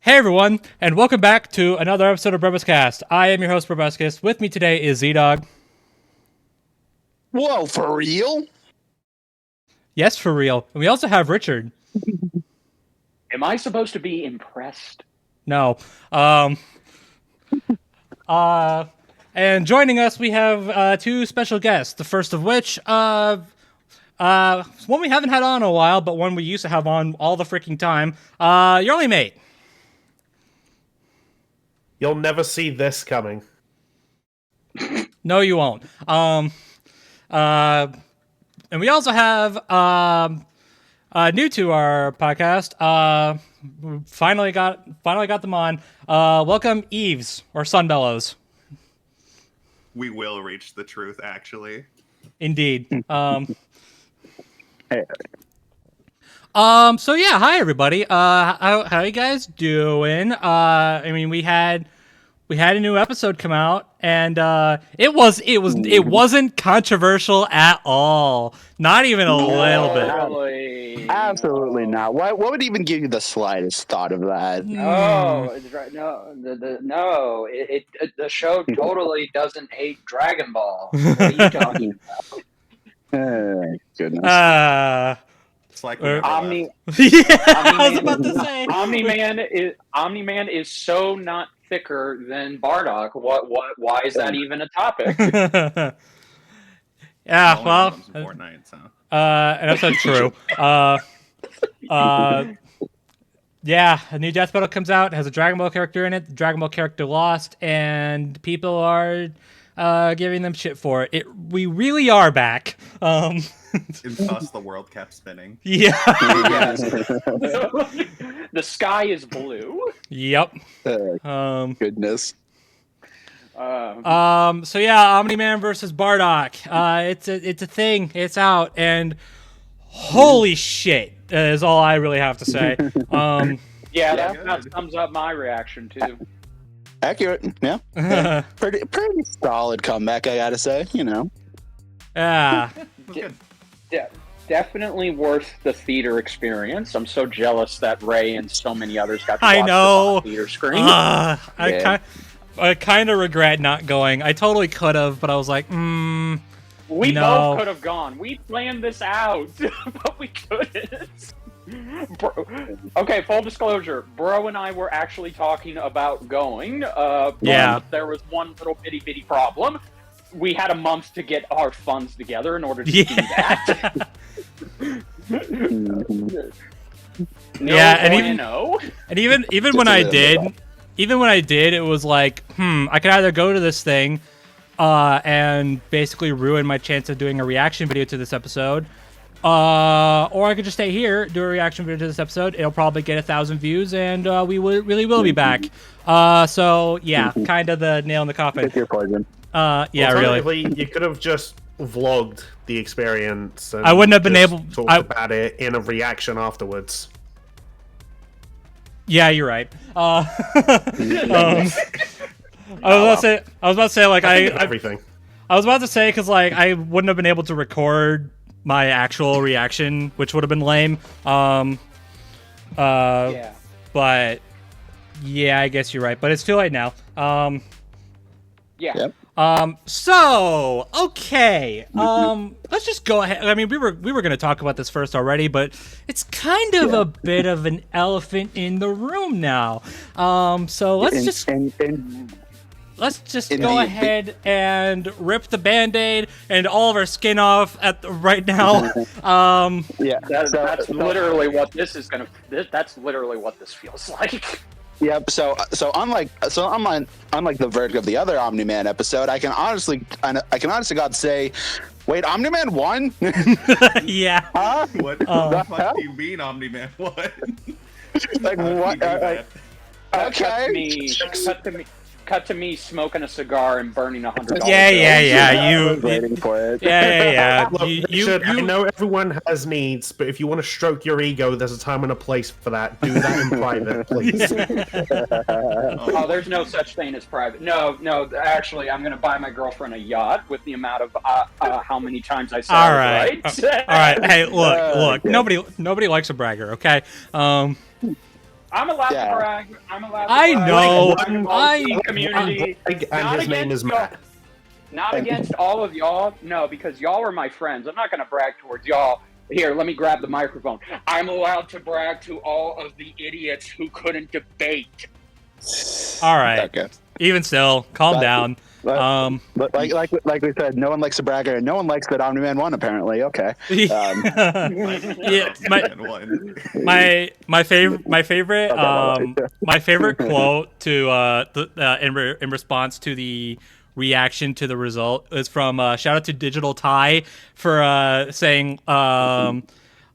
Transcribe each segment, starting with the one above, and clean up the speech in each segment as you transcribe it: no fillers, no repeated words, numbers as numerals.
Hey everyone, and welcome back to another episode of BrobusCast. I am your host, BrobusCast. With me today is ZDogg. Whoa, for real? Yes, for real. And we also have Richard. Am I supposed to be impressed? No. And joining us, we have two special guests. The first of which, one we haven't had on in a while, but one we used to have on all the freaking time. Your only mate. You'll never see this coming. No, you won't. And we also have new to our podcast. Finally got them on. Welcome, Yves or Sunbellows. We will reach the truth, actually. Indeed. Hey. So yeah, hi everybody. How you guys doing? I mean, we had a new episode come out, and it wasn't controversial at all. Not even a little bit. Really? Absolutely not. What would even give you the slightest thought of that? No, it's right. No, the show totally doesn't hate Dragon Ball. What are you talking Goodness. It's like Omni. Yeah, I was about to say. Omni-Man is so not thicker than Bardock. Why is that even a topic? Yeah, well, Fortnite, so. and that's not true. Yeah, a new Death Battle comes out. It has a Dragon Ball character in it. The Dragon Ball character lost, and people are giving them shit for it. We really are back. And thus the world kept spinning. Yeah. The sky is blue. Yep. Goodness. So yeah, Omn-Man versus Bardock. It's a thing. It's out, and holy shit is all I really have to say. That sums up my reaction too. Accurate. Yeah. Pretty solid comeback, I gotta say. You know. Yeah. Yeah, definitely worth the theater experience. I'm so jealous that Ray and so many others got to watch this on the theater screen. I kind of regret not going. I totally could have, but I was like, We no. both could have gone. We planned this out, but we couldn't. Okay, full disclosure. Bro and I were actually talking about going. But there was one little bitty problem. We had a month to get our funds together in order to do that. And even when I did, it was like, I could either go to this thing, and basically ruin my chance of doing a reaction video to this episode, or I could just stay here, do a reaction video to this episode. It'll probably get 1,000 views, and we really will be back. So yeah, kind of the nail in the coffin. Pick your poison. Yeah, really. You could have just vlogged the experience. And I wouldn't have been able to talk about it in a reaction afterwards. Yeah, you're right. I was about to say like everything. I was about to say because like I wouldn't have been able to record my actual reaction, which would have been lame. But yeah, I guess you're right. But it's too late now. Yeah. Yep. So okay. Let's just go ahead. I mean, we were gonna talk about this first already, but it's kind of a bit of an elephant in the room now. So let's let's just In go the- ahead and rip the Band-Aid and all of our skin off right now. Yeah, That's literally what this is gonna. That's literally what this feels like. Yep. So unlike the verdict of the other Omni-Man episode, I can honestly God say, wait, Omni-Man won? Yeah. Huh? What the fuck do you mean, Omni-Man? What? Like How did he what? do that? Okay. Cut to me smoking a cigar and burning $100. Yeah. I was waiting for it. Yeah. Look, I know everyone has needs, but if you want to stroke your ego, there's a time and a place for that. Do that in private, please. Oh, there's no such thing as private. No. Actually, I'm gonna buy my girlfriend a yacht with the amount of how many times I said All it right. right. All right. Hey, look. Okay. Nobody likes a bragger. Okay. I'm allowed Yeah. to brag. I'm allowed to I brag. know. I'm in the I- OC community. And his name is Matt. Not against all of y'all. No, because y'all are my friends. I'm not going to brag towards y'all. Here, let me grab the microphone. I'm allowed to brag to all of the idiots who couldn't debate. All right. Okay. Even still, calm But- down. But like we said, no one likes a bragger, and no one likes that Omni-Man won. Apparently, okay. Yeah, One. my favorite Okay, my favorite quote to in response to the reaction to the result is from shout out to Digital Tie for saying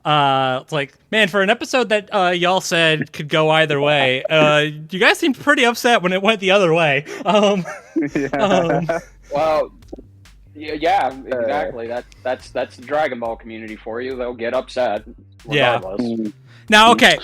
it's like, man, for an episode that y'all said could go either way, you guys seemed pretty upset when it went the other way. Well, yeah, exactly. That's the Dragon Ball community for you. They'll get upset. Yeah. Regardless. Now, okay.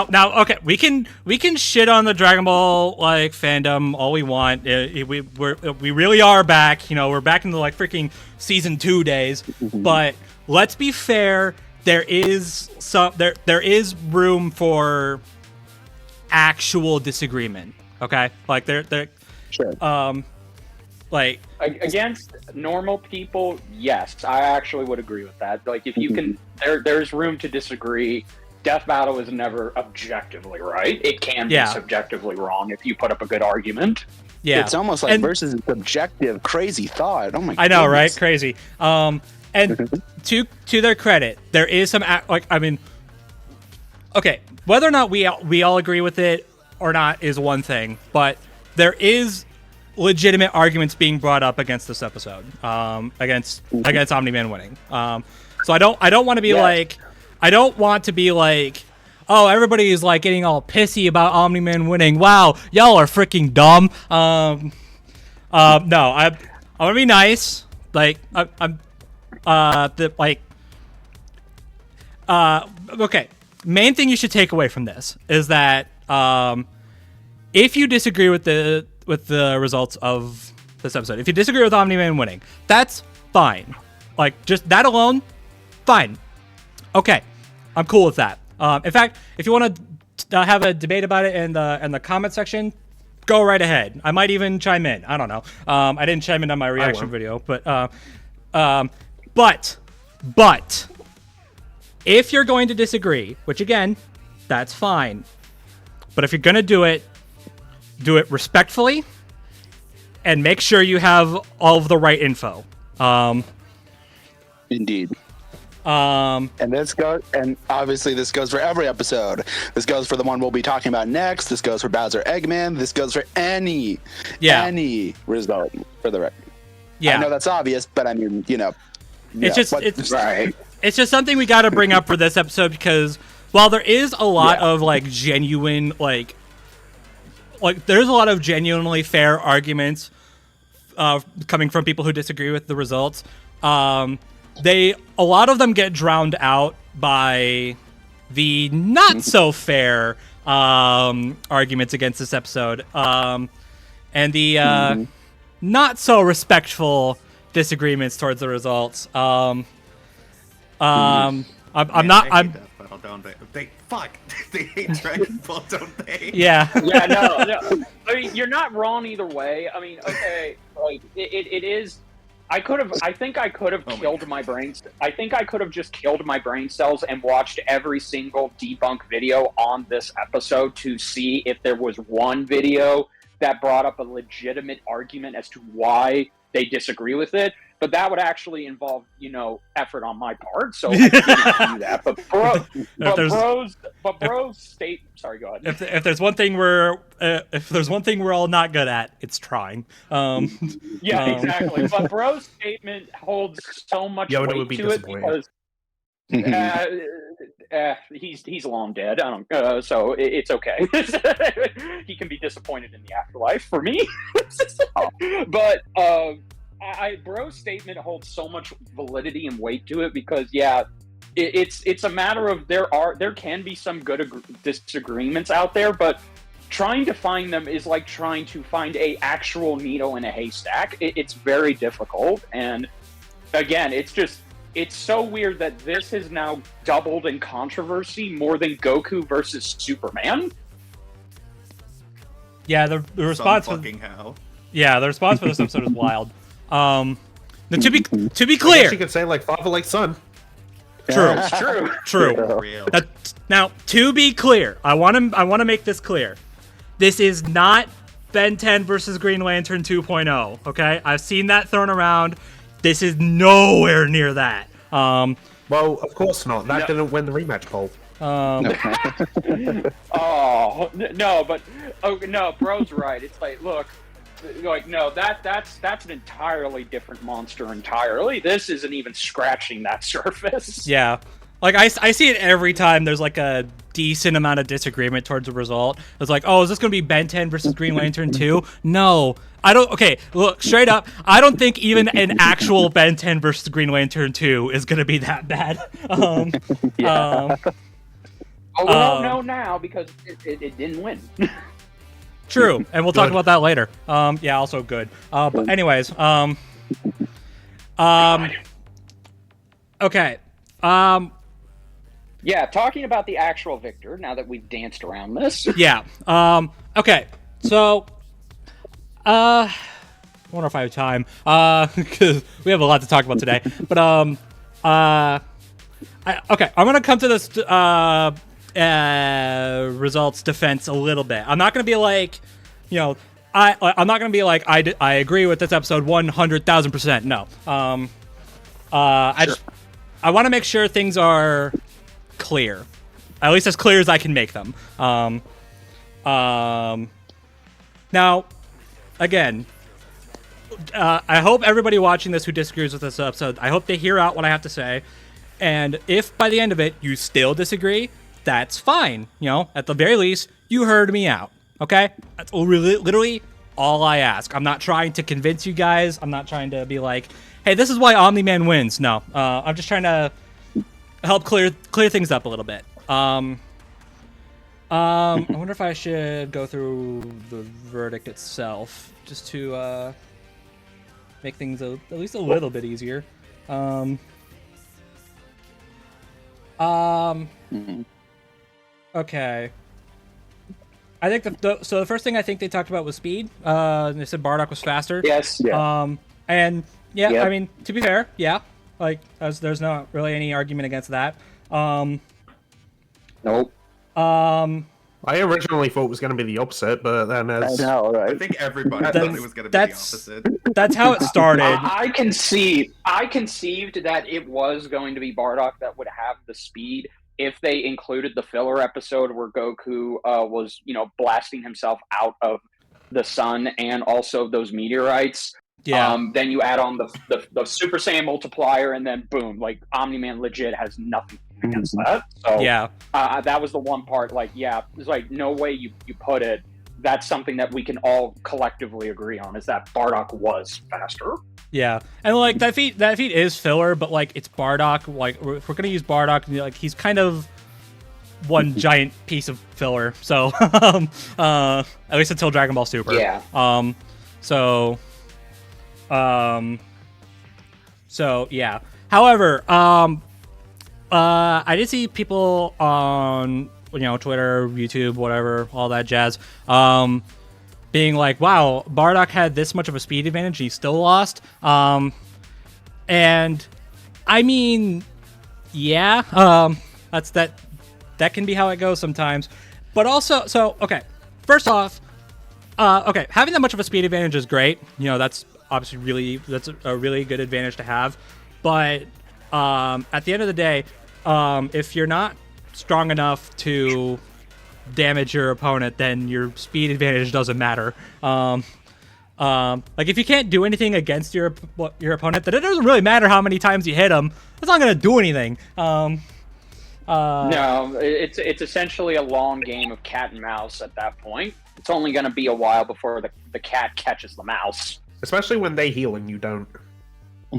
Now, okay. We can shit on the Dragon Ball like fandom all we want. We really are back. You know, we're back in the like freaking season 2 days. But let's be fair. There is room for actual disagreement. Okay, like there. Sure. Like against normal people, yes, I actually would agree with that. Like if you can, there's room to disagree. Death Battle is never objectively right. It can be subjectively wrong if you put up a good argument. Yeah, It's almost like versus a subjective, crazy thought. Oh my! I know, goodness. right? Crazy. And to their credit, there is some okay, whether or not we all agree with it or not is one thing, but there is legitimate arguments being brought up against this episode, against Omni-Man winning. So I don't want to be like, I don't want to be like, oh, everybody is like getting all pissy about Omni-Man winning. Wow, y'all are freaking dumb. No, I'm gonna be nice. Like okay. Main thing you should take away from this is that if you disagree with the results of this episode, if you disagree with Omni-Man winning, that's fine. Like just that alone, fine. Okay, I'm cool with that. In fact, if you want to have a debate about it in the comment section, go right ahead. I might even chime in. I don't know. I didn't chime in on my reaction video, but if you're going to disagree, which again, that's fine. But if you're gonna do it respectfully and make sure you have all of the right info. Indeed. And obviously this goes for every episode. This goes for the one we'll be talking about next. This goes for Bowser Eggman. This goes for any result for the record. Yeah. I know that's obvious, but I mean, it's just something we got to bring up for this episode because while there is a lot of like genuine like there's a lot of genuinely fair arguments coming from people who disagree with the results. A lot of them get drowned out by the not so fair arguments against this episode, and the not so respectful disagreements towards the results. I'm not. They hate Dragon Ball, don't they? Yeah. Yeah, no. I mean, you're not wrong either way. I mean, okay, like it is. I think I could have killed my brains. I think I could have just killed my brain cells and watched every single debunk video on this episode to see if there was one video that brought up a legitimate argument as to why they disagree with it. But that would actually involve, effort on my part. So I didn't do that. But Bro's state. Sorry, go ahead. If there's one thing we're all not good at, it's trying. Exactly. But Bro's statement holds so much weight to it because he's long dead. I don't. So it's okay. He can be disappointed in the afterlife for me. But Bro's statement holds so much validity and weight to it because it's a matter of there can be some good disagreements out there, but trying to find them is like trying to find a actual needle in a haystack. It's very difficult, and again, it's so weird that this has now doubled in controversy more than Goku versus Superman. Yeah, the response for how. Yeah, the response for this episode is wild. Now, to be clear, I guess you could say like father, like son. True, True. Real. Now, to be clear, I want to make this clear. This is not Ben 10 versus Green Lantern 2.0. Okay, I've seen that thrown around. This is nowhere near that. Well, of course not. That didn't win the rematch poll. No, Bro's right. It's like, look, no, that's an entirely different monster entirely. This isn't even scratching that surface. Yeah. Like, I see it every time there's, like, a decent amount of disagreement towards a result. It's like, oh, is this going to be Ben 10 versus Green Lantern 2? No. I don't... Okay, look, straight up, I don't think even an actual Ben 10 versus Green Lantern 2 is going to be that bad. We don't know now because it didn't win. True, and we'll talk about that later. Also good. But anyways, okay. Yeah, talking about the actual victor, now that we've danced around this. Yeah. Okay. So, I wonder if I have time. Because we have a lot to talk about today. But, okay. I'm going to come to this, results defense a little bit. I'm not going to be like, I'm not going to be like, I agree with this episode 100,000%. No. I want to make sure things are clear, at least as clear as I can make them. Now, again, I hope everybody watching this who disagrees with this episode, I hope they hear out what I have to say. And if by the end of it you still disagree, that's fine. At the very least, you heard me out. Okay? That's literally all I ask. I'm not trying to convince you guys. I'm not trying to be like, hey, this is why Omn-Man wins. No, I'm just trying to help clear things up a little bit. I wonder if I should go through the verdict itself just to make things at least a little bit easier. Okay. I think the first thing I think they talked about was speed. They said Bardock was faster. Yes. Yeah. And yeah, Yep. I mean, to be fair, yeah, like there's not really any argument against that. Nope. I originally thought it was going to be the opposite, but then as I know, right? I think everybody thought it was going to be the that's- opposite. That's how it started. I conceived that it was going to be Bardock that would have the speed if they included the filler episode where Goku was, blasting himself out of the sun and also those meteorites. Yeah. Then you add on the Super Saiyan multiplier, and then boom, like Omni-Man legit has nothing against that. So Yeah. that was the one part. Like, yeah, there's like no way you put it. That's something that we can all collectively agree on is that Bardock was faster. Yeah, and like that feat is filler, but like it's Bardock. Like if we're gonna use Bardock, like he's kind of one giant piece of filler. So at least until Dragon Ball Super. Yeah. So yeah. However, I did see people on Twitter, YouTube, whatever, all that jazz, being like, wow, Bardock had this much of a speed advantage, he still lost. And I mean, yeah, that can be how it goes sometimes. But also, so okay, first off, Okay, having that much of a speed advantage is great. You know, that's obviously that's a really good advantage to have. But at the end of the day, if you're not strong enough to damage your opponent, then your speed advantage doesn't matter. Like if you can't do anything against your opponent, then it doesn't really matter how many times you hit them. It's not gonna do anything. No, it's essentially a long game of cat and mouse at that point. It's only going to be a while before the cat catches the mouse. Especially when they heal and you don't.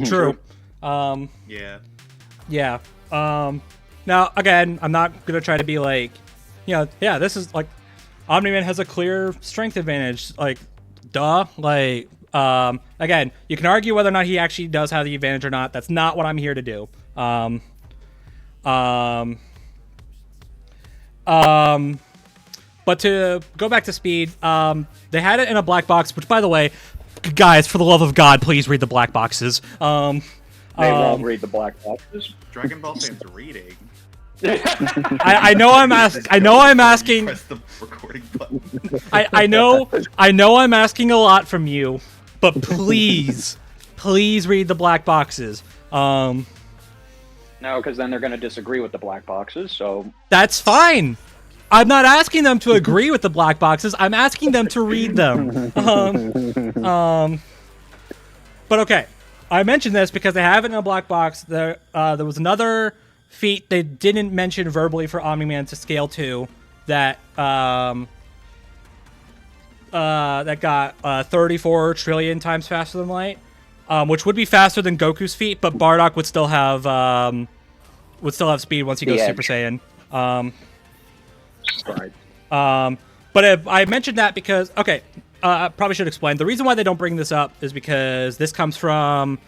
True. Yeah. Yeah. Now, again, I'm not going to try to be like, yeah, this is like, Omn-Man has a clear strength advantage. Like, duh. Like, again, you can argue whether or not he actually does have the advantage or not. That's not what I'm here to do. But to go back to speed, they had it in a black box, which, by the way, guys, for the love of God, please read the black boxes. They won't read the black boxes. Dragon Ball fans reading. I know I'm asking. Press the recording button. I know I'm asking a lot from you, but please read the black boxes. No, because then they're going to disagree with the black boxes. So that's fine. I'm not asking them to agree with the black boxes. I'm asking them to read them. But okay, I mentioned this because they have it in a black box. There was another feat they didn't mention verbally for Omn-Man to scale 2 that that got 34 trillion times faster than light, which would be faster than Goku's feat, but Bardock would still have speed once he goes Super Saiyan. right. But I mentioned that because I probably should explain. The reason why they don't bring this up is because this comes from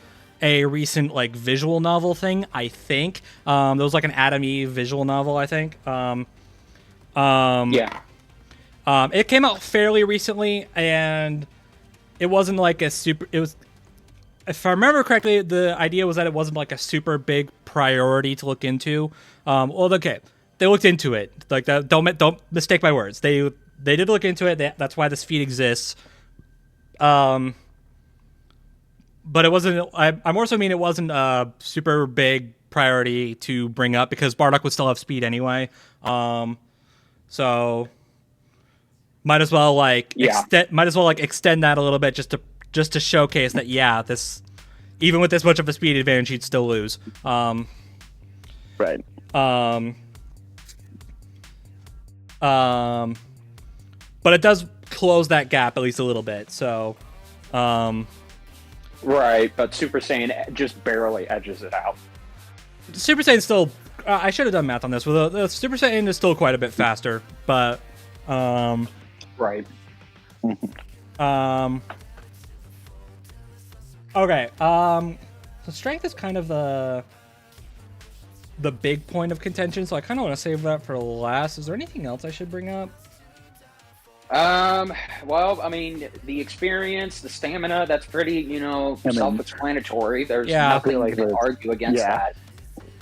a recent like visual novel thing, I think. There was like an Adam Eve visual novel, I think. Yeah. It came out fairly recently, and it wasn't like a super. It was, if I remember correctly, the idea was that it wasn't like a super big priority to look into. Well, okay, they looked into it. Like that. Don't mistake my words. They did look into it. That's why this feat exists. But it wasn't. I more so mean it wasn't a super big priority to bring up because Bardock would still have speed anyway. So might as well extend that a little bit just to showcase that this, even with this much of a speed advantage, he'd still lose. Right. But it does close that gap at least a little bit. So. Right, but Super Saiyan just barely edges it out. Super Saiyan still. I should have done math on this. Well, the Super Saiyan is still quite a bit faster, but. Right. Okay. So strength is kind of the big point of contention, so I kind of want to save that for last. Is there anything else I should bring up? Well, I mean, the experience, the stamina, that's pretty, self-explanatory. There's nothing to argue against that.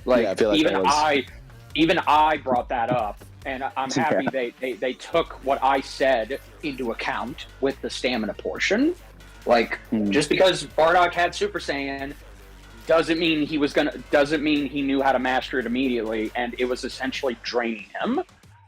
Like, I feel like even I brought that up, and I'm happy they took what I said into account with the stamina portion. Like, just because Bardock had Super Saiyan doesn't mean he knew how to master it immediately, and it was essentially draining him.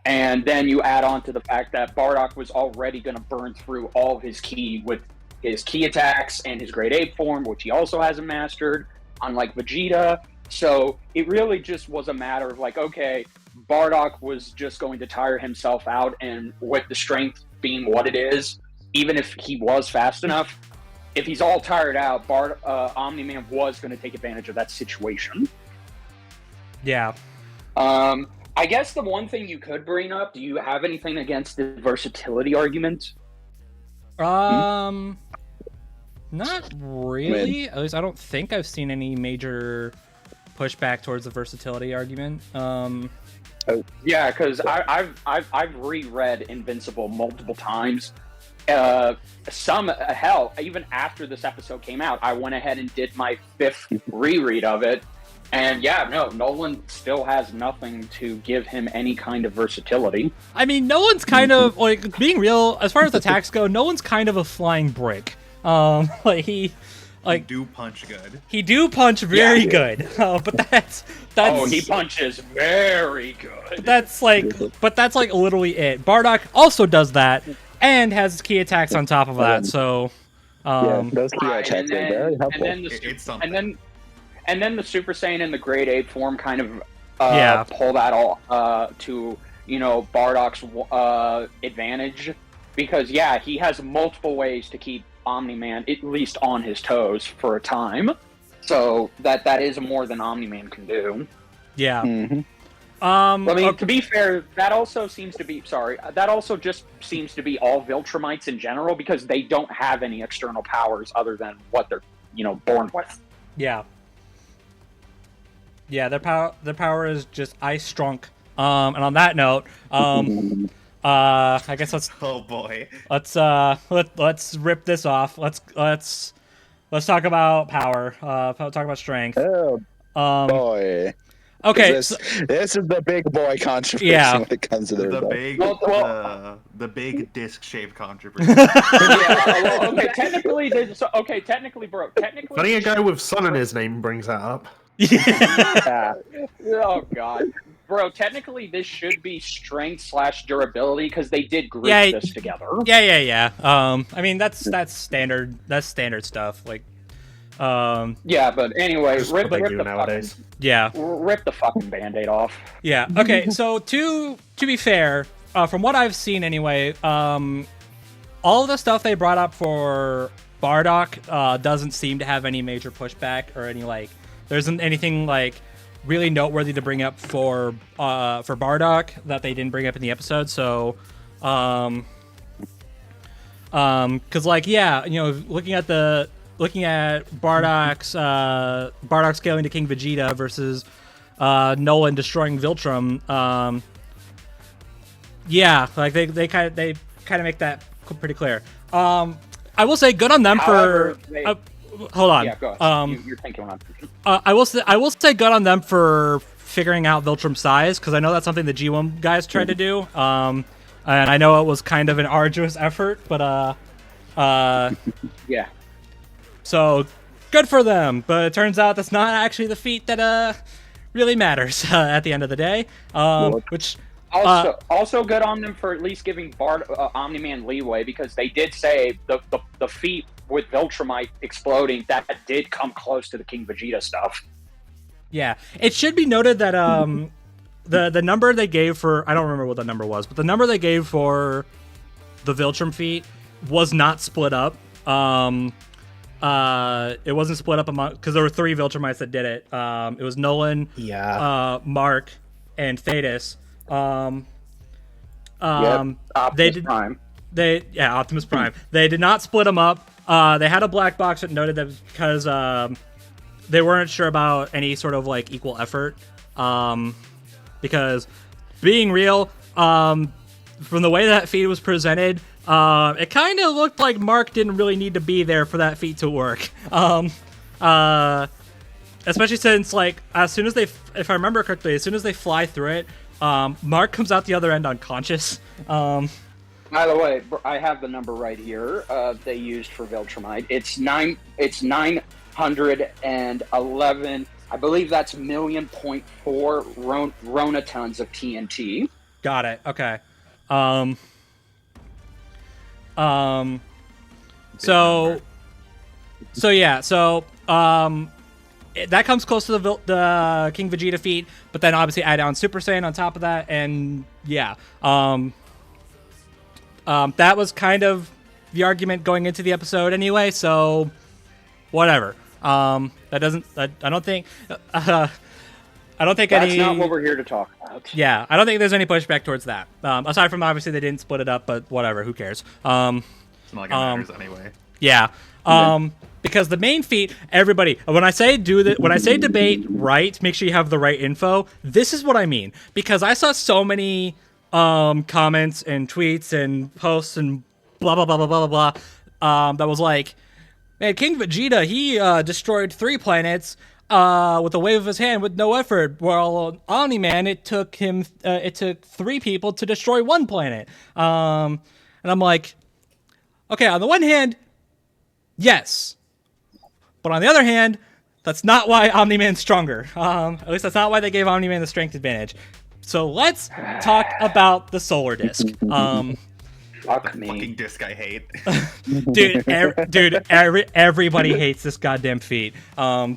And then you add on to the fact that Bardock was already going to burn through all of his ki with his ki attacks and his Great Ape form, which he also hasn't mastered, unlike Vegeta. So it really just was a matter of like, okay, Bardock was just going to tire himself out, and with the strength being what it is, even if he was fast enough, if he's all tired out, Omn-Man was going to take advantage of that situation. Yeah. I guess the one thing you could bring up, do you have anything against the versatility argument? Not really. At least I don't think I've seen any major pushback towards the versatility argument. Yeah, because I've reread Invincible multiple times. Even after this episode came out, I went ahead and did my 5th reread of it. And yeah, no, Nolan still has nothing to give him any kind of versatility. I mean, Nolan's kind of like, being real, as far as attacks go, Nolan's kind of a flying brick. He do punch good. He do punch very good. But that's he punches very good. That's like literally it. Bardock also does that and has key attacks on top of that. So those key attacks are very helpful. And then the Super Saiyan in the Grade 8 form kind of pull that all to Bardock's advantage, because he has multiple ways to keep Omni-Man at least on his toes for a time. So that is more than Omni-Man can do. Yeah. Mm-hmm. I mean, to be fair, that also seems to be just seems to be all Viltrumites in general, because they don't have any external powers other than what they're born with. Yeah. Yeah, their power is just ice strunk. And on that note, I guess let's. Oh boy. Let's rip this off. Let's talk about power. Talk about strength. Oh boy. Okay. This is the big boy controversy when it comes to the big disc-shaped controversy. Technically, bro. Funny, a guy with Sun in his name brings that up. Yeah. Oh god. Bro, technically this should be strength / durability, because they did group this together. Yeah. I mean that's standard. That's standard stuff. Like, yeah, but anyway, rip the fucking Band-Aid off. Yeah. Okay. So to be fair, from what I've seen anyway, all of the stuff they brought up for Bardock doesn't seem to have any major pushback or any there isn't anything really noteworthy to bring up for Bardock that they didn't bring up in the episode. So, because looking at Bardock scaling to King Vegeta versus Nolan destroying Viltrum. They kind of make that pretty clear. I will say good on them for. Hold on. Yeah, go ahead. You're thinking on. I will say good on them for figuring out Viltrum's size, because I know that's something the G1 guys tried to do. And I know it was kind of an arduous effort, but yeah. So good for them, but it turns out that's not actually the feat that really matters at the end of the day. Which also good on them for at least giving Omni-Man leeway, because they did say the feat with Viltrumite exploding that did come close to the King Vegeta stuff. Yeah, it should be noted that the number they gave for, I don't remember what the number was, but the number they gave for the Viltrum feat was not split up. It wasn't split up among, because there were 3 Viltrumites that did it. It was Nolan, Mark, and Thetis. Optimus Prime. Optimus Prime. They did not split them up. They had a black box that noted that because they weren't sure about any sort of equal effort. Because being real, from the way that feat was presented, it kind of looked like Mark didn't really need to be there for that feat to work. Especially since as soon as they, if I remember correctly, as soon as they fly through it, Mark comes out the other end unconscious. By the way, I have the number right here. They used for Viltrumite. It's 911. I believe that's 1.4 Ronatons of TNT. Got it. Okay. That comes close to the King Vegeta feat, but then obviously add on Super Saiyan on top of that, and that was kind of the argument going into the episode anyway. So, whatever. I don't think That's not what we're here to talk about. Yeah, I don't think there's any pushback towards that. Aside from obviously they didn't split it up, but whatever, who cares? It's not like it matters anyway. Yeah. Because the main feat, everybody, when I say debate right, make sure you have the right info. This is what I mean, because I saw so many comments and tweets and posts and blah blah blah blah blah blah that was like, man, King Vegeta, he destroyed 3 planets. with a wave of his hand with no effort. Well, Omni-Man, it took 3 people to destroy 1 planet. And I'm like, okay, on the one hand, yes. But on the other hand, that's not why Omni-Man's stronger. At least that's not why they gave Omni-Man the strength advantage. So let's talk about the solar disc. Fuck me. Fucking disc I hate. Everybody hates this goddamn feat. All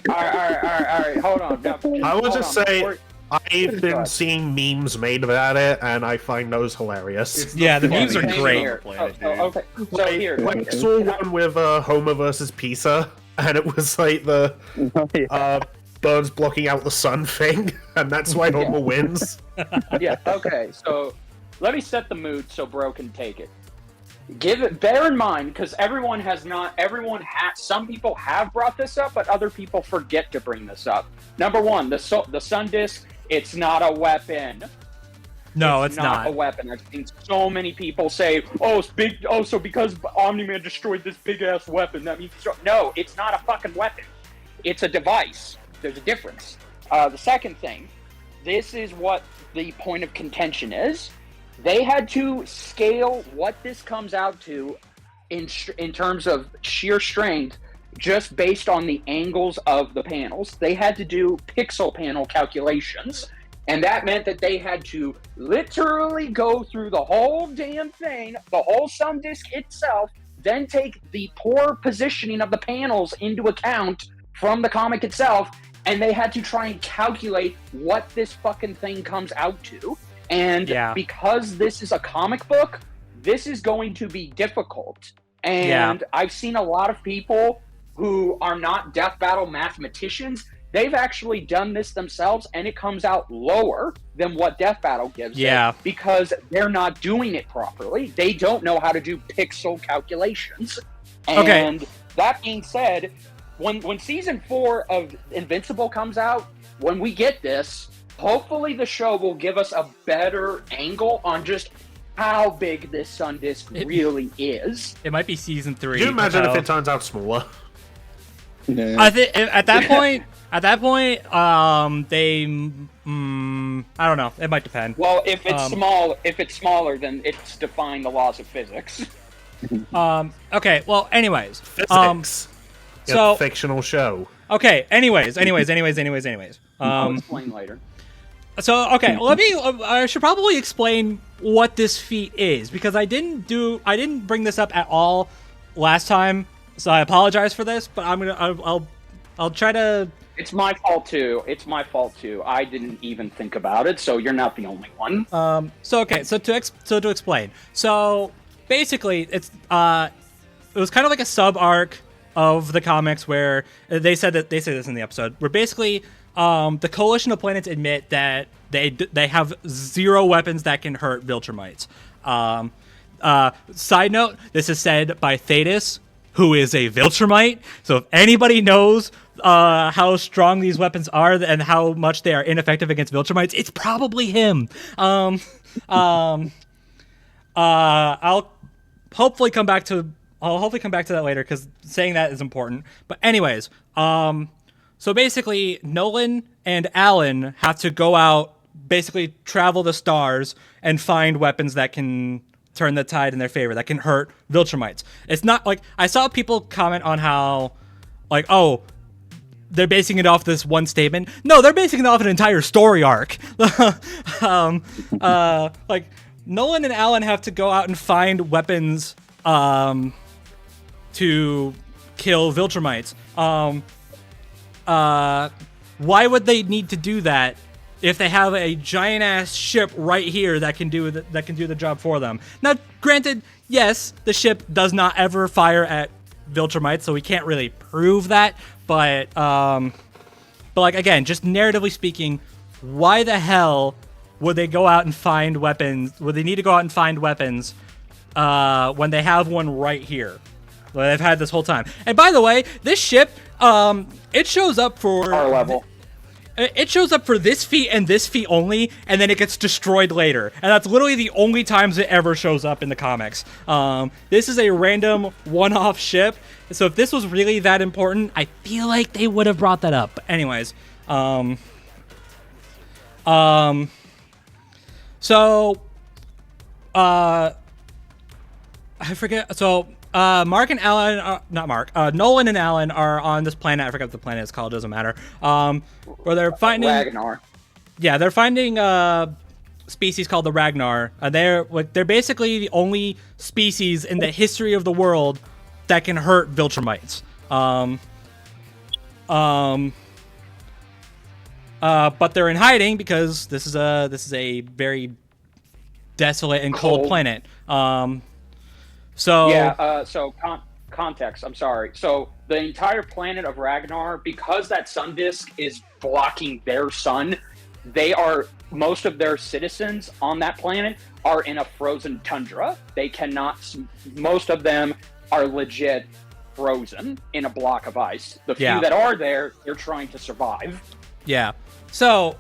right. Hold on. Now, I would just say I've been seeing memes made about it, and I find those hilarious. Yeah, the memes are great. Okay, so here. Like, I saw one with Homer versus Pizza, and it was like the birds blocking out the sun thing, and that's why Homer wins. Yeah. Okay. So let me set the mood so bro can take it. Bear in mind, because some people have brought this up, but other people forget to bring this up. Number one, the sun disk, it's not a weapon. No, it's not a weapon. I've seen so many people say, "Oh, it's big. Oh, so because Omni-Man destroyed this big ass weapon, that means no, it's not a fucking weapon. It's a device. There's a difference." The second thing, this is what the point of contention is. They had to scale what this comes out to in terms of sheer strength just based on the angles of the panels. They had to do pixel panel calculations, and that meant that they had to literally go through the whole damn thing, the whole sun disk itself, then take the poor positioning of the panels into account from the comic itself, and they had to try and calculate what this fucking thing comes out to. And because this is a comic book, this is going to be difficult. And I've seen a lot of people who are not Death Battle mathematicians. They've actually done this themselves, and it comes out lower than what Death Battle gives it because they're not doing it properly. They don't know how to do pixel calculations. And that being said, when season 4 of Invincible comes out, when we get this, hopefully the show will give us a better angle on just how big this sun disk really is. It might be season 3. Can you imagine if it turns out smaller? Yeah. I think at that point, I don't know. It might depend. Well, if it's smaller, then it's defying the laws of physics. Okay. Well, anyways. Physics. So fictional show. Okay. Anyways. I'll explain later. So okay, I should probably explain what this feat is because I didn't bring this up at all last time, so I apologize for this. But I'll try to. It's my fault too. I didn't even think about it, so you're not the only one. So to explain. So basically, it was kind of like a sub arc of the comics where they say this in the episode, where basically the Coalition of Planets admit that they have 0 weapons that can hurt Viltrumites. Side note, this is said by Thetis, who is a Viltrumite. So if anybody knows how strong these weapons are and how much they are ineffective against Viltrumites, it's probably him. I'll hopefully come back to that later because saying that is important. But anyways, so basically Nolan and Alan have to go out, basically travel the stars and find weapons that can turn the tide in their favor, that can hurt Viltrumites. It's not like I saw people comment on how, like, oh, they're basing it off this one statement. No, they're basing it off an entire story arc. Like Nolan and Alan have to go out and find weapons to kill Viltrumites. Why would they need to do that if they have a giant ass ship right here that can do the job for them? Now, granted, yes, the ship does not ever fire at Viltrumites, so we can't really prove that. But like again, just narratively speaking, why the hell would they go out and find weapons? Would they need to go out and find weapons when they have one right here? Well, they've had this whole time. And by the way, this ship, it shows up for Our level. it shows up for this feat and this feat only, and then it gets destroyed later. And that's literally the only times it ever shows up in the comics. This is a random one-off ship. So if this was really that important, I feel like they would have brought that up. But anyways, so, I forget. So, Mark and Alan, not Mark, Nolan and Alan are on this planet. I forget what the planet is called. Doesn't matter. Where they're finding Ragnar. Yeah, they're finding a species called the Ragnar. They're basically the only species in the history of the world that can hurt Viltrumites. But they're in hiding because this is a very desolate and cold planet. So context. I'm sorry. So the entire planet of Ragnar, because that sun disk is blocking their sun, most of their citizens on that planet are in a frozen tundra. They cannot. Most of them are legit frozen in a block of ice. The few that are there, they're trying to survive. Yeah. So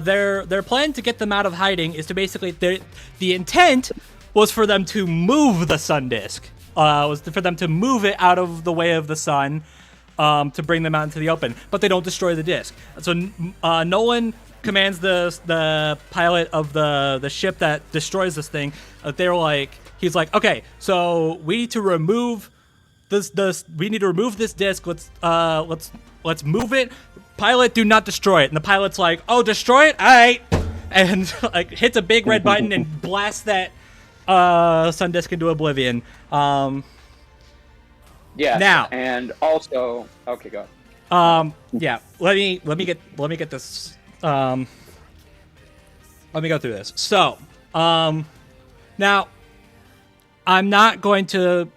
their plan to get them out of hiding is to basically the intent was for them to move the sun disk. For them to move it out of the way of the sun, to bring them out into the open. But they don't destroy the disk. So Nolan commands the pilot of the ship that destroys this thing. He's like, okay, so we need to remove this. We need to remove this disk. Let's move it. Pilot, do not destroy it. And the pilot's like, oh, destroy it? All right. And hits a big red button and blasts that sun disk into oblivion. Yeah. Now, and also, okay, go ahead. Yeah. Let me get this. Let me go through this. So, now, I'm not going to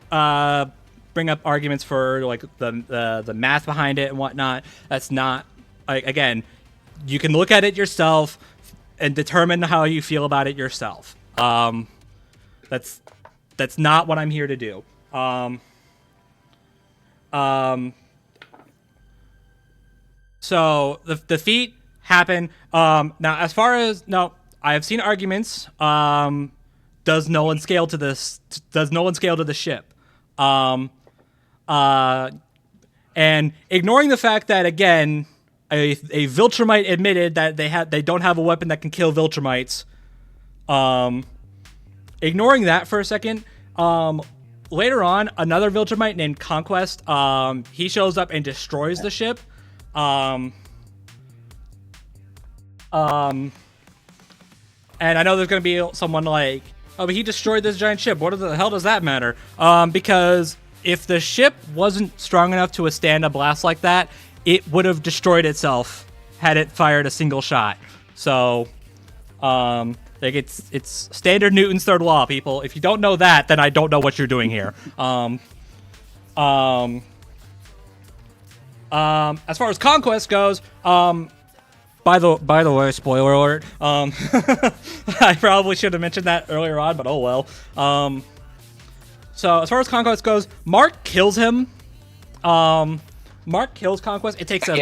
bring up arguments for the math behind it and whatnot. That's not. Again, you can look at it yourself and determine how you feel about it yourself. That's not what I'm here to do. So the feat happened. Now, as far as I have seen arguments. Does Nolan scale to this? Does Nolan scale to the ship? And ignoring the fact that again, a Viltrumite admitted that they don't have a weapon that can kill Viltrumites. Ignoring that for a second, later on, another Viltrumite named Conquest, he shows up and destroys the ship. And I know there's going to be someone like, oh, but he destroyed this giant ship. What the hell does that matter? Because if the ship wasn't strong enough to withstand a blast like that, it would have destroyed itself had it fired a single shot. So, it's standard Newton's third law, people. If you don't know that, then I don't know what you're doing here. As far as Conquest goes, by the way, spoiler alert. I probably should have mentioned that earlier on, but oh well. So as far as Conquest goes, Mark kills him. Mark kills Conquest. It takes a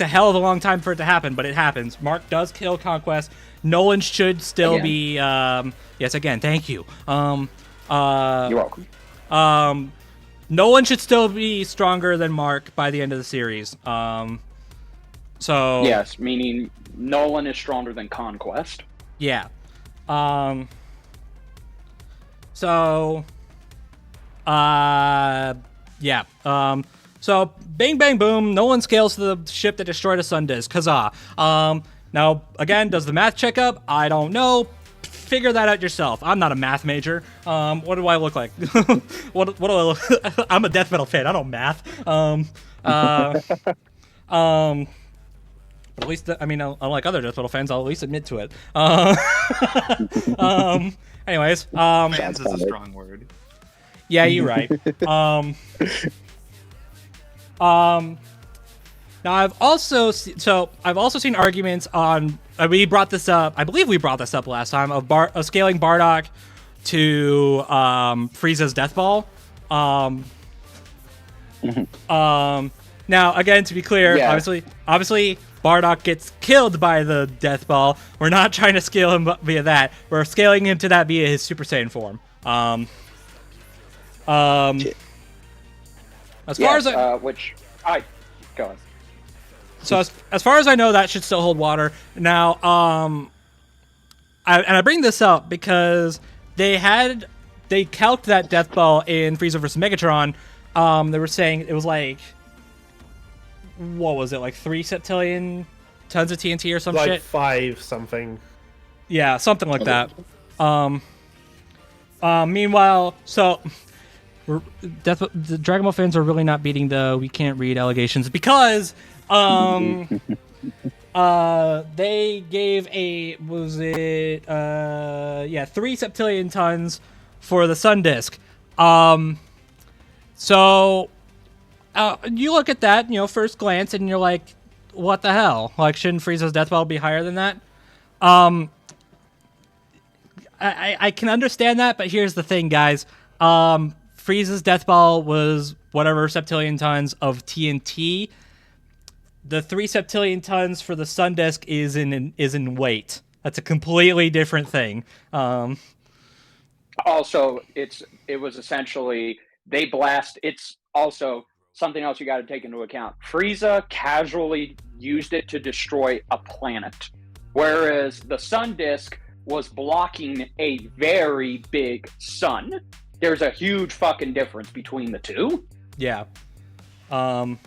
hell of a long time for it to happen, but it happens. Mark does kill Conquest. Nolan should still be. Yes, again, thank you. You're welcome. Nolan should still be stronger than Mark by the end of the series. So yes, meaning Nolan is stronger than Conquest. Yeah. Yeah. So bang bang boom, Nolan scales to the ship that destroyed a sun disk. Huzzah. Now again, does the math check up? I don't know. Figure that out yourself. I'm not a math major. What do I look like? what do I look? I'm a death metal fan. I don't math. But at least, unlike other death metal fans, I'll at least admit to it. Anyways, fans is a strong word. Yeah, you're right. Now I've also seen arguments on. We brought this up. I believe we brought this up last time of scaling Bardock to Frieza's death ball. Now again, to be clear, obviously, Bardock gets killed by the death ball, we're not trying to scale him via that. We're scaling him to that via his Super Saiyan form. As far as go on. So as far as I know, that should still hold water. Now, I bring this up because they calced that death ball in Frieza vs. Megatron. They were saying it was like, what was it, like 3 septillion tons of TNT or some shit? Like 5 something. Yeah, something like that. Meanwhile, so the Dragon Ball fans are really not beating the we can't read allegations because they gave 3 septillion tons for the Sun Disk. So you look at that, first glance, and you're like, what the hell? Like, shouldn't Frieza's death ball be higher than that? I can understand that, but here's the thing, guys. Frieza's death ball was whatever septillion tons of TNT. The 3 septillion tons for the Sun Disk is in weight. That's a completely different thing. Also, it was essentially they blast. It's also something else you got to take into account. Frieza casually used it to destroy a planet, whereas the Sun Disk was blocking a very big sun. There's a huge fucking difference between the two. Yeah. So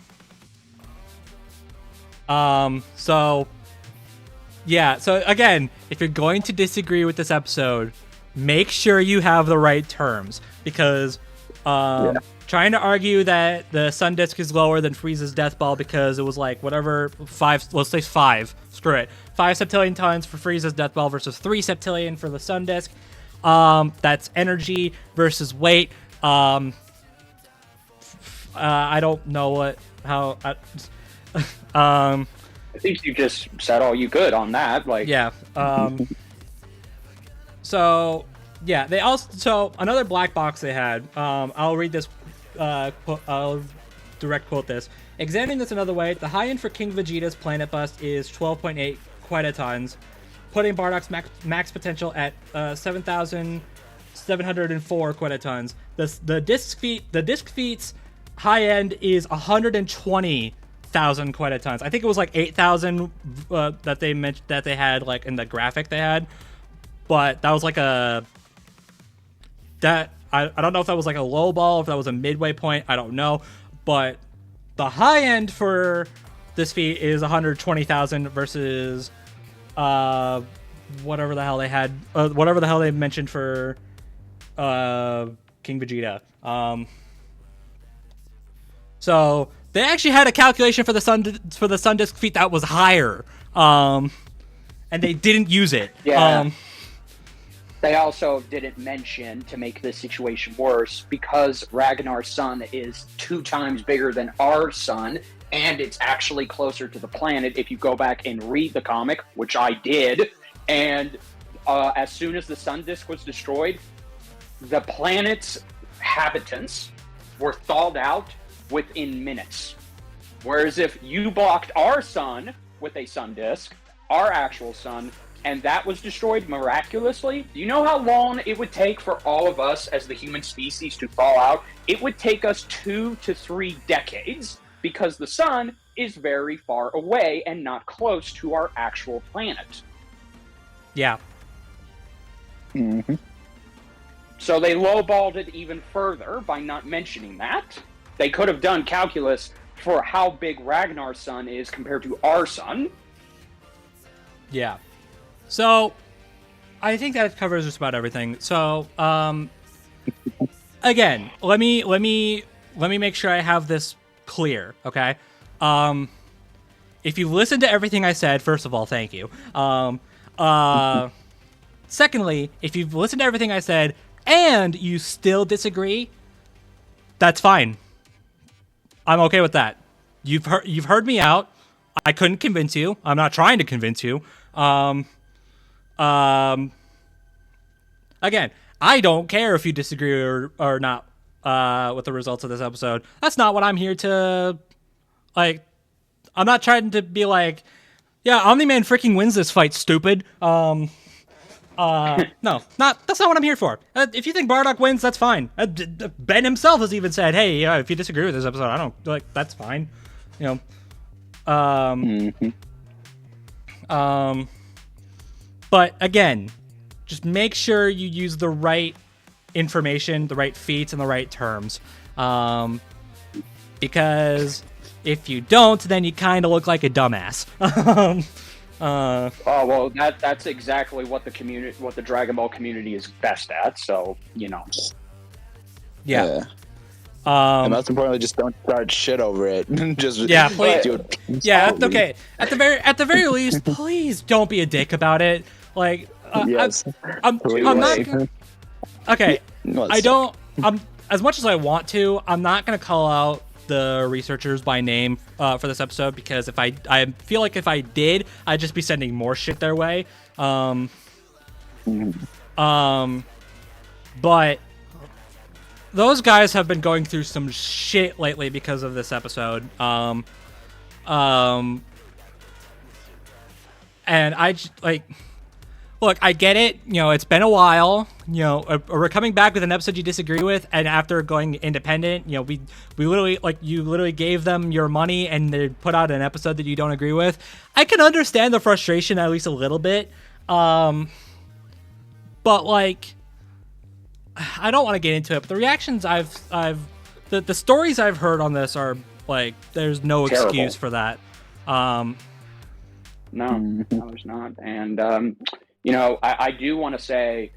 again, if you're going to disagree with this episode, make sure you have the right terms, because trying to argue that the Sun Disk is lower than Frieza's death ball because it was like whatever 5, let's say 5, screw it, 5 septillion tons for Frieza's death ball versus 3 septillion for the Sun Disk. That's energy versus weight. I don't know I think you just said all you could on that. Yeah. So another black box they had. I'll read this. I'll direct quote this. Examining this another way, the high end for King Vegeta's planet bust is 12.8 quintatons, putting Bardock's max potential at 7,704 quintatons. The disc feat's high end is 120,000 quintatons. I think it was like 8,000 that they mentioned that they had like in the graphic they had, but that was like I don't know if that was like a low ball, if that was a midway point, I don't know, but the high end for this feat is 120,000 versus whatever the hell they had, whatever the hell they mentioned for King Vegeta. So they actually had a calculation for the Sun Disk feat that was higher, and they didn't use it. Yeah. They also didn't mention, to make this situation worse, because Ragnar's sun is 2 times bigger than our sun, and it's actually closer to the planet if you go back and read the comic, which I did, and as soon as the Sun Disk was destroyed, the planet's inhabitants were thawed out within minutes. Whereas if you blocked our sun with a Sun Disk, our actual sun, and that was destroyed miraculously, do you know how long it would take for all of us as the human species to thaw out? It would take us 2 to 3 decades, because the sun is very far away and not close to our actual planet. Yeah. Mm-hmm. So they lowballed it even further by not mentioning that. They could have done calculus for how big Ragnar's sun is compared to our sun. Yeah. So, I think that covers just about everything. So, again, let me make sure I have this clear, okay? If you listened to everything I said, first of all, thank you. Secondly, if you've listened to everything I said and you still disagree, that's fine. I'm okay with that. You've heard me out. I couldn't convince you. I'm not trying to convince you. Again, I don't care if you disagree or not with the results of this episode. That's not what I'm here to, like. I'm not trying to be like, Yeah, Omni-Man freaking wins this fight, stupid. No, that's not what I'm here for. If you think Bardock wins, that's fine. Ben himself has even said, hey, if you disagree with this episode, I don't, like, that's fine. You know, but again, just make sure you use the right information, the right feats, and the right terms. Because if you don't, then you kind of look like a dumbass. Oh well, that's exactly what the Dragon Ball community is best at. So Yeah. And most importantly, just don't start shit over it. Just please. Dude, yeah. Okay. At the very least, please don't be a dick about it. Like, yes. I'm not. Okay. I don't. As much as I want to, I'm not gonna call out the researchers by name for this episode, because if I feel like if I did, I'd just be sending more shit their way. But those guys have been going through some shit lately because of this episode. And I like, look, I get it. It's been a while. We're coming back with an episode you disagree with, and after going independent, we literally, like, you literally gave them your money and they put out an episode that you don't agree with. I can understand the frustration at least a little bit. But like, I don't want to get into it. But the reactions the stories I've heard on this are like, there's no terrible excuse for that. No, there's not. And I do want to say,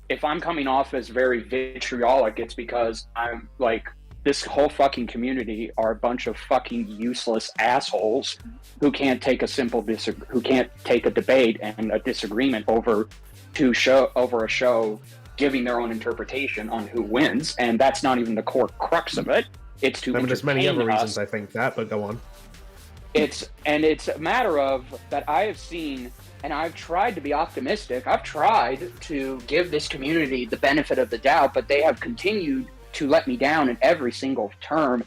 if I'm coming off as very vitriolic, it's because I'm like, this whole fucking community are a bunch of fucking useless assholes who can't take a who can't take a debate and a disagreement over a show giving their own interpretation on who wins, and that's not even the core crux of it. It's to there's many other us. reasons I think that, but go on. It's a matter of that I have seen, and I've tried to be optimistic. I've tried to give this community the benefit of the doubt, but they have continued to let me down in every single term.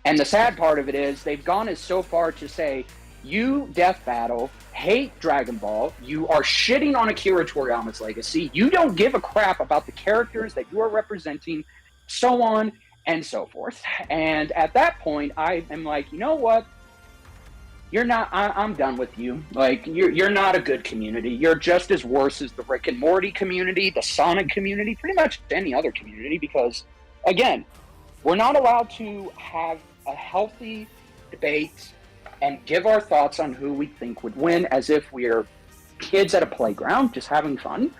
And the sad part of it is they've gone as so far to say, you, Death Battle, hate Dragon Ball. You are shitting on Akira Toriyama's legacy. You don't give a crap about the characters that you are representing, so on and so forth. And at that point, I am like, you know what? You're not. I'm done with you. Like, you're not a good community. You're just as worse as the Rick and Morty community, the Sonic community, pretty much any other community. Because, again, we're not allowed to have a healthy debate and give our thoughts on who we think would win, as if we're kids at a playground just having fun.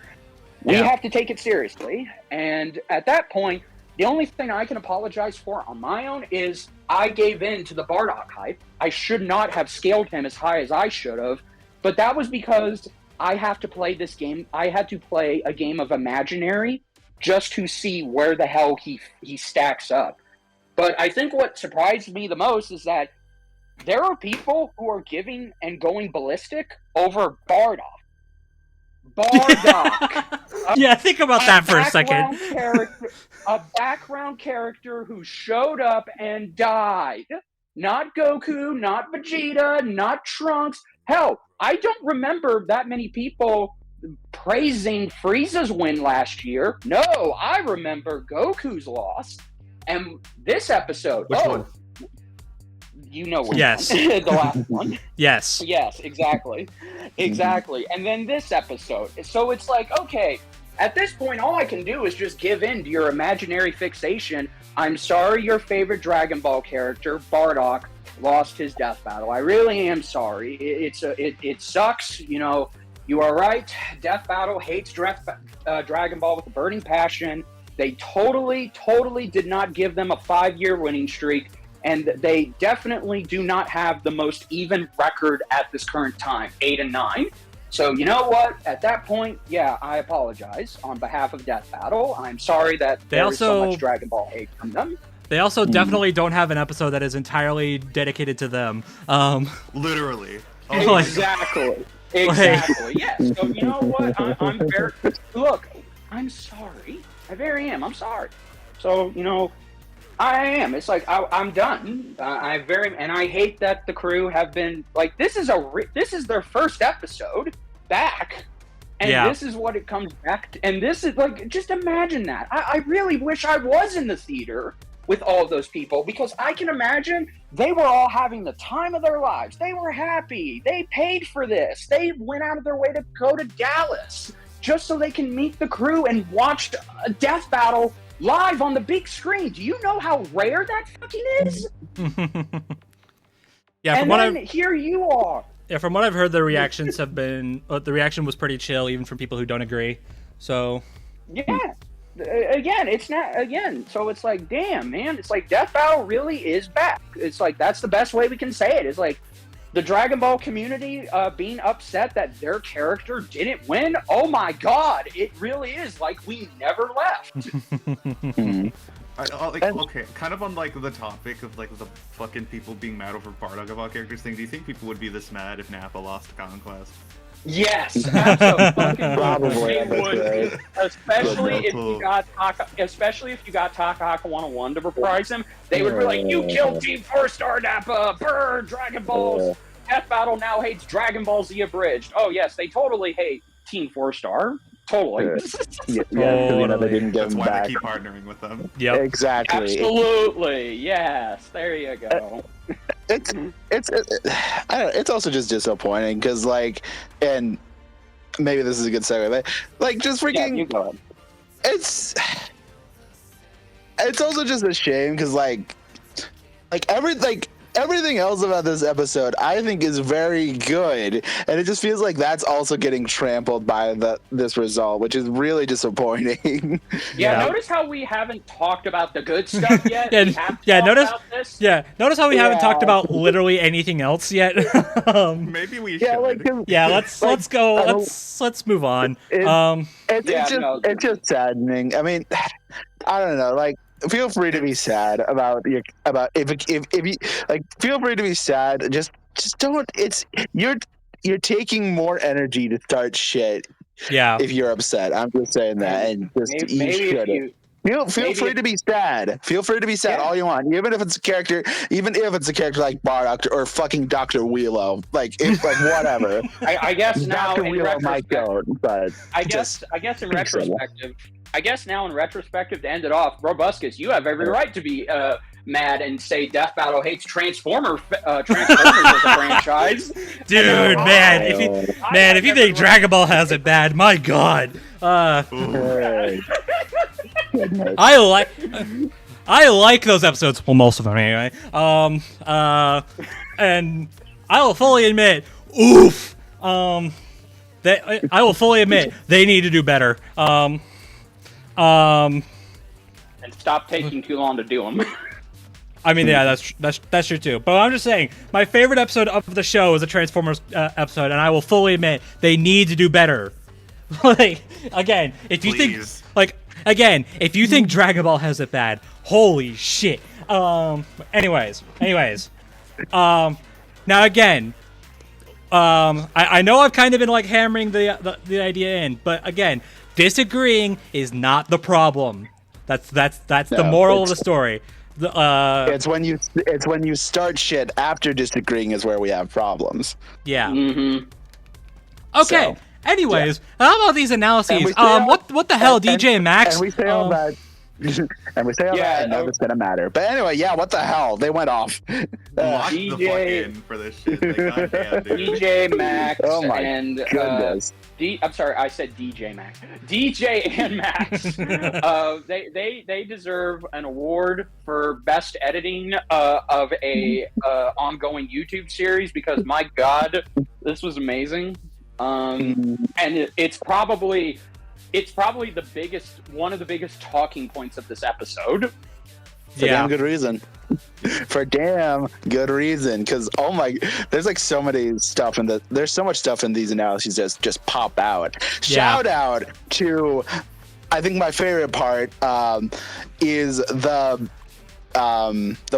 We have to take it seriously. And at that point, the only thing I can apologize for on my own is I gave in to the Bardock hype. I should not have scaled him as high as I should have, but that was because I have to play this game. I had to play a game of imaginary just to see where the hell he stacks up. But I think what surprised me the most is that there are people who are giving and going ballistic over Bardock. Yeah, think about that for a second. A background character who showed up and died. Not Goku, not Vegeta, not Trunks. Hell, I don't remember that many people praising Frieza's win last year. No, I remember Goku's loss. And this episode, which one? You know which yes. one. The last one. Yes. Yes, exactly. Exactly. And then this episode. So it's like, okay, at this point, all I can do is just give in to your imaginary fixation. I'm sorry your favorite Dragon Ball character, Bardock, lost his death battle. I really am sorry. It sucks. You are right. Death Battle hates Dragon Ball with a burning passion. They totally did not give them a 5-year winning streak. And they definitely do not have the most even record at this current time, 8-9. So you know what? At that point, yeah, I apologize on behalf of Death Battle. I'm sorry that there's so much Dragon Ball hate from them. They also definitely don't have an episode that is entirely dedicated to them. Literally. Oh, exactly. Exactly. Yes. So you know what? I'm very. Look, I'm sorry. I very am. I'm sorry. So I am. It's like I'm done. And I hate that the crew have been like this is their first episode back, and this is what it comes back to. And this is like just imagine that. I really wish I was in the theater with all of those people because I can imagine they were all having the time of their lives. They were happy. They paid for this. They went out of their way to go to Dallas just so they can meet the crew and watch a death battle live on the big screen. Do you know how rare that fucking is? Yeah, and then here you are. Yeah, from what I've heard, the reactions have been the reaction was pretty chill, even from people who don't agree. So yeah, again, it's not again. So it's like, damn, man, it's like Death Battle really is back. It's like that's the best way we can say it. It's like the Dragon Ball community being upset that their character didn't win. Oh my god, it really is like we never left. Okay, kind of on like the topic of like the fucking people being mad over Bardock about characters thing. Do you think people would be this mad if Nappa lost Conquest? Yes, absolutely. Probably. Would, especially if you got Takahaka 101 to reprise him, they would be like, "You killed Team 4-Star Nappa, burn Dragon Balls." Death Battle now hates Dragon Ball Z Abridged. Oh yes, they totally hate Team 4-Star. Totally. Yeah, you know, they didn't get That's him why back. they keep partnering with them. Yep. Exactly. Absolutely. Yes. There you go. It's I don't know, it's also just disappointing because like, and maybe this is a good segue, but like just freaking. Yeah, you go ahead. It's also just a shame because like everything else about this episode I think is very good, and it just feels like that's also getting trampled by this result, which is really disappointing. Yeah, notice how we haven't talked about the good stuff yet. Notice how we haven't talked about literally anything else yet. Maybe we should. Let's go. Let's move on. It's just saddening. I mean, I don't know, like. Feel free to be sad about if you like. Feel free to be sad. Just don't. It's you're taking more energy to start shit. Yeah. If you're upset, I'm just saying that, and just you should. Feel free to be sad. Feel free to be sad all you want, even if it's a character like Bardock or fucking Dr. Wheelo, like whatever. I guess now Dr. in Wheelo might go, but I guess in retrospective. I guess now in retrospective, to end it off, RobusCast, you have every right to be mad and say Death Battle hates Transformers as a franchise. Dude, if you think Dragon Ball has it bad, my god. I like those episodes. Well, most of them anyway. And I will fully admit, I will fully admit they need to do better. And stop taking too long to do them. I mean, yeah, that's true too. But I'm just saying, my favorite episode of the show is a Transformers episode, and I will fully admit they need to do better. Again, if you think Dragon Ball has it bad, holy shit. Anyways. Now again, I know I've kind of been like hammering the idea in, but again, disagreeing is not the problem. That's the moral of the story. It's when you start shit after disagreeing is where we have problems. Yeah. Mm-hmm. Okay. Anyways, how about these analyses? What the hell, DJ Max? And we say all that. And we say all that, and none of it's gonna matter. But anyway, what the hell? They went off. Lock the fuck in for this shit. Like, goddamn, dude. DJ Max and goodness. I'm sorry, I said DJ Max. DJ and Max. They deserve an award for best editing of a ongoing YouTube series because my god, this was amazing. And it's probably one of the biggest talking points of this episode. For damn good reason. For damn good reason, because there's like so many stuff there's so much stuff in these analyses that just pop out. Shout out to, I think my favorite part is the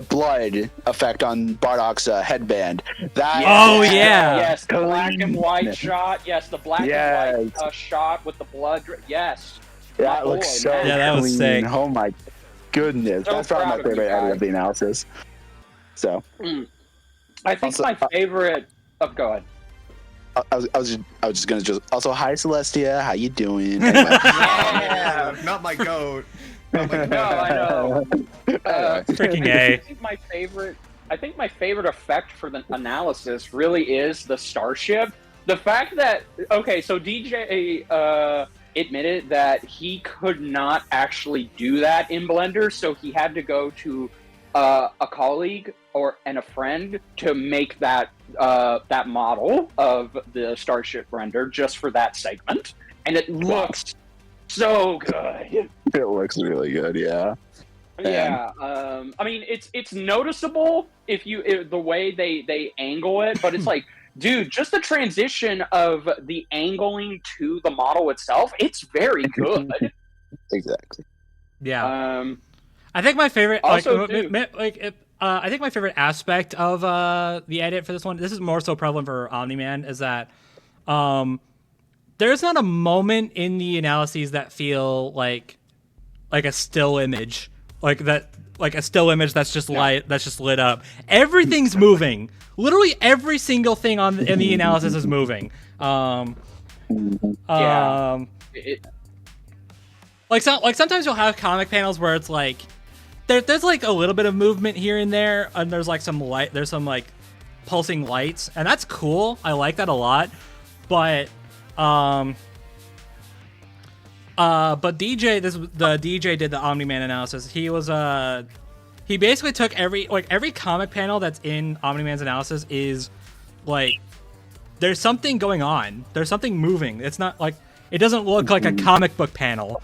blood effect on Bardock's headband. Yes, the black and white shot. Yes, the black and white shot with the blood. Yes. That looks so that was clean. sick. Oh my goodness. So That's probably my proud of you favorite edit guys. of the analysis. So I think Also, my favorite. Oh, go ahead. I was just gonna also hi Celestia, how you doing? Anyway. Yeah. Not my goat. No, I know. Freaking A. I think my favorite effect for the analysis really is the starship. The fact that so DJ admitted that he could not actually do that in Blender, so he had to go to a colleague and a friend to make that that model of the starship render just for that segment, and it looks so good. It looks really good, yeah. Yeah, I mean it's noticeable if the way they angle it, but it's like, dude, just the transition of the angling to the model itself, it's very good. Exactly. Yeah. I think my favorite, Also, I think my favorite aspect of the edit for this one, this is more so prevalent for Omni-Man, is that there's not a moment in the analyses that feel like a still image, like a still image that's just lit up. Everything's moving. Literally every single thing in the analysis is moving. Sometimes you'll have comic panels where it's like there's like a little bit of movement here and there, and there's some pulsing lights, and that's cool. I like that a lot. But the DJ did the Omni-Man analysis. He basically took every comic panel that's in Omni-Man's analysis is like there's something going on. There's something moving. It's not like it doesn't look like a comic book panel.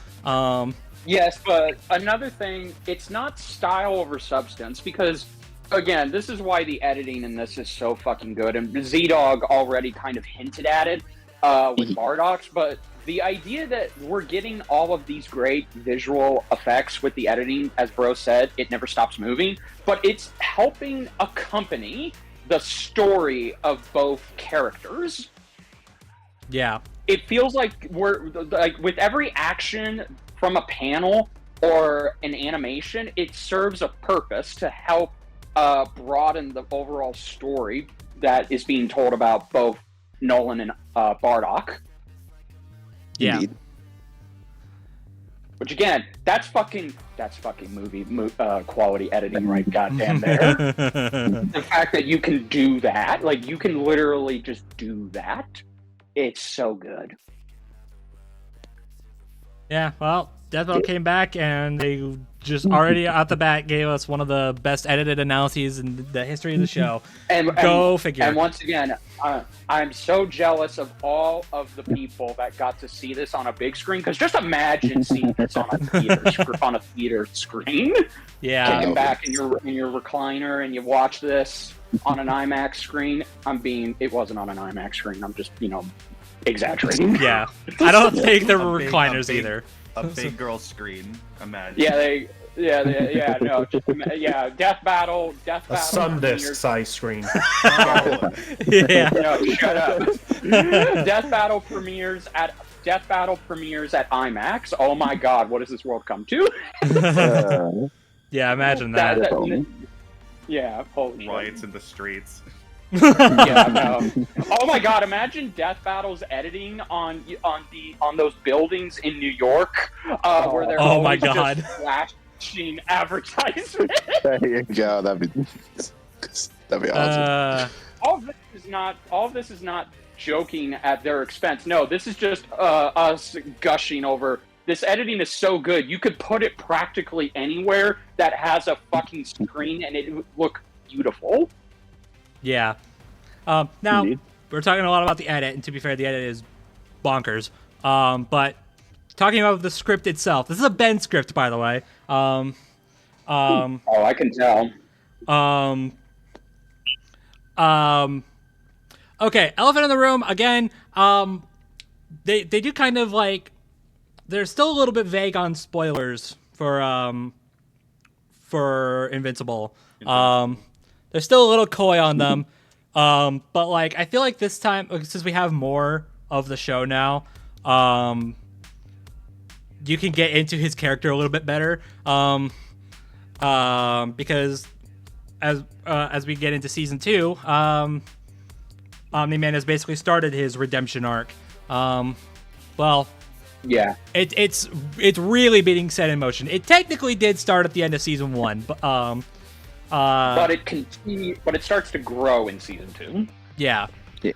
Yes, but another thing, it's not style over substance, because again, this is why the editing in this is so fucking good, and ZDogg already kind of hinted at it with Bardock, but the idea that we're getting all of these great visual effects with the editing, as Bro said, it never stops moving, but it's helping accompany the story of both characters. Yeah. It feels like we're like with every action from a panel or an animation, it serves a purpose to help broaden the overall story that is being told about both Nolan and Bardock. Yeah. Indeed. Which again, that's fucking movie quality editing, right? Goddamn there. The fact that you can do that, like you can literally just do that, it's so good. Yeah, well, Death Battle came back, and they just already out the bat gave us one of the best edited analyses in the history of the show. Go figure. And once again, I'm so jealous of all of the people that got to see this on a big screen, because just imagine seeing this on a theater screen. Yeah. Kicking back in your recliner and you watch this on an IMAX screen. It wasn't on an IMAX screen. I'm just, exaggerating. Yeah. I don't think there were recliners either. A big girl screen, imagine. Death Battle. A Sundisc size screen. Yeah. No, shut up. Death Battle premieres at IMAX. Oh my God, what does this world come to? Yeah, imagine that. Yeah, holy Riots in the streets. Yeah, no. Oh my God! Imagine Death Battle's editing on those buildings in New York, where they're just flashing advertisements. There you go. That'd be awesome. All of this is not joking at their expense. No, this is just us gushing over. This editing is so good. You could put it practically anywhere that has a fucking screen, and it would look beautiful. Yeah. Now, Indeed. we're talking a lot about the edit, and to be fair, the edit is bonkers. But talking about the script itself, this is a Ben script, by the way. Oh, I can tell. Okay, elephant in the room, again, they do kind of like, they're still a little bit vague on spoilers for Invincible. They're still a little coy on them. But like, I feel like this time, since we have more of the show now, you can get into his character a little bit better. because as we get into season 2, Omni-Man has basically started his redemption arc. Well, yeah, it's really being set in motion. It technically did start at the end of season 1, but it continues. But it starts to grow in season 2. Yeah. Yeah.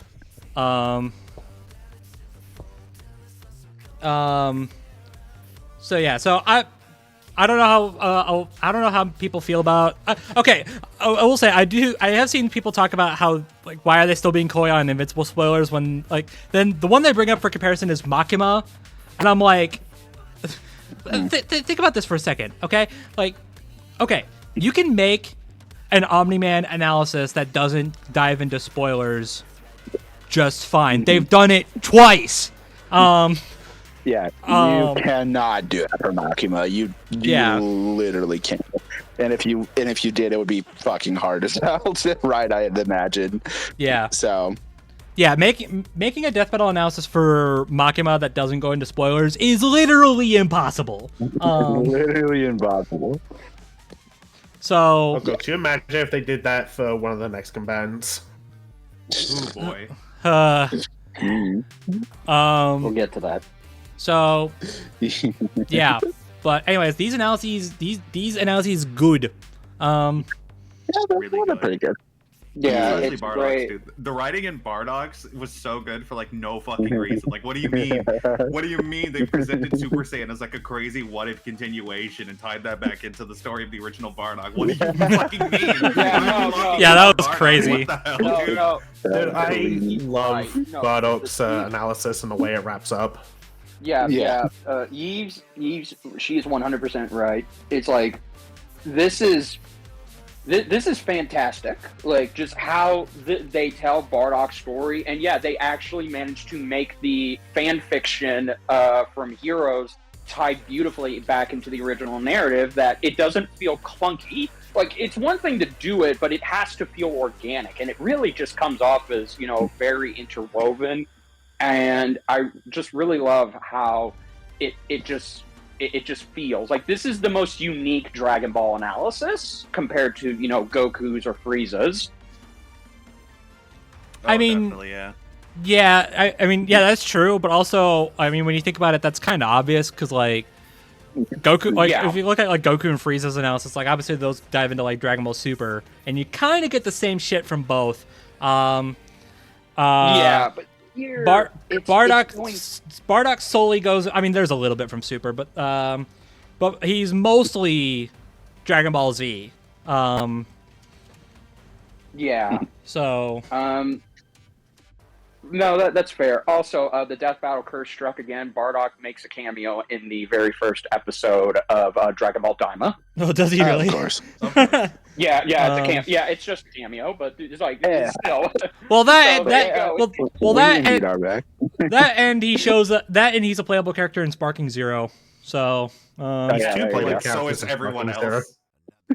So yeah. So I don't know how people feel about. Okay, I will say I have seen people talk about how, like, why are they still being coy on Invincible spoilers when, like, then the one they bring up for comparison is Makima, and I'm like, think about this for a second, okay? Like, okay, you can make an Omni-Man analysis that doesn't dive into spoilers just fine. They've done it twice. Yeah, you cannot do it for Makima. You literally can't. And if you did, it would be fucking hard as hell to write, I'd imagine. Yeah. So. Yeah, making a death metal analysis for Makima that doesn't go into spoilers is literally impossible. Literally impossible. So. Could you imagine if they did that for one of the Mexican bands? Oh boy. We'll get to that. So, yeah. But anyways, these analyses good. Yeah, Really good. pretty good. Yeah, Especially it's Bardock's, great. dude. The writing in Bardock's was so good for like no fucking reason. Like, what do you mean? What do you mean they presented Super Saiyan as like a crazy what if continuation and tied that back into the story of the original Bardock? What do you fucking mean? Yeah, that was crazy. What the hell, dude? Dude, I love No, Bardock's Yves- analysis and the way it wraps up. Yeah. Yves, she is 100% right. It's like this is fantastic. Like, just how they tell Bardock's story, and yeah, they actually managed to make the fan fiction from Heroes tied beautifully back into the original narrative. That it doesn't feel clunky. Like, it's one thing to do it, but it has to feel organic, and it really just comes off as, you know, very interwoven. And I just really love how it just feels like this is the most unique Dragon Ball analysis compared to, you know, Goku's or Frieza's. I mean, definitely, yeah. Yeah, I mean, yeah, that's true. But also, I mean, when you think about it, that's kind of obvious because, like, Goku, like, if you look at like Goku and Frieza's analysis, like, obviously those dive into like Dragon Ball Super, and you kind of get the same shit from both. Yeah, but here, Bardock solely goes. I mean, there's a little bit from Super, but he's mostly Dragon Ball Z. Yeah. So. No, that's fair. Also, the Death Battle curse struck again. Bardock makes a cameo in the very first episode of Dragon Ball Daima. Oh, does he really? Of course. Yeah, it's just a cameo, but it's like still. Well, that and he shows that and he's a playable character in Sparking Zero. So. So is everyone else.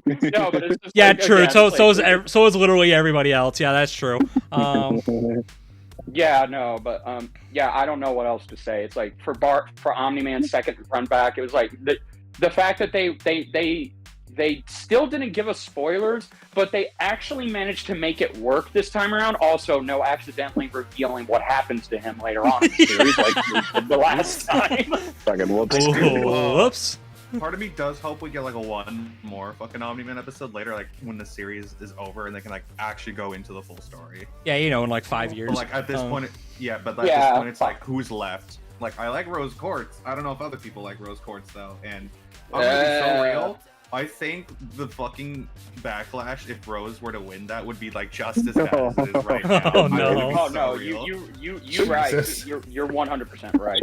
No, but it's just true. So is literally everybody else. Yeah, that's true. Yeah, no, but I don't know what else to say. It's like for Omni-Man's second run back, it was like the fact that they still didn't give us spoilers, but they actually managed to make it work this time around. Also, no accidentally revealing what happens to him later on in the series, like the last time. Fucking whoops. Whoops. Part of me does hope we get like a one more fucking Omni-Man episode later, like when the series is over and they can like actually go into the full story. Yeah, you know, in like 5 years. But like at this point, this point it's like who's left. Like, I like Rose Quartz. I don't know if other people like Rose Quartz though. And I'm gonna be so real. I think the fucking backlash if Rose were to win that would be like just as bad as it is right now. Oh no! Oh no! You right. You're 100% right.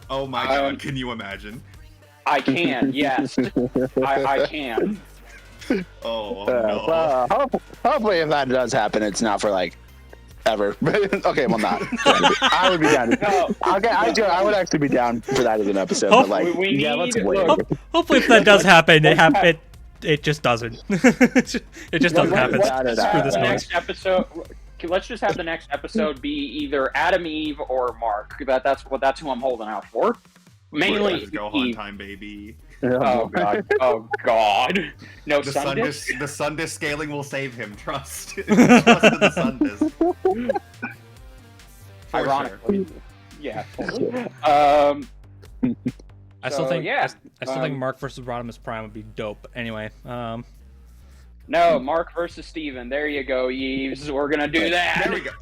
Oh my god! Can you imagine? I can, yes. I can. Oh, no. Well, hopefully if that does happen, it's not for, like, ever. Okay, well, not. I would be down. No. Okay, I would actually be down for that as an episode, but, like, let's wait. Hopefully if that does happen, it just doesn't. It just doesn't happen. Screw this next episode. Let's just have the next episode be either Adam, Eve, or Mark. That's who I'm holding out for. Mainly Go on time, baby. Oh god. Oh god. No The sun disc? the sun disc scaling will save him. Trust. Trust in the sun disc. Ironically. Sure. Yeah, totally. I still think yeah. I still think Mark versus Rodimus Prime would be dope. Anyway, no, Mark versus Steven. There you go, Yves. We're gonna do that. There we go.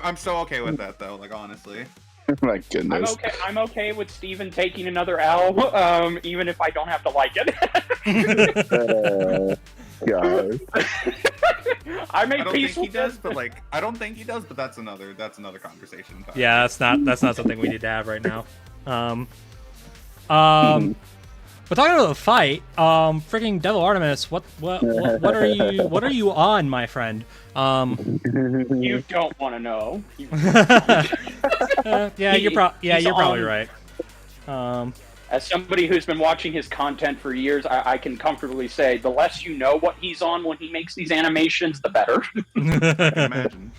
I'm so okay with that though. Like honestly. My goodness. I'm okay with Steven taking another L, even if I don't have to like it. God. I don't think he does, but like I don't think he does, but that's another conversation. Yeah, that's not something we need to have right now. But talking about the fight, freaking Devil Artemis, what are you on, my friend? You don't want to know. Yeah, you're probably right. As somebody who's been watching his content for years, I can comfortably say the less you know what he's on when he makes these animations, the better. I can imagine.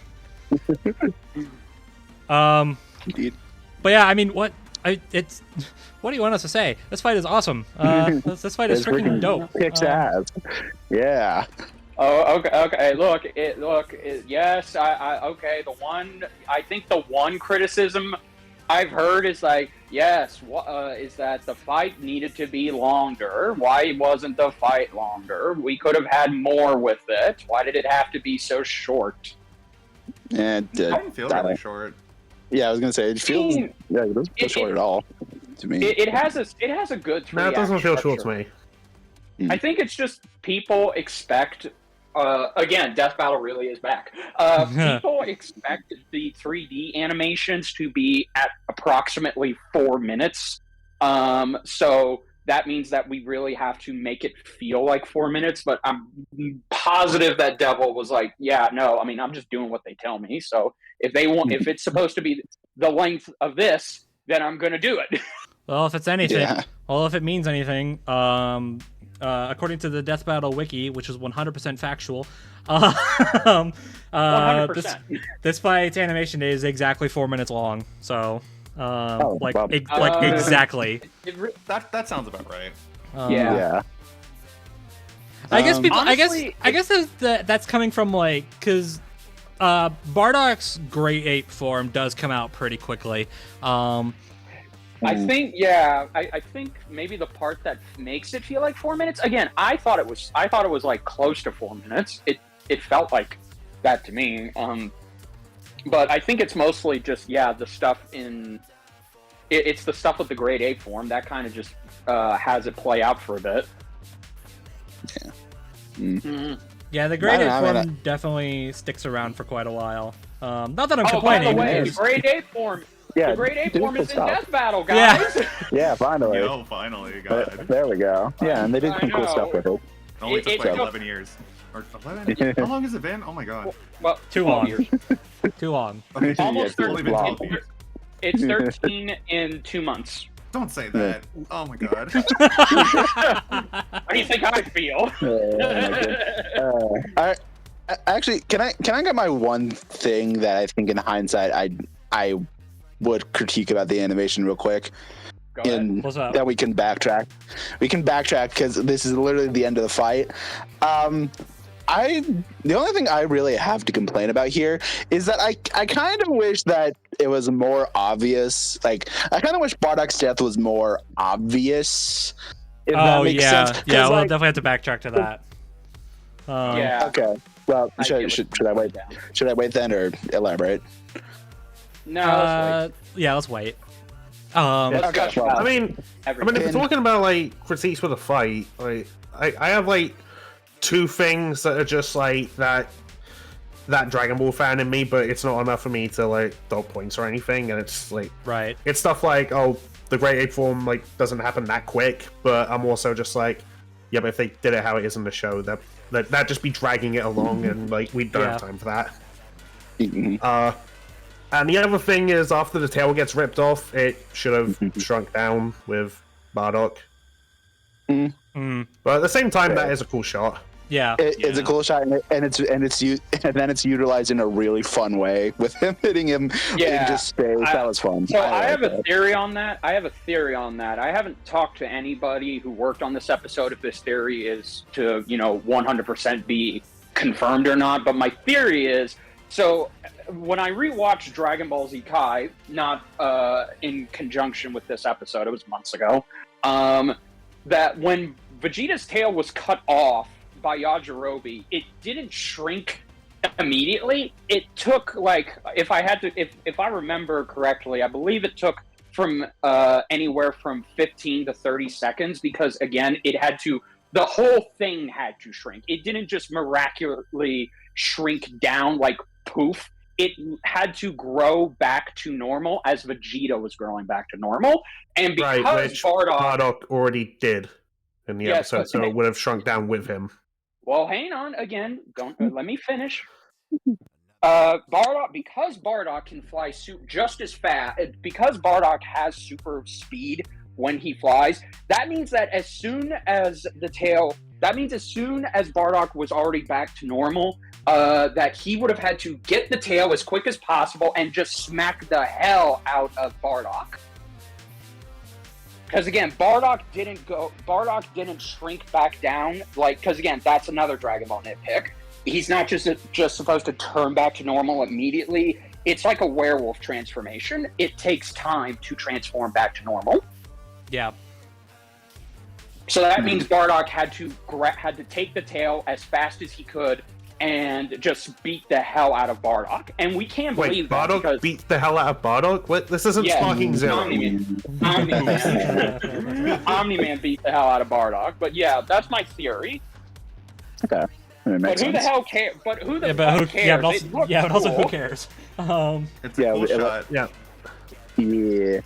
But yeah, I mean, what do you want us to say? This fight is awesome. This fight is freaking dope. Kicks ass. Yeah. Oh, okay. Look. Yes. Okay. I think the one criticism I've heard is like, yes, is that the fight needed to be longer. Why wasn't the fight longer? We could have had more with it. Why did it have to be so short? Yeah, I didn't feel really short. Yeah, I was gonna say it feels. It doesn't feel short at all to me. It has a good. No, it doesn't feel short to me. I think it's just people expect. Again, Death Battle really is back. People expect the 3D animations to be at approximately 4 minutes. So that means that we really have to make it feel like 4 minutes. But I'm positive that Devil was like, yeah, no, I mean, I'm just doing what they tell me. So if it's supposed to be the length of this, then I'm going to do it. Well, if it's anything, if it means anything, according to the Death Battle wiki, which is 100% factual, 100%. This fight's animation is exactly 4 minutes long. So, exactly. That sounds about right. Yeah. I guess people. Honestly, I guess that's coming from because Bardock's Great Ape form does come out pretty quickly. I think, I think maybe the part that makes it feel like 4 minutes. Again, I thought it was like close to 4 minutes. It felt like that to me. But I think it's mostly just the stuff in. It's the stuff with the Great Ape form that kind of just has it play out for a bit. Yeah. Mm-hmm. Yeah, the Great Ape form definitely sticks around for quite a while. Not that I'm complaining. By the way, the Great Ape form. Yeah, the Great Ape form is in Death Battle, guys. Yeah, finally. Yo, finally, God. There we go. Yeah, and they did some cool stuff with it. It only took like 11 years. Or 11? How long has it been? Oh my God. Well, too long. years. Too long. Okay, Almost it's only been 12 years. It's 13 in 2 months. Don't say that. Oh my God. How do you think I feel? Actually, can I get my one thing that I think in hindsight I would critique about the animation real quick? What's up? That we can backtrack. We can backtrack because this is literally the end of the fight. The only thing I really have to complain about here is that I kind of wish that it was more obvious. Like, I kind of wish Bardock's death was more obvious. If that makes sense. Yeah, we'll definitely have to backtrack to that. Okay. Well, should I wait? Should I wait then, or elaborate? No. Let's wait. Okay. Well, I mean, if we're talking about like critiques with a fight, like I have like two things that are just like that Dragon Ball fan in me, but it's not enough for me to like dog points or anything. And it's like, right, it's stuff like, oh, the Great Ape form like doesn't happen that quick, but I'm also just like, yeah, but if they did it how it is in the show, that just be dragging it along, and like we don't have time for that. And the other thing is, after the tail gets ripped off, it should have shrunk down with Bardock. But at the same time, that is a cool shot. Yeah, it's a cool shot, and then it's utilized in a really fun way with him hitting him in just space. That was fun. So I have a theory on that. I haven't talked to anybody who worked on this episode if this theory is to 100% be confirmed or not. But my theory is, so when I rewatched Dragon Ball Z Kai, not in conjunction with this episode, it was months ago, that when Vegeta's tail was cut off by Yajirobe, it didn't shrink immediately. It took, like, if I remember correctly, I believe it took from anywhere from 15 to 30 seconds, because again, the whole thing had to shrink. It didn't just miraculously shrink down like poof. It had to grow back to normal as Vegeta was growing back to normal. And because which Bardock already did in the episode, so it would have shrunk down with him. Well, hang on again. Don't let me finish. Because Bardock can fly just as fast, because Bardock has super speed when he flies, that means that as soon as Bardock was already back to normal, that he would have had to get the tail as quick as possible and just smack the hell out of Bardock. Because again, Bardock didn't shrink back down, because again, that's another Dragon Ball nitpick. He's not just supposed to turn back to normal immediately. It's like a werewolf transformation. It takes time to transform back to normal. Yeah. So that means Bardock had to take the tail as fast as he could and just beat the hell out of Bardock. And we can't believe that. Bardock beat the hell out of Bardock? What? This isn't Sparking Zero. Omni-Man beat the hell out of Bardock. But yeah, that's my theory. Okay. But who the hell cares? But who the hell cares? But also who cares? It's a cool shot. Yeah. Yeah.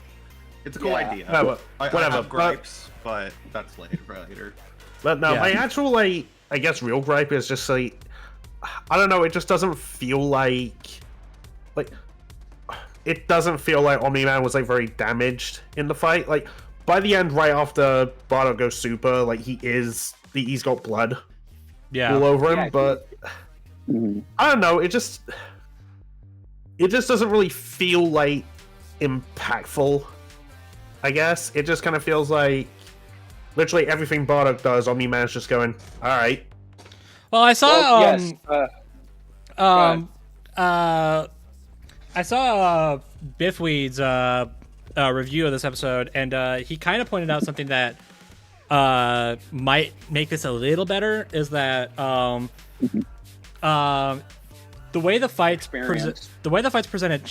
It's a cool idea. No, I have gripes, but that's later. But no, my actual, I guess, real gripe is just, I don't know, it just doesn't feel like... It doesn't feel like Omni-Man was, very damaged in the fight. By the end, right after Bardock goes super, he's got blood all over him, but... I don't know, it just doesn't really feel, impactful, I guess. It just kind of feels like literally everything Bardock does, Omni-Man's just going, alright. Well, I saw I saw Biffweed's review of this episode, and he kind of pointed out something that might make this a little better, is that the way the fight's presented, the way the fight's presented,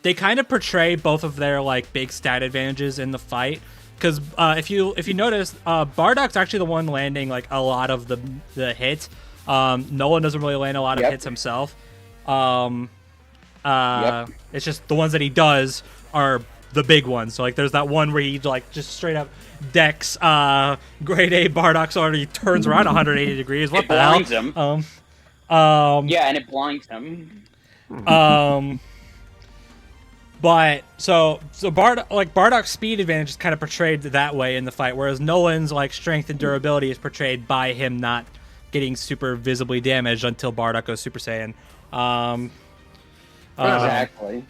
they kind of portray both of their big stat advantages in the fight. Because if you notice, Bardock's actually the one landing a lot of the hits. Nolan doesn't really land a lot of hits himself. It's just the ones that he does are the big ones. So there's that one where he just straight up decks grade A Bardock's already turns around 180 degrees. What the hell? Blinds him. And it blinds him. But so Bardock's speed advantage is kind of portrayed that way in the fight, whereas Nolan's strength and durability is portrayed by him not getting super visibly damaged until Bardock goes Super Saiyan. Exactly.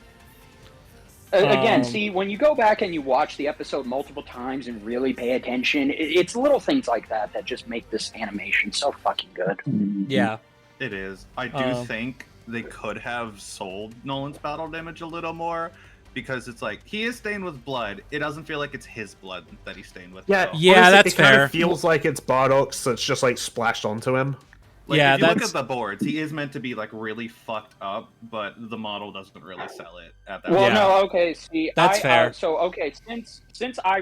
Again, see, when you go back and you watch the episode multiple times and really pay attention, it's little things like that that just make this animation so fucking good. Yeah. It is. I do think they could have sold Nolan's battle damage a little more, because it's he is stained with blood. It doesn't feel like it's his blood that he's stained with. Yeah, though. Yeah, that's fair. It kind of feels like it's Bardock's, so it's just splashed onto him. If you look at the boards, he is meant to be really fucked up, but the model doesn't really sell it at that. Well, no, okay, see, that's fair. Since I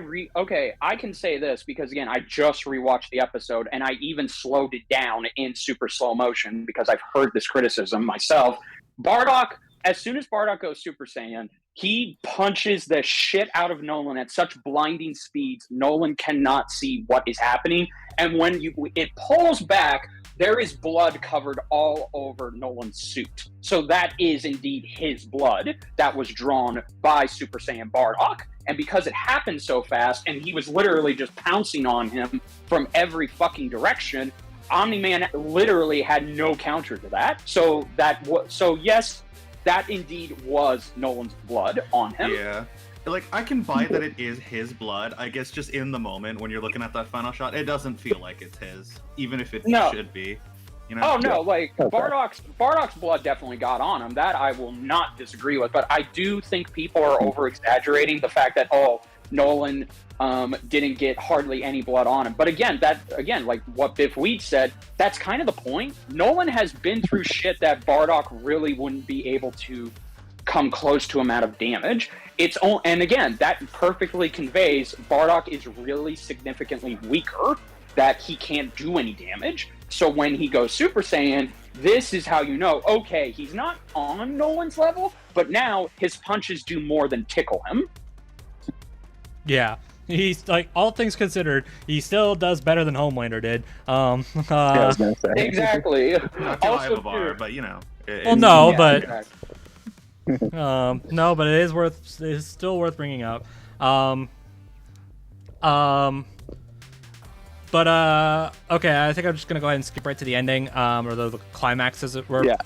can say this because again, I just rewatched the episode and I even slowed it down in super slow motion because I've heard this criticism myself. Bardock, as soon as Bardock goes Super Saiyan, he punches the shit out of Nolan at such blinding speeds, Nolan cannot see what is happening. And when it pulls back, there is blood covered all over Nolan's suit. So that is indeed his blood that was drawn by Super Saiyan Bardock. And because it happened so fast, and he was literally just pouncing on him from every fucking direction, Omni-Man literally had no counter to that. So yes, that indeed was Nolan's blood on him. Yeah. Like, I can buy that it is his blood. I guess just in the moment when you're looking at that final shot, it doesn't feel like it's his, even if it should be. You know? Oh no, like Bardock's blood definitely got on him. That I will not disagree with. But I do think people are over exaggerating the fact that Nolan didn't get hardly any blood on him. But again, like what Biff Weed said, that's kind of the point. Nolan has been through shit that Bardock really wouldn't be able to come close to amount of damage. And again, that perfectly conveys Bardock is really significantly weaker, that he can't do any damage. So when he goes Super Saiyan, this is how you know, okay, he's not on Nolan's level, but now his punches do more than tickle him. Yeah. He's like, all things considered, he still does better than Homelander did. Exactly. Not too high of a bar, but you know. Exactly. No, but it is still worth bringing up. Okay, I think I'm just gonna go ahead and skip right to the ending, or the climax, as it were. Yeah,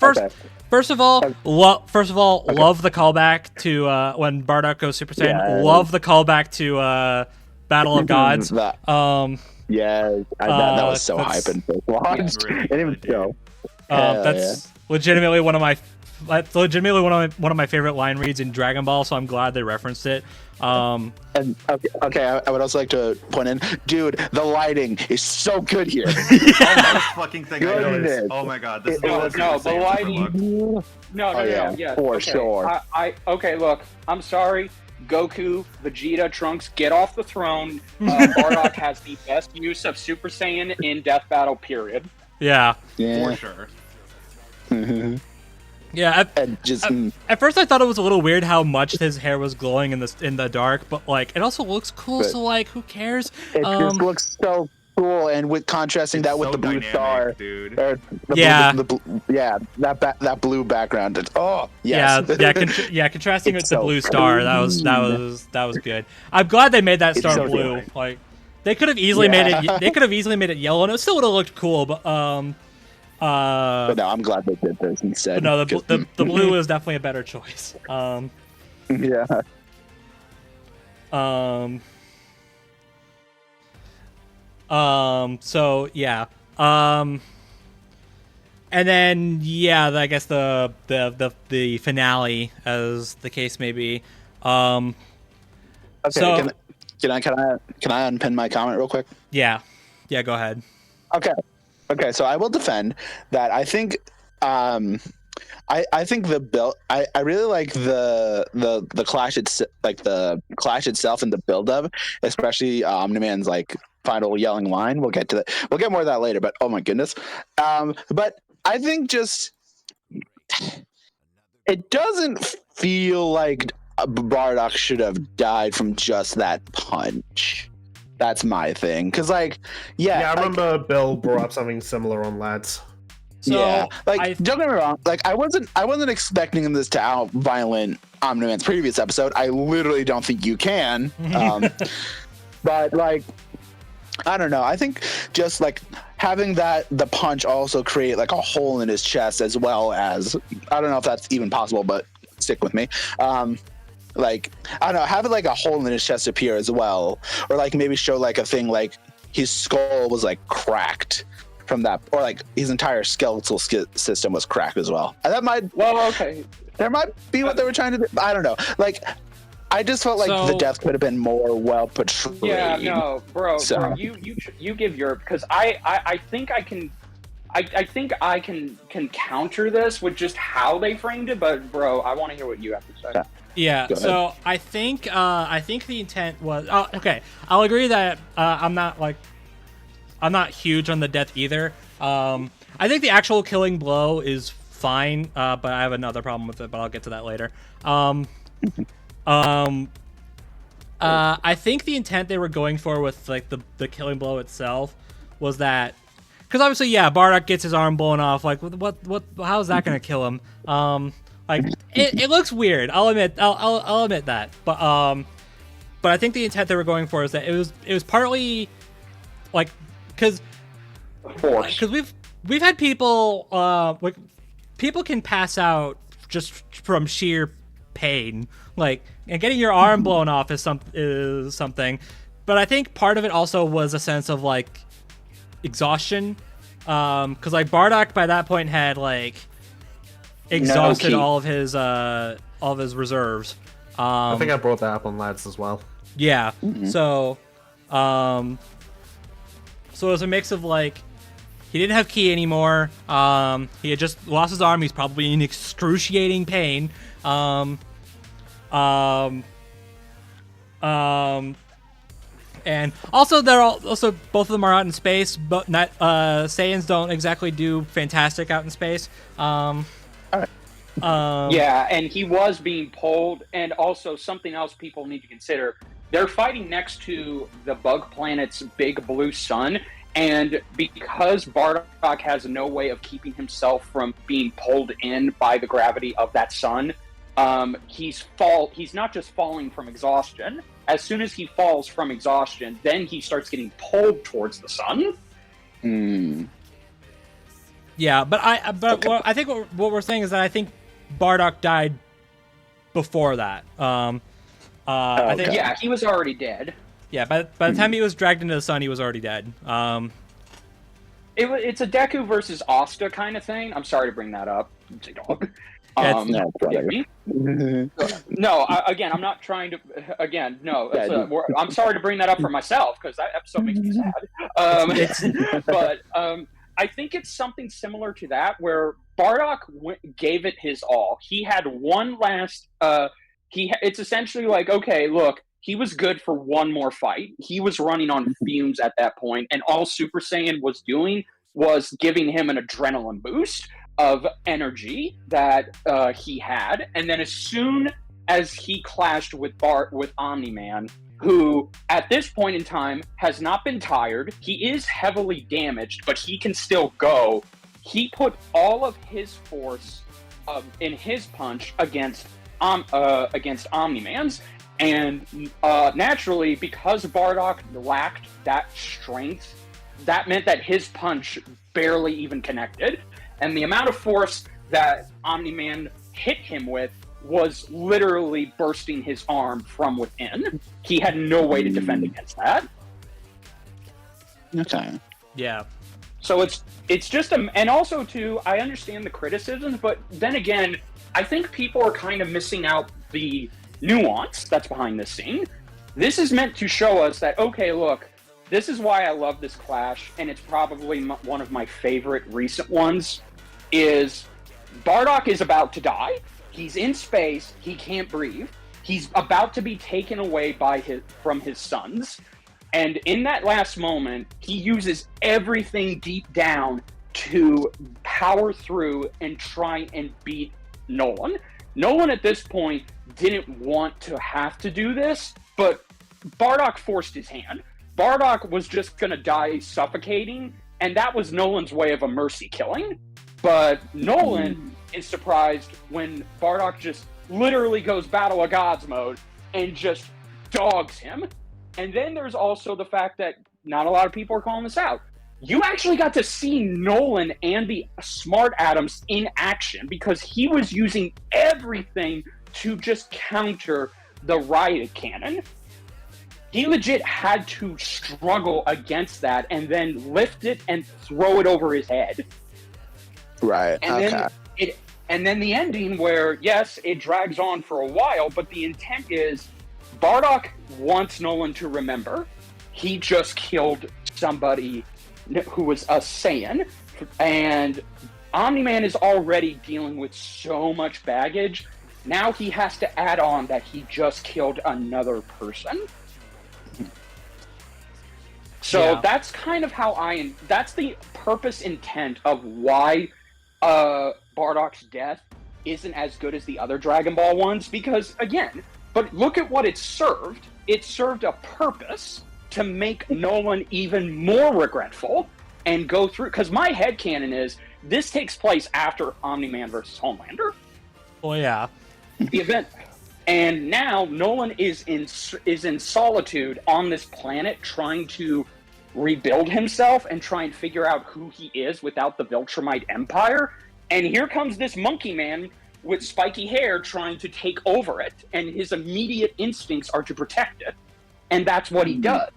First of all, love the callback to when Bardock goes Super Saiyan. Yeah. Love the callback to Battle of Gods. that was so hype and so watched. Really It even show. That's legitimately one of my favorite line reads in Dragon Ball, so I'm glad they referenced it. And okay, I would also like to point in, dude, the lighting is so good here. This fucking thing I noticed. Oh my god, this is the lighting. Yeah, for sure. Okay, look, I'm sorry. Goku, Vegeta, Trunks, get off the throne. Bardock has the best use of Super Saiyan in Death Battle, period. Yeah. For sure. Mm-hmm. Yeah, at first I thought it was a little weird how much his hair was glowing in the dark, but like it also looks cool. So like, who cares? It just looks so cool, and with contrasting that with the blue star, dude. that blue background. Contrasting with the blue star, that was good. I'm glad they made that star so blue. Good. Like they could have easily made it. They could have easily made it yellow, and it still would have looked cool. But no, I'm glad they did this instead. No, the blue is definitely a better choice. Yeah. So yeah. And then I guess the finale, as the case may be. Okay. So, can I unpin my comment real quick? Yeah. Yeah. Go ahead. Okay, so I will defend that. I think, I think the build. I really like the clash. It's like the clash itself and the build up, especially Omni-Man's like final yelling line. We'll get to that. We'll get more of that later. But oh my goodness. But I think just it doesn't feel like Bardock should have died from just that punch. That's my thing, because I remember Bill brought up something similar on Lads. So, don't get me wrong. Like, I wasn't expecting this to out violent Omni-Man's previous episode. I literally don't think you can. But like, I don't know. I think just like having the punch also create like a hole in his chest, as well as, I don't know if that's even possible, but stick with me. Like, I don't know, have it like a hole in his chest appear as well, or like maybe show like a thing like his skull was like cracked from that, or like his entire skeletal system was cracked as well. And that might that might be what they were trying to do. I don't know. Like, I just felt like the death could have been more well portrayed. Yeah, no, bro, you give your, because I think I can. I think I can counter this with just how they framed it, but bro, I want to hear what you have to say. Yeah, so I think the intent was okay. I'll agree that I'm not huge on the death either. I think the actual killing blow is fine, but I have another problem with it. But I'll get to that later. I think the intent they were going for with like the killing blow itself was that, obviously, yeah, Bardock gets his arm blown off. Like, what? How is that gonna kill him? Like, it looks weird. I'll admit that. But I think the intent they were going for is that it was partly like because we've had people like people can pass out just from sheer pain, like, and getting your arm blown off is something. But I think part of it also was a sense of like exhaustion, because like Bardock by that point had like exhausted all of his reserves. I think I brought that up on Lads as well. Yeah. So it was a mix of like he didn't have ki anymore. He had just lost his arm. He's probably in excruciating pain. And also both of them are out in space, but not Saiyans don't exactly do fantastic out in space. Yeah, and he was being pulled, and also something else people need to consider. They're fighting next to the bug planet's big blue sun, and because Bardock has no way of keeping himself from being pulled in by the gravity of that sun, he's not just falling from exhaustion. As soon as he falls from exhaustion, then he starts getting pulled towards the sun. Yeah, but I think what we're saying is that I think Bardock died before that. I think he was already dead. Yeah, by the time he was dragged into the sun, he was already dead. It's a Deku versus Asta kind of thing. I'm sorry to bring that up, ZDogg. No, again, I'm not trying to. Again, no. I'm sorry to bring that up for myself because that episode makes me sad. But I think it's something similar to that where Bardock gave it his all. He had one last. It's essentially like, okay, look, he was good for one more fight. He was running on fumes at that point, and all Super Saiyan was doing was giving him an adrenaline boost of energy that he had, and then as soon as he clashed with Omn-Man, who at this point in time has not been tired, he is heavily damaged, but he can still go. He put all of his force in his punch against Omni-Man's, and naturally, because Bardock lacked that strength, that meant that his punch barely even connected. And the amount of force that Omni-Man hit him with was literally bursting his arm from within. He had no way to defend against that. Okay. Yeah. So it's just and also too, I understand the criticisms, but then again, I think people are kind of missing out the nuance that's behind this scene. This is meant to show us that, okay, look, this is why I love this clash, and it's probably one of my favorite recent ones, is Bardock is about to die. He's in space. He can't breathe. He's about to be taken away from his sons. And in that last moment, he uses everything deep down to power through and try and beat Nolan. Nolan at this point didn't want to have to do this, but Bardock forced his hand. Bardock was just going to die suffocating, and that was Nolan's way of a mercy killing. But Nolan is surprised when Bardock just literally goes Battle of Gods mode and just dogs him. And then there's also the fact that not a lot of people are calling this out. You actually got to see Nolan and the Smart Atoms in action because he was using everything to just counter the riot cannon. He legit had to struggle against that and then lift it and throw it over his head. Right. And then the ending where, yes, it drags on for a while, but the intent is Bardock wants Nolan to remember he just killed somebody who was a Saiyan, and Omni-Man is already dealing with so much baggage. Now he has to add on that he just killed another person. So that's kind of how that's the purpose intent of why Bardock's death isn't as good as the other Dragon Ball ones, because again, but look at what it served. It served a purpose to make Nolan even more regretful, and go through, because my headcanon is this takes place after Omni-Man versus Homelander. Oh yeah. The event. And now Nolan is in solitude on this planet trying to rebuild himself and try and figure out who he is without the Viltrumite Empire. And here comes this monkey man with spiky hair trying to take over it. And his immediate instincts are to protect it. And that's what he does.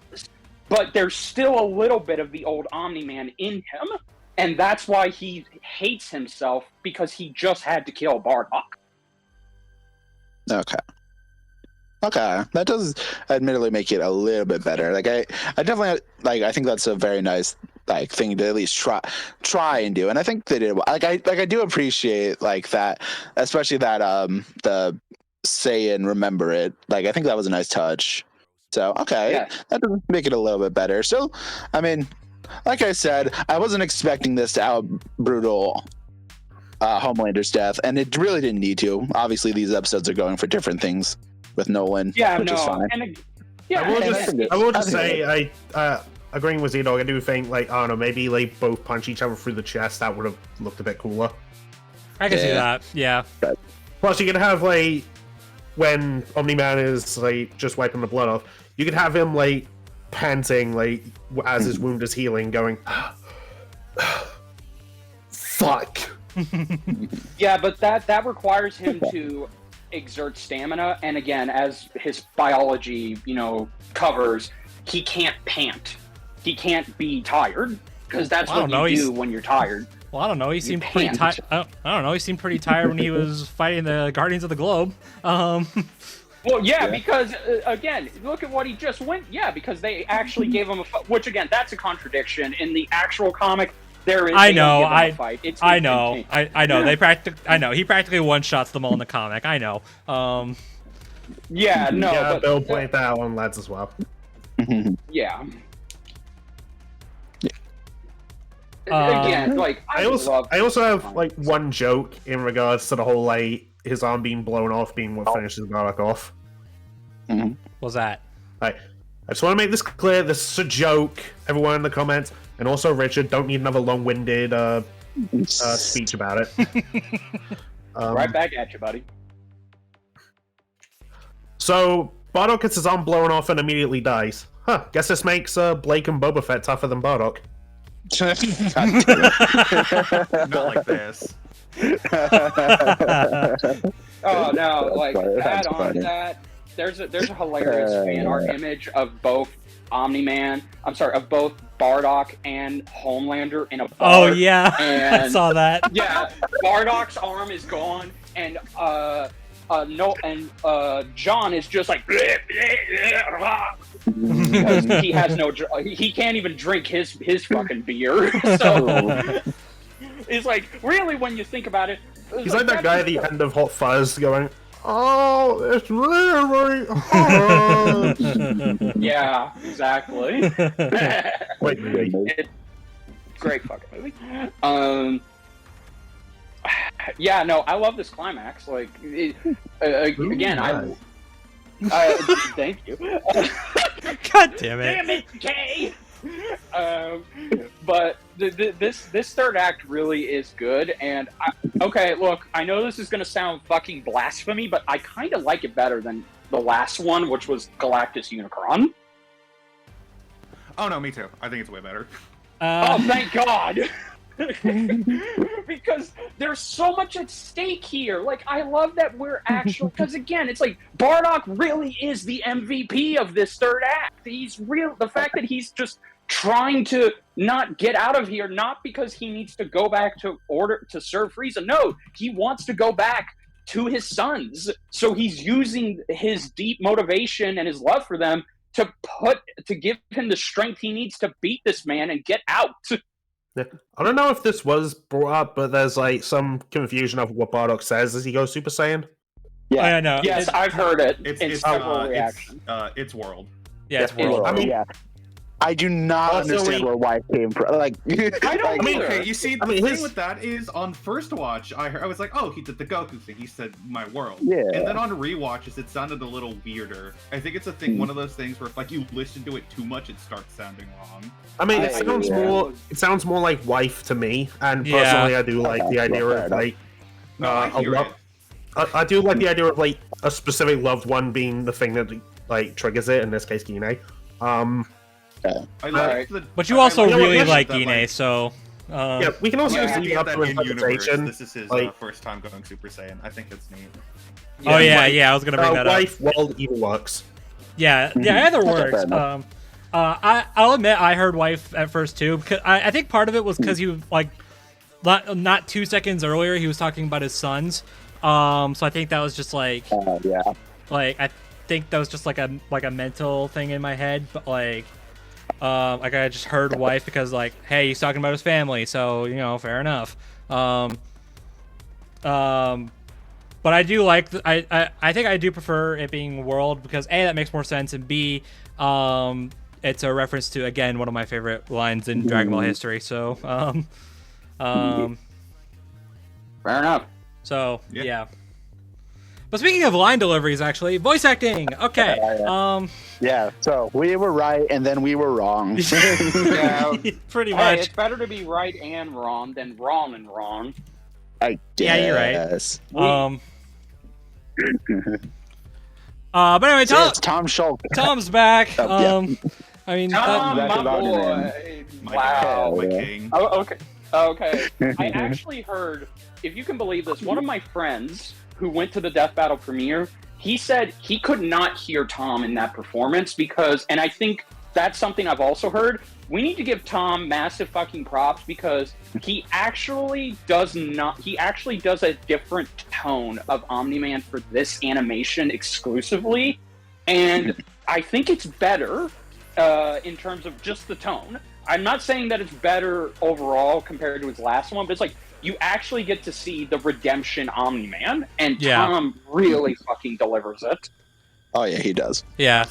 But there's still a little bit of the old Omni-Man in him. And that's why he hates himself, because he just had to kill Bardock. Okay, that does admittedly make it a little bit better. Like I definitely I think that's a very nice thing to at least try and do, and I think they did. I do appreciate that, especially that the say and remember it. I think that was a nice touch. So that does make it a little bit better. So I mean, like I said, I wasn't expecting this to out brutal Homelander's death, and it really didn't need to. Obviously, these episodes are going for different things with Nolan, which is fine. I will just say, agreeing with ZDogg, I do think, I don't know, maybe both punch each other through the chest. That would have looked a bit cooler. I can see that, yeah. Plus, you could have, when Omni-Man is, just wiping the blood off, you could have him, panting, as his wound is healing, going, fuck. Yeah, but that requires him to exert stamina, and again, as his biology, covers, he can't pant. He can't be tired, because that's what you do when you're tired. Well, I don't know. He seemed pretty tired. I don't know. He seemed pretty tired when he was fighting the Guardians of the Globe. Well, because again, look at what he just went. Yeah, because they actually gave him which again, that's a contradiction in the actual comic. There is. I know. I know. I know. I know. He practically one shots them all in the comic. I know. Yeah. No. Yeah, but, Bill point that out on lads as well. Yeah. Again, I also have one joke in regards to the whole his arm being blown off being what finishes Bardock off. What's that? I just want to make this clear. This is a joke. Everyone in the comments, and also Richard, don't need another long-winded speech about it. Right back at you, buddy. So Bardock gets his arm blown off and immediately dies. Huh? Guess this makes Blake and Boba Fett tougher than Bardock. Not like this. Oh no! Add on to that. There's a hilarious fan art image of both Omni-Man. I'm sorry, of both Bardock and Homelander in a bar. Oh yeah, and, I saw that. Yeah, Bardock's arm is gone, and John is just because he has he can't even drink his fucking beer. So it's really, when you think about it, he's like that guy at the end of Hot Fuzz going, "Oh, it's really hard." Yeah, exactly. Wait. Great fucking movie. Yeah, no, I love this climax. Again, thank you. God damn it! Damn it, Kay. But this third act really is good, and look, I know this is gonna sound fucking blasphemy, but I kind of like it better than the last one, which was Galactus Unicron. Oh no, me too. I think it's way better. Oh, thank God. Because there's so much at stake here. I love that we're actually, because again, it's Bardock really is the MVP of this third act. He's real. The fact that he's just trying to not get out of here, not because he needs to go back to serve Frieza. No, he wants to go back to his sons. So he's using his deep motivation and his love for them to give him the strength he needs to beat this man and get out. I don't know if this was brought up, but there's some confusion of what Bardock says as he goes Super Saiyan. Yeah, I know. Yes, I've heard it. It's several reactions. It's World. Yeah, it's World. I mean, I do not understand where wife came from. Like, I don't. Okay, you see, the thing with that is on first watch, I was like, oh, he did the Goku thing. He said my world. Yeah. And then on rewatches, it sounded a little weirder. I think it's a thing, one of those things where if like you listen to it too much, it starts sounding wrong. I mean, it sounds more. It sounds more like wife to me, and personally, I do like the idea of like I do like the idea of like a specific loved one being the thing that like triggers it. In this case, Gine. But you also really like Gine, so. Yeah, we can also use the up to interpretation. This is his first time going Super Saiyan. I think that's neat. Oh yeah, I was gonna bring that wife, up. world, evil works. Yeah, either works. I'll admit I heard wife at first too, because I think part of it was because he was like, not 2 seconds earlier he was talking about his sons. So I think that was just like, like I think that was just like a mental thing in my head, but like I just heard wife because like, hey, he's talking about his family, so fair enough. But I do like I think I do prefer it being world because A, that makes more sense, and B, it's a reference to, again, one of my favorite lines in Dragon Ball history. So fair enough. So yeah. But speaking of line deliveries, actually, voice acting. Okay. Yeah. So we were right, and then we were wrong. Pretty much. It's better to be right and wrong than wrong and wrong. I guess. Yeah, you're right. But anyway, it's Tom Schultz. Tom's back. I mean, Tom, my boy. Wow. My king. Oh, okay. Okay. I actually heard, if you can believe this, one of my friends who went to the Death Battle premiere, he said he could not hear Tom in that performance because, and I think that's something I've also heard, we need to give Tom massive fucking props because he actually does a different tone of Omni-Man for this animation exclusively, and I think it's better in terms of just the tone. I'm not saying that it's better overall compared to his last one, but it's like you actually get to see the redemption Omni-Man, and Tom really fucking delivers it. Oh yeah, he does. Yeah,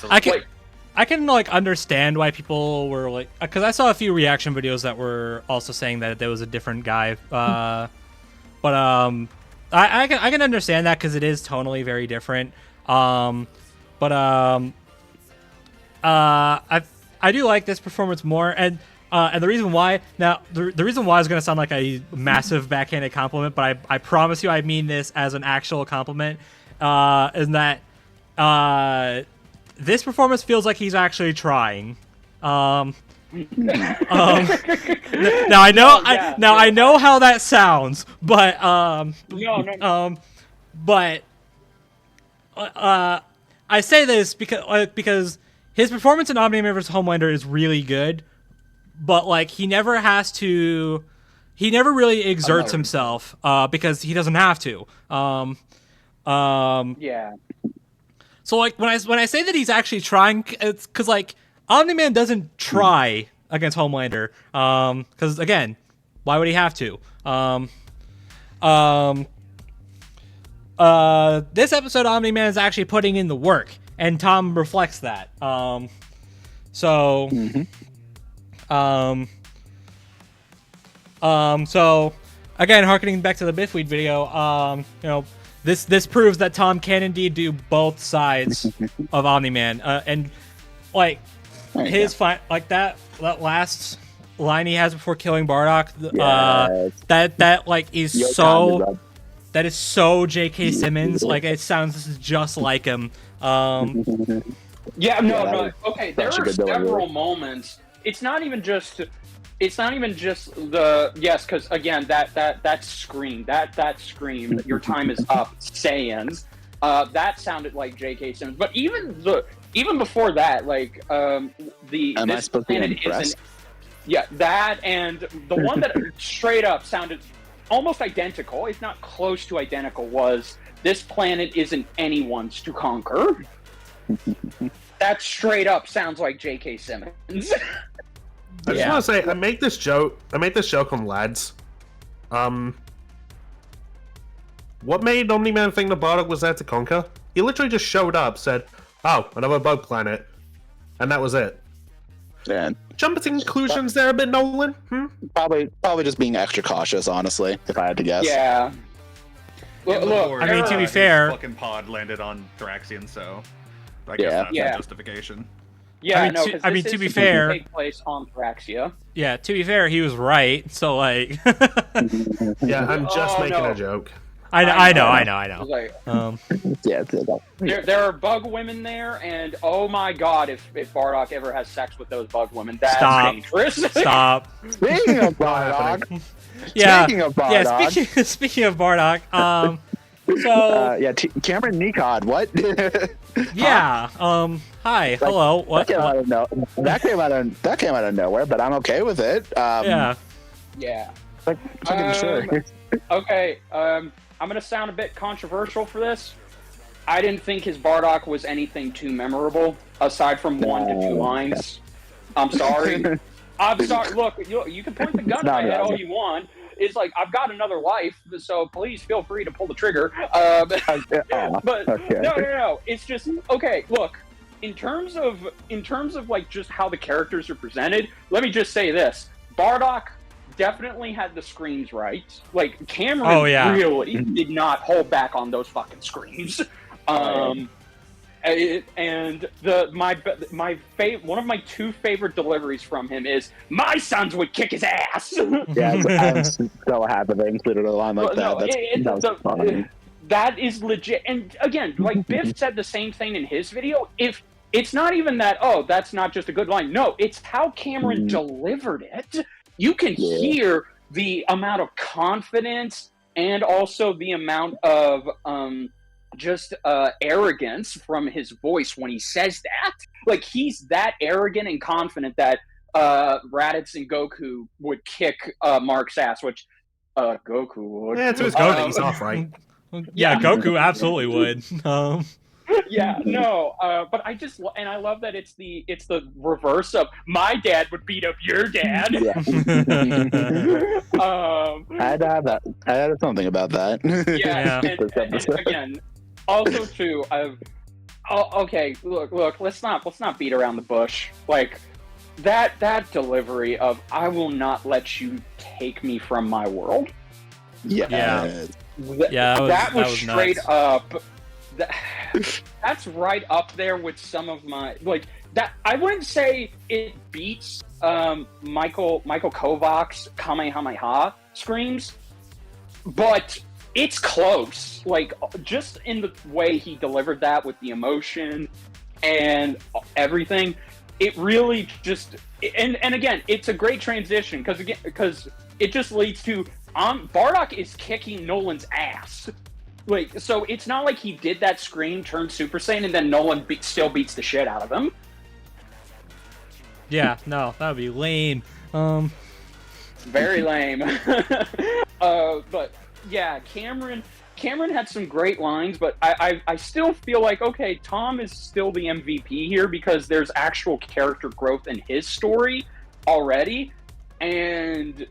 I can like understand why people were like, because I saw a few reaction videos that were also saying that there was a different guy. But I can understand that because it is tonally very different. I do like this performance more, and the reason why the reason why is going to sound like a massive backhanded compliment, but I promise you I mean this as an actual compliment, is that this performance feels like he's actually trying. Now I know I know how that sounds, but I say this because his performance in Omni-Man vs. Homelander is really good, but like he never really exerts himself because he doesn't have to. So like when I say that he's actually trying, it's because like Omni-Man doesn't try against Homelander, because again, why would he have to? This episode, Omni-Man is actually putting in the work, and Tom reflects that. So again, harkening back to the Biffweed video, this proves that Tom can indeed do both sides of Omni-Man, and like his like that last line he has before killing Bardock, that like is so. That is so J.K. Simmons. Like it sounds just like him. Okay. There are several moments. It's not even just the because again that scream, your time is up, Saiyans. That sounded like J.K. Simmons. But even before that, like this planet isn't. Yeah, that and the one that straight up sounded almost identical, if not close to identical, was this planet isn't anyone's to conquer. That straight up sounds like J.K. Simmons. I just want to say, I make this joke on lads. What made Omni-Man think the Bardock was there to conquer? He literally just showed up, said, "Oh, another bug planet," and that was it. And jumping to conclusions there a bit, Nolan. Probably just being extra cautious, honestly, if I had to guess. Yeah. Look, I mean, to be fair, fucking pod landed on Thraxian, so I Yeah. guess that's Yeah. the justification. Yeah, I mean, to be fair, take place on Thraxia. Yeah, to be fair, he was right. So like, Yeah, I'm just making a joke. I know. Like, Yeah. there are bug women there, and oh my god, if Bardock ever has sex with those bug women, that's dangerous. Stop. Speaking of Bardock. Yeah. Speaking of Bardock. Yeah. Speaking of Bardock. So. Cameron Nikod. What? Yeah. Hi. Hello. What? That came out of nowhere, but I'm okay with it. Yeah. Yeah. Like, sure. Okay. I'm gonna sound a bit controversial for this. I didn't think his Bardock was anything too memorable, aside from 1 to 2 lines. I'm sorry. I'm sorry. Look, you can point the gun at my head all you want. It's like, I've got another life, so please feel free to pull the trigger. But okay. No. It's just, okay, look, in terms of like just how the characters are presented, let me just say this. Bardock definitely had the screams right. Like, Cameron really did not hold back on those fucking screams. And one of my 2 favorite deliveries from him is, "My sons would kick his ass." Yeah, I'm so happy they included a line like that. That is legit. And again, like Biff said the same thing in his video. If it's not even that, that's not just a good line. No, it's how Cameron delivered it. You can hear the amount of confidence and also the amount of just arrogance from his voice when he says that. Like, he's that arrogant and confident that Raditz and Goku would kick Mark's ass, which Goku would. Yeah, to his Goku's off, right? Yeah, Goku absolutely would. Yeah, no, but I love that it's the reverse of, my dad would beat up your dad. Yeah. I had something about that. Yeah. And again, also too, okay, look, let's not beat around the bush. Like, that delivery of, "I will not let you take me from my world." Yeah. That was straight nuts. up. That's right up there with some of my, like, that. I wouldn't say it beats Michael Kovac's Kamehameha screams, but it's close. Like, just in the way he delivered that with the emotion and everything, it really just, and again, it's a great transition because it just leads to Bardock is kicking Nolan's ass. Like, so it's not like he did that scream, turned Super Saiyan, and then Nolan still beats the shit out of him. Yeah, no, that would be lame. Very lame. But yeah, Cameron had some great lines, but I still feel like, okay, Tom is still the MVP here because there's actual character growth in his story already, and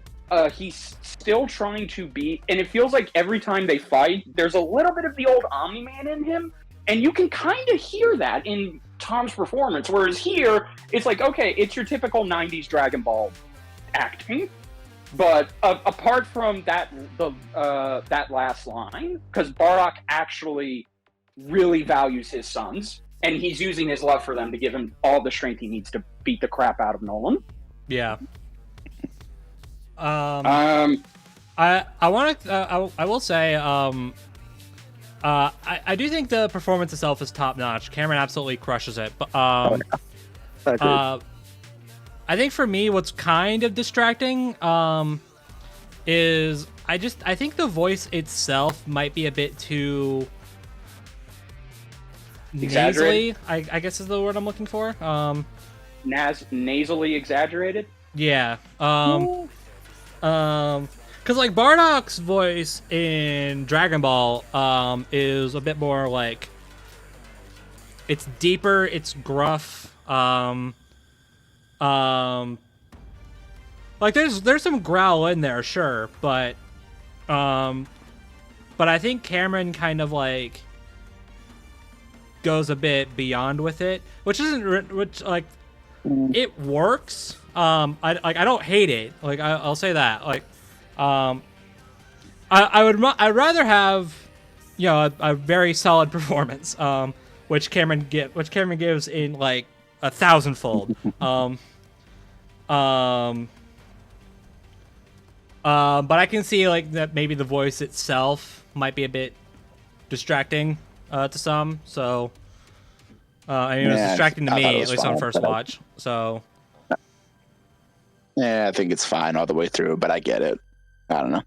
he's still trying to be, and it feels like every time they fight, there's a little bit of the old Omni-Man in him, and you can kind of hear that in Tom's performance, whereas here, it's like, okay, it's your typical 90s Dragon Ball acting, but apart from that last line, because Bardock actually really values his sons, and he's using his love for them to give him all the strength he needs to beat the crap out of Nolan. Yeah. I will say, I do think the performance itself is top notch. Cameron absolutely crushes it. But I think for me, what's kind of distracting is I think the voice itself might be a bit too nasally. I guess is the word I'm looking for. Nasally exaggerated. Yeah. Because like Bardock's voice in Dragon Ball is a bit more like, it's deeper, it's gruff. Like there's some growl in there, sure, but I think Cameron kind of like goes a bit beyond with it, which it works. I don't hate it. Like I'll say that. Like, I'd rather have, a very solid performance. Which Cameron gives in like 1,000-fold. But I can see like that maybe the voice itself might be a bit distracting to some. So, it was distracting to me, at least on first watch. So, yeah, I think it's fine all the way through, but I get it. I don't know.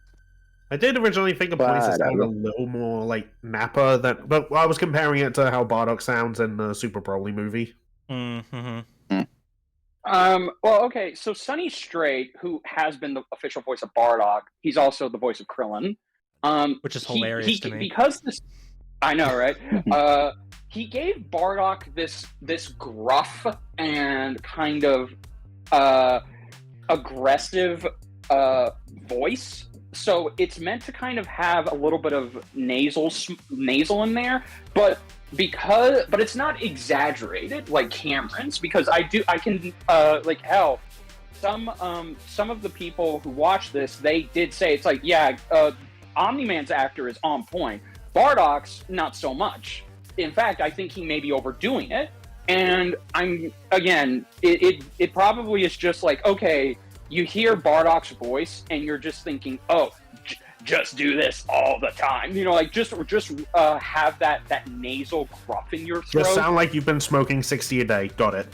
I did originally think the voice sounded a little more like Nappa but I was comparing it to how Bardock sounds in the Super Broly movie. Mm-hmm. Well, okay, so Sonny Strait, who has been the official voice of Bardock, he's also the voice of Krillin. Which is hilarious to me. Because this, I know, right? He gave Bardock this gruff and kind of aggressive voice. So it's meant to kind of have a little bit of nasal in there, but it's not exaggerated like Cameron's, because I can like hell, some of the people who watch this, they did say it's like, yeah, Omni-Man's actor is on point, Bardock's not so much. In fact, I think he may be overdoing it, and it probably is just like, okay, you hear Bardock's voice and you're just thinking, oh, just do this all the time. Like just have that nasal gruff in your throat. Just sound like you've been smoking 60 a day. Got it.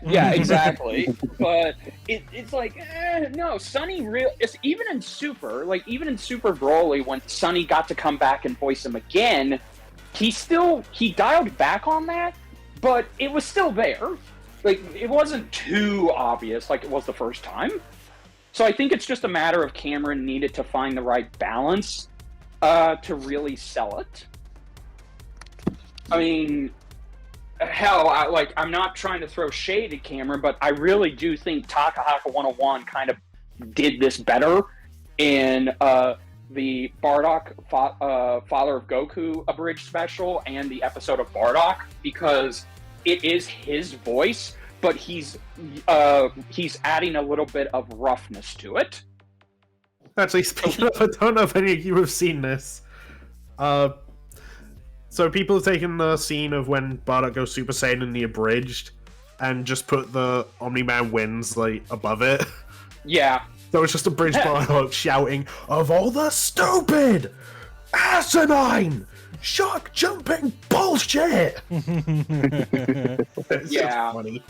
Yeah, exactly. But it's like, no, Sonny it's even in Super Broly, when Sonny got to come back and voice him again, he dialed back on that, but it was still there. Like, it wasn't too obvious like it was the first time. So I think it's just a matter of Cameron needed to find the right balance to really sell it. I mean, hell, I'm not trying to throw shade at Cameron, but I really do think Takahaka 101 kind of did this better in the Bardock Father of Goku abridged special and the episode of Bardock, because it is his voice, but he's adding a little bit of roughness to it. Actually, speaking of, I don't know if any of you have seen this. So people have taken the scene of when Bardock goes Super Saiyan in the abridged and just put the Omni-Man wins like above it. Yeah. So it's just a bridge Bardock shouting, "Of all the stupid, asinine, shock jumping bullshit!" It's yeah. so funny.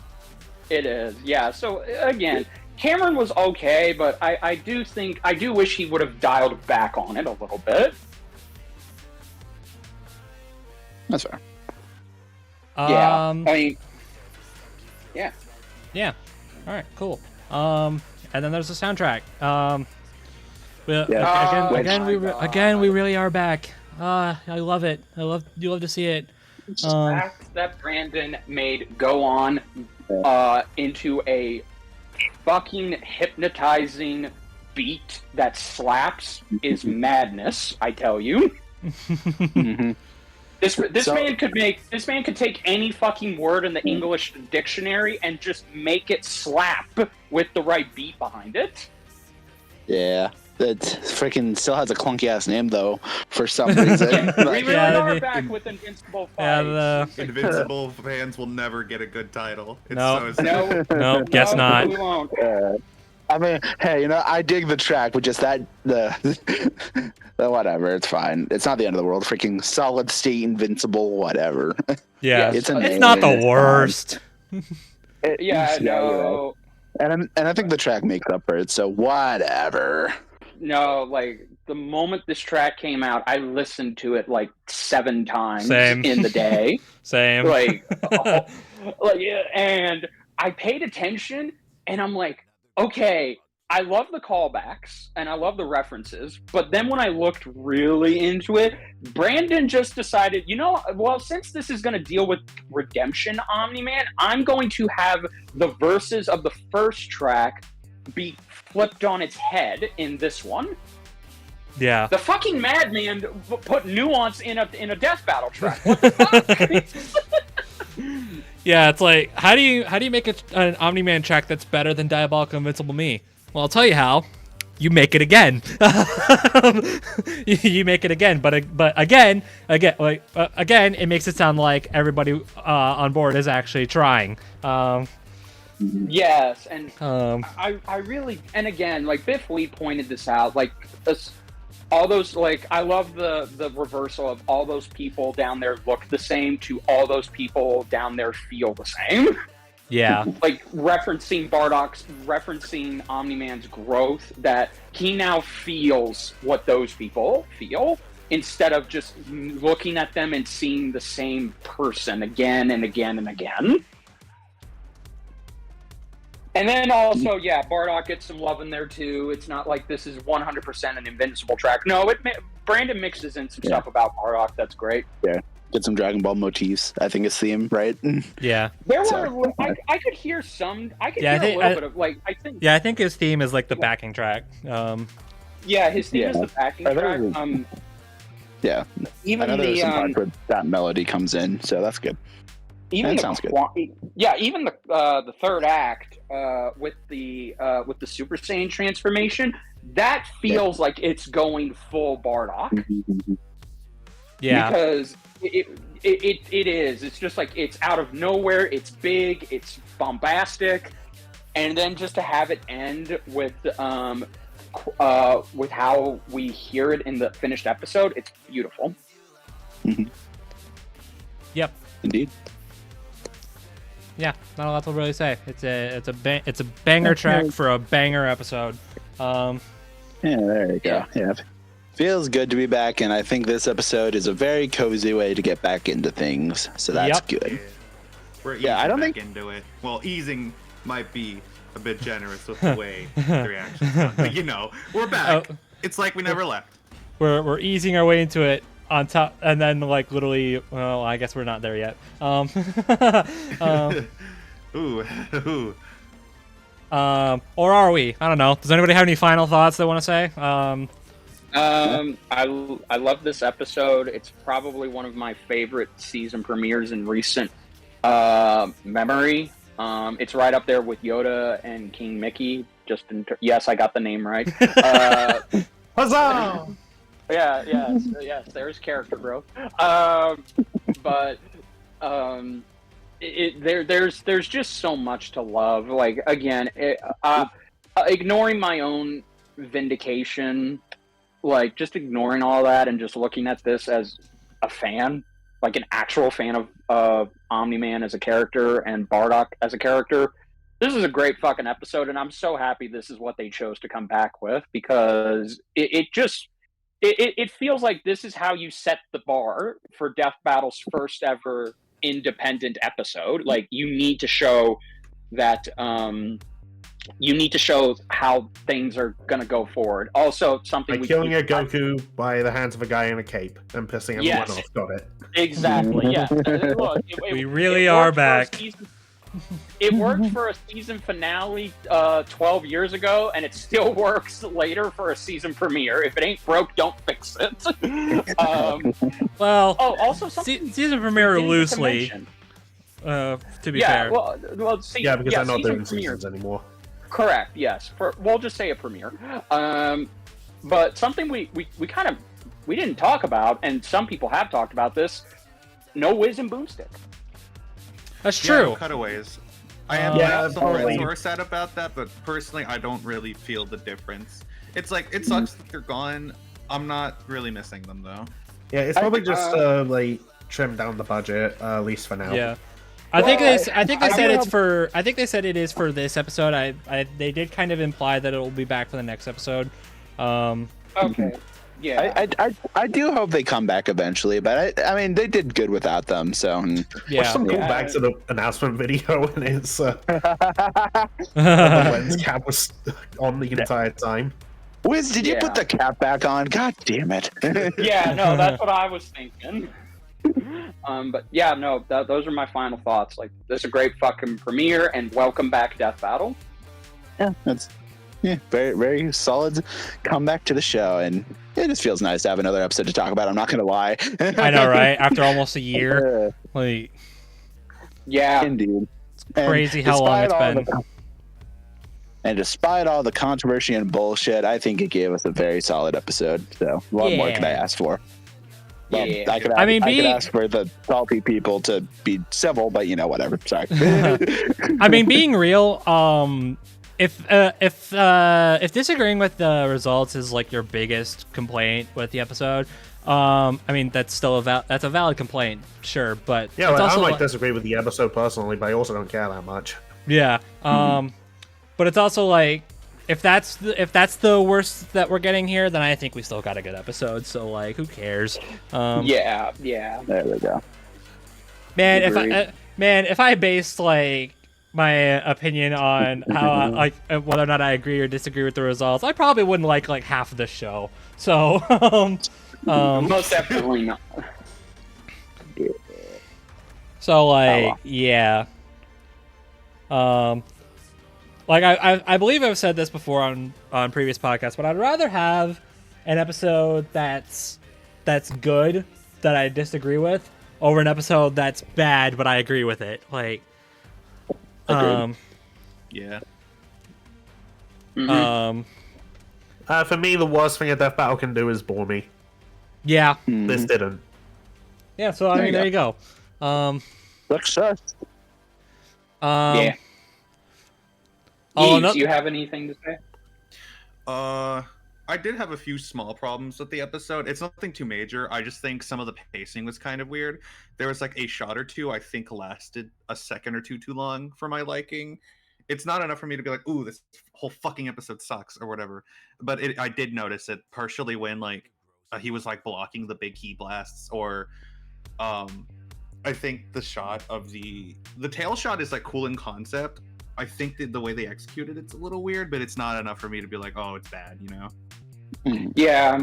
It is, yeah. So again, Cameron was okay, but I do wish he would have dialed back on it a little bit. That's fair. Yeah, I mean, yeah. Yeah. All right. Cool. And then there's the soundtrack. Again, we really are back. I love it. You love to see it. The fact that Brandon made Go On into a fucking hypnotizing beat that slaps is madness, I tell you. Mm-hmm. This man could take any fucking word in the English dictionary and just make it slap with the right beat behind it. Yeah. That freaking still has a clunky ass name though, for some reason. We really are back with Invincible fights. Invincible fans will never get a good title. It's no, guess not. We won't. I mean, hey, I dig the track, but just the whatever, it's fine. It's not the end of the world. Freaking solid state, invincible, whatever. Yeah, it's not the worst. No. And I think the track makes up for it. So whatever. No, like the moment this track came out, I listened to it like 7 times in the day. Same. And I paid attention, and I'm like, okay, I love the callbacks and I love the references, but then when I looked really into it, Brandon just decided, since this is going to deal with redemption, Omni-Man, I'm going to have the verses of the first track be flipped on its head in this one. Yeah. The fucking madman put nuance in a death battle track. What the fuck? Yeah, it's like how do you make an Omni-Man track that's better than Diabolical Invincible Me? Well, I'll tell you how. You make it again. You make it again, but again, it makes it sound like everybody on board is actually trying. Yes, and I really, and again, like Biff Lee pointed this out, like all those, like, I love the reversal of all those people down there look the same to all those people down there feel the same. Yeah. Like referencing Bardock's, referencing Omni-Man's growth, that he now feels what those people feel instead of just looking at them and seeing the same person again and again and again. And then also, yeah, Bardock gets some love in there too. It's not like this is 100% an Invincible track. No, Brandon mixes in some stuff about Bardock. That's great. Yeah. Get some Dragon Ball motifs. I think it's theme, right? Yeah. There were. I could hear some. I could hear a little bit of like. I think. Yeah, I think his theme is like the backing track. Yeah, his theme is the backing track. Yeah. Even I know there's some parts where that melody comes in, so that's good. Even that sounds good. Yeah, even the third act with the Super Saiyan transformation, that feels like it's going full Bardock. Yeah. Because it is. It's just like it's out of nowhere. It's big. It's bombastic, and then just to have it end with how we hear it in the finished episode, it's beautiful. Yep. Indeed. Yeah, not a lot to really say. It's a banger track for a banger episode. Yeah, there you go. Yeah. Feels good to be back, and I think this episode is a very cozy way to get back into things. So that's good. We're easing back into it. Well, easing might be a bit generous with the way the reaction's done. But you know, we're back. It's like we never left. We're easing our way into it on top, and then like literally. Well, I guess we're not there yet. Ooh. Or are we? I don't know. Does anybody have any final thoughts they want to say? I love this episode. It's probably one of my favorite season premieres in recent memory. It's right up there with Yoda and King Mickey. Yes, I got the name right. Huzzah! Yes. There's character growth. There's just so much to love. Like again, ignoring my own vindication. Like, just ignoring all that and just looking at this as a fan, like an actual fan of Omni-Man as a character and Bardock as a character. This is a great fucking episode, and I'm so happy this is what they chose to come back with, because it feels like this is how you set the bar for Death Battle's first ever independent episode. Like, you need to show that... you need to show how things are going to go forward. Also, something like killing a Goku by the hands of a guy in a cape and pissing everyone off. Got it. Exactly. Yeah. Look, we really are back. It worked for a season finale 12 years ago, and it still works later for a season premiere. If it ain't broke, don't fix it. Well, also something season premiere loosely. To be fair. Because they're not doing seasons anymore. Correct. Yes. We'll just say a premiere. But something we didn't talk about, and some people have talked about this. No Wiz and Boomstick. That's true. No cutaways. I have some friends who are sad about that, but personally, I don't really feel the difference. It's like it sucks that they're gone. I'm not really missing them though. Yeah, it's probably just like trim down the budget, at least for now. Yeah. I think they said it is for this episode. They did kind of imply that it will be back for the next episode. Okay. Yeah. I do hope they come back eventually, but I mean they did good without them. So yeah. Some callbacks to the announcement video, and it's the lens cap was on the entire time. Wiz, did you put the cap back on? God damn it! Yeah, no, that's what I was thinking. But yeah, no, those are my final thoughts. Like, this is a great fucking premiere, and welcome back, Death Battle. Yeah, that's very, very solid comeback to the show, and it just feels nice to have another episode to talk about. I'm not gonna lie. I know, right? After almost a year, like, Yeah. Indeed. Crazy how long it's been. And despite all the controversy and bullshit, I think it gave us a very solid episode. So what more could I ask for? Well, Yeah. I could ask for the salty people to be civil, but whatever. Sorry. I mean, being real, if disagreeing with the results is like your biggest complaint with the episode, I mean that's still that's a valid complaint, sure, but yeah, it's I also might disagree with the episode personally, but I also don't care that much. Yeah, but it's also like if that's the worst that we're getting here, then I think we still got a good episode. So like, who cares? Yeah. There we go. Man, if I based like my opinion on how like whether or not I agree or disagree with the results, I probably wouldn't like half of the show. So most definitely not. So like yeah. Like I believe I've said this before on previous podcasts, but I'd rather have an episode that's good that I disagree with over an episode that's bad but I agree with it. Like yeah. For me, the worst thing a death battle can do is bore me. Yeah. This didn't. Yeah, so I mean there you go. Success. Yeah. Yves, you have anything to say? I did have a few small problems with the episode. It's nothing too major. I just think some of the pacing was kind of weird. There was like a shot or two I think lasted a second or two too long for my liking. It's not enough for me to be like, ooh, this whole fucking episode sucks or whatever. But I did notice it partially when like he was like blocking the big key blasts, or I think the shot of the tail shot is like cool in concept. I think that the way they executed it's a little weird, but it's not enough for me to be like, oh, it's bad, Yeah,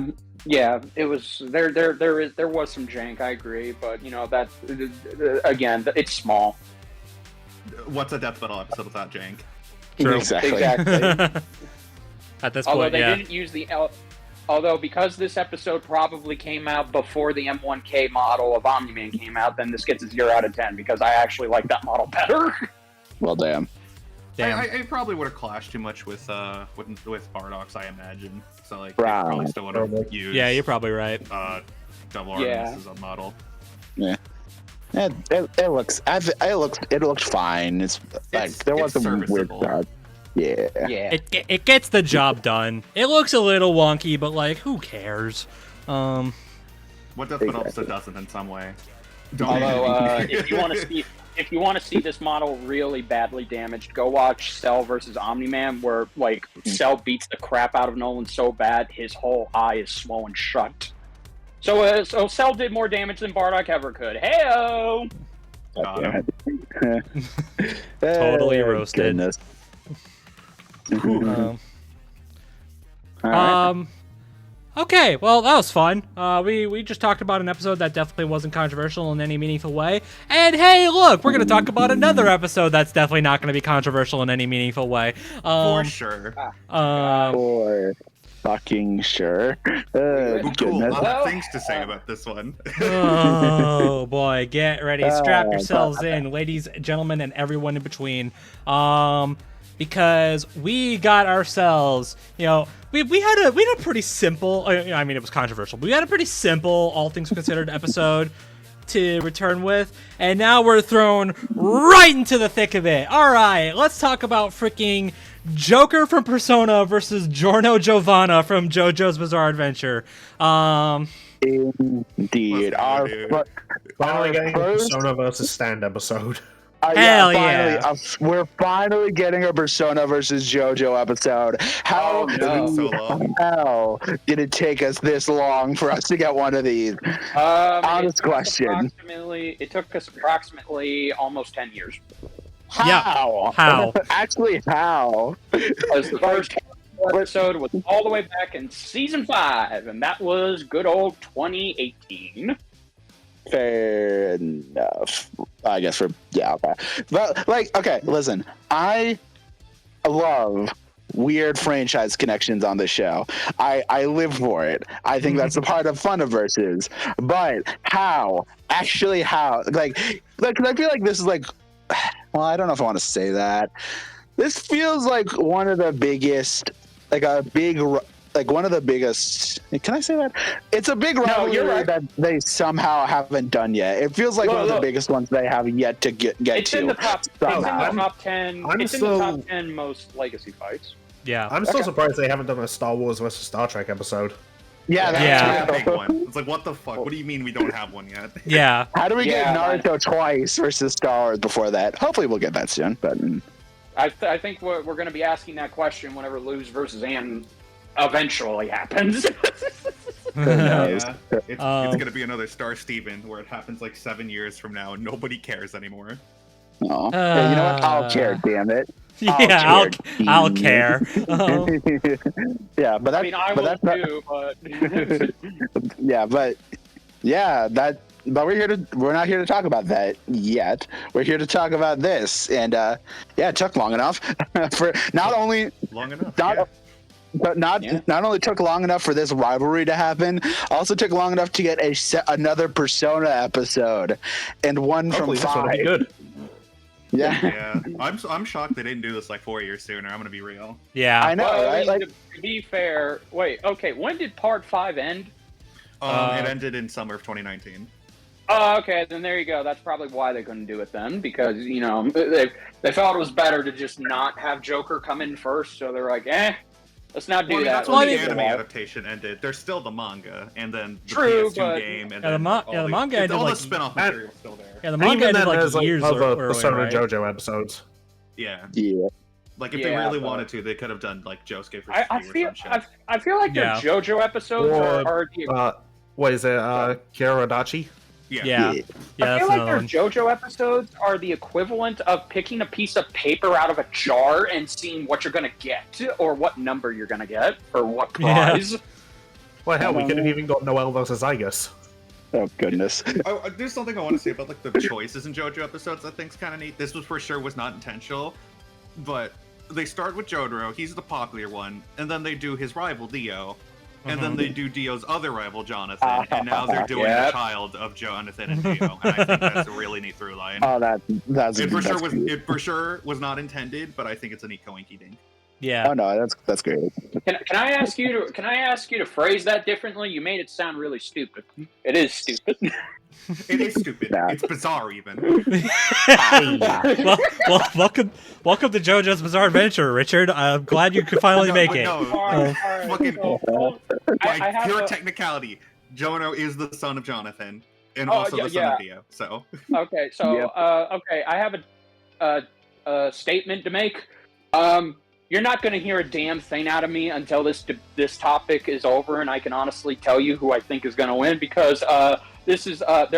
it was there was some jank, I agree, but that again, it's small. What's a death battle episode without jank? True. Exactly. At this Although point, they didn't use although because this episode probably came out before the M1K model of Omn-Man came out, then this gets a 0 out of 10 because I actually like that model better. Well, damn. I probably would have clashed too much with Bardock's, I imagine. So like, Right. I probably still would have used. Yeah, you're probably right. Double Artemis as a model. Yeah. It looked fine. It's like there was some weird stuff. Yeah. It gets the job done. It looks a little wonky, but like, who cares? What Death Battle episode doesn't in some way. Although, if you want to see this model really badly damaged, go watch Cell versus Omn-Man, where like Cell beats the crap out of Nolan so bad his whole eye is swollen shut. So Cell did more damage than Bardock ever could. Heyo! Totally roasted. Goodness. Okay, well, that was fun. We just talked about an episode that definitely wasn't controversial in any meaningful way. And hey, look, we're going to talk about another episode that's definitely not going to be controversial in any meaningful way. For sure. For fucking sure. Cool. I have things to say about this one. Oh, boy. Get ready. Strap yourselves in, ladies, gentlemen, and everyone in between. Because we got ourselves, we had a pretty simple, I mean, it was controversial, but we had a pretty simple, all things considered episode to return with, and now we're thrown right into the thick of it. All right, let's talk about freaking Joker from Persona versus Giorno Giovanna from JoJo's Bizarre Adventure. Indeed. Finally getting a Persona versus Stand episode. Hell yeah. We're finally getting a Persona versus JoJo episode. How did it take us this long for us to get one of these? Honest question. It took us approximately almost 10 years. How? How? Actually, how? Because the first episode was all the way back in season 5, and that was good old 2018. Fair enough. I guess okay. But listen, I love weird franchise connections on this show. I live for it. I think that's the part of Funiverses. But how? Actually, how? Like I feel like this is like well, I don't know if I want to say that. This feels like one of the biggest, like one of the biggest. Can I say that? It's a big rivalry right. that they somehow haven't done yet. It feels like one of the biggest ones they have yet to get it's to. In the top, it's in the top 10. It's in the top 10 most legacy fights. Yeah, I'm still surprised they haven't done a Star Wars versus Star Trek episode. Yeah, that's a big one. It's like, what the fuck? What do you mean we don't have one yet? Yeah. How do we get Naruto twice versus Star Wars before that? Hopefully, we'll get that soon. But I think we're going to be asking that question whenever Luz versus Ann eventually happens. Yeah. It's going to be another Star Steven where it happens like 7 years from now and nobody cares anymore. Oh, hey, you know what? I'll care. Damn it. I'll care. Yeah, but I mean, I will too. But But we're not here to talk about that yet. We're here to talk about this, and it took long enough for not only not only took long enough for this rivalry to happen, also took long enough to get another Persona episode, and one Hopefully from 5. This will be good. Yeah. I'm shocked they didn't do this like 4 years sooner. I'm gonna be real. Yeah, I know. Well, Right? To be fair, wait. Okay, when did Part 5 end? It ended in summer of 2019. Oh, okay. Then there you go. That's probably why they couldn't do it then, because they felt it was better to just not have Joker come in first. So they're like, let's not do that. That's when the anime adaptation ended. There's still the manga, and then the PS2 game, and the manga ended all like the spin-off material still there. Yeah, the manga ended like years other earlier, Persona right? JoJo episodes. Yeah. Yeah. Like if they really wanted to, they could have done like Josuke versus I Yu or some shit. I feel like their JoJo episodes are what is it? Kiradachi? Yeah. I feel like their JoJo episodes are the equivalent of picking a piece of paper out of a jar and seeing what you're gonna get, or what number you're gonna get, or what prize. Well, hell, we could have even got Noel versus Zygus. Oh goodness. There's something I want to say about like the choices in JoJo episodes I think's kind of neat. This was for sure was not intentional, but they start with Jotaro, he's the popular one, and then they do his rival Dio, and then they do Dio's other rival Jonathan, and now they're doing the child of Jonathan and Dio, and I think that's a really neat through line. Oh, that's it for sure was not intended, but I think it's a neat coinky dink. Yeah. Oh no, that's great. Can I ask you to phrase that differently? You made it sound really stupid. It is stupid. It is stupid. Yeah. It's bizarre, even. well, welcome to JoJo's Bizarre Adventure, Richard. I'm glad you could finally make it. Pure technicality. Giorno is the son of Jonathan, and also the son of Dio. So. Okay, so I have a statement to make. You're not going to hear a damn thing out of me until this topic is over, and I can honestly tell you who I think is going to win, because there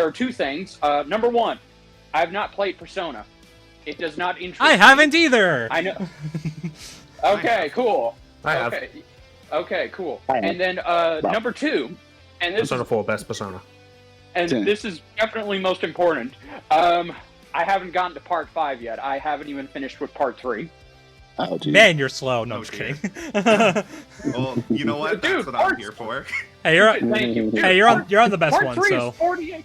are two things. Number one, I have not played Persona. It does not interest me. I haven't either. I know. Okay, cool. I have. Okay, cool. And then number two, and this Persona 4 best Persona. And this is definitely most important. I haven't gotten to Part 5 yet. I haven't even finished with Part 3. Oh, man, you're slow. No, I'm just kidding. Well, you know what? That's what I'm here for. Hey, you're thank you. Dude, hey, you're on the best Part one. Part 3 so. is 48.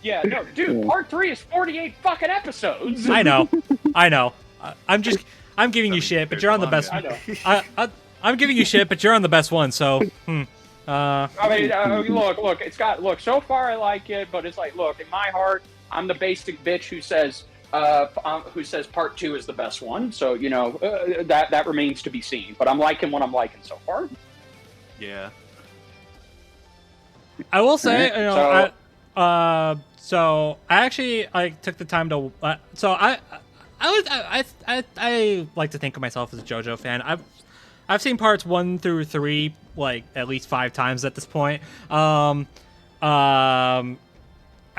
Yeah, no, dude. Part 3 is 48 fucking episodes. I know. I'm giving you shit, but you're on the best. I know. I'm giving you shit, but you're on the best one. So. I mean, look. It's got So far, I like it, but it's like, look, in my heart, I'm the basic bitch who says Part 2 is the best one. So that remains to be seen. But I'm liking what I'm liking so far. Yeah. I will say, so I actually took the time to. I like to think of myself as a JoJo fan. I've seen parts 1 through 3 like at least 5 times at this point. I've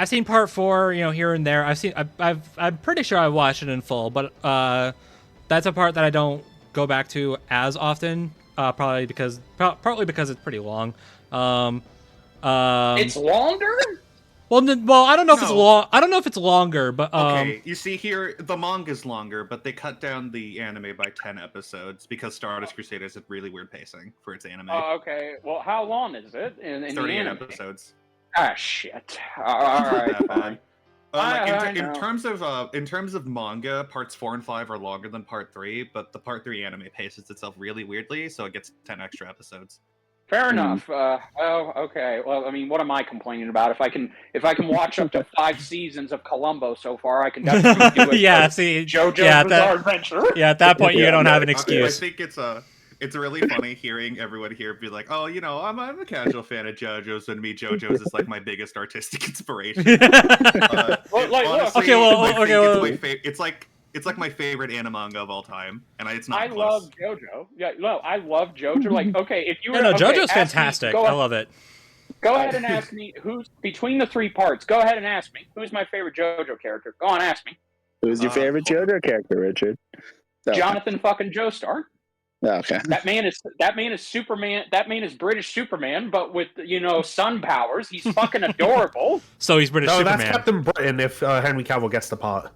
seen part 4, here and there. I'm pretty sure I watched it in full, but that's a part that I don't go back to as often. Partly because it's pretty long. It's longer? Well, I don't know if it's long. I don't know if it's longer, but okay. You see here, the manga's longer, but they cut down the anime by 10 episodes because Stardust Crusaders had really weird pacing for its anime. Oh, okay. Well, how long is it in 38 the anime? episodes. Ah, shit. All right, fine. In terms of manga, parts 4 and 5 are longer than part 3, but the part 3 anime paces itself really weirdly, so it gets 10 extra episodes. Fair enough. Okay. Well, I mean, what am I complaining about? If I can watch up to 5 seasons of Columbo so far, I can definitely do it. Yeah, see, JoJo's Bizarre Adventure. Yeah, at that point, you don't have an excuse. I think it's really funny hearing everyone here be like, "Oh, I'm a casual fan of JoJo's, and me, JoJo's is like my biggest artistic inspiration." It's like my favorite anime of all time, and it's not. I love JoJo. Yeah, no, I love JoJo. Like, okay, if you were, JoJo's fantastic. I love it. Go ahead and ask me who's between the 3 parts. Go ahead and ask me who's my favorite JoJo character. Go on, ask me. Who's your favorite JoJo character, Richard? Jonathan fucking Joestar. Okay. That man is Superman. That man is British Superman, but with sun powers. He's fucking adorable. So he's British Superman. That's Captain Britain if Henry Cavill gets the part.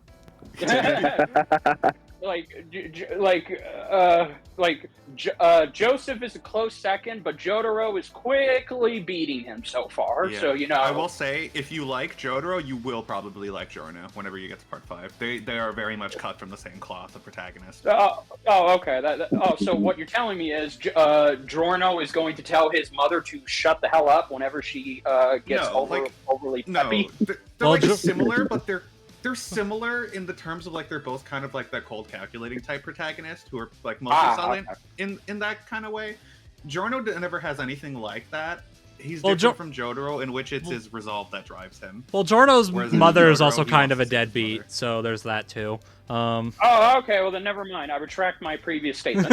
Joseph is a close second, but Jotaro is quickly beating him so far. Yeah. So I will say, if you like Jotaro, you will probably like Giorno whenever you get to part 5. They are very much cut from the same cloth, the protagonist. Okay. So what you're telling me is Giorno is going to tell his mother to shut the hell up whenever she gets overly peppy. No, they're similar, but they're similar in the terms of they're both kind of like that cold calculating type protagonist who are mostly silent in that kind of way. Giorno never has anything like that. He's different from Jotaro, in which it's his resolve that drives him. Well, Giorno's mother is also kind of a deadbeat, so there's that too. Okay. Well, then never mind. I retract my previous statement.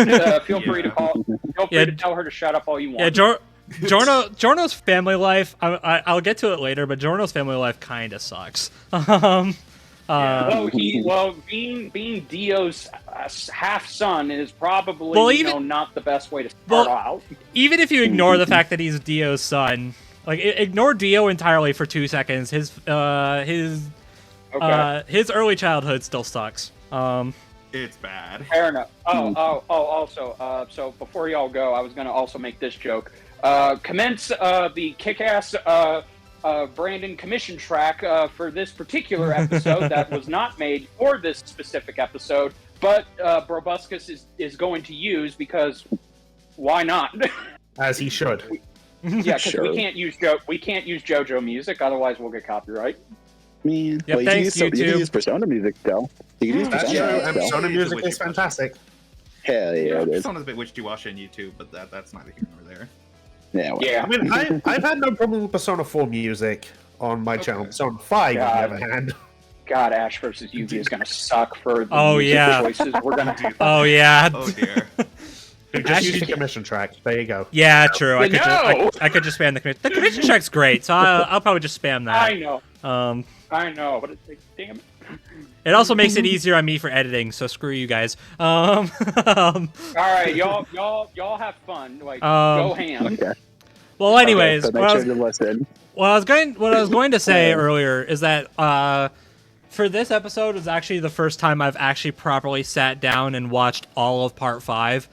Feel free to call. Feel free to tell her to shut up all you want. Yeah, Giorno's family life. I'll get to it later, but Giorno's family life kind of sucks. Being Dio's half son is probably not the best way to start out. Even if you ignore the fact that he's Dio's son, ignore Dio entirely for 2 seconds. His early childhood still sucks. It's bad. Fair enough. Also, so before y'all go, I was gonna also make this joke. Commence the kick-ass Brandon commission track for this particular episode that was not made for this specific episode, but BrobusCast is going to use because why not? As he should. Yeah, because we can't use JoJo music, otherwise we'll get copyright. Man, you can use Persona music though. You can use Persona music is fantastic. Hell yeah, it is. Persona's a bit wishy-washy on YouTube, but that's neither here nor there. Yeah. I mean, I've had no problem with Persona 4 music on my channel. Persona 5, on the other hand. God, Ash versus Yugi is gonna suck for the choices we're gonna do. Oh yeah. Oh dear. Just use the commission track. There you go. Yeah, true. I could just spam the commission. The commission track's great, so I'll probably just spam that. I know. I know, but it's damn it. It also makes it easier on me for editing, so screw you guys. All right, y'all have fun. Go ham. Okay. Well, anyways, what I was going to say earlier is that for this episode was actually the first time I've actually properly sat down and watched all of Part 5.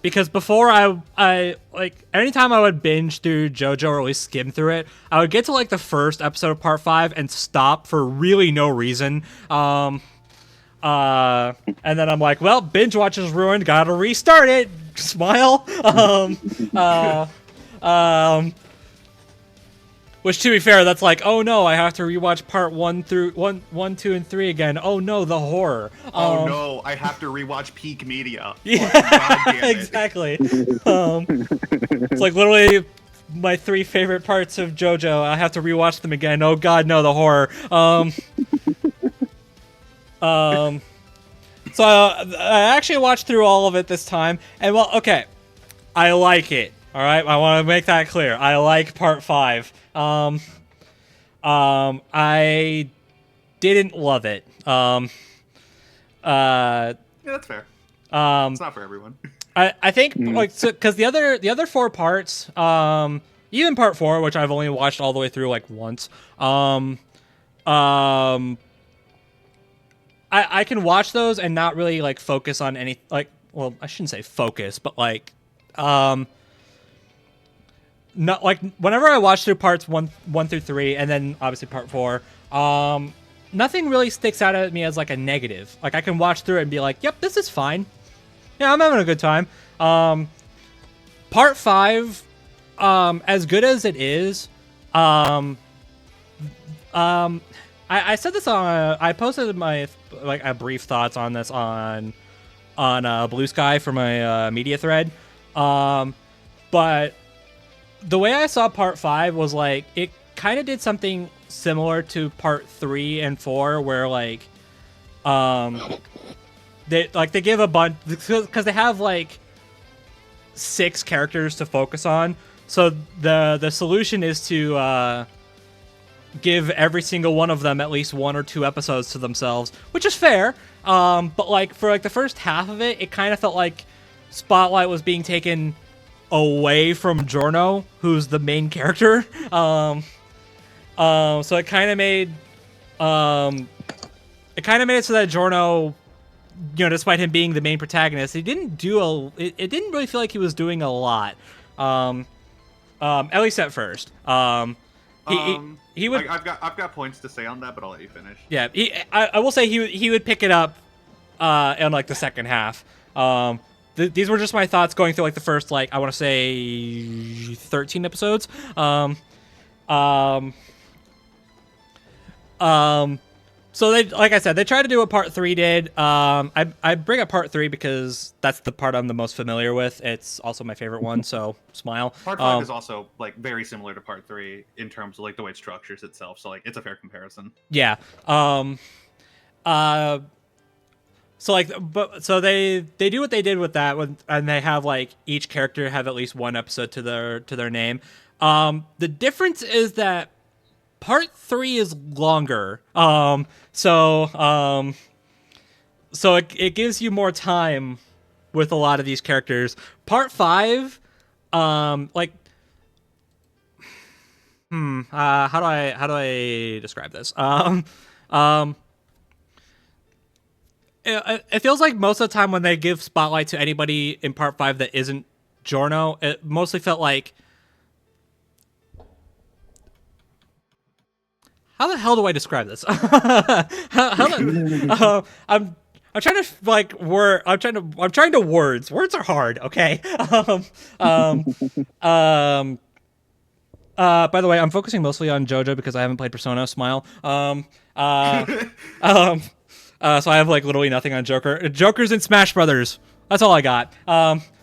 Because before I anytime I would binge through JoJo or at least skim through it, I would get to the first episode of Part 5 and stop for really no reason. And then I'm like, well, binge watch is ruined, gotta restart it. Smile. Which, to be fair, that's oh no, I have to rewatch part 1, 2, and 3 again. Oh no, the horror. Oh no, I have to rewatch Peak Media. Yeah, exactly. It's literally my 3 favorite parts of JoJo. I have to rewatch them again. Oh god, no, the horror. So I actually watched through all of it this time, and well, okay, I like it. All right, I want to make that clear. I like Part 5. I didn't love it. Yeah, that's fair. It's not for everyone. I think because the other 4 parts, even Part 4, which I've only watched all the way through once, I can watch those and not really focus on any well, I shouldn't say focus, but not like whenever I watch through parts one through 3, and then obviously part 4, nothing really sticks out at me as like a negative. Like I can watch through it and be like, "Yep, this is fine. Yeah, I'm having a good time." Part 5, as good as it is, I said this on. I posted my a brief thoughts on this on Blue Sky for my media thread, but the way I saw part 5 was like it kind of did something similar to part 3 and 4, where like they give a bunch because they have like 6 characters to focus on. So the solution is to give every single one of them at least 1 or 2 episodes to themselves, which is fair. But like for like the first half of it, it kind of felt like spotlight was being taken away from Giorno, who's the main character. So it kind of made it so that Giorno, despite him being the main protagonist, it didn't really feel like he was doing a lot. At least at first. He would. I've got points to say on that, but I'll let you finish. Yeah, I will say he would pick it up in like the second half. These were just my thoughts going through like the first I want to say 13 episodes. So they, like I said, they tried to do what part 3 did. I bring up part 3 because that's the part I'm the most familiar with. It's also my favorite one, so smile. Part 5 is also very similar to part 3 in terms of the way it structures itself. So it's a fair comparison. Yeah. So they do what they did with that and they have each character have at least 1 episode to their name. The difference is that part 3 is longer. So it gives you more time with a lot of these characters. Part 5, how do I describe this? It feels like most of the time when they give spotlight to anybody in part 5 that isn't Giorno, it mostly felt like, how the hell do I describe this? I'm trying to words. Words are hard. Okay. By the way, I'm focusing mostly on JoJo because I haven't played Persona. Smile. So I have literally nothing on Joker. Joker's in Smash Brothers. That's all I got.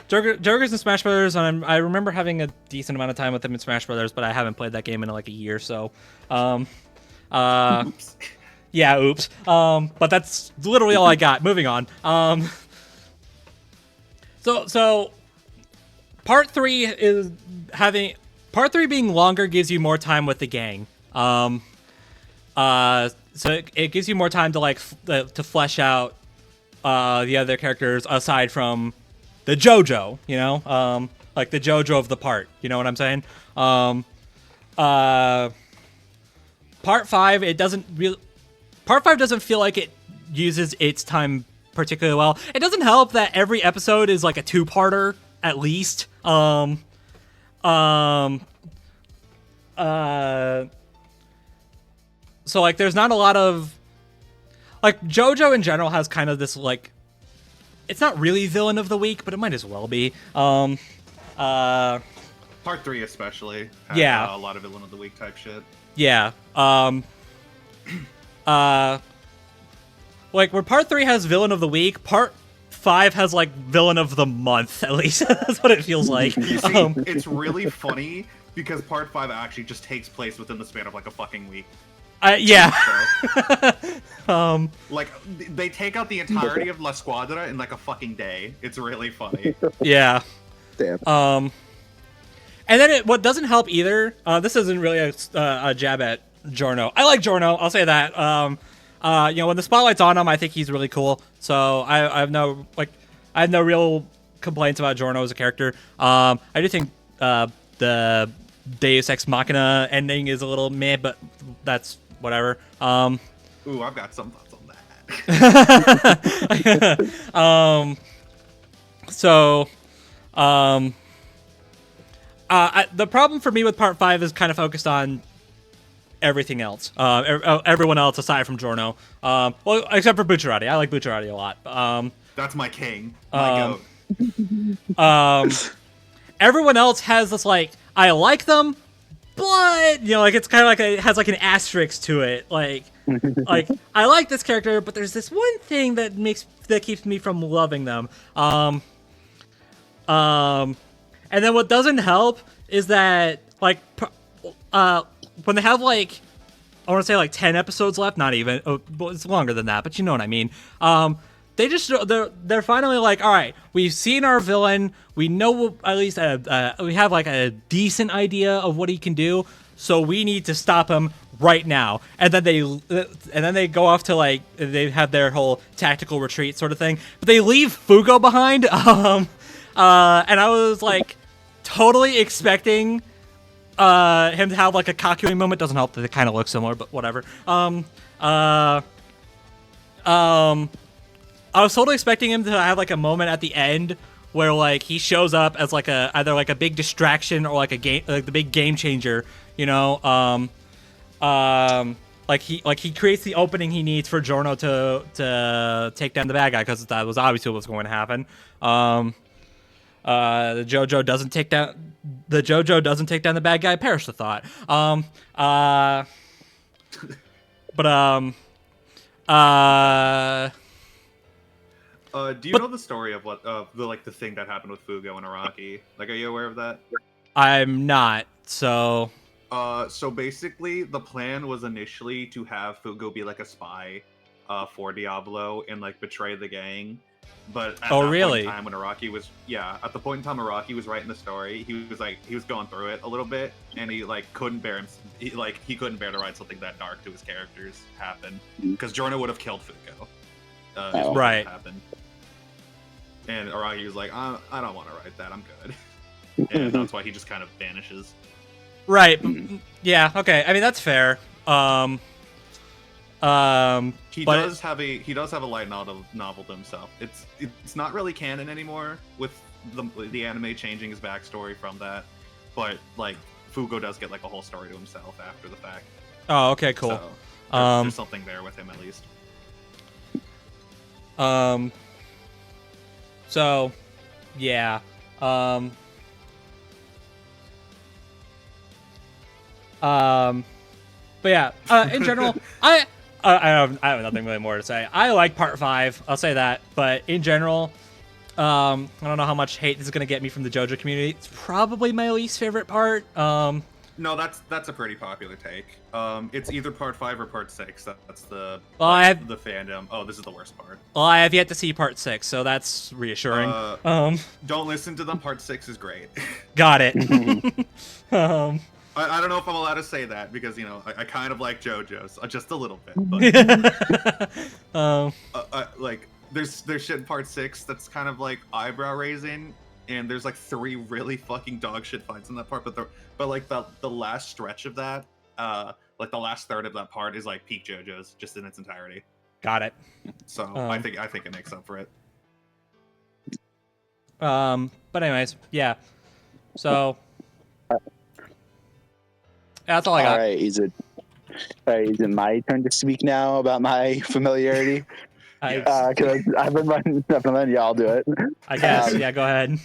Joker's in Smash Brothers, and I remember having a decent amount of time with him in Smash Brothers, but I haven't played that game in a year. So. Oops. Yeah, oops. But that's literally all I got. Moving on. So part 3 being longer gives you more time with the gang. So it gives you more time to to flesh out the other characters aside from the JoJo, the JoJo of the part. You know what I'm saying? Part 5, Part 5 doesn't feel like it uses its time particularly well. It doesn't help that every episode is a 2-parter at least. So there's not a lot of JoJo in general has kind of this it's not really villain of the week, but it might as well be. Part 3 especially has a lot of villain of the week type shit. Yeah. Where part 3 has villain of the week, part 5 has villain of the month, at least. That's what it feels like. You see, it's really funny because part 5 actually just takes place within the span of a fucking week. Yeah. So, they take out the entirety of La Squadra in a fucking day. It's really funny. Yeah. Damn. And then what doesn't help either, this isn't really a jab at Giorno. I like Giorno, I'll say that. When the spotlight's on him, I think he's really cool. So I have no real complaints about Giorno as a character. I do think the Deus Ex Machina ending is a little meh, but that's whatever. Ooh, I've got some thoughts on that. The problem for me with part 5 is kind of focused on everything else. Everyone else aside from Giorno. Well, except for Bucciarati. I like Bucciarati a lot. That's my king. My goat. Everyone else has this like, I like them, but like it's kind of like it has like an asterisk to it. Like I like this character, but there's this one thing that keeps me from loving them. And then what doesn't help is that like when they have like, I want to say like 10 episodes left, not even. It's longer than that, but you know what I mean. They're finally like, all right, we've seen our villain. We know at least we have like a decent idea of what he can do. So we need to stop him right now. And then they go off to like, they have their whole tactical retreat sort of thing. But they leave Fugo behind. And I was like totally expecting him to have like a Kakyoin moment. Doesn't help that they kind of look similar, but whatever. I was totally expecting him to have like a moment at the end where like he shows up as like either like a big distraction or like a game, like the big game changer, like he creates the opening he needs for Giorno to take down the bad guy, because that was obviously what was going to happen. The JoJo doesn't take down the bad guy. Perish the thought. Do you know the story of what the thing that happened with Fugo and Araki? Like, are you aware of that? I'm not. So. So basically, the plan was initially to have Fugo be like a spy, for Diablo and like betray the gang. But at that point in time when Araki was at the point in time Araki was writing the story, he was going through it a little bit, and he like couldn't bear he couldn't bear to write something that dark to his characters happen, because Giorno would have killed Fugo. Right. Happened. And Araki was like, I don't want to write that. I'm good. And that's why he just kind of vanishes. Right. Yeah. Okay. I mean, that's fair. He does have a light novel to himself. It's not really canon anymore with the anime changing his backstory from that, but like Fugo does get like a whole story to himself after the fact. Oh, okay, cool. So there's something there with him at least. So, yeah. But yeah. In general, I have nothing really more to say. I like part 5. I'll say that. But in general, I don't know how much hate this is gonna get me from the JoJo community. It's probably my least favorite part. No, that's a pretty popular take. It's either part 5 or part 6. That's the the fandom. Oh, this is the worst part. Well, I have yet to see part 6, so that's reassuring. Don't listen to them. Part 6 is great. Got it. I don't know if I'm allowed to say that, because I kind of like JoJo's just a little bit. But like there's shit in part 6 that's kind of like eyebrow raising, and there's like 3 really fucking dog shit fights in that part. But like the last stretch of that, like the last third of that part is like peak JoJo's just in its entirety. Got it. So I think it makes up for it. But anyways, yeah. So that's all I got. All right, is it my turn to speak now about my familiarity? Because I've been letting y'all do it. I guess. Yeah, go ahead.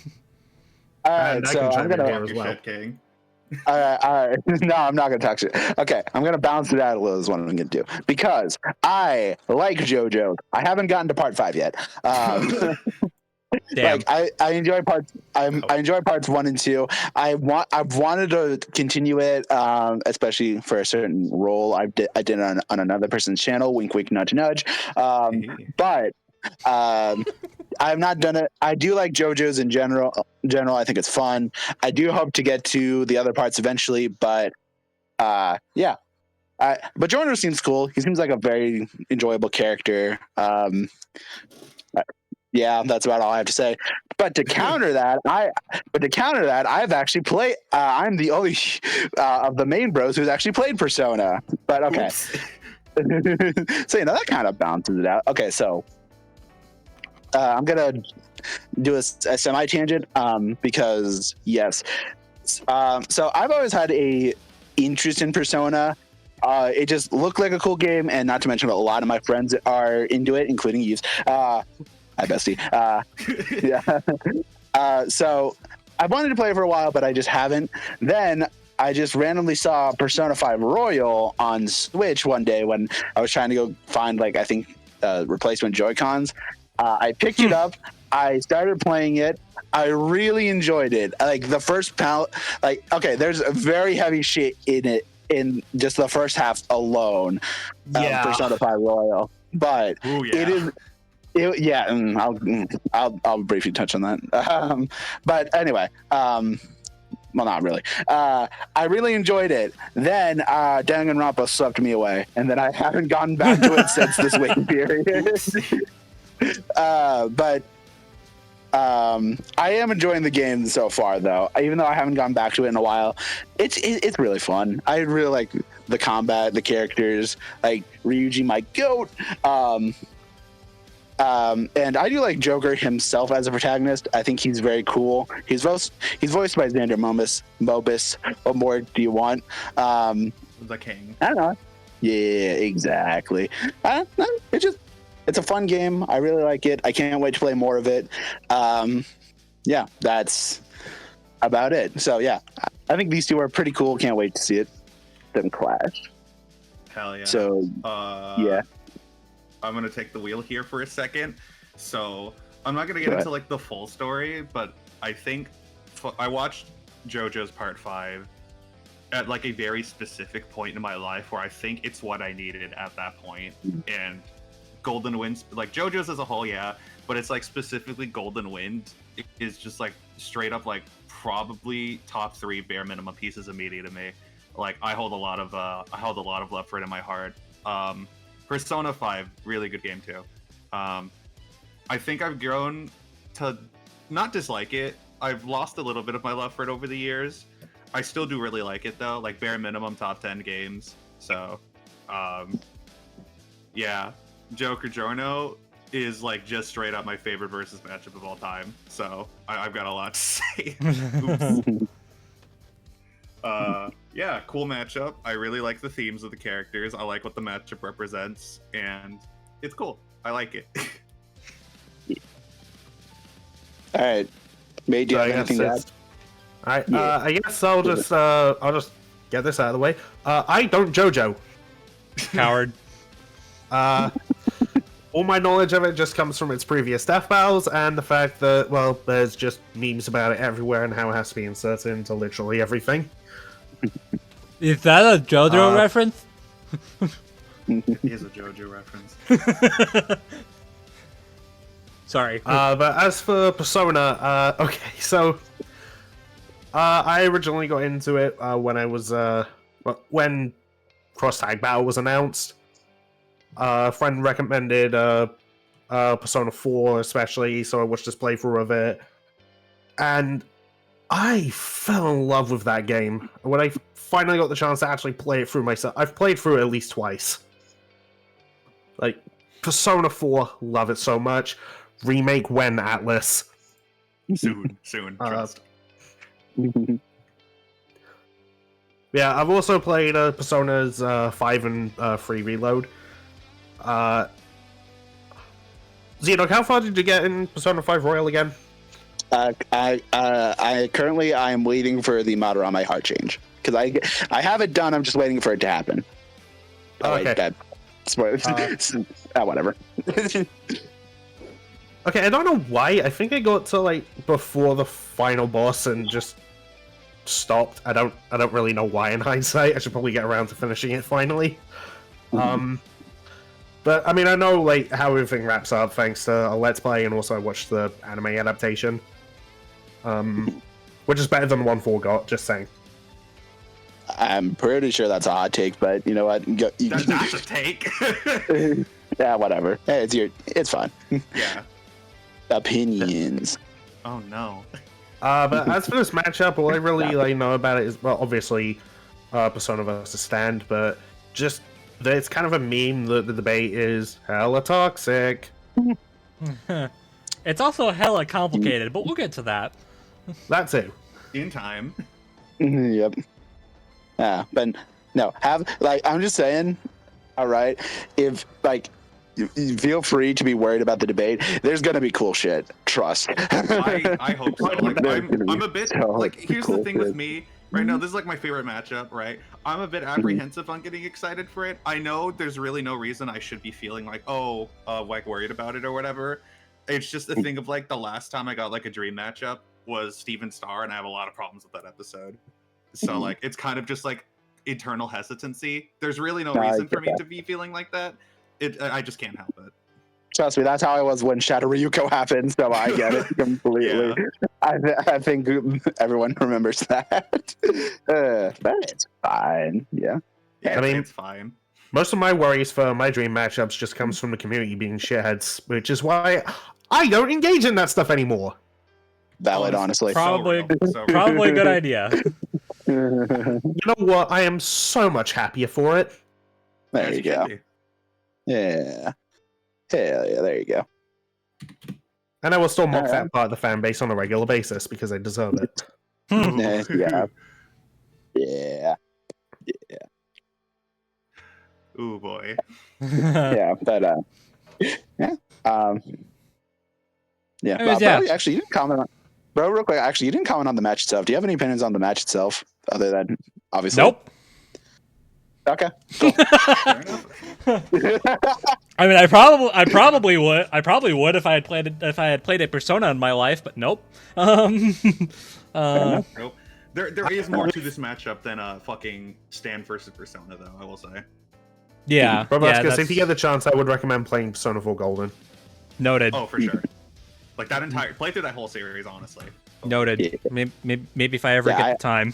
All right, so I'm gonna. Shit, King. All right. No, I'm not gonna talk shit. Okay, I'm gonna bounce it out a little. Is what I'm gonna do, because I like JoJo. I haven't gotten to part 5 yet. Damn. Like I enjoy parts. I enjoy parts 1 and 2. I've wanted to continue it, especially for a certain role I did on another person's channel. Wink, wink, nudge, nudge. But I've not done it. I do like JoJo's in general. I think it's fun. I do hope to get to the other parts eventually. But yeah. But Giorno seems cool. He seems like a very enjoyable character. Yeah, that's about all I have to say. But to counter that, I've actually played. I'm the only of the main bros who's actually played Persona. But okay, so that kind of balances it out. Okay, so I'm gonna do a semi tangent because yes. So I've always had a interest in Persona. It just looked like a cool game, and not to mention a lot of my friends are into it, including Yves. Hi, bestie. Yeah. So I wanted to play it for a while, but I just haven't. Then I just randomly saw Persona 5 Royal on Switch one day when I was trying to go find, like, I think replacement Joy-Cons. I picked it up. I started playing it. I really enjoyed it. Like the first there's a very heavy shit in it in just the first half alone. Persona 5 Royal, but it is. I'll briefly touch on that. But anyway, well, not really. I really enjoyed it. Then Danganronpa swept me away, and then I haven't gone back to it since this waiting period. But I am enjoying the game so far, though. Even though I haven't gone back to it in a while, it's really fun. I really like the combat, the characters, like Ryuji, my goat. And I do like Joker himself as a protagonist. I think he's very cool. He's voiced by Xander Mobus. What more do you want? The king. I don't know. Yeah, exactly. It's a fun game. I really like it. I can't wait to play more of it. Yeah, that's about it. So yeah, I think these two are pretty cool. Can't wait to see them clash. Hell yeah. So yeah. I'm gonna take the wheel here for a second. So I'm not gonna get into like the full story, but I think I watched JoJo's Part 5 at like a very specific point in my life where I think it's what I needed at that point. And Golden Wind, like JoJo's as a whole, yeah, but it's like specifically Golden Wind is just like straight up like probably top 3 bare minimum pieces of media to me. Like I hold a lot of love for it in my heart. Persona 5, really good game too. I think I've grown to not dislike it. I've lost a little bit of my love for it over the years. I still do really like it though, like bare minimum top 10 games. So, yeah, Joker Giorno is like just straight up my favorite versus matchup of all time. So I've got a lot to say. Oops. Yeah, cool matchup. I really like the themes of the characters. I like what the matchup represents, and it's cool. I like it. All right, May, do you have anything to add? All right, I guess I'll just get this out of the way. I don't JoJo. Coward. All my knowledge of it just comes from its previous death battles and the fact that, well, there's just memes about it everywhere and how it has to be inserted into literally everything. Is that a JoJo reference? It is a JoJo reference. Sorry. But as for Persona, okay, so I originally got into it when I was when Cross Tag Battle was announced. A friend recommended Persona 4 especially, so I watched this playthrough of it, and I fell in love with that game. When I finally got the chance to actually play it through myself, I've played through it at least twice. Like, Persona 4, love it so much. Remake when, Atlas? Soon, trust. Yeah, I've also played Personas 5 and 3 Reload. ZDogg, how far did you get in Persona 5 Royal again? I currently I'm waiting for the Madarame heart change because I have it done. I'm just waiting for it to happen. Okay. Spoilers. Whatever. Okay, I don't know why. I think I got to like before the final boss and just stopped. I don't really know why in hindsight. I should probably get around to finishing it finally. But I mean, I know like how everything wraps up thanks to a Let's Play, and also I watched the anime adaptation, which is better than the 1-4 got. Just saying. I'm pretty sure that's a hot take, but you know what? That's a take. Yeah, whatever. Hey, it's fine. Yeah. Opinions. Oh no. But as for this matchup, all I really know about it is, well, obviously, Persona vs. Stand, but just that it's kind of a meme that the debate is hella toxic. It's also hella complicated, but we'll get to that. That too. In time. Yep. Yeah, but no, I'm just saying, all right, if like you feel free to be worried about the debate. There's gonna be cool shit. Trust. I hope so. Like I'm a bit like here's cool the thing shit. with me right now. This is like my favorite matchup, right? I'm a bit apprehensive on getting excited for it. I know there's really no reason I should be feeling like like worried about it or whatever. It's just a thing of like the last time I got like a dream matchup was Steven Starr, and I have a lot of problems with that episode. So like it's kind of just like eternal hesitancy. There's really no reason for me to be feeling like that. I just can't help it. Trust me, that's how I was when Shadow Ryuko happened, so I get it completely. Yeah. I think everyone remembers that. But it's fine. Yeah. I mean, it's fine. Most of my worries for my dream matchups just comes from the community being shitheads, which is why I don't engage in that stuff anymore. Valid, honestly. Probably a good idea. You know what? I am so much happier for it. There you go. Yeah. Hell yeah, there you go. And I will still mock that part of the fan base on a regular basis because I deserve it. Yeah. Yeah. Yeah. Ooh boy. Yeah, but yeah. Yeah. Anyways, Bro, actually, you didn't comment on real quick. Actually, you didn't comment on the match itself. Do you have any opinions on the match itself, other than obviously? Nope. Okay. Cool. I mean, I probably would if I had played a Persona in my life, but nope. Nope. There is more to this matchup than fucking Stan versus Persona, though. I will say. Yeah. BrobusCast, if you get the chance, I would recommend playing Persona 4 Golden. Noted. Oh, for sure. Like that entire play through that whole series, honestly. Noted. Yeah. Maybe if I ever get the time.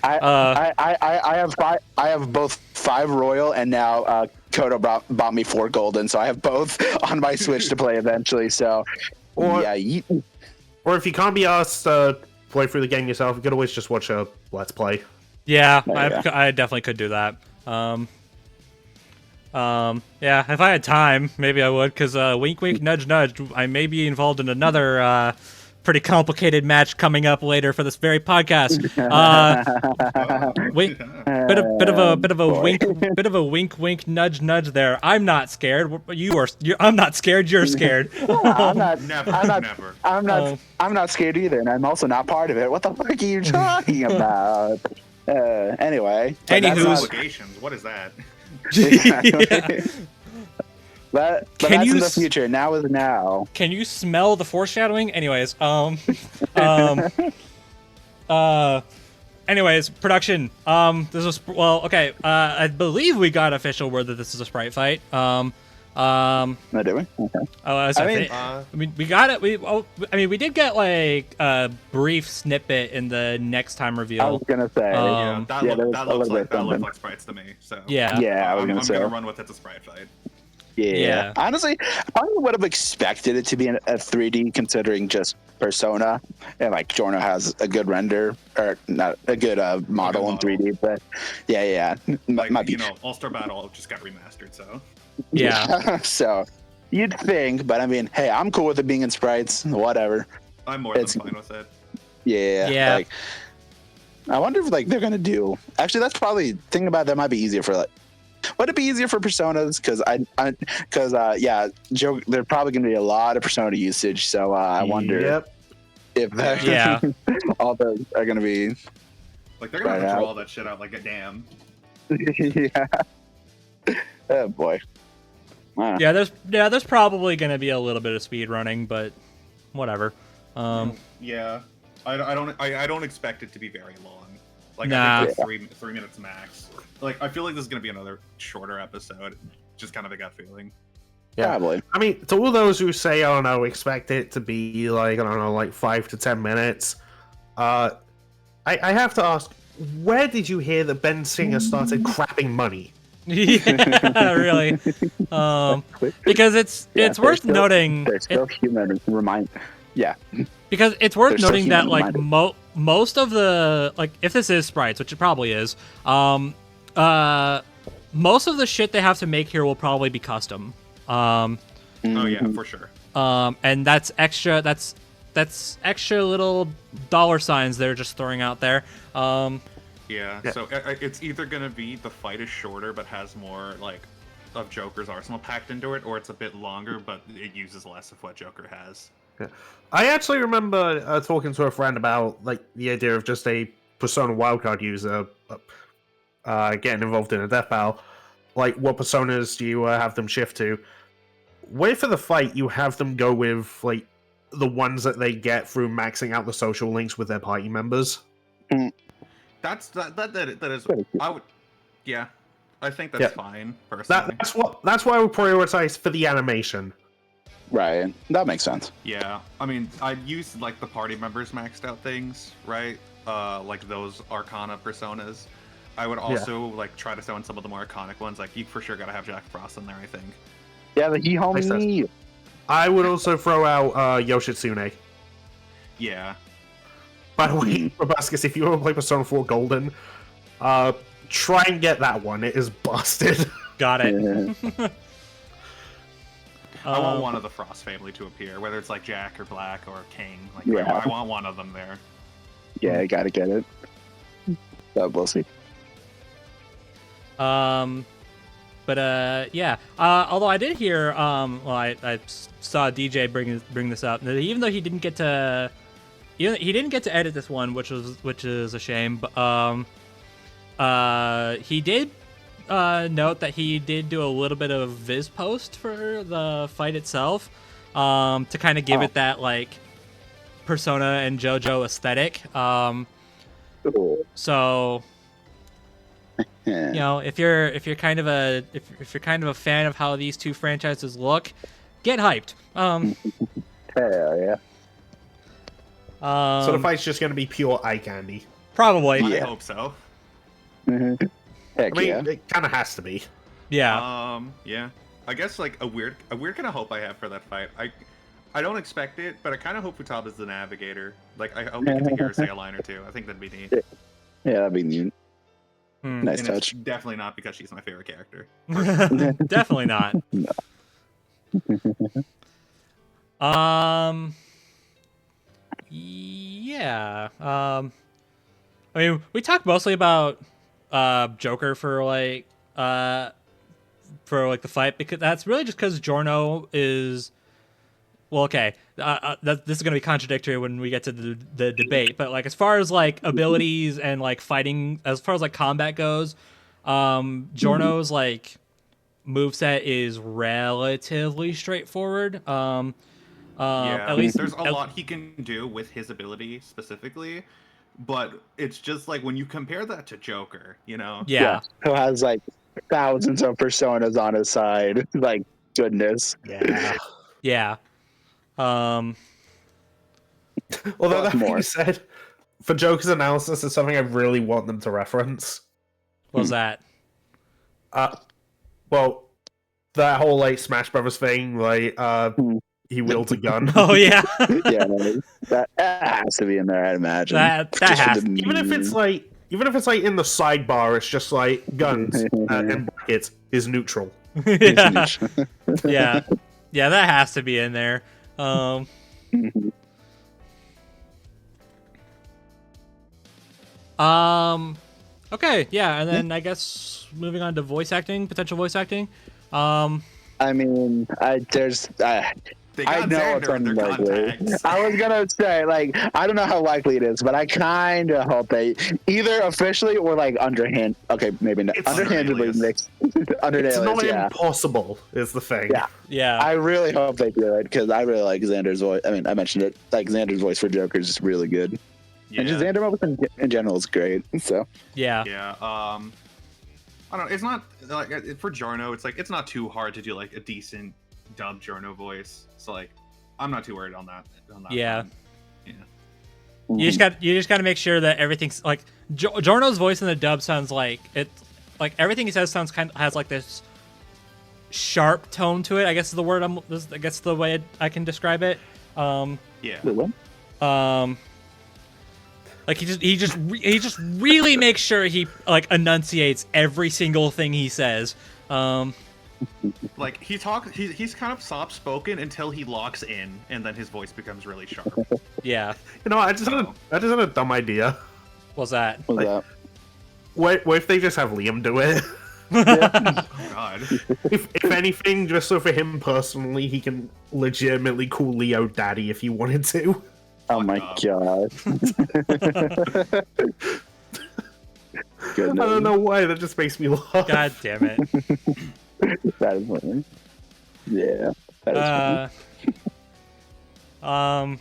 I have both 5 Royal and now Kodo bought me 4 Golden, so I have both on my Switch to play eventually. So or if you can't be asked to play through the game yourself, you could always just watch a Let's Play. Yeah, I definitely could do that. Yeah, if I had time, maybe I would, because wink, wink, nudge, nudge, I may be involved in another pretty complicated match coming up later for this very podcast. Bit of a wink, wink, nudge, nudge there. I'm not scared. I'm not scared. You're scared. I'm not. Never. I'm not scared either, and I'm also not part of it. What the fuck are you talking about? Anyway. Anywho's obligations. What is that? Yeah. But that's in the future. Now is now. Can you smell the foreshadowing? Anyways, production. This was okay. I believe we got official word that this is a sprite fight. No, did we? Okay. I mean, we got it. We did get like a brief snippet in the next time reveal. I was gonna say, that looks like sprites to me. So yeah, I'm gonna run with it. A sprite fight. Yeah. Honestly, I would have expected it to be a 3D, considering just Persona, and like Giorno has a good render, or not a good model in 3D. But yeah. All-Star Battle just got remastered, so yeah. So you'd think, but I mean, hey, I'm cool with it being in sprites. Whatever. I'm more than fine with it. Yeah. Like, I wonder if they're gonna do. Actually, that's probably thinking about that might be easier for would it be easier for Personas? Because there's probably going to be a lot of Persona usage. So I wonder if all those are going to be like they're going to draw all that shit out like a dam. Yeah. Oh boy. Wow. Yeah, there's probably going to be a little bit of speed running, but whatever. Yeah, I don't expect it to be very long. Like I think 3 minutes max. Like I feel like this is gonna be another shorter episode. Just kind of a gut feeling. Yeah. Probably. I mean, to all those who say, "Oh no, expect it to be like 5 to 10 minutes," I have to ask, where did you hear that Ben Singer started crapping money? Yeah, really. Because it's worth noting. They're still human. Because it's worth noting that like most of the if this is sprites, which it probably is, most of the shit they have to make here will probably be custom. Oh yeah, for sure. And that's extra. That's that's extra little dollar signs they're just throwing out there. Yeah, so it's either gonna be the fight is shorter but has more like of Joker's arsenal packed into it, or it's a bit longer but it uses less of what Joker has. Yeah. I actually remember talking to a friend about like the idea of just a Persona wildcard user getting involved in a death battle. Like, what personas do you have them shift to? Wait for the fight, you have them go with like the ones that they get through maxing out the social links with their party members. That is. I would. Yeah, I think that's fine. Personally, that's why I would prioritize for the animation. Right, that makes sense. Yeah, I mean, I'd use like the party members maxed out things, right? Like those Arcana personas. I would also like try to throw in some of the more iconic ones. Like you for sure gotta have Jack Frost in there, I think. Yeah, the homie. I would also throw out Yoshitsune. Yeah. By the way, BrobusCast, if you want to play Persona 4 Golden, try and get that one. It is busted. Got it. I want one of the Frost family to appear, whether it's like Jack or Black or King. Like, I want one of them there. Yeah, I gotta get it. But we'll see. Yeah. Although I did hear, I saw DJ bring this up. That even though he didn't get to edit this one, which is a shame. But he did note that he did do a little bit of Viz post for the fight itself, to kind of give it that like Persona and JoJo aesthetic. So. You know, if you're kind of a fan of how these two franchises look, get hyped. Hell yeah. So the fight's just going to be pure eye candy. Probably. I hope so. Heck I mean, yeah. it kind of has to be. Yeah. Yeah. I guess like a weird kind of hope I have for that fight. I don't expect it, but I kind of hope Futada's the navigator. Like I hope we get to hear her say a line or two. I think that'd be neat. Yeah, that'd be neat. Nice and touch. It's definitely not because she's my favorite character. Definitely not. Yeah. I mean, we talked mostly about Joker for the fight, because that's really just because Giorno is. Well, okay. This is going to be contradictory when we get to the debate, but like as far as like abilities and like fighting, as far as like combat goes, Giorno's like moveset is relatively straightforward. At least there's a lot he can do with his ability specifically, but it's just like when you compare that to Joker, you know? Yeah. Who has like thousands of personas on his side. Like, goodness. Yeah. Yeah. Although that being said, for Joker's analysis, it's something I really want them to reference. What was that? Well, that whole like Smash Brothers thing, like he wields a gun. Oh yeah. Yeah, that has to be in there, I'd imagine. That has to. Even if it's like in the sidebar, it's just like guns and brackets is neutral. Yeah. Yeah. Yeah, that has to be in there. Okay, yeah, and then I guess moving on to potential voice acting. I mean, I know it's unlikely. I was gonna say, like, I don't know how likely it is, but I kind of hope they either officially or like underhand. Okay, maybe not. Underhandedly mixed. It's not impossible, is the thing. Yeah. I really hope they do it because I really like Xander's voice. I mean, I mentioned it. Like Xander's voice for Joker is just really good. Yeah. And just Xander Mobley in general is great. So yeah. I don't know. It's not like for Giorno. It's like it's not too hard to do like a decent dub Giorno voice. So like, I'm not too worried on that. Yeah. Front. Yeah. You just got to make sure that everything's like Giorno's voice in the dub sounds like it's like everything he says has like this sharp tone to it. I guess is the word I guess the way I can describe it. Like he just really makes sure he like enunciates every single thing he says. Like he's kind of soft spoken until he locks in, and then his voice becomes really sharp. Yeah. You know, I just had a dumb idea. What's that? What's that? What if they just have Liam do it? Oh God. If anything, just so for him personally, he can legitimately call Leo daddy if he wanted to. Oh my god. I don't know why, that just makes me laugh. God damn it. That is funny. Yeah. That is funny.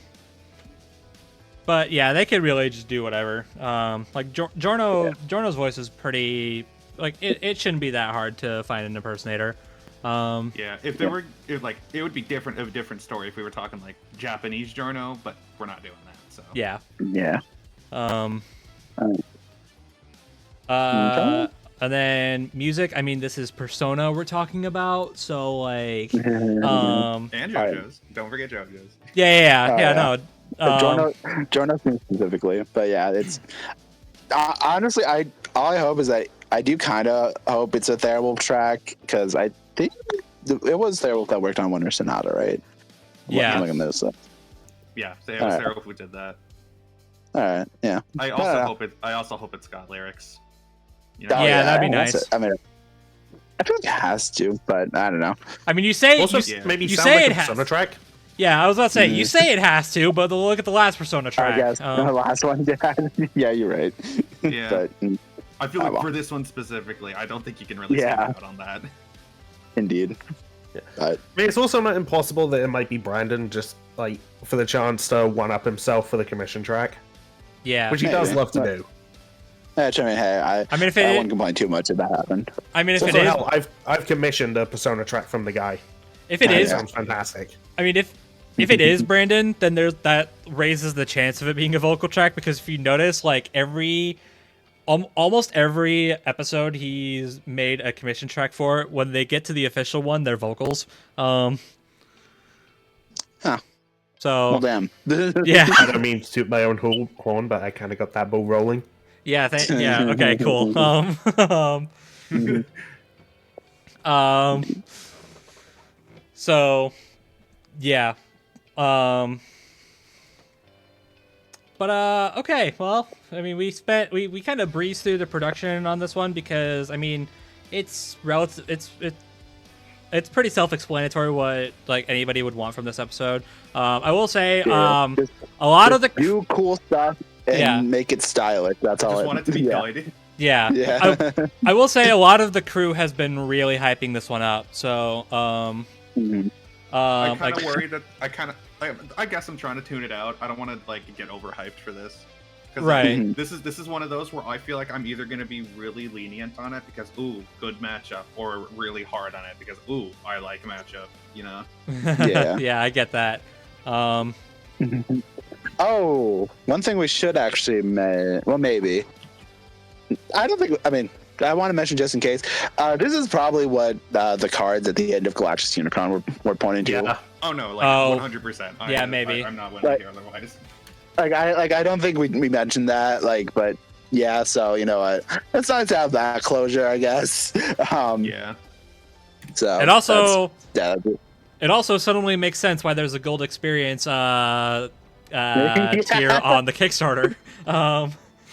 But yeah, they could really just do whatever. Like Giorno's voice is pretty. Like it shouldn't be that hard to find an impersonator. Yeah, if there were, it would be a different story if we were talking like Japanese Giorno, but we're not doing that. So Yeah. Yeah. And then music. I mean, this is Persona we're talking about, so like, and JoJo's. Don't forget JoJo's. Yeah. No. Giorno specifically, but yeah, it's honestly, all I hope is that I do kind of hope it's a Theriwolf track because I think it was Theriwolf that worked on Winter Sonata, right? Yeah. I'm looking at this. Yeah, it was Theriwolf who did that. All right. Yeah. I also hope it's got lyrics. You know? Yeah, that'd be nice. I mean, I feel like it has to, but I don't know. I mean, you say Also, you, maybe you sound say like it a has. Persona track. Yeah, I was about to say you say it has to, but look at the last Persona track. I guess the last one did. Yeah, you're right. Yeah. But, I feel like for this one specifically, I don't think you can really stand out on that. Indeed. I mean, it's also not impossible that it might be Brandon just like for the chance to one up himself for the commission track. Yeah, which he does love to do. I mean, hey, I mean, if I wouldn't complain too much if that happened. I mean, if also, it is, hell, I've commissioned a Persona track from the guy. If it is, sounds fantastic. I mean, if it is Brandon, then that raises the chance of it being a vocal track because if you notice, like almost every episode he's made a commission track for, when they get to the official one, they're vocals. So well, damn. Yeah. I don't mean to toot my own horn, but I kind of got that ball rolling. Yeah. Yeah. Okay. Cool. So, yeah. But okay. Well, I mean, we kind of breezed through the production on this one because I mean, it's relative. It's pretty self-explanatory what like anybody would want from this episode. I will say, a lot of the do cool stuff and make it stylish. That's all. I just want it to be good. Yeah. I will say a lot of the crew has been really hyping this one up. So, I'm kind of worried that I guess I'm trying to tune it out. I don't want to like get overhyped for this. Right. This is one of those where I feel like I'm either going to be really lenient on it because ooh, good matchup, or really hard on it because ooh, I like matchup. You know. Yeah, I get that. Oh, one thing we should actually maybe. I don't think. I mean, I want to mention just in case. This is probably what the cards at the end of Galactus Unicron were pointing to. Yeah. Oh no, like 100%. Yeah, maybe. I'm not willing to hear otherwise. I don't think we mentioned that. But yeah. So you know what? It's nice to have that closure, I guess. Yeah. So it also it also suddenly makes sense why there's a gold experience tier on the Kickstarter.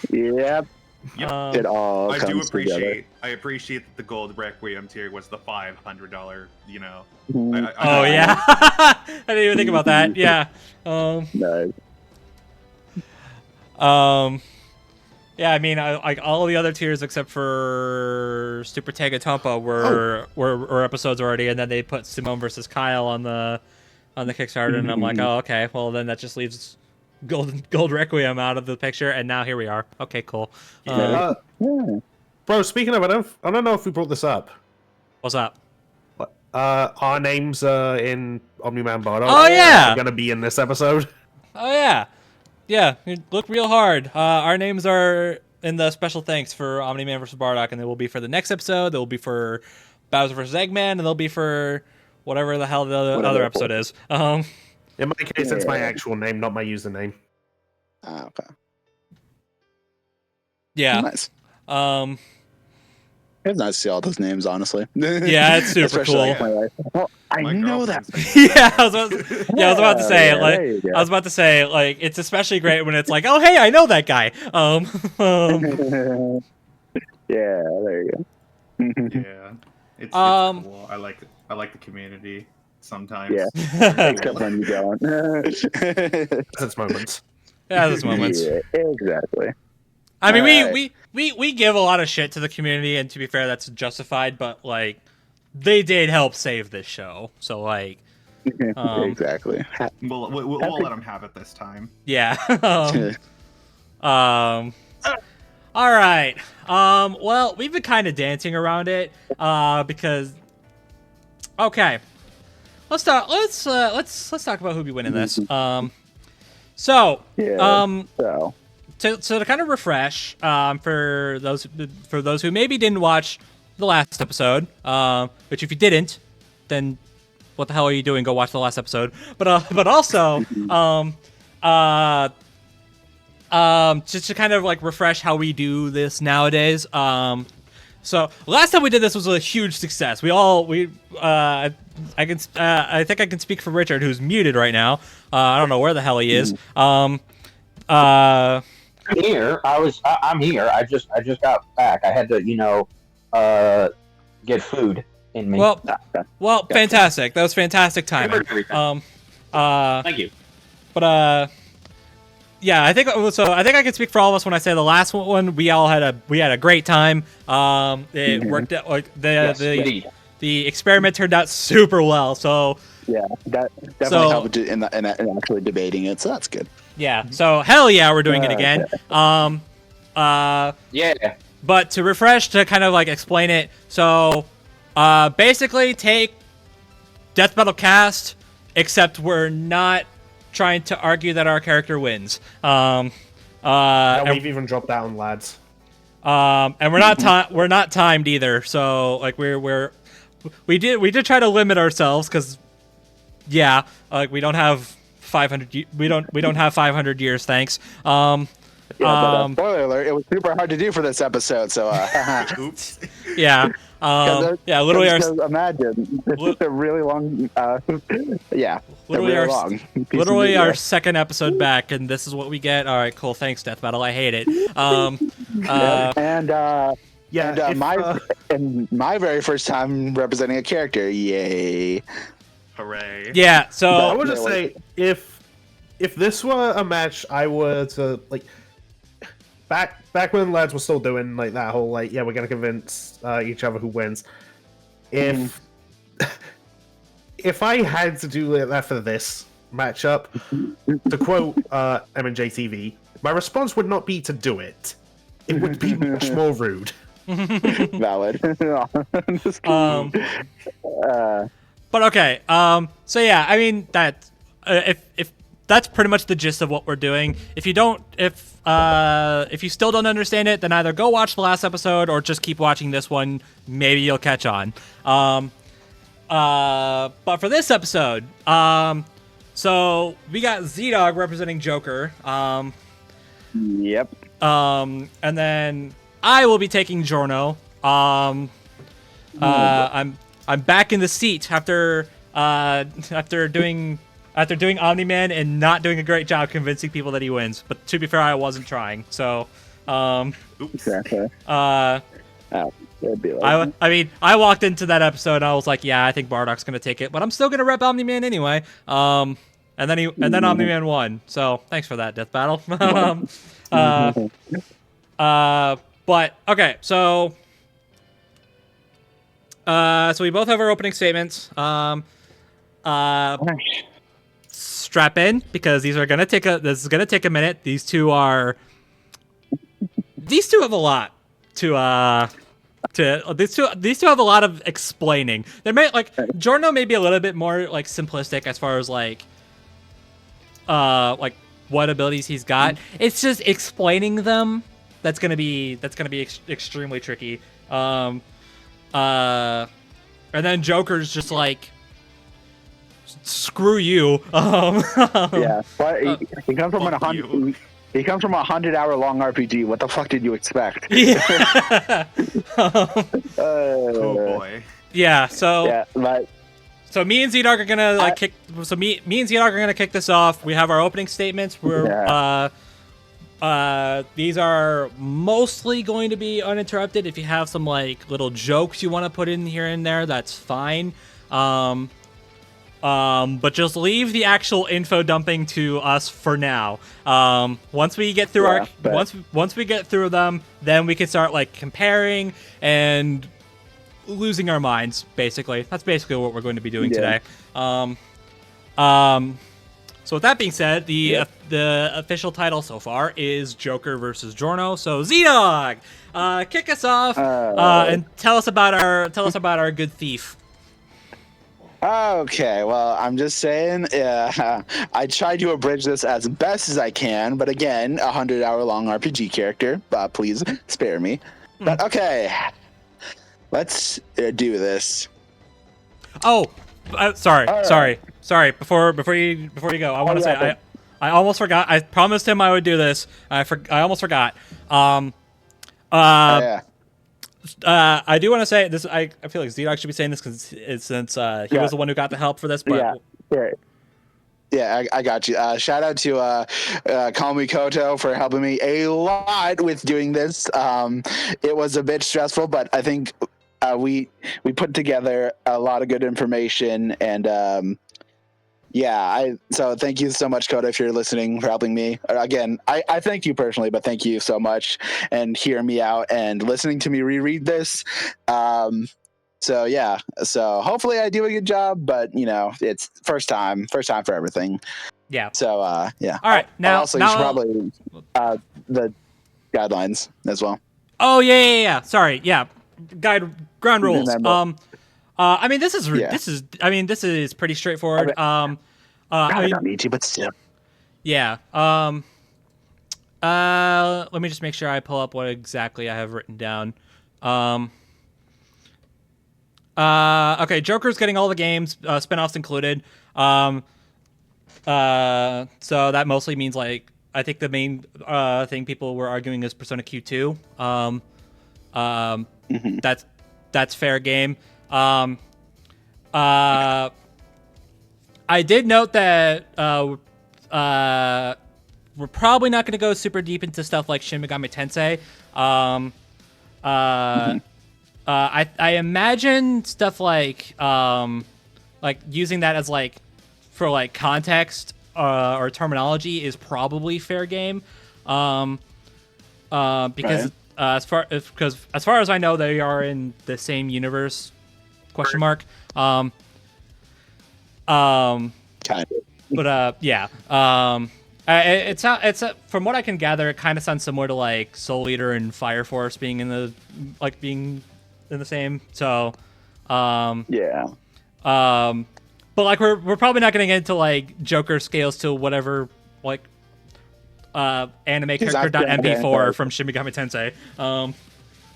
Yep. Yep. It all I comes together. I appreciate that the gold Requiem tier was the $500. You know. Yeah. I didn't even think about that. Yeah. Nice. Yeah, I mean, like all the other tiers except for Super Tega Tompa were episodes already, and then they put Simone versus Kyle on the Kickstarter, and I'm like, oh, okay, well then that just leaves Gold Requiem out of the picture, and now here we are. Okay, cool. Bro, speaking of, I don't know if we brought this up. What's up? Our names in Omn-Man Bardock. Oh yeah, are gonna be in this episode. Oh yeah. Yeah, look real hard. Our names are in the special thanks for Omn-Man vs. Bardock, and they will be for the next episode. They will be for Bowser vs. Eggman, and they'll be for whatever the hell the other episode is. In my case, it's my actual name, not my username. Okay. Yeah. Nice. It's nice to see all those names, honestly. Yeah, it's super cool. Well, I know that. Yeah, I was about to say, I was about to say, like, it's especially great when it's like, oh, hey, I know that guy. Yeah, there you go. Yeah, it's cool. I like the community sometimes. Yeah, except when you don't. That's moments. Yeah, there's moments. Yeah, exactly. I mean, we give a lot of shit to the community, and to be fair, that's justified. But like, they did help save this show, so like, exactly. We'll let them have it this time. Yeah. All right. Well, we've been kind of dancing around it, because. Okay. Let's talk about who'd be winning this. So to kind of refresh, for those who maybe didn't watch the last episode, which if you didn't, then what the hell are you doing? Go watch the last episode. But also, just to kind of like refresh how we do this nowadays. So last time we did this was a huge success. I think I can speak for Richard, who's muted right now. I don't know where the hell he is. I'm here. I'm here. I just got back. I had to, get food in me. Well, fantastic. That was fantastic timing. Thank you. But yeah, I think I can speak for all of us when I say the last one we had a great time. It worked out like the experiment turned out super well. So yeah, that definitely helped in actually debating it. So that's good. Yeah. So hell yeah, we're doing it again. Yeah. But to refresh, to kind of like explain it, so basically take Death Battle Cast, except we're not trying to argue that our character wins. We've even dropped down, lads. And we're not timed either. So like we did try to limit ourselves because like we don't have 500. We don't have 500 years. Thanks. Spoiler alert! It was super hard to do for this episode. So, Oops. Yeah. Literally imagine it's a really long. Literally our second episode back, and this is what we get. All right, cool. Thanks, Death Battle. I hate it. My very first time representing a character. Yay! Hooray! Yeah. So I would just say if this were a match, I were to like. Back when lads were still doing like that whole like we're gonna convince each other who wins. If I had to do that for this matchup, to quote M&J TV, my response would not be to do it. It would be much more rude. Valid. But okay. So yeah, I mean that if that's pretty much the gist of what we're doing. If you still don't understand it, then either go watch the last episode or just keep watching this one. Maybe you'll catch on. But for this episode, so we got ZDogg representing Joker. Yep. And then I will be taking Giorno. I'm back in the seat after doing Omn-Man and not doing a great job convincing people that he wins. But to be fair, I wasn't trying. So, exactly. I mean, I walked into that episode and I was like, yeah, I think Bardock's gonna take it, but I'm still gonna rep Omn-Man anyway. And then Omn-Man won. So thanks for that, Death Battle. But okay, so we both have our opening statements. Strap in because this is gonna take a minute. These two have a lot these two have a lot of explaining. They may Giorno may be a little bit more like simplistic as far as like what abilities he's got. It's just explaining them that's gonna be extremely tricky. And then Joker's just like, screw you. Yeah, but he comes from He comes from a 100-hour-long RPG. What the fuck did you expect? Yeah. Oh boy. Yeah. So. Yeah, but. So me and ZDogg are gonna kick. So me and ZDogg are gonna kick this off. We have our opening statements. These are mostly going to be uninterrupted. If you have some like little jokes you want to put in here and there, that's fine. But just leave the actual info dumping to us for now. Once we get through once we get through them, then we can start like comparing and losing our minds. Basically, that's basically what we're going to be doing today. So with that being said, the official title so far is Joker versus Giorno. So ZDogg, kick us off and tell us about our good thief. Okay, well, I'm just saying, I tried to abridge this as best as I can, but again, 100-hour-long RPG character, please spare me. But okay, let's do this. Oh, sorry. Before you go, I want to say I almost forgot. I promised him I would do this. I almost forgot. I do want to say this. I feel like ZDogg should be saying this since he was the one who got the help for this. But yeah, I got you. Shout out to Call Me Koto for helping me a lot with doing this. It was a bit stressful, but I think we put together a lot of good information, and so thank you so much, Koto, if you're listening, for helping me. Again, I thank you personally, but thank you so much and hearing me out and listening to me reread this. So hopefully I do a good job, but it's first time for everything. Yeah. So yeah. All right. Now you should probably the guidelines as well. Oh yeah. Sorry. Yeah. Ground rules. I mean, this is pretty straightforward. I don't need to, but still. Yeah. Let me just make sure I pull up what exactly I have written down. Okay, Joker's getting all the games, spinoffs included. So that mostly means like I think the main thing people were arguing is Persona Q2. That's fair game. I did note that we're probably not going to go super deep into stuff like Shin Megami Tensei. I imagine stuff like using that as like for like context or terminology is probably fair game. Because as far as I know, they are in the same universe. ? Kind of. But yeah. It's from what I can gather, it kind of sounds similar to like Soul Eater and Fire Force being in the same. So, yeah. But like we're probably not going to get into like Joker scales to whatever like anime character.mp4 from Shin Megami Tensei.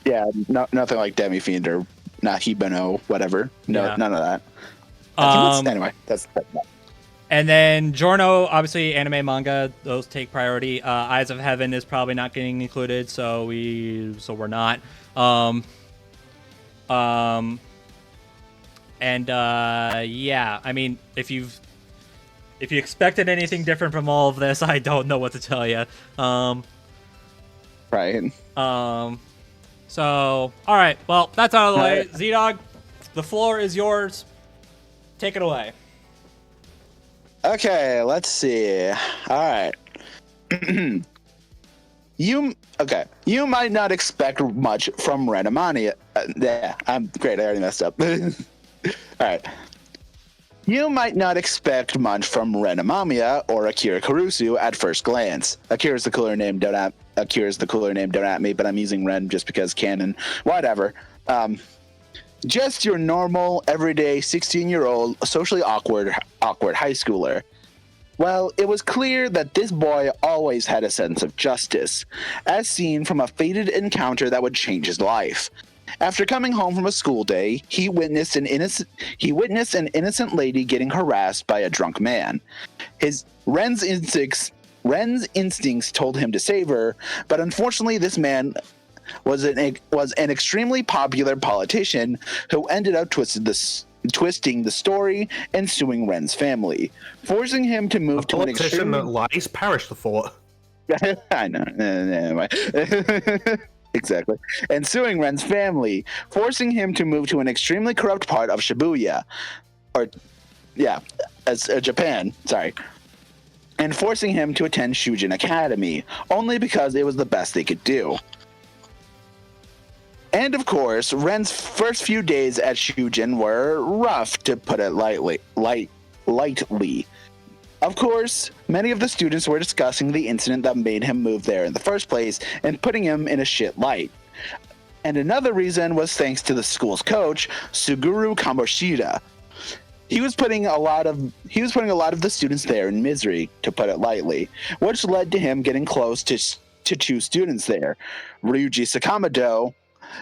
Yeah, nothing like Demi Fiend or Nahibano, whatever. None of that. Anyway, that's. And then Giorno, obviously anime, manga, those take priority. Eyes of Heaven is probably not getting included, so we're not. Yeah, I mean, if you expected anything different from all of this, I don't know what to tell you. Right. So, all right. Well, that's out of the way. ZDogg, the floor is yours. Take it away. Okay, let's see. All right. You might not expect much from Renamania. I'm great. I already messed up. All right. You might not expect much from Renamania or Akira Kurusu at first glance. Akira's the cooler name, don't at me, but I'm using Ren just because canon. Whatever. Just your normal, everyday 16-year-old, socially awkward high schooler. Well, it was clear that this boy always had a sense of justice, as seen from a fated encounter that would change his life. After coming home from a school day, he witnessed an innocent lady getting harassed by a drunk man. Ren's instincts Ren's instincts told him to save her, but unfortunately this man was an extremely popular politician who ended up twisting the story and suing Ren's family, forcing him to move to an extreme... that lies, perish the thought. I know. Exactly. And suing Ren's family, forcing him to move to an extremely corrupt part of Shibuya. Japan. Sorry. And forcing him to attend Shujin Academy, only because it was the best they could do. And of course, Ren's first few days at Shujin were rough, to put it lightly. Of course, many of the students were discussing the incident that made him move there in the first place and putting him in a shit light. And another reason was thanks to the school's coach, Suguru Kamoshida. He was putting a lot of the students there in misery, to put it lightly, which led to him getting close to 2 students there, Ryuji Sakamoto,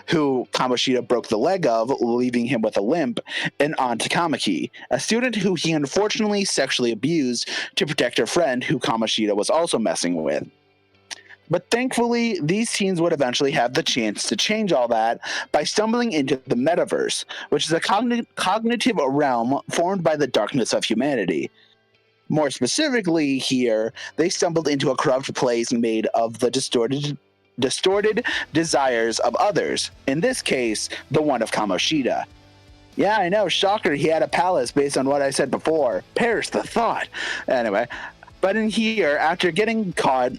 who Kamoshida broke the leg of, leaving him with a limp, and An Takamaki, a student who he unfortunately sexually abused to protect her friend who Kamoshida was also messing with. But thankfully, these teens would eventually have the chance to change all that by stumbling into the metaverse, which is a cognitive realm formed by the darkness of humanity. More specifically here, they stumbled into a corrupt place made of the distorted desires of others, in this case, the one of Kamoshida. Yeah, I know, shocker, he had a palace based on what I said before. Perish the thought. Anyway, but in here, after getting caught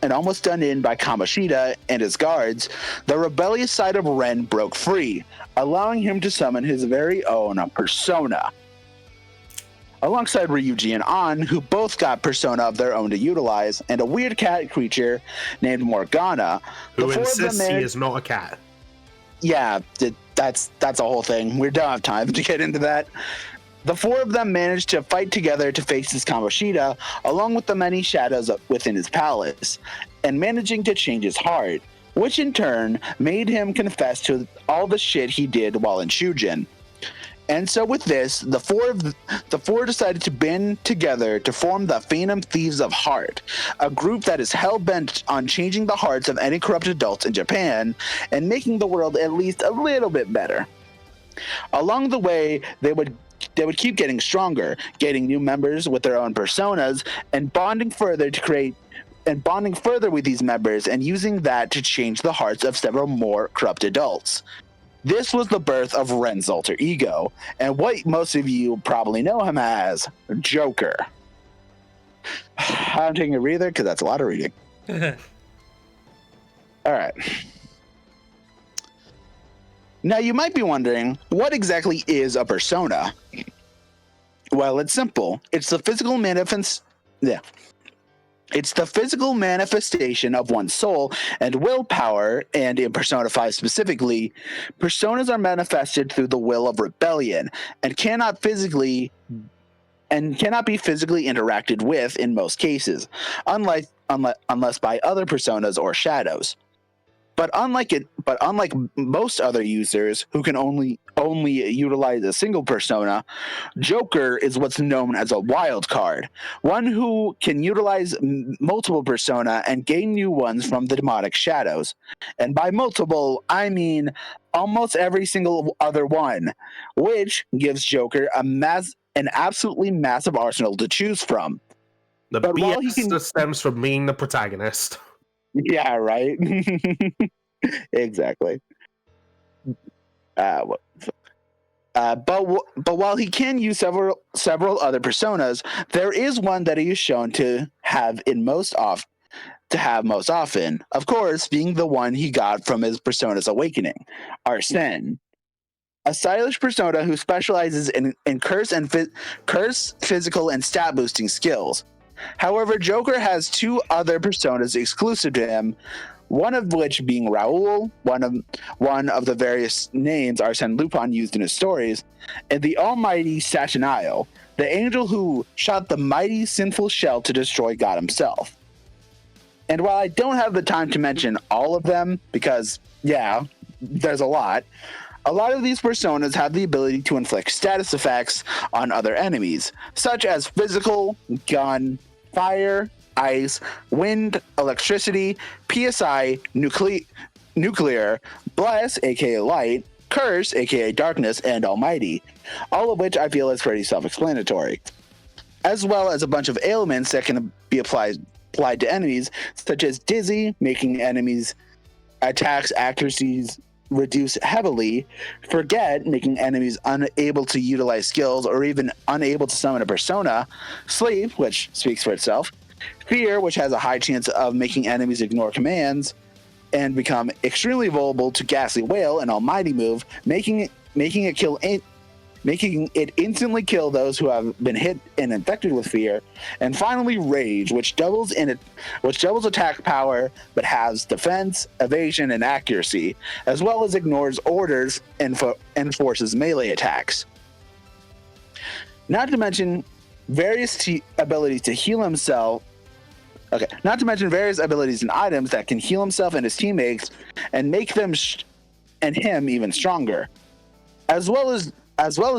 and almost done in by Kamoshida and his guards, the rebellious side of Ren broke free, allowing him to summon his very own persona. Alongside Ryuji and An, who both got persona of their own to utilize, and a weird cat creature named Morgana, who insists he is not a cat. Yeah, that's a whole thing. We don't have time to get into that. The 4 of them managed to fight together to face his Kamoshida, along with the many shadows within his palace, and managing to change his heart, which in turn made him confess to all the shit he did while in Shujin. And so with this, the four decided to band together to form the Phantom Thieves of Heart, a group that is hell-bent on changing the hearts of any corrupt adults in Japan and making the world at least a little bit better. Along the way, they would keep getting stronger, getting new members with their own personas, and bonding further with these members and using that to change the hearts of several more corrupt adults. This was the birth of Ren's alter ego, and what most of you probably know him as, Joker. I'm taking a breather because that's a lot of reading. All right. Now you might be wondering, what exactly is a persona? Well, it's simple. It's the physical manifestation of one's soul and willpower, and in Persona 5 specifically, personas are manifested through the will of rebellion and cannot be physically interacted with in most cases, unless by other personas or shadows. But unlike most other users who can only utilize a single persona, Joker is what's known as a wild card, one who can utilize multiple persona and gain new ones from the demonic shadows. And by multiple, I mean almost every single other one, which gives Joker an absolutely massive arsenal to choose from. The BS stems from being the protagonist. Yeah, right. Exactly. But while he can use several other personas, there is one that he is shown to have most often. Of course, being the one he got from his persona's awakening, Arsene, a stylish persona who specializes in curse, physical, and stat boosting skills. However, Joker has 2 other personas exclusive to him, one of which being Raoul, one of the various names Arsène Lupin used in his stories, and the almighty Satanael, the angel who shot the mighty sinful shell to destroy God himself. And while I don't have the time to mention all of them, because, yeah, there's a lot of these personas have the ability to inflict status effects on other enemies, such as physical, gun, fire, ice, wind, electricity, PSI, nuclear, bless, aka light, curse, aka darkness, and almighty, all of which I feel is pretty self-explanatory, as well as a bunch of ailments that can be applied to enemies, such as dizzy, making enemies attacks accuracies reduce heavily, forget, making enemies unable to utilize skills or even unable to summon a persona, sleep, which speaks for itself, fear, which has a high chance of making enemies ignore commands and become extremely vulnerable to ghastly wail, an almighty move, making it instantly kill those who have been hit and infected with fear, and finally rage, which doubles attack power but has defense, evasion, and accuracy, as well as ignores orders and forces melee attacks. Not to mention various abilities to heal himself. Okay, not to mention various abilities and items that can heal himself and his teammates and make them and him even stronger. As well as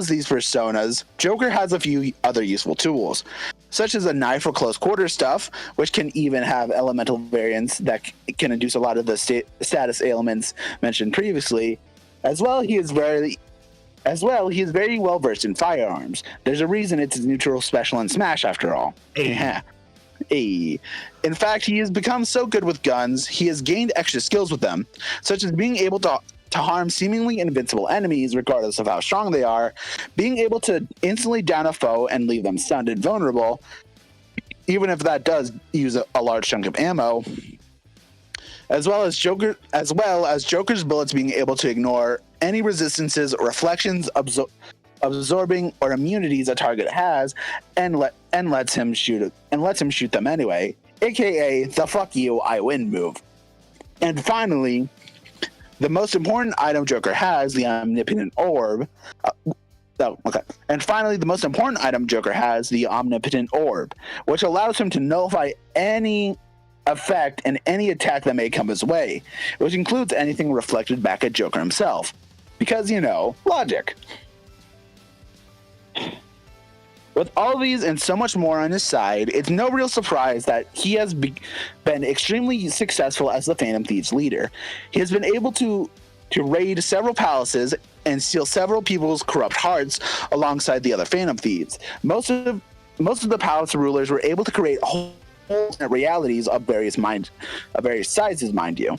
these personas, Joker has a few other useful tools, such as a knife for close quarter stuff, which can even have elemental variants that can induce a lot of the status ailments mentioned previously. As well, he is very well versed in firearms. There's a reason it's his neutral, special, and smash after all. Yeah. Hey. In fact, he has become so good with guns, he has gained extra skills with them, such as being able to harm seemingly invincible enemies, regardless of how strong they are, being able to instantly down a foe and leave them stunned and vulnerable, even if that does use a large chunk of ammo, as well as Joker's bullets being able to ignore any resistances, reflections, absorbing, or immunities a target has, and lets him shoot them anyway, aka the "fuck you, I win" move. And finally, the most important item Joker has, the Omnipotent Orb. And finally, the most important item Joker has, the Omnipotent Orb, which allows him to nullify any effect and any attack that may come his way, which includes anything reflected back at Joker himself. Because, logic. With all these and so much more on his side, it's no real surprise that he has been extremely successful as the Phantom Thieves leader. He has been able to raid several palaces and steal several people's corrupt hearts alongside the other Phantom Thieves. Most of the palace rulers were able to create whole realities of various sizes, mind you.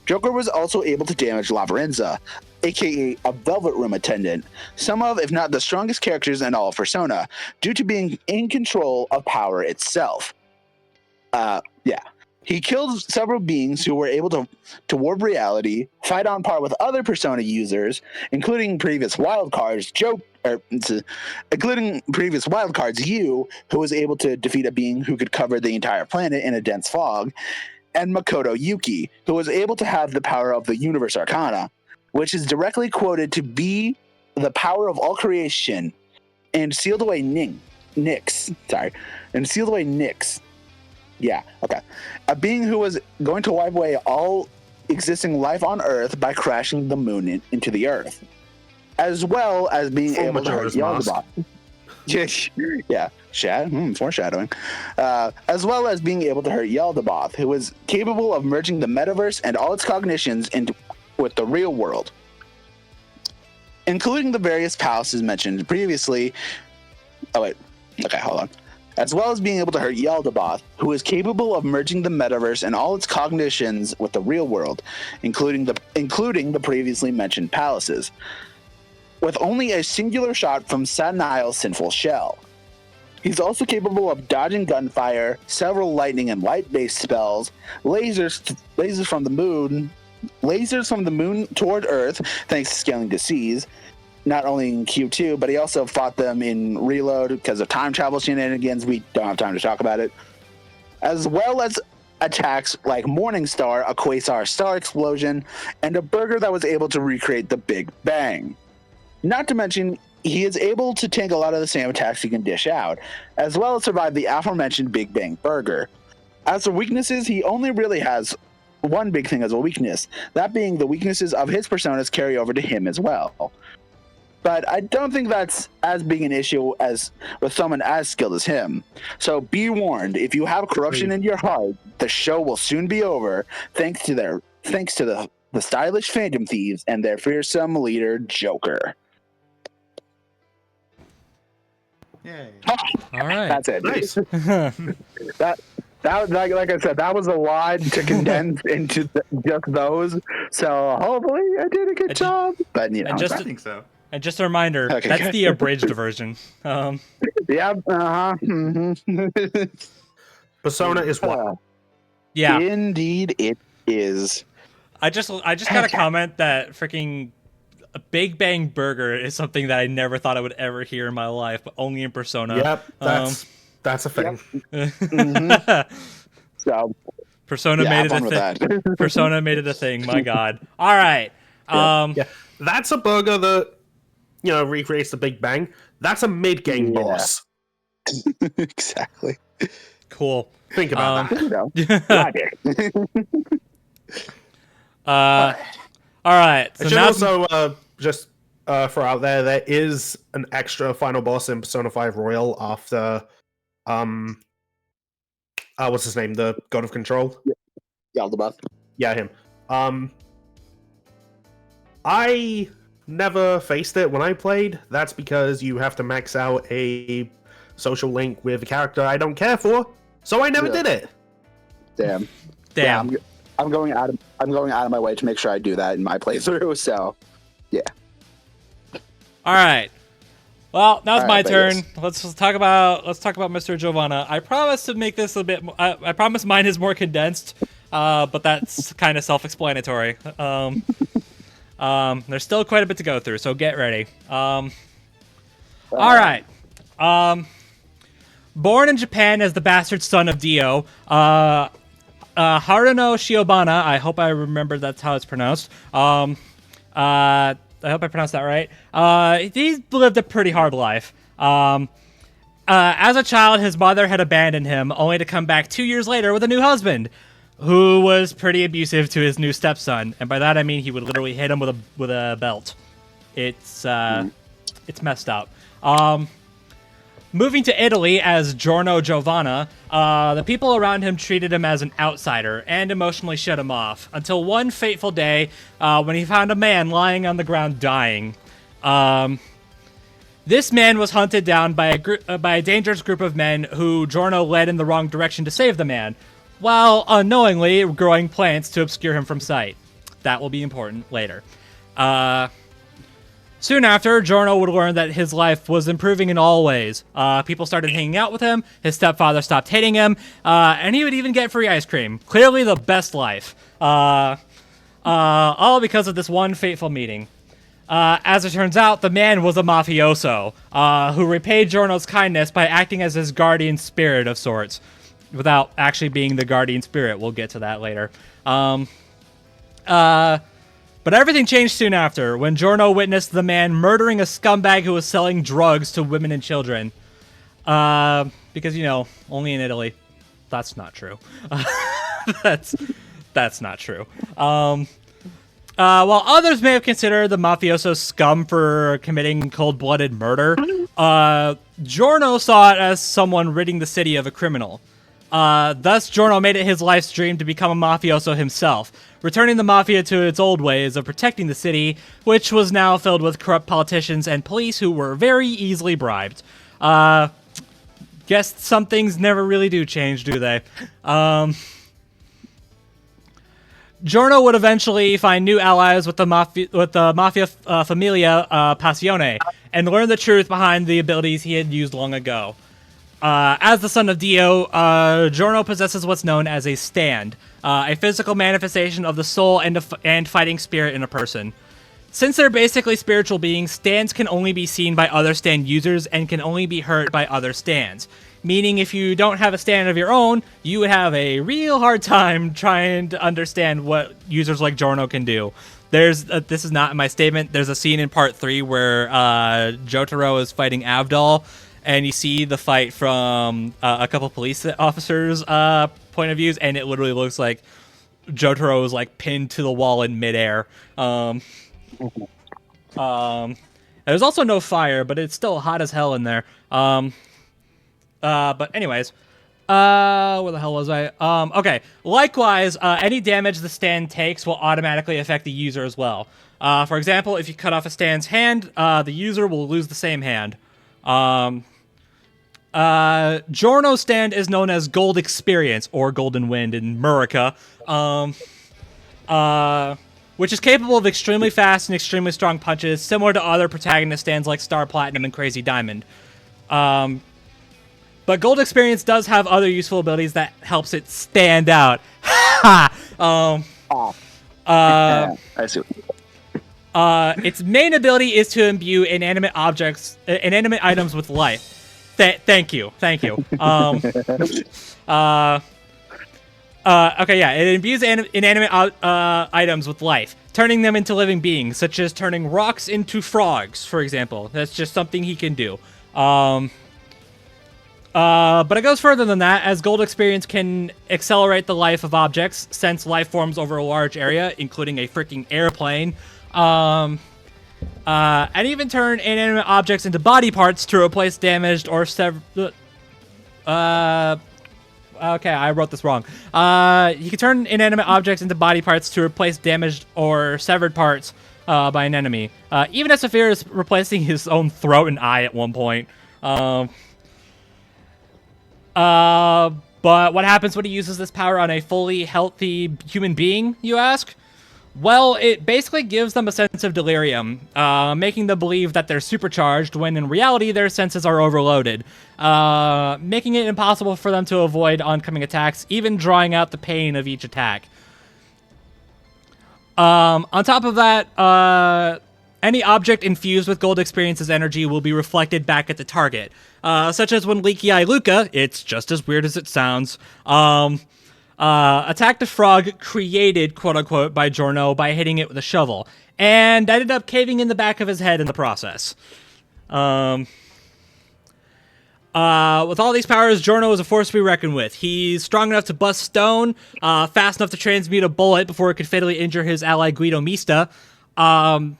Joker was also able to damage La Varenza, aka a Velvet Room attendant, some of, if not the strongest characters in all of Persona, due to being in control of power itself. He killed several beings who were able to warp reality, fight on par with other Persona users, including previous wildcards, You, who was able to defeat a being who could cover the entire planet in a dense fog, and Makoto Yuki, who was able to have the power of the Universe Arcana, which is directly quoted to be the power of all creation, and sealed away Nyx. Yeah, okay. A being who was going to wipe away all existing life on Earth by crashing the moon into the Earth, as well as being able to hurt Yaldabaoth. Foreshadowing. As well as being able to hurt Yaldabaoth, who was capable of merging the metaverse and all its cognitions with the real world, including the various palaces mentioned previously. As well as being able to hurt Yaldabaoth, who is capable of merging the metaverse and all its cognitions with the real world, including the previously mentioned palaces, with only a singular shot from Satin Isle's Sinful Shell. He's also capable of dodging gunfire, several lightning and light-based spells, lasers from the moon toward Earth, thanks to scaling to seas, not only in Q2, but he also fought them in Reload because of time travel shenanigans. We don't have time to talk about it. As well as attacks like Morningstar, a quasar star explosion, and a burger that was able to recreate the Big Bang. Not to mention, he is able to tank a lot of the same attacks he can dish out, as well as survive the aforementioned Big Bang burger. As for weaknesses, he only really has one big thing as a weakness, that being the weaknesses of his personas carry over to him as well. but I don't think that's as big an issue as with someone as skilled as him. So be warned: if you have corruption in your heart, the show will soon be over. Thanks to the stylish Phantom Thieves and their fearsome leader Joker. Yay! All right, That's it. Nice. That like I said, that was a lot to condense into just those. So hopefully I did a good job. But you know, I think so. And just a reminder, Okay, that's good. the abridged version. Yeah. Mm-hmm. Persona is what? Yeah. Indeed, it is. I just got a comment that freaking a Big Bang Burger is something that I never thought I would ever hear in my life, but only in Persona. Yep, that's a thing. Yep. Mm-hmm. So Persona made it a thing. Persona made it a thing. My God. All right. Yeah, that's a burger that recreates the Big Bang. That's a mid-game boss. Exactly. Cool. Think about that. All right. So I should now also just throw out there is an extra final boss in Persona 5 Royal after what's his name? The God of Control? Yaldabaoth. Yeah, him. I never faced it when I played. That's because you have to max out a social link with a character I don't care for, so I never did it. Damn. Yeah, I'm going out of my way to make sure I do that in my playthrough. So, yeah. All right. Well, now it's my turn. Yes. Let's talk about Mr. Giovanna. I promise to make this a bit. I promise mine is more condensed, but that's kind of self-explanatory. There's still quite a bit to go through, so get ready. All right. Born in Japan as the bastard son of Dio, Haruno Shiobana. I hope I remember that's how it's pronounced. I hope I pronounced that right. He lived a pretty hard life. As a child, his mother had abandoned him, only to come back 2 years later with a new husband, who was pretty abusive to his new stepson. And by that I mean he would literally hit him with a belt. It's messed up. Moving to Italy as Giorno Giovanna, the people around him treated him as an outsider and emotionally shut him off, until one fateful day when he found a man lying on the ground dying. This man was hunted down by a dangerous group of men who Giorno led in the wrong direction to save the man, while unknowingly growing plants to obscure him from sight. That will be important later. Soon after, Giorno would learn that his life was improving in all ways. People started hanging out with him, his stepfather stopped hating him, and he would even get free ice cream. Clearly the best life. All because of this one fateful meeting. As it turns out, the man was a mafioso, who repaid Giorno's kindness by acting as his guardian spirit of sorts. Without actually being the guardian spirit. We'll get to that later. But everything changed soon after, when Giorno witnessed the man murdering a scumbag who was selling drugs to women and children. Because, only in Italy. That's not true. That's not true. While others may have considered the mafioso scum for committing cold-blooded murder, Giorno saw it as someone ridding the city of a criminal. Thus, Giorno made it his life's dream to become a mafioso himself, returning the mafia to its old ways of protecting the city, which was now filled with corrupt politicians and police who were very easily bribed. Guess some things never really do change, do they? Giorno would eventually find new allies with the mafia familia Passione, and learn the truth behind the abilities he had used long ago. As the son of Dio, Giorno possesses what's known as a stand, a physical manifestation of the soul and fighting spirit in a person. Since they're basically spiritual beings, stands can only be seen by other stand users and can only be hurt by other stands. Meaning if you don't have a stand of your own, you would have a real hard time trying to understand what users like Giorno can do. This is not my statement, there's a scene in part 3 where Jotaro is fighting Avdol, and you see the fight from a couple police officers' point of views, and it literally looks like Jotaro is like pinned to the wall in midair. And There's also no fire, but it's still hot as hell in there. But anyways, where the hell was I? Okay. Likewise, any damage the stand takes will automatically affect the user as well. For example, if you cut off a stand's hand, the user will lose the same hand. Giorno's stand is known as Gold Experience, or Golden Wind in Murica, which is capable of extremely fast and extremely strong punches, similar to other protagonist stands like Star Platinum and Crazy Diamond. But Gold Experience does have other useful abilities that helps it stand out. I see. Its main ability is to imbue inanimate items with life. Thank you. Okay, yeah, it imbues inanimate items with life, turning them into living beings, such as turning rocks into frogs, for example. That's just something he can do. But it goes further than that, as Gold Experience can accelerate the life of objects, sense life forms over a large area, including a freaking airplane, and even turn inanimate objects into body parts to replace damaged or okay, I wrote this wrong. You can turn inanimate objects into body parts to replace damaged or severed parts by an enemy. Even as severe as replacing his own throat and eye at one point. But what happens when he uses this power on a fully healthy human being, you ask? Well, it basically gives them a sense of delirium, making them believe that they're supercharged when in reality their senses are overloaded, making it impossible for them to avoid oncoming attacks, even drawing out the pain of each attack. On top of that, any object infused with Gold Experience's energy will be reflected back at the target, such as when Leaky Eye Luca, it's just as weird as it sounds, attacked a frog created, quote-unquote, by Giorno by hitting it with a shovel, and ended up caving in the back of his head in the process. With all these powers, Giorno is a force to be reckoned with. He's strong enough to bust stone, fast enough to transmute a bullet before it could fatally injure his ally Guido Mista, and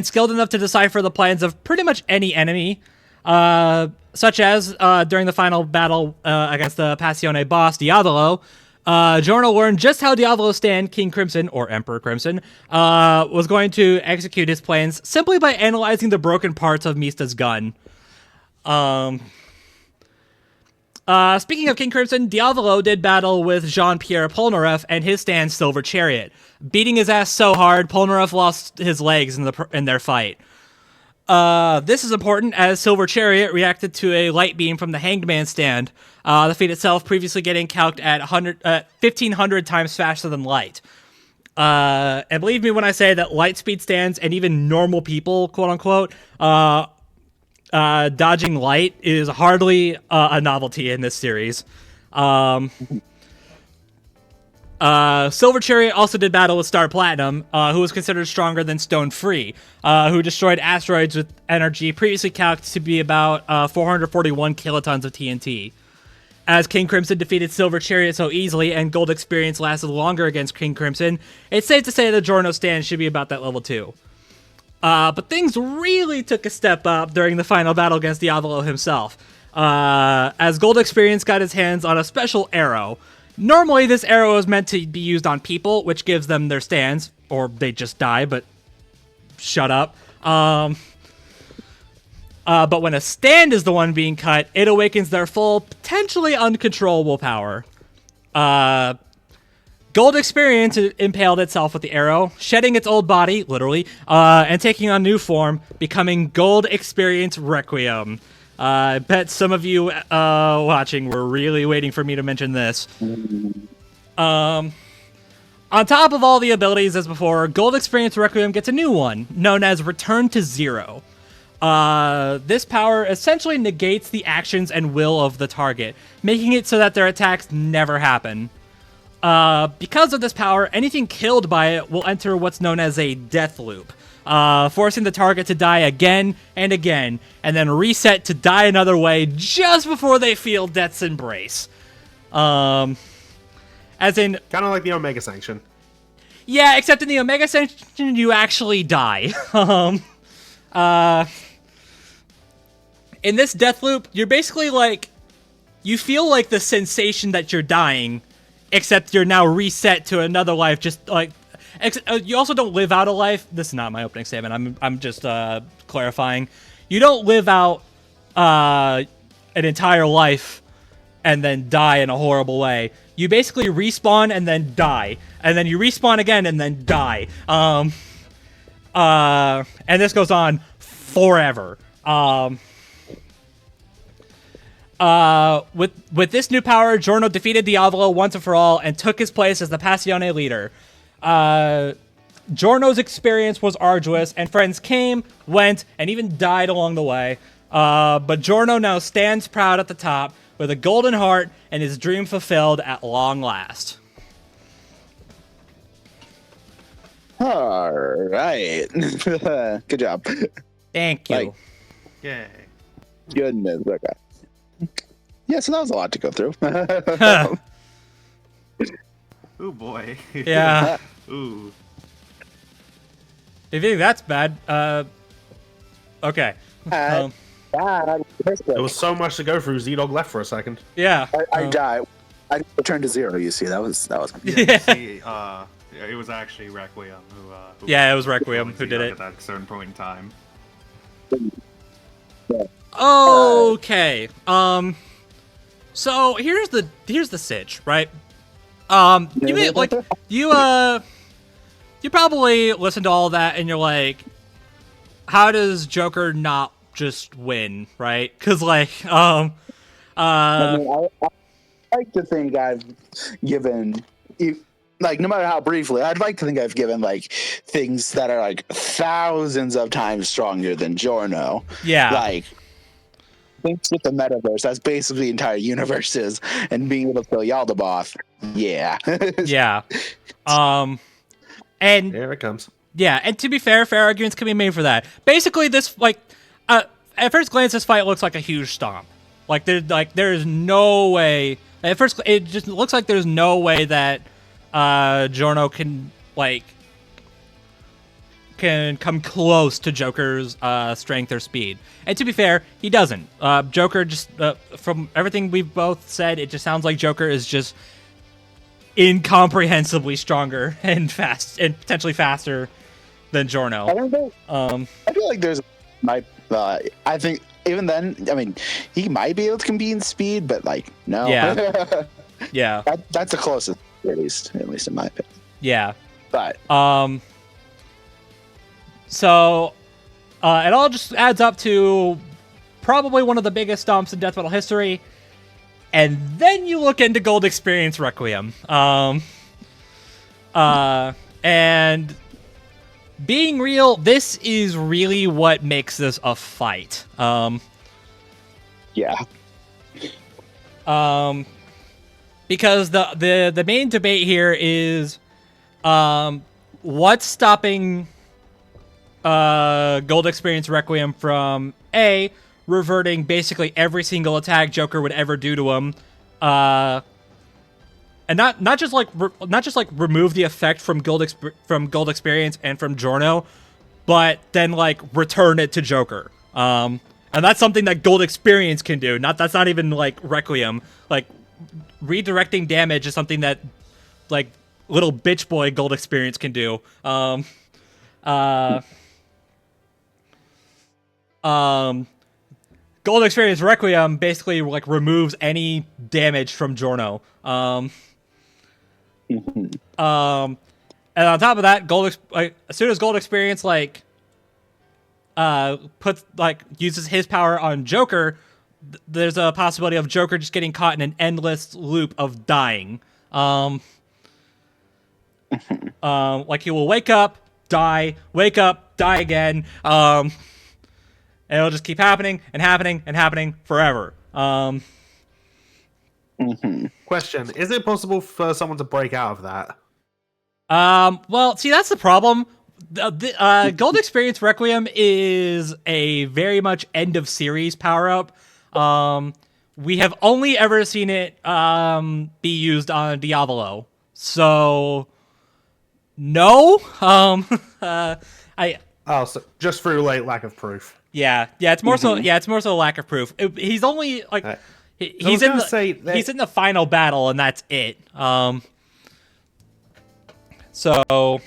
skilled enough to decipher the plans of pretty much any enemy, such as during the final battle against the Passione boss, Diavolo. Giorno learned just how Diavolo's stand, King Crimson, or Emperor Crimson, was going to execute his plans simply by analyzing the broken parts of Mista's gun. Speaking of King Crimson, Diavolo did battle with Jean-Pierre Polnareff and his stand, Silver Chariot. Beating his ass so hard, Polnareff lost his legs in their fight. This is important as Silver Chariot reacted to a light beam from the Hanged Man stand, the feat itself previously getting calced at 1,500 times faster than light. And believe me when I say that light speed stands and even normal people, quote-unquote, dodging light is hardly a novelty in this series. Silver Chariot also did battle with Star Platinum, who was considered stronger than Stone Free, who destroyed asteroids with energy previously calculated to be about 441 kilotons of TNT. As King Crimson defeated Silver Chariot so easily and Gold Experience lasted longer against King Crimson, it's safe to say that Giorno's stand should be about that level too. But things really took a step up during the final battle against Diavolo himself, as Gold Experience got his hands on a special arrow. Normally, this arrow is meant to be used on people, which gives them their stands, or they just die, but shut up. But when a stand is the one being cut, it awakens their full, potentially uncontrollable power. Gold Experience impaled itself with the arrow, shedding its old body, literally, and taking on new form, becoming Gold Experience Requiem. I bet some of you watching were really waiting for me to mention this. On top of all the abilities as before, Gold Experience Requiem gets a new one, known as Return to Zero. This power essentially negates the actions and will of the target, making it so that their attacks never happen. Because of this power, anything killed by it will enter what's known as a death loop, forcing the target to die again and again, and then reset to die another way just before they feel death's embrace. As in... kind of like the Omega Sanction. Yeah, except in the Omega Sanction, you actually die. In this death loop, you're basically like, you feel like the sensation that you're dying, except you're now reset to another life. Just like, you also don't live out a life. This is not my opening statement. I'm just clarifying. You don't live out an entire life and then die in a horrible way. You basically respawn and then die, and then you respawn again and then die. And this goes on forever. With this new power, Giorno defeated Diavolo once and for all and took his place as the Passione leader. Giorno's experience was arduous, and friends came, went, and even died along the way. But Giorno now stands proud at the top with a golden heart and his dream fulfilled at long last. All right. Good job. Thank you. Yay. Goodness. Okay. Yeah, so that was a lot to go through. Ooh, boy. Yeah. Ooh. If you think that's bad, okay. There was so much to go through. ZDogg left for a second. Yeah. I died. I returned to 0. You see, that was. Yeah. See, it was actually Requiem who Yeah, it was Requiem who did it at that certain point in time. Okay. So here's the sitch, right? You probably listen to all that and you're like, how does Joker not just win, right? Because I like to think I've given, like, no matter how briefly, I'd like to think I've given like things that are like thousands of times stronger than Giorno. Yeah. Like things with the metaverse, that's basically the entire universe is, and being able to kill Yaldabaoth. Yeah. Yeah. And Here it comes. yeah, and to be fair arguments can be made for that. Basically, this at first glance, this fight looks like a huge stomp. There's no way. At first, it just looks like there's no way that Giorno can come close to Joker's strength or speed. And to be fair, he doesn't. Joker just from everything we've both said, it just sounds like Joker is just incomprehensibly stronger and fast and potentially faster than Giorno. I feel like there's I think even then, I mean, he might be able to compete in speed, but like no. Yeah. Yeah. That's the closest, at least in my opinion. Yeah. But so it all just adds up to probably one of the biggest stomps in death metal history. And then you look into Gold Experience Requiem. And being real, this is really what makes this a fight. Yeah. Because the main debate here is what's stopping Gold Experience Requiem from A, reverting basically every single attack Joker would ever do to him, and not just remove the effect from Gold Experience and from Giorno, but then like return it to Joker. And that's something that Gold Experience can do. That's not even like Requiem. Like redirecting damage is something that like little bitch boy Gold Experience can do. Gold Experience Requiem basically like removes any damage from Giorno. And on top of that, as soon as Gold Experience uses his power on Joker, there's a possibility of Joker just getting caught in an endless loop of dying. Like he will wake up, die, wake up, die again. And it'll just keep happening and happening and happening forever. Question: is it possible for someone to break out of that? Well, see, that's the problem. Gold Experience Requiem is a very much end of series power up. We have only ever seen it be used on Diavolo. So no. Oh, so just through like lack of proof. Yeah, it's more so. Yeah, it's more so lack of proof. He's only like he's in the final battle, and that's it. So.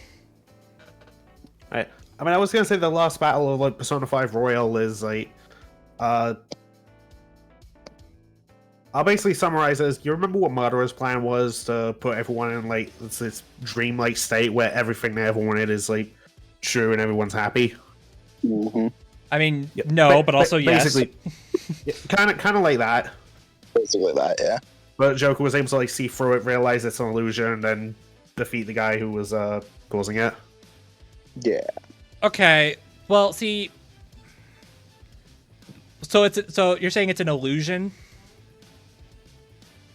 Right. I mean, I was gonna say the last battle of like Persona 5 Royal is like, I'll basically summarize it as, you remember what Murderer's plan was to put everyone in like this dreamlike state where everything they ever wanted is like true and everyone's happy? Mm-hmm. I mean, no, but also yes. Basically, kind of like that. Basically that, yeah. But Joker was able to like see through it, realize it's an illusion, and then defeat the guy who was causing it. Yeah. Okay. Well, see. So you're saying it's an illusion?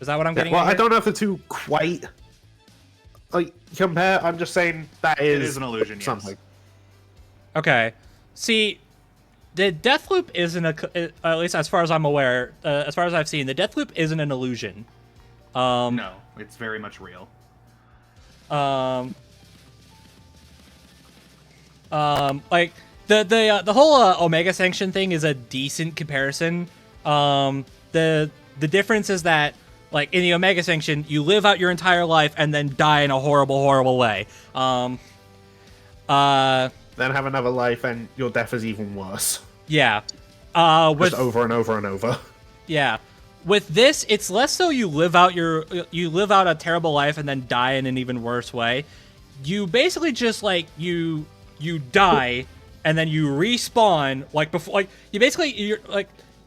Is that what I'm getting? Well, at I here? don't know if the two quite like compare. I'm just saying that it is an illusion. Something. Yes. Okay. See, the death loop isn't at least as far as I'm aware, as far as I've seen, the death loop isn't an illusion. No, it's very much real. Like the whole Omega Sanction thing is a decent comparison. The difference is that, like, in the Omega Sanction, you live out your entire life and then die in a horrible way. Then have another life, and your death is even worse. Yeah. Just over and over and over. Yeah. With this, it's less so you live out a terrible life and then die in an even worse way. You basically just like you die and then you respawn like before. Like you basically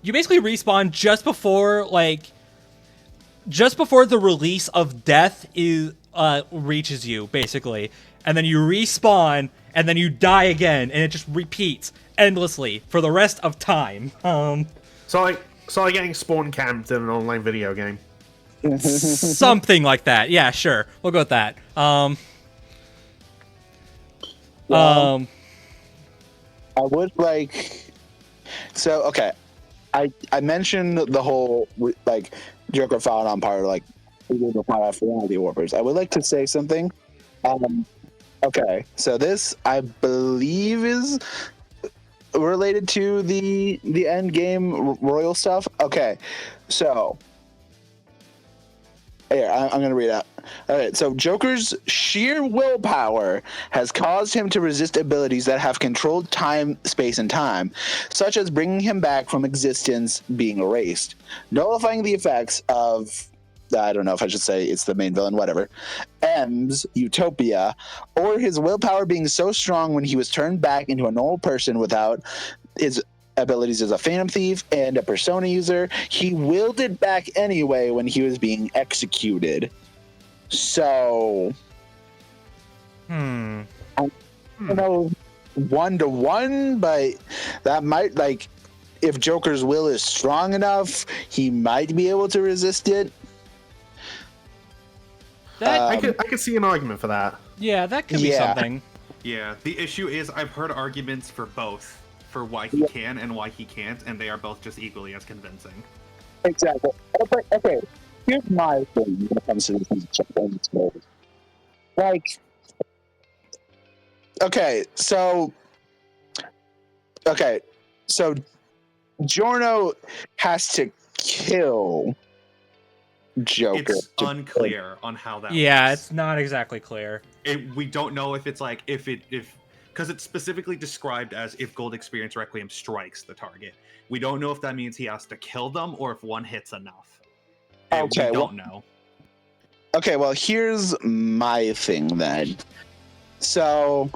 respawn just before the release of death reaches you, basically, and then you respawn and then you die again, and it just repeats endlessly for the rest of time. So like getting spawn camped in an online video game. Something like that. Yeah, sure. We'll go with that. I would like. So okay, I mentioned the whole like Joker found on part like the warpers. I would like to say something. Okay, so this I believe is related to the end game royal stuff. Okay, so here I'm gonna read out. All right, so Joker's sheer willpower has caused him to resist abilities that have controlled time, space, and time, such as bringing him back from existence, being erased, nullifying the effects of, I don't know if I should say it's the main villain, whatever, M's Utopia, or his willpower being so strong when he was turned back into a normal person without his abilities as a Phantom Thief and a Persona user. He willed it back anyway when he was being executed. So, I don't know 1-to-1, but that might, like, if Joker's will is strong enough, he might be able to resist it. I could see an argument for that. Yeah, that could be something. Yeah, the issue is I've heard arguments for both, for why he can and why he can't, and they are both just equally as convincing. Exactly. Okay, here's my thing when it comes to this. Like, okay, so Giorno has to kill Joker. It's unclear on how that Yeah, works. it's not exactly clear. We don't know if it's like because it's specifically described as if Gold Experience Requiem strikes the target. We don't know if that means he has to kill them or if one hit's enough. Okay, we don't know. Okay, well, here's my thing then. So,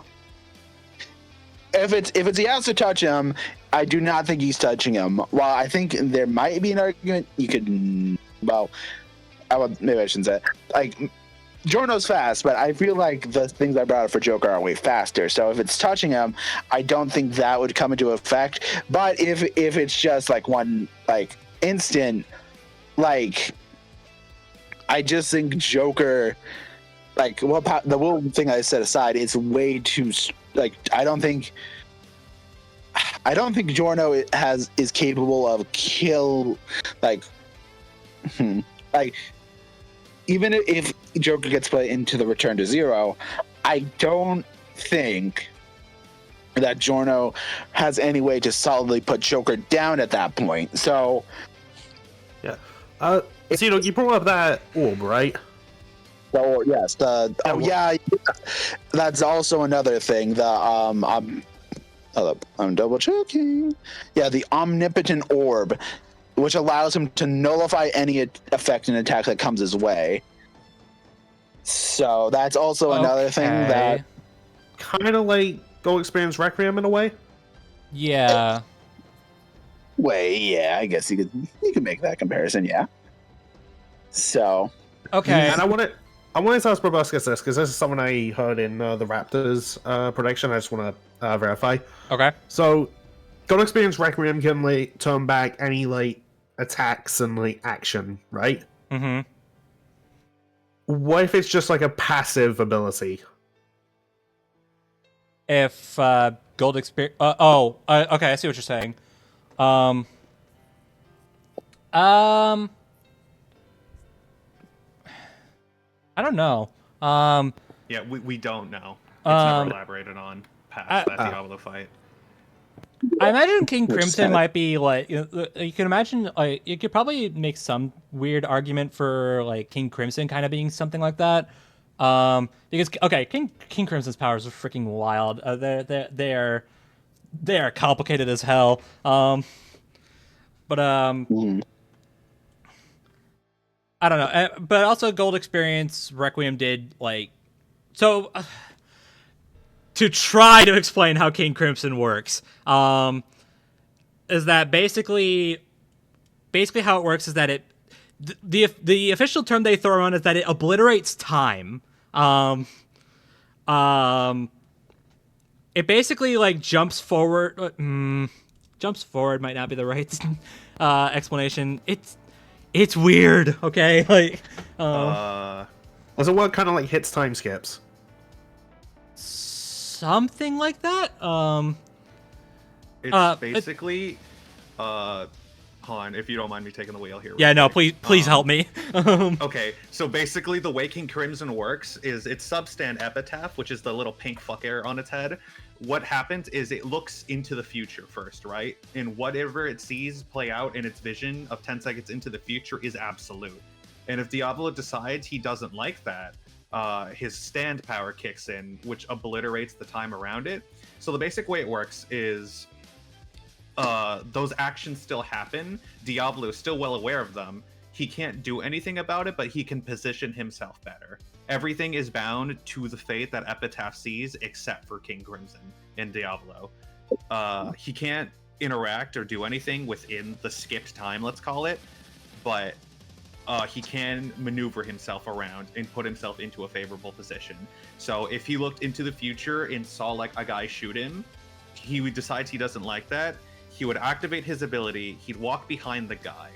if he has to touch him, I do not think he's touching him. While I think there might be an argument, you could, well, maybe I shouldn't say it. Like, Giorno's fast, but I feel like the things I brought up for Joker are way faster. So if it's touching him, I don't think that would come into effect. But if it's just like one like instant, like, I just think Joker, like, the one thing I set aside, it's way too, like, I don't think Giorno is capable of like, even if Joker gets put into the Return to Zero, I don't think that Giorno has any way to solidly put Joker down at that point. So, yeah. ZDogg, you brought up that orb, right? So yes, that's also another thing. I'm double checking. Yeah, the omnipotent orb, which allows him to nullify any effect and attack that comes his way. So that's also another thing that kind of like Gold Experience Requiem in a way. Yeah. Yeah, I guess you could make that comparison. Yeah. So. Okay. And I wanted to ask BrobusCast this because this is something I heard in the Raptors prediction. I just want to verify. Okay. So, Gold Experience Requiem can like turn back any like attacks and like action, right? Mm-hmm. What if it's just like a passive ability? If Gold Experience... okay, I see what you're saying. I don't know. Yeah, we don't know. It's never elaborated on past that Diablo fight. I imagine King Crimson might be like, you can imagine, like, you could probably make some weird argument for like King Crimson kind of being something like that. Because King Crimson's powers are freaking wild. They are complicated as hell. But I don't know. But also Gold Experience Requiem did like so. To try to explain how King Crimson works, is that basically how it works is that the official term they throw around is that it obliterates time. It basically like jumps forward. Jumps forward might not be the right explanation. It's weird. Okay, like. Does it work kind of like hits time skips? Something like that. It's basically, hold on, if you don't mind me taking the wheel here. Yeah, no, please help me. Okay, so basically the way King Crimson works is its substand epitaph, which is the little pink fucker on its head. What happens is it looks into the future first, right? And whatever it sees play out in its vision of 10 seconds into the future is absolute. And if Diablo decides he doesn't like that, his stand power kicks in, which obliterates the time around it. So the basic way it works is those actions still happen. Diablo is still well aware of them. He can't do anything about it, but he can position himself better. Everything is bound to the fate that Epitaph sees, except for King Crimson in Diablo. He can't interact or do anything within the skipped time, let's call it, but he can maneuver himself around and put himself into a favorable position. So if he looked into the future and saw like a guy shoot him, he would decide he doesn't like that. He would activate his ability. He'd walk behind the guy,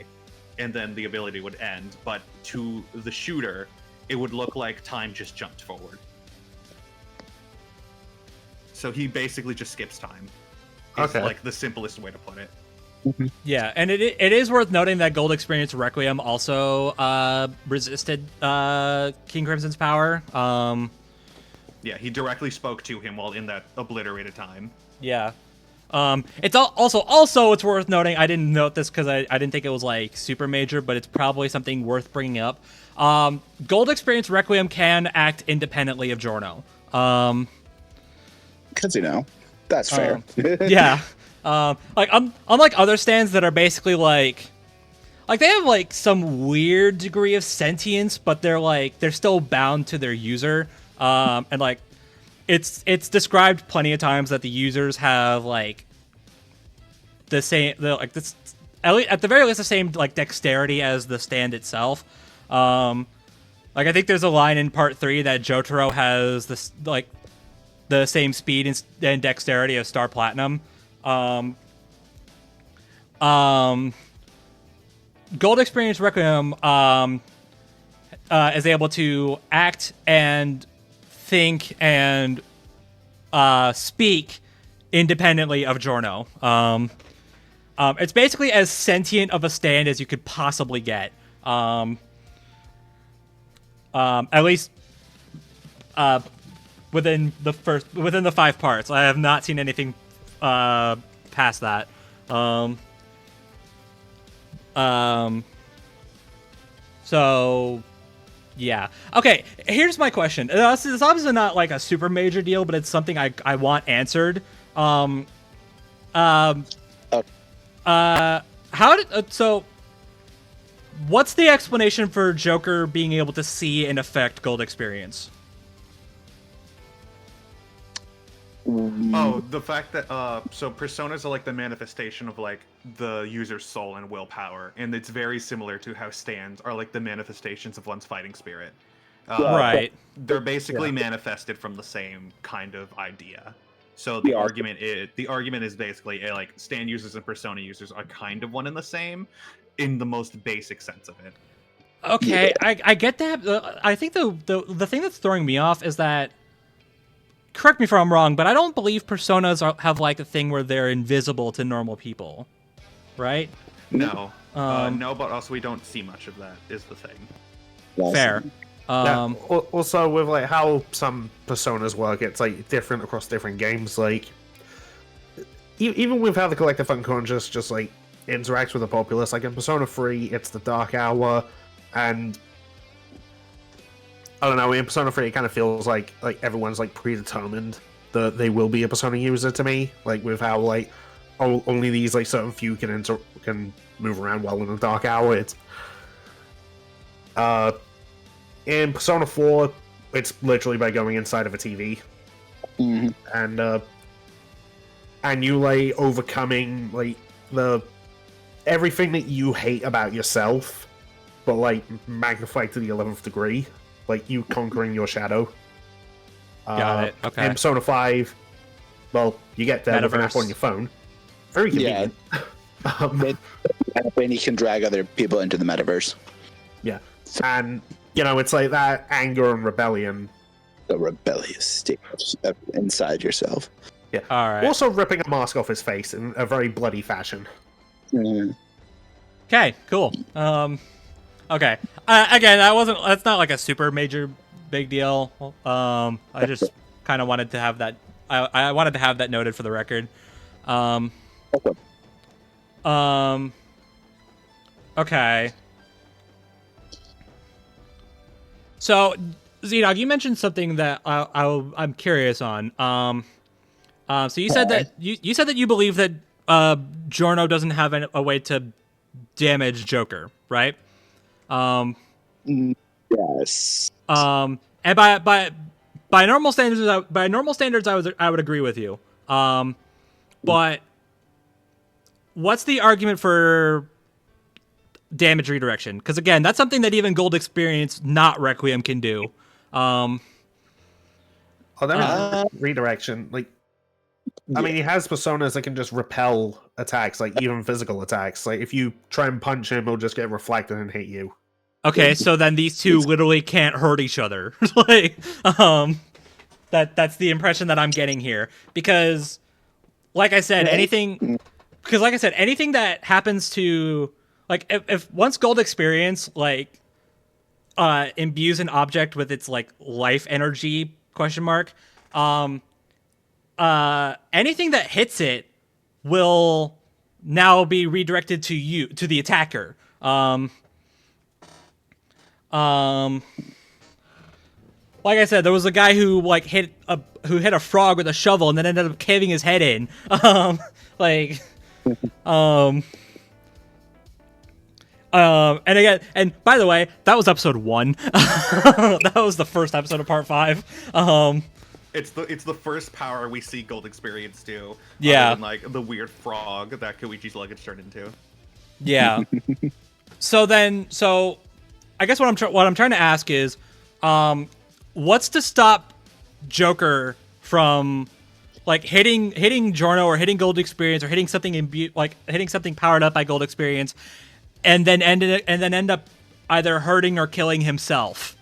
and then the ability would end. But to the shooter, it would look like time just jumped forward. So he basically just skips time. It's like the simplest way to put it. Yeah, and it is worth noting that Gold Experience Requiem also resisted King Crimson's power. Yeah, he directly spoke to him while in that obliterated time. Yeah. It's also it's worth noting, I didn't note this because I didn't think it was like super major, but it's probably something worth bringing up. Gold Experience Requiem can act independently of Giorno. Because, that's fair. Yeah. Like unlike other stands that are basically like they have like some weird degree of sentience, but they're still bound to their user. And like it's described plenty of times that the users have like at the very least the same like dexterity as the stand itself. Like I think there's a line in part 3 that Jotaro has this like the same speed and dexterity as Star Platinum. Gold Experience Requiem is able to act and think and speak independently of Giorno. It's basically as sentient of a stand as you could possibly get. At least within the 5 parts. I have not seen anything past that. So yeah. Okay, here's my question. This is obviously not like a super major deal, but it's something I want answered. So what's the explanation for Joker being able to see and affect Gold Experience? Oh, the fact that so personas are like the manifestation of like the user's soul and willpower, and it's very similar to how stands are like the manifestations of one's fighting spirit. Right. They're basically manifested from the same kind of idea. So the argument is basically like stand users and persona users are kind of one and the same in the most basic sense of it. Okay, I get that. I think the thing that's throwing me off is that, correct me if I'm wrong, but I don't believe personas have like a thing where they're invisible to normal people, right? No, no, but also we don't see much of that. Is the thing. Fair. Also, with like how some personas work, it's like different across different games. Like even with how the collective unconscious just like interacts with the populace, like in Persona 3, it's the Dark Hour, and I don't know, in Persona 3 it kind of feels like everyone's like predetermined that they will be a Persona user to me, like with how like only these like certain few can move around well in the Dark Hour. It's in Persona 4, it's literally by going inside of a TV. And you like overcoming like everything that you hate about yourself, but like magnified to the 11th degree. Like you conquering your shadow. Got it. Okay. In Persona 5, well, you get there with an app on your phone. Very convenient. Yeah. And you can drag other people into the metaverse. Yeah. And, you know, it's like that anger and rebellion. The rebellious state inside yourself. Yeah. All right. Also ripping a mask off his face in a very bloody fashion. Okay, cool. Okay. Again, that's not like a super major big deal. I just kind of wanted to have that. I wanted to have that noted for the record. Okay. So, ZDogg, you mentioned something that I'm curious on. So you said that you believe that Giorno doesn't have a way to damage Joker, right? Yes. And by normal standards, I would agree with you. But what's the argument for damage redirection? Because again, that's something that even Gold Experience, not Requiem, can do. Redirection. Like, I mean, he has personas that can just repel attacks, like even physical attacks. Like if you try and punch him, he'll just get reflected and hit you. Okay, so then these two literally can't hurt each other. That's the impression that I'm getting here. Because, like I said, anything that happens to, like, if once Gold Experience like imbues an object with its like life energy ? Anything that hits it will now be redirected to the attacker. Like I said, there was a guy who like hit a frog with a shovel and then ended up caving his head in. And again, and by the way, that was episode 1. That was the first episode of part 5. It's the first power we see Gold Experience do. Yeah. Other than, like the weird frog that Koichi's luggage turned into. Yeah. So I guess what I'm trying to ask is, what's to stop Joker from like hitting Giorno or hitting Gold Experience or hitting something hitting something powered up by Gold Experience, and then end up either hurting or killing himself?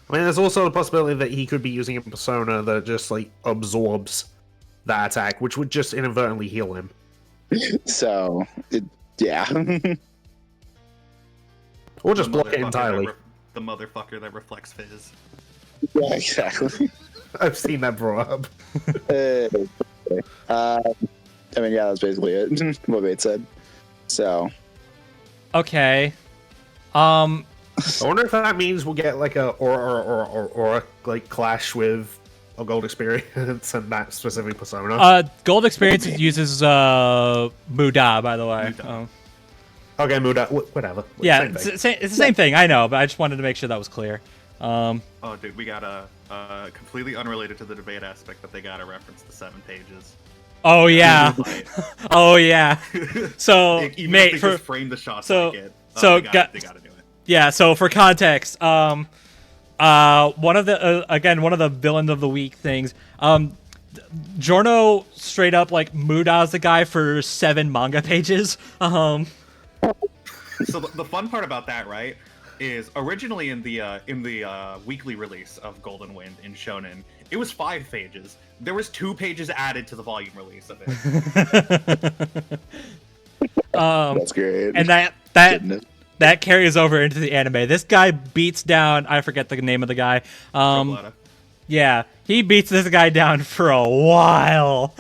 I mean, there's also the possibility that he could be using a persona that just like absorbs that attack, which would just inadvertently heal him. So, yeah. Or just block it entirely. The motherfucker that reflects fizz. Yeah, exactly. I've seen that brought up. I mean, yeah, that's basically it. What Bates said. So. Okay. I wonder if that means we'll get like a or like clash with a gold experience and that specific persona. Gold experience uses Muda, by the way. Okay, Muda, whatever. Yeah, it's the same thing. I know, but I just wanted to make sure that was clear. Oh, dude, we got a completely unrelated to the debate aspect, but they got to reference the 7 pages. Oh yeah. Oh yeah. So, even mate, if they just frame the shots so, like it, so they gotta do it. Yeah. So for context, one of the villain of the week things, Giorno straight up like Muda's the guy for 7 manga pages. So the fun part about that, right, is originally in the weekly release of Golden Wind in Shonen, it was 5 pages. There was 2 pages added to the volume release of it. That's great. And that carries over into the anime. This guy beats down, I forget the name of the guy. Yeah, he beats this guy down for a while.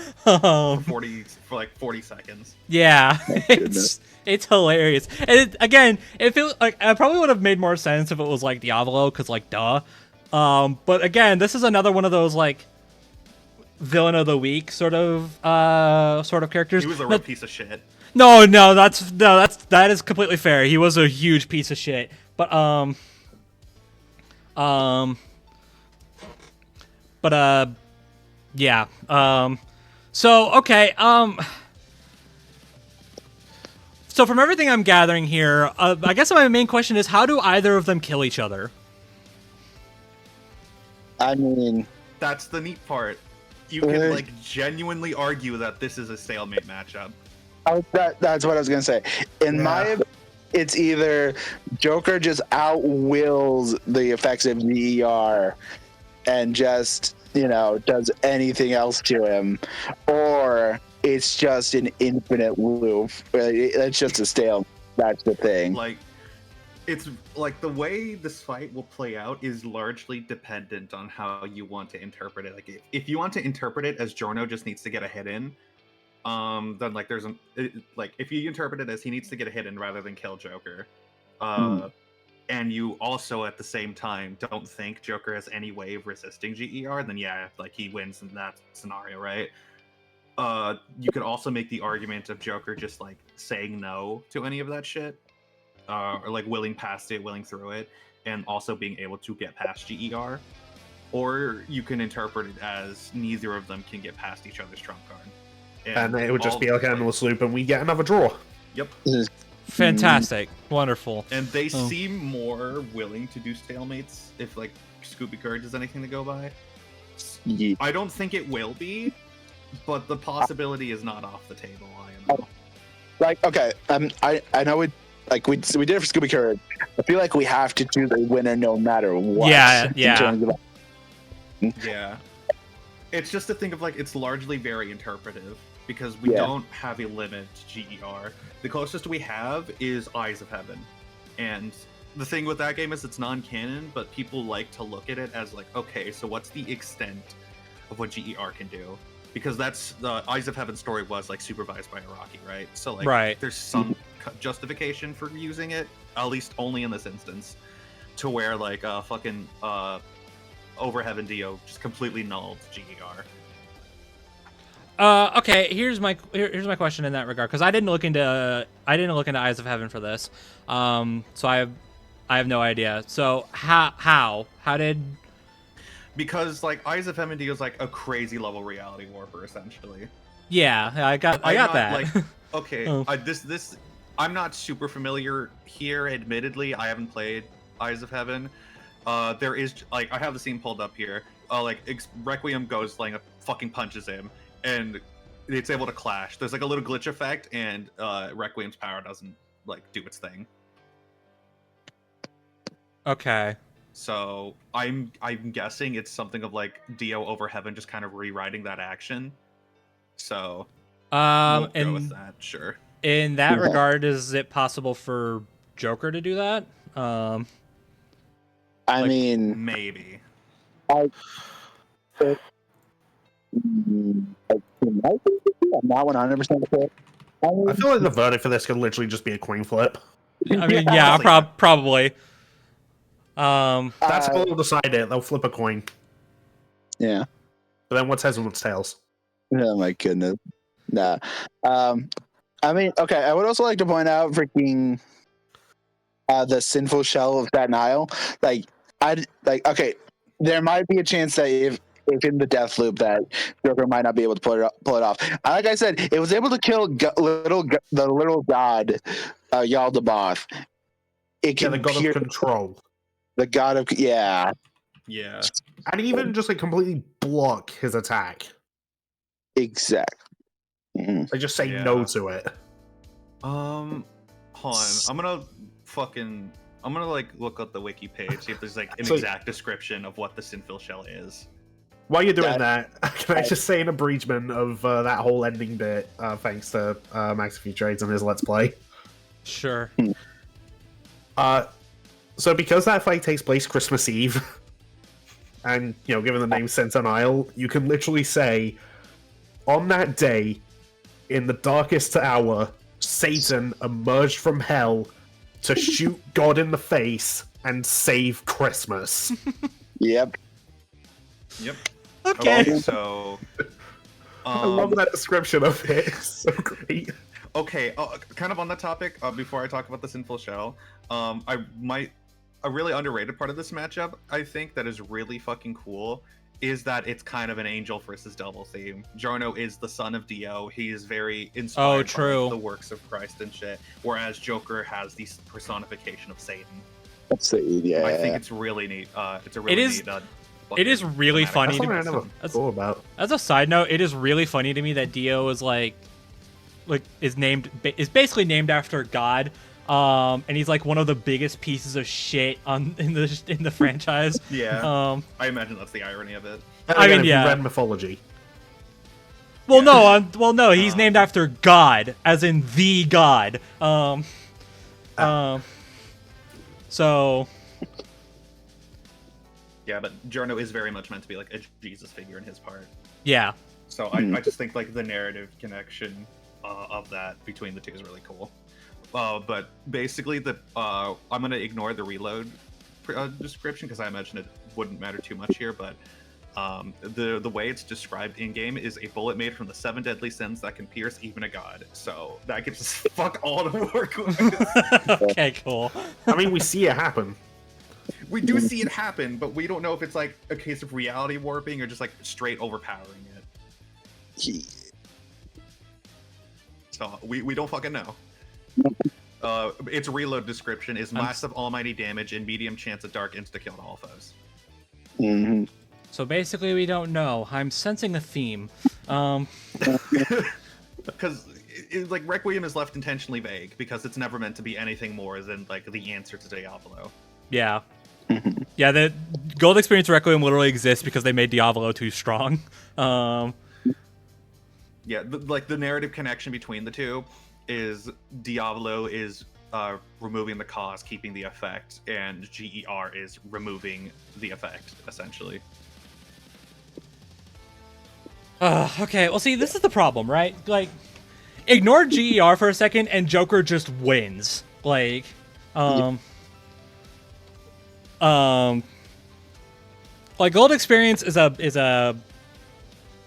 for 40 seconds. Yeah, it's hilarious. And again, it feels like I probably would have made more sense if it was like Diavolo, because like duh. But again, this is another one of those like villain of the week sort of characters. He was a real piece of shit. No, that is completely fair. He was a huge piece of shit. But yeah. So okay. So from everything I'm gathering here, I guess my main question is, how do either of them kill each other? I mean, that's the neat part. You can like genuinely argue that this is a stalemate matchup. That's what I was gonna say. In my, it's either Joker just outwills the effects of GER and just does anything else to him, or it's just an infinite loop. It's just a stale. That's the thing. Like, it's like the way this fight will play out is largely dependent on how you want to interpret it. Like, if you want to interpret it as Giorno just needs to get a hit in, then like if you interpret it as he needs to get a hit in rather than kill Joker, and you also at the same time don't think Joker has any way of resisting GER, then yeah, like he wins in that scenario, right? You could also make the argument of Joker just like saying no to any of that shit, or like willing past it, willing through it, and also being able to get past GER. Or you can interpret it as neither of them can get past each other's trump card. And it would just be like an endless loop, and we get another draw. Yep. Fantastic. Wonderful. And they seem more willing to do stalemates if, like, Scooby Courage is anything to go by. Yeah. I don't think it will be, but the possibility is not off the table. I am. Like, okay, I know we did it for Scooby Courage. I feel like we have to do the winner no matter what. Yeah. Yeah. It's just to think of, like, it's largely very interpretive, because we don't have a limit to GER. The closest we have is Eyes of Heaven. And the thing with that game is it's non-canon, but people like to look at it as like, okay, so what's the extent of what GER can do? Because that's the Eyes of Heaven story was like supervised by Araki, right? So like there's some justification for using it, at least only in this instance, to where like fucking Over Heaven Dio just completely nulled GER. Okay, here's my question in that regard, because I didn't look into Eyes of Heaven for this, so I have no idea. So how did? Because like Eyes of Heaven is like a crazy level reality warper essentially. Yeah, I got that. Like, okay, this I'm not super familiar here. Admittedly, I haven't played Eyes of Heaven. There is like I have the scene pulled up here. Requiem goes like fucking punches him, and it's able to clash. There's like a little glitch effect, and Requiem's power doesn't like do its thing. Okay. So I'm guessing it's something of like Dio Over Heaven just kind of rewriting that action. So we'll go with that, sure. In that regard, is it possible for Joker to do that? I mean, maybe. I, it, I'm not 100% sure. I feel like the verdict for this could literally just be a coin flip. I mean, yeah, probably. That's how they'll decide it. They'll flip a coin. Yeah. But then what's heads and what's tails? Oh my goodness. Nah. I mean, okay. I would also like to point out freaking the sinful shell of Staten Isle. Okay. There might be a chance that if in the death loop that Joker might not be able to pull it off. Like I said, it was able to kill the little god, Yaldabaoth. It can the god of control. The god of yeah, and even just like completely block his attack. Exactly. They just say no to it. Hold on. I'm gonna like look up the wiki page, see if there's like an exact description of what the Sinful Shell is. While you're doing that, can I just say an abridgment of that whole ending bit, thanks to Max Trades on his Let's Play? Sure. So because that fight takes place Christmas Eve, and, given the name Sentinel Isle, you can literally say, on that day, in the darkest hour, Satan emerged from hell to shoot God in the face and save Christmas. Yep. Okay. So, I love that description of it. It's so great. Okay, kind of on that topic, before I talk about the Sinful Shell, a really underrated part of this matchup, I think, that is really fucking cool, is that it's kind of an angel versus devil theme. Giorno is the son of Dio. He is very inspired by the works of Christ and shit, whereas Joker has the personification of Satan. Yeah. I think it's really neat. It's a really neat. It is really funny. That's something I never thought about. As a side note, it is really funny to me that Dio is is basically named after God. And he's like one of the biggest pieces of shit in the franchise. Yeah. I imagine that's the irony of it. I mean, yeah. Read mythology. Well, no, he's named after God, as in the God. So. Yeah, but Giorno is very much meant to be like a Jesus figure in his part. Yeah. So I just think like the narrative connection of that between the two is really cool. But basically, I'm gonna ignore the reload description because I imagine it wouldn't matter too much here. But the way it's described in game is a bullet made from the 7 deadly sins that can pierce even a god. So that gives us fuck all to work with. Okay, cool. I mean, we see it happen. We do see it happen, but we don't know if it's like a case of reality warping or just like straight overpowering it. So we don't fucking know. Its reload description is massive almighty damage and medium chance of dark insta-kill to all foes. Mm-hmm. So basically, we don't know. I'm sensing a theme. Because like Requiem is left intentionally vague because it's never meant to be anything more than like the answer to Diablo. Yeah. Yeah, the Gold Experience Requiem literally exists because they made Diablo too strong. Yeah, like the narrative connection between the two is Diablo is removing the cause, keeping the effect, and GER is removing the effect, essentially. Okay, well, see, this is the problem, right? Like, ignore GER for a second, and Joker just wins. Like, like Gold Experience is a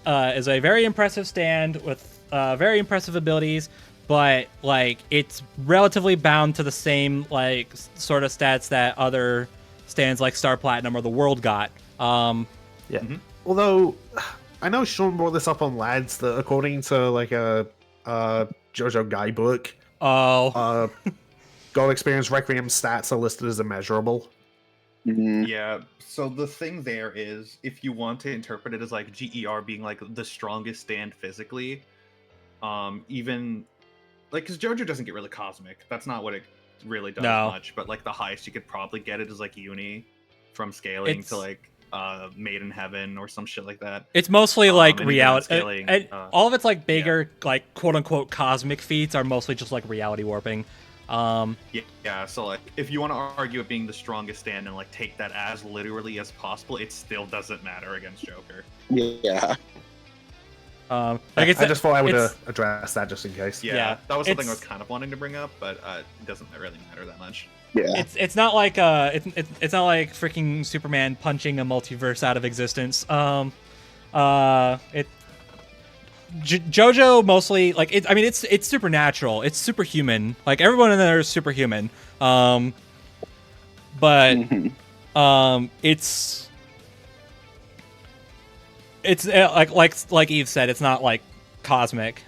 very impressive stand with very impressive abilities, but like it's relatively bound to the same like sort of stats that other stands like Star Platinum or the World got. Yeah. Mm-hmm. Although I know Sean brought this up on Lads that according to like a JoJo guidebook, Gold Experience Requiem stats are listed as immeasurable. Mm-hmm. Yeah, so the thing there is, if you want to interpret it as like GER being like the strongest stand physically, even like because JoJo doesn't get really cosmic. That's not what it really does much. But like the highest you could probably get it is like Uni from scaling to like Made in Heaven or some shit like that. It's mostly like reality. Scaling, all of its like bigger like quote unquote cosmic feats are mostly just like reality warping. Yeah, so like if you want to argue it being the strongest stand and like take that as literally as possible, it still doesn't matter against Joker. Yeah. I just thought I would address that just in case. Yeah, that was something I was kind of wanting to bring up, but it doesn't really matter that much. Yeah. It's not like it's not like freaking Superman punching a multiverse out of existence. JoJo mostly like it. I mean, it's supernatural. It's superhuman. Like everyone in there is superhuman. But it's like Yves said. It's not like cosmic.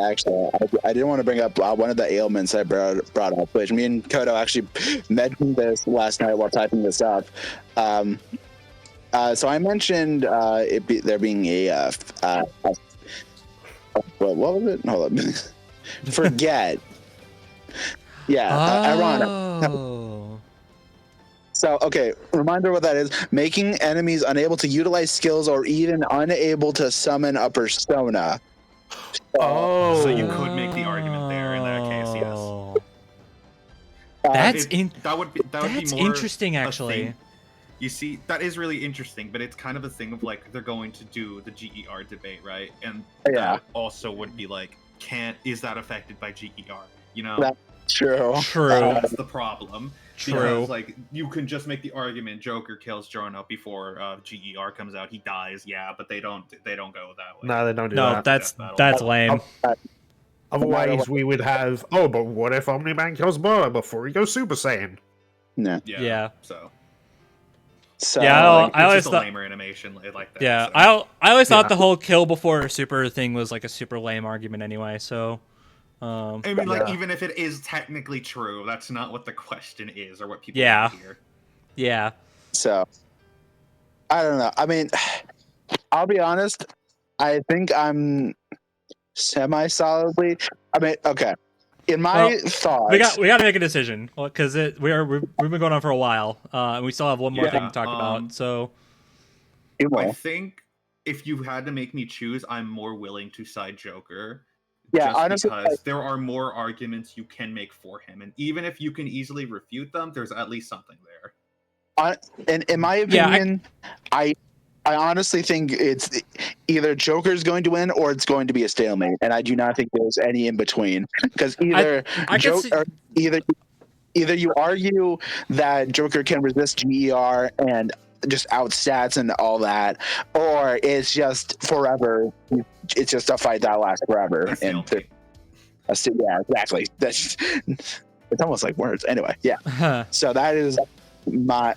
Actually, I didn't want to bring up one of the ailments I brought up, which me and Kodo actually mentioned this last night while typing this up. So I mentioned there being what was it? Hold up. Forget. Yeah, ironic. So, okay, reminder what that is. Making enemies unable to utilize skills or even unable to summon a persona. So you could make the argument there in that case, yes. That would be more interesting, actually. You see, that is really interesting, but it's kind of a thing of like they're going to do the GER debate, right? And that also would be like, is that affected by GER? You know? That's true. That's the problem. True. Because like you can just make the argument Joker kills Giorno before GER comes out. He dies, yeah, but they don't go that way. No, they don't do that. No, that's lame. Otherwise, we would have. Oh, but what if Omn-Man kills Bardock before he goes Super Saiyan? No. Yeah. So I always thought lamer animation like that. Yeah, so. I always thought the whole kill before super thing was like a super lame argument anyway. So. I mean, like, even if it is technically true, that's not what the question is, or what people want to hear. Yeah. So, I don't know. I mean, I'll be honest. I think I'm semi-solidly. I mean, okay. In my thoughts, we got to make a decision because we've been going on for a while, and we still have one more thing to talk about. So, I think if you had to make me choose, I'm more willing to side Joker. Yeah, just honestly, because there are more arguments you can make for him, and even if you can easily refute them, there's at least something there. In my opinion, I honestly think it's either Joker's going to win or it's going to be a stalemate, and I do not think there's any in between. Because either you argue that Joker can resist GER and just outstats and all that, or it's just forever. It's just a fight that lasts forever. Yeah, exactly. That's it's almost like words. Anyway, yeah. So that is my.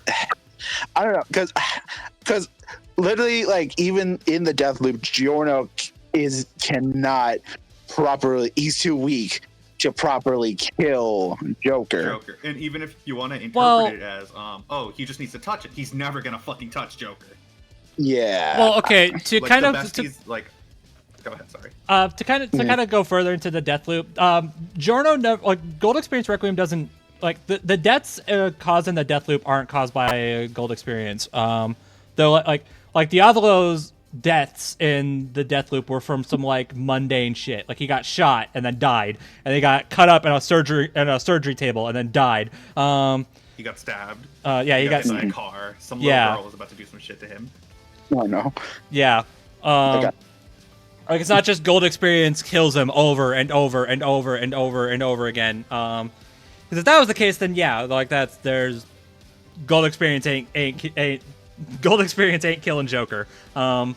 I don't know, because literally, like, even in the death loop, Giorno cannot properly. He's too weak to properly kill Joker. And even if you want to interpret it as, he just needs to touch it. He's never gonna fucking touch Joker. Yeah. Well, okay. To like kind of go ahead. Sorry. To kind of go further into the death loop, Giorno Gold Experience Requiem doesn't like the deaths caused in the death loop aren't caused by Gold Experience. Though like Diavolo's deaths in the death loop were from some like mundane shit. Like he got shot and then died, and they got cut up in a surgery table and then died. He got stabbed. He got hit by a car. Some little girl was about to do some shit to him. Oh no. Yeah. Like it's not just Gold Experience kills him over and over and over and over and over again. Because if that was the case, then there's Gold Experience ain't Gold Experience ain't killing Joker. I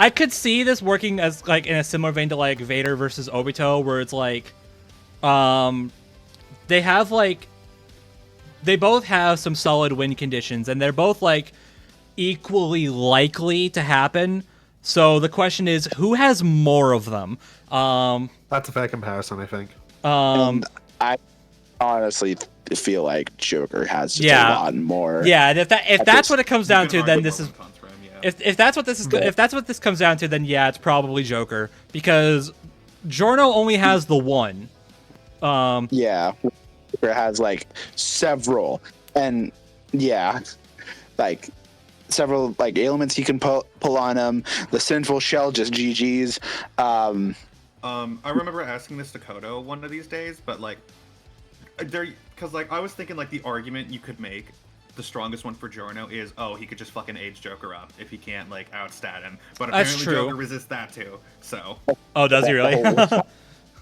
could see this working as like in a similar vein to like Vader versus Obito, where it's like, they both have some solid win conditions, and they're both like equally likely to happen. So the question is, who has more of them? That's a fair comparison, I think. I honestly feel like Joker has just a lot more. Yeah, and if that's what it comes down to, then this is. If that's what this comes down to, then yeah, it's probably Joker, because Giorno only has the one. Yeah, Joker has like several, and yeah, like several like ailments he can pull on him. The sinful shell, just GG's. I remember asking this to Kodo one of these days, but like, because like I was thinking like the argument you could make, the strongest one for Giorno is, oh, he could just fucking age Joker up if he can't like outstat him. But apparently Joker resists that too. So. Oh, does he really?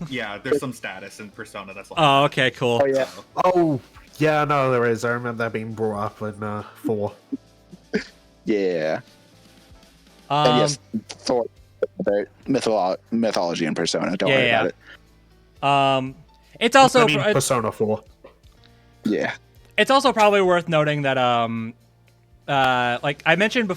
Yeah, there's some status in Persona that's like. Oh, okay, cool. Oh yeah. So. Oh yeah, no, there is. I remember that being brought up in 4. Yeah. And yes, Thor, mythology and Persona. Don't worry about it. It's also Persona 4. Yeah. It's also probably worth noting that like I mentioned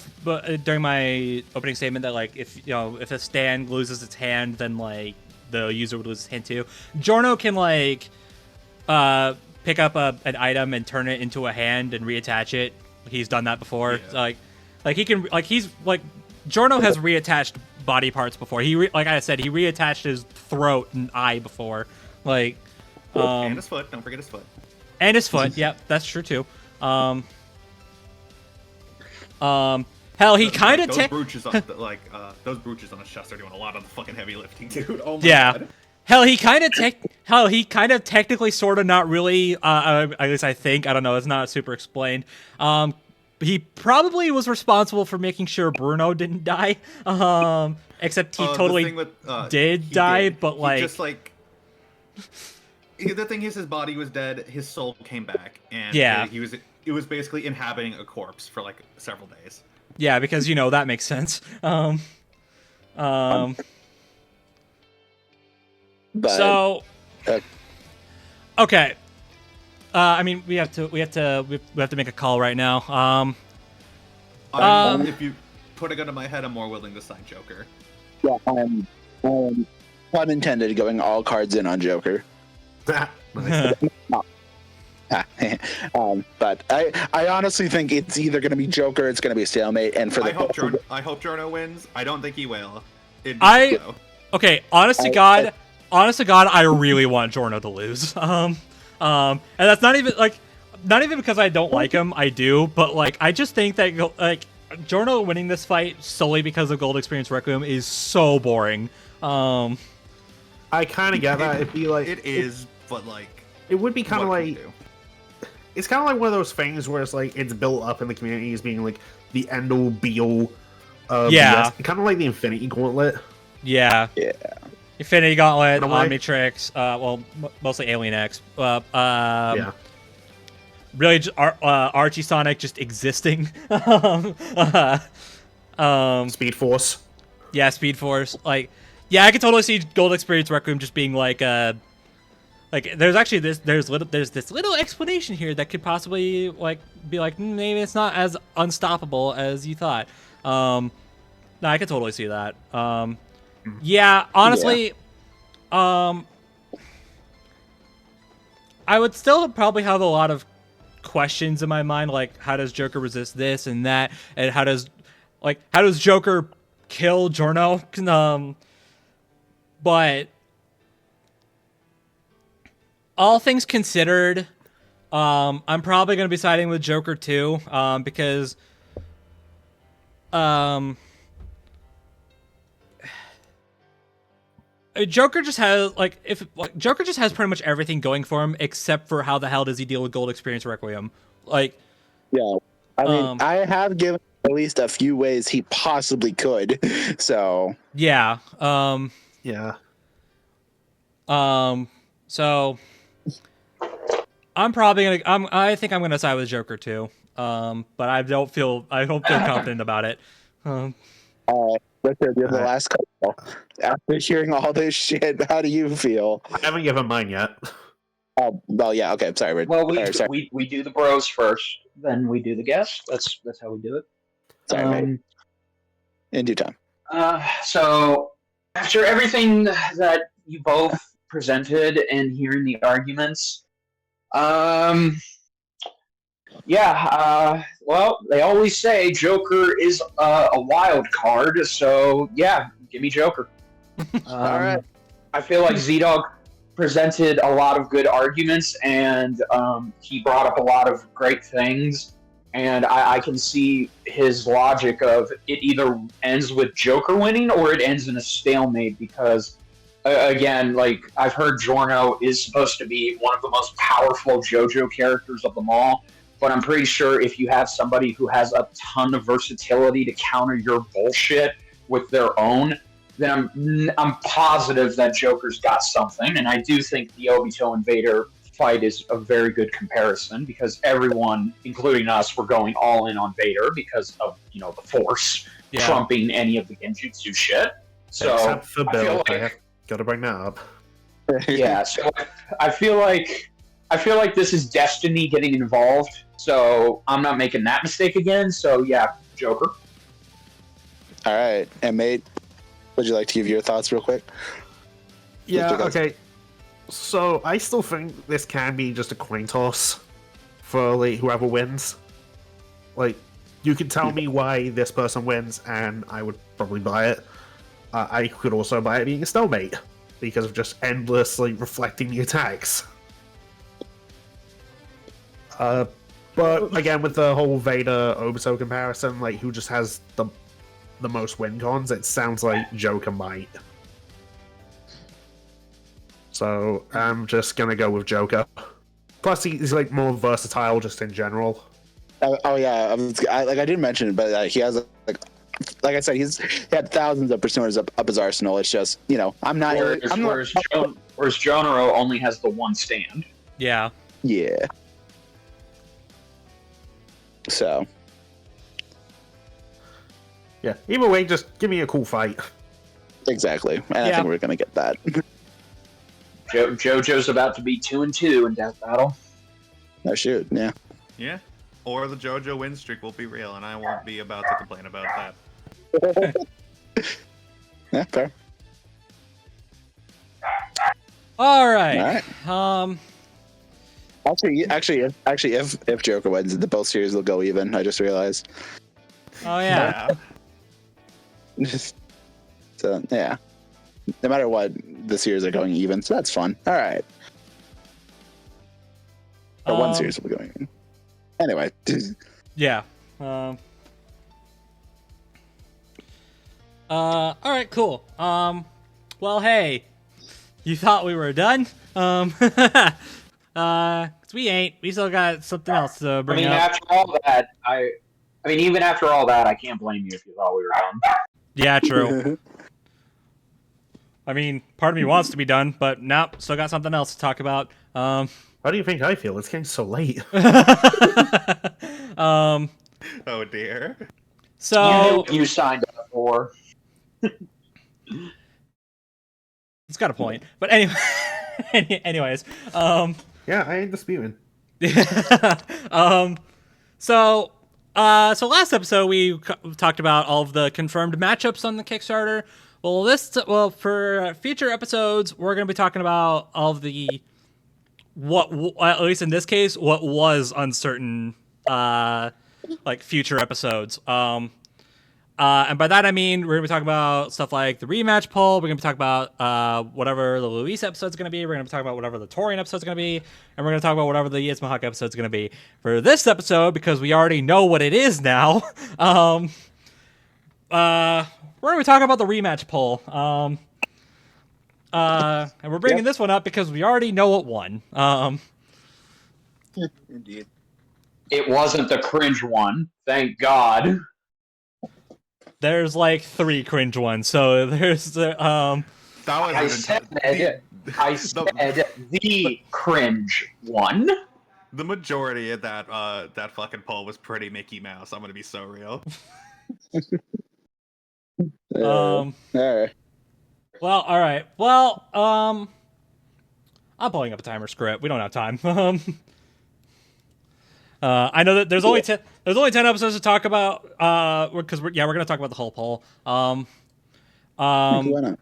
during my opening statement that like if a stand loses its hand, then like the user would lose his hand too. Giorno can like pick up an item and turn it into a hand and reattach it. He's done that before. Yeah. Like he can Giorno has reattached body parts before. Like I said, he reattached his throat and eye before. Like and his foot. Don't forget his foot. And his foot. Yep, that's true too. Hell, he kind of those brooches on those brooches on his chest are doing a lot of the fucking heavy lifting, dude. Oh my god. Hell, he kind of technically, sort of, not really. At least I think. I don't know. It's not super explained. He probably was responsible for making sure Bruno didn't die. Except he totally did die. But like, just like the thing is, his body was dead. His soul came back, and it was basically inhabiting a corpse for like several days. Yeah, because that makes sense. So, okay. I mean, we have to make a call right now. If you put a gun to my head, I'm more willing to sign Joker. Yeah, I'm pun intended, going all cards in on Joker. But I honestly think it's either going to be Joker, or it's going to be a stalemate. And for I hope Giorno wins. I don't think he will. Okay, honest to God, I really want Giorno to lose. And that's not even because I don't like him. I do, but like I just think that like Giorno winning this fight solely because of Gold Experience Requiem is so boring. I kind of get that. It'd be like it is, but like it would be kind of like it's kind of like one of those things where it's like it's built up in the community as being like the end all be all. Kind of like the Infinity Gauntlet. Yeah. Infinity Gauntlet, Omnitrix, mostly Alien X. Really, just Archie Sonic just existing. Speed Force. Yeah, Speed Force. Like, yeah, I could totally see Gold Experience Requiem just being like there's actually there's this little explanation here that could possibly like be like maybe it's not as unstoppable as you thought. No, I could totally see that. Yeah, honestly, I would still probably have a lot of questions in my mind, like how does Joker resist this and that, and how does Joker kill Giorno? But all things considered, I'm probably going to be siding with Joker too, because Joker just has Joker just has pretty much everything going for him, except for how the hell does he deal with Gold Experience Requiem? Like, yeah, I mean, I have given at least a few ways he possibly could. So yeah, So I'm probably gonna. I think I'm gonna side with Joker too. But I don't feel confident about it. Richard, you're the last couple. After hearing all this shit, how do you feel? I haven't given mine yet. Oh, well, yeah, okay, sorry, Richard. Well, we do the bros first, then we do the guests. That's how we do it. Sorry, mate. In due time. So after everything that you both presented and hearing the arguments, well, they always say Joker is a wild card, so yeah, give me Joker. All right. I feel like ZDogg presented a lot of good arguments, and he brought up a lot of great things. And I can see his logic of it either ends with Joker winning or it ends in a stalemate because, again, like, I've heard Giorno is supposed to be one of the most powerful JoJo characters of them all, but I'm pretty sure if you have somebody who has a ton of versatility to counter your bullshit with their own, then I'm positive that Joker's got something, and I do think the Obito and Vader fight is a very good comparison because everyone, including us, were going all in on Vader because of the Force trumping any of the Genjutsu shit. So except for Bill, I feel like, gotta bring that up. yeah, so I feel like this is destiny getting involved. So I'm not making that mistake again. So yeah, Joker. All right, and mate, would you like to give your thoughts real quick? Yeah. Okay. So I still think this can be just a coin toss for like whoever wins. Like, you can tell me why this person wins, and I would probably buy it. I could also buy it being a stalemate because of just endlessly reflecting the attacks. But again, with the whole Vader Obito comparison, like who just has the most win cons, it sounds like Joker might. So I'm just gonna go with Joker. Plus, he's like more versatile just in general. Oh yeah, I didn't mention it, but he has like I said, he had thousands of personas up his arsenal. It's just I'm not. Whereas Giorno only has the one stand. Yeah. Yeah. So. Yeah. Either way, just give me a cool fight. Exactly, and I think we're gonna get that. JoJo's about to be 2-2 in Death Battle. Oh shoot! Yeah. Yeah. Or the JoJo win streak will be real, and I won't be about to complain about that. Yeah, fair. All right. Actually, if Joker wins, the both series will go even. I just realized. Oh yeah. So yeah, no matter what, the series are going even, so that's fun. All right. Or one series will be going even. Anyway. Yeah. All right, cool. Well, hey, you thought we were done? 'Cause we ain't. We still got something else to bring up. After all that, even after all that, I can't blame you if you thought we were done. Yeah, true. I mean, part of me wants to be done, but nope, still got something else to talk about. How do you think I feel? It's getting so late. Oh dear. So you signed up for. It's got a point, but anyway, anyways, yeah, I ain't disputing. So last episode we talked about all of the confirmed matchups on the Kickstarter. Well, for future episodes, we're going to be talking about all of the at least in this case, what was uncertain, future episodes. And by that I mean we're going to be talking about stuff like the rematch poll. We're going to be talking about whatever the Luis episode's going to be. We're going to be talking about whatever the Torian episode's going to be, and we're going to talk about whatever the Yzmahawk episode's going to be. For this episode, because we already know what it is now, we're going to be talking about the rematch poll. And we're bringing this one up because we already know what won. Indeed. It wasn't the cringe one, thank God. There's like 3 cringe ones, so there's the I said the cringe one. The majority of that fucking poll was pretty Mickey Mouse. I'm gonna be so real. All right. Well, all right. Well, I'm pulling up a timer. Screw it. We don't have time. I know that there's only 10 episodes to talk about. Because we're gonna talk about the whole poll. Why not?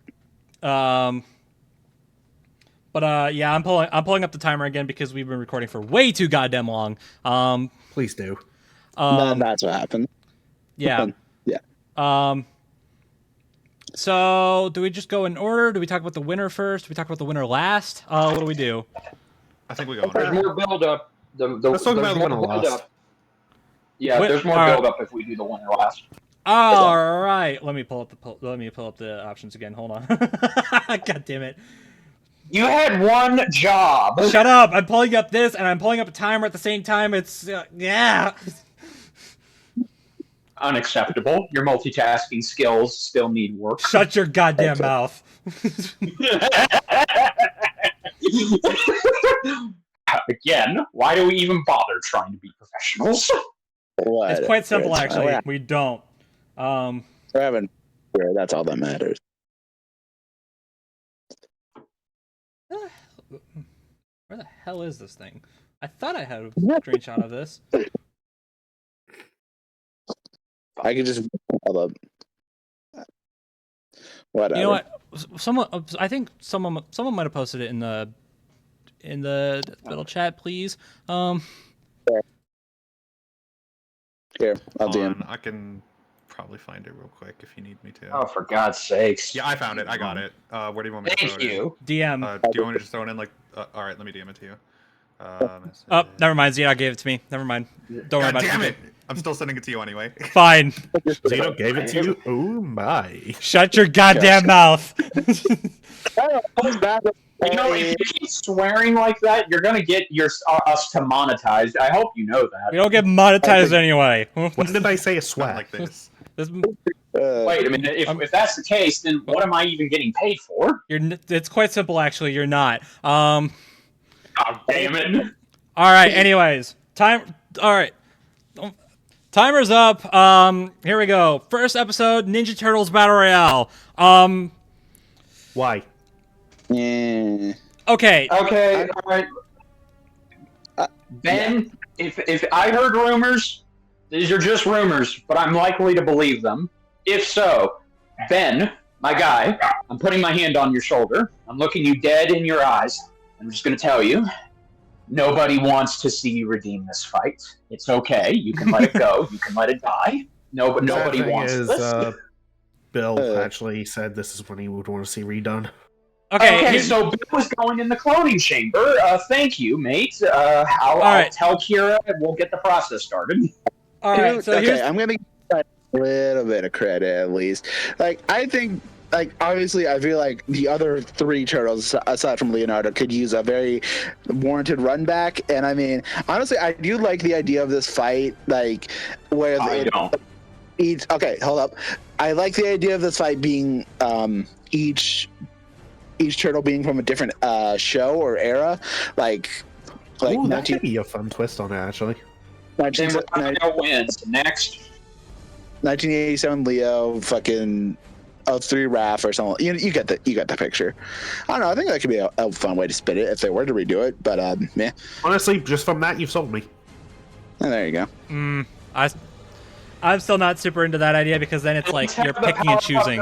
But yeah, I'm pulling up the timer again because we've been recording for way too goddamn long. Please do. That's what happened. Yeah. Yeah. So, do we just go in order? Do we talk about the winner first? Do we talk about the winner last? What do we do? I think we go. There's more build up. Let's talk about the winner last. Yeah, there's more build up if we do the winner last. All right, let me pull up the options again. Hold on. God damn it. You had one job. Shut up! I'm pulling up this and I'm pulling up a timer at the same time. It's yeah. Unacceptable. Your multitasking skills still need work. Shut your goddamn mouth. Again, why do we even bother trying to be professionals? It's quite simple, actually. We don't. We're having. That's all that matters. Where the hell is this thing? I thought I had a screenshot of this. I could just hold up. Whatever. You know what? I think someone might have posted it in the little chat, please. Here, I'll DM. I can probably find it real quick if you need me to. Oh, for God's sakes! Yeah, I found it. I got it. Where do you want me to throw it? Thank you. DM. Do you want me to just throw it in like? All right, let me DM it to you. Oh, never mind. ZDogg gave it to me. Never mind. Don't worry about it. Damn it! I'm still sending it to you anyway. Fine. ZDogg gave it to you? Oh my. Shut your goddamn mouth. You know, if you keep swearing like that, you're gonna get us to monetize. I hope you know that. We don't get monetized anyway. When did I say a swear? Like this. Wait a minute. If that's the case, then what am I even getting paid for? It's quite simple, actually. You're not. Oh, damn it. All right. Anyways, all right. Timer's up. Here we go. First episode, Ninja Turtles Battle Royale. Why? Yeah. Okay. All right. Ben, if I heard rumors, these are just rumors, but I'm likely to believe them. If so, Ben, my guy, I'm putting my hand on your shoulder. I'm looking you dead in your eyes. I'm just going to tell you, nobody wants to see you redeem this fight. It's okay. You can let it go. You can let it die. Nobody wants this. Bill actually said this is when he would want to see redone. Okay, so Bill was going in the cloning chamber. Thank you, mate. I'll tell Kira and we'll get the process started. All right, so I'm going to give a little bit of credit at least. I think, obviously, I feel like the other three turtles, aside from Leonardo, could use a very warranted run back. And I mean, honestly, I do like the idea of this fight, where I don't. Okay, hold up. I like the idea of this fight being each turtle being from a different show or era, Ooh, that could be a fun twist on it, actually. Wins next. 1987 Leo, fucking 03 Raph or something. You get the picture. I don't know. I think that could be a fun way to spit it if they were to redo it. But yeah. Honestly, just from that, you've sold me. And there you go. I'm still not super into that idea because then it's like you're picking and choosing.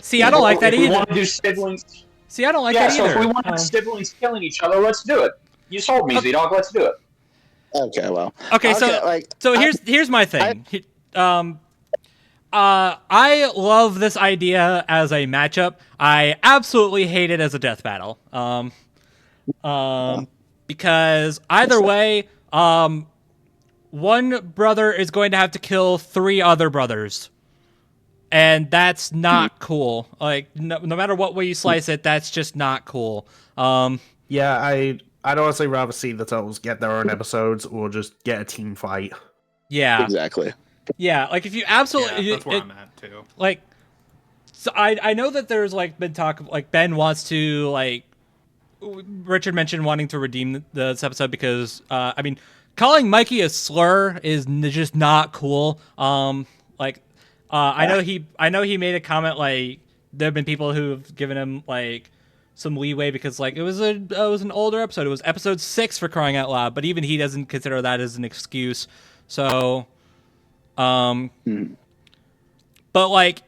See, I don't like that either. We want to do siblings. See, I don't like that either. Yeah, so if we want siblings killing each other, let's do it. You sold me, ZDogg. Let's do it. Okay, well. Okay, so here's my thing. I love this idea as a matchup. I absolutely hate it as a death battle. Because either way, one brother is going to have to kill three other brothers. And that's not cool. No matter what way you slice it, that's just not cool. Yeah, I'd honestly rather see the Turtles get their own episodes or just get a team fight. Yeah. Exactly. Yeah, if you absolutely... Yeah, that's where I'm at, too. So I know that there's, been talk of, Ben wants to, Richard mentioned wanting to redeem this episode because, calling Mikey a slur is just not cool. I know he made a comment there have been people who've given him some leeway because it was an older episode. It was episode 6 for crying out loud, but even he doesn't consider that as an excuse. So, but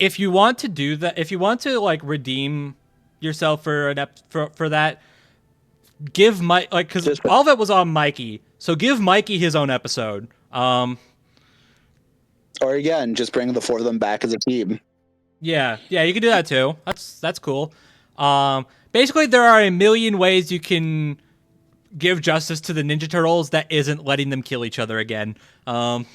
if you want to do that, if you want to redeem yourself for that, give Mike because all of it was on Mikey. So give Mikey his own episode. Or again, just bring the four of them back as a team. Yeah, you can do that too. That's cool. Basically, there are a million ways you can give justice to the Ninja Turtles that isn't letting them kill each other again. And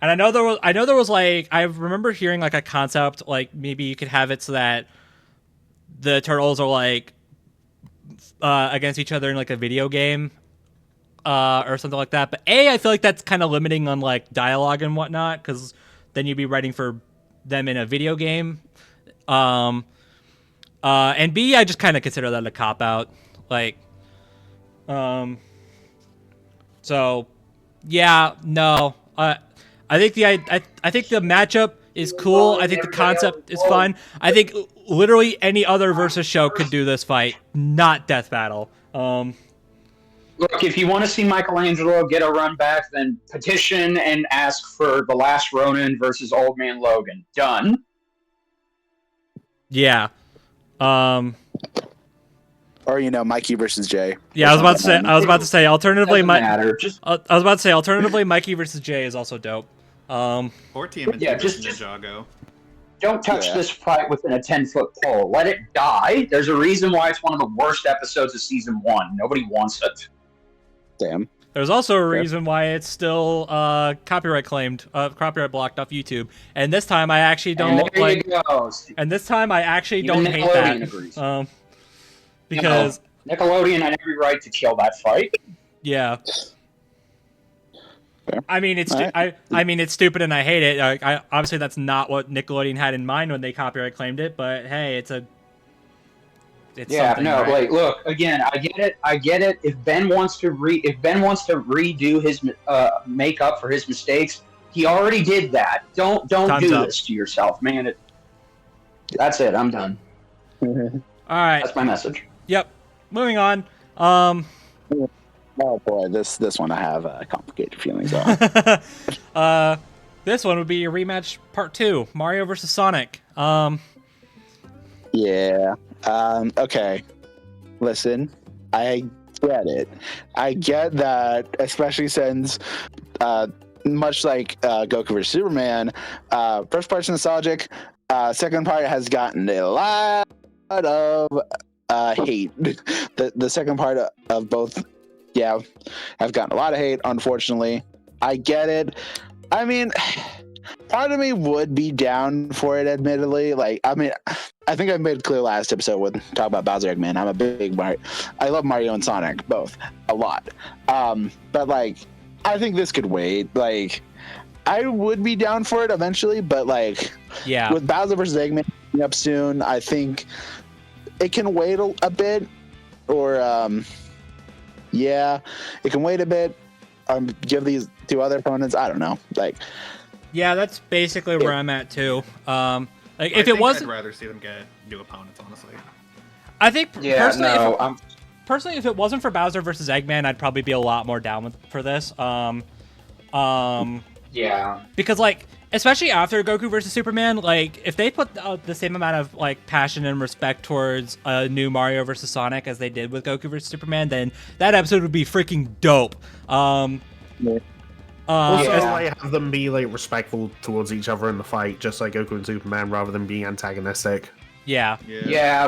I know there was like, I remember hearing like a concept, like maybe you could have it so that the turtles are like against each other in like a video game or something like that. But I feel like that's kind of limiting on like dialogue and whatnot, because then you'd be writing for them in a video game. And B, I just kind of consider that a cop out. Like, so yeah, no. I think I think the matchup is cool. I think the concept is fun. I think literally any other versus show could do this fight, not Death Battle. Look, if you want to see Michelangelo get a run back, then petition and ask for The Last Ronin versus Old Man Logan. Done. Yeah. Or Mikey versus Jay. Yeah, I was about to say. Alternatively, Alternatively, Mikey versus Jay is also dope. Or TMNT versus Ninjago. Don't touch this fight within a 10-foot pole. Let it die. There's a reason why it's one of the worst episodes of season 1. Nobody wants it. Damn. There's also a reason why it's still copyright blocked off YouTube. And this time I actually don't hate that. Because Nickelodeon had every right to kill that fight. Yeah. Fair. I mean, it's it's stupid and I hate it. Obviously that's not what Nickelodeon had in mind when they copyright claimed it, but hey, it's something, right? Like, look, again, I get it. If Ben wants to redo his makeup for his mistakes, he already did that. Don't do this to yourself, man. That's it. I'm done. All right. That's my message. Yep. Moving on. Oh boy, this one I have complicated feelings on. This one would be your rematch part 2, Mario versus Sonic. Yeah. Okay. Listen, I get it. I get that, especially since, much like Goku vs. Superman, first part's nostalgic. Second part has gotten a lot of hate. The second part of both, have gotten a lot of hate, unfortunately. I get it. I mean, part of me would be down for it, admittedly. Like, I mean, I think I made it clear last episode when talking about Bowser Eggman. I'm a big Mario. I love Mario and Sonic both a lot. But like, I think this could wait. Like, I would be down for it eventually, but like, with Bowser versus Eggman coming up soon, I think it can wait a bit. Or it can wait a bit. Give these two other opponents. I don't know. Like, yeah, that's basically where I'm at too. Like, if it wasn't, I'd rather see them get new opponents, honestly. I think personally, if it wasn't for Bowser versus Eggman, I'd probably be a lot more down for this. Because like, especially after Goku versus Superman, like if they put the same amount of like passion and respect towards a new Mario versus Sonic as they did with Goku versus Superman, then that episode would be freaking dope. Have them be like respectful towards each other in the fight, just like Goku and Superman, rather than being antagonistic. Yeah,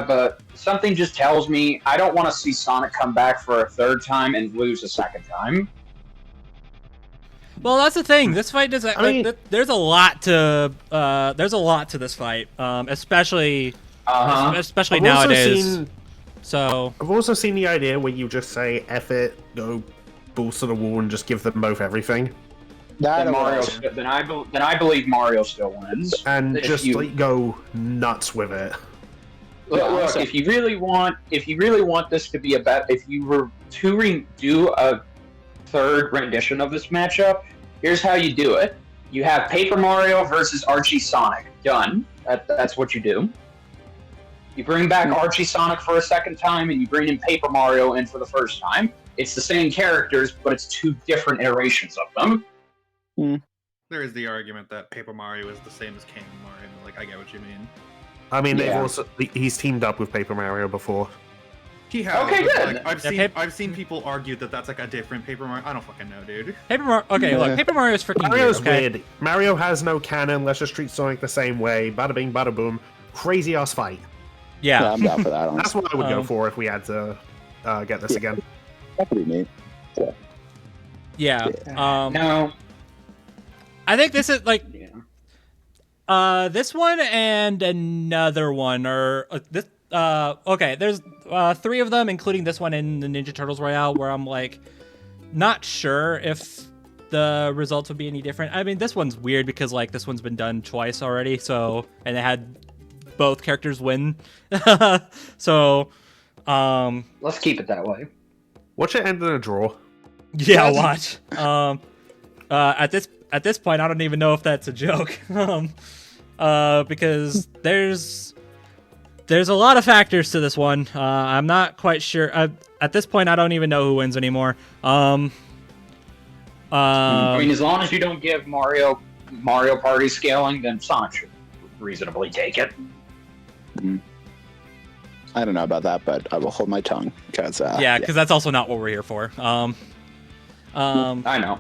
but something just tells me I don't want to see Sonic come back for a third time and lose a second time. Well, that's the thing. This fight does. There's a lot to this fight, especially nowadays. I've also seen the idea where you just say "F it," go balls to the wall, and just give them both everything. Then I believe Mario still wins, and just go nuts with it. Look, if you really want this to be if you were to do a third rendition of this matchup, here's how you do it. You have Paper Mario versus Archie Sonic. Done. That's what you do. You bring back Archie Sonic for a second time, and you bring in Paper Mario in for the first time. It's the same characters, but it's two different iterations of them. There is the argument that Paper Mario is the same as King Mario. Like, I get what you mean. I mean, he's teamed up with Paper Mario before. He has. Okay, good. Like, I've seen people argue that that's like a different Paper Mario. I don't fucking know, dude. Look, Paper Mario's freaking Mario's weird. Mario has no canon. Let's just treat Sonic the same way. Bada bing, bada boom. Crazy ass fight. Yeah, I'm down for that. That's what I would go for if we had to get this again. That's pretty neat. Yeah. No. I think this is like this one and another one or this. Okay, there's 3 of them, including this one in the Ninja Turtles Royale, where I'm like not sure if the results would be any different. I mean, this one's weird because like this one's been done twice already, so and it had both characters win. So, let's keep it that way. Watch it end in a draw. Yeah, watch. At this point, I don't even know if that's a joke. Because there's a lot of factors to this one. I'm not quite sure. At this point, I don't even know who wins anymore. I mean, as long as you don't give Mario Party scaling, then Sonic should reasonably take it. I don't know about that, but I will hold my tongue because because that's also not what we're here for. I know.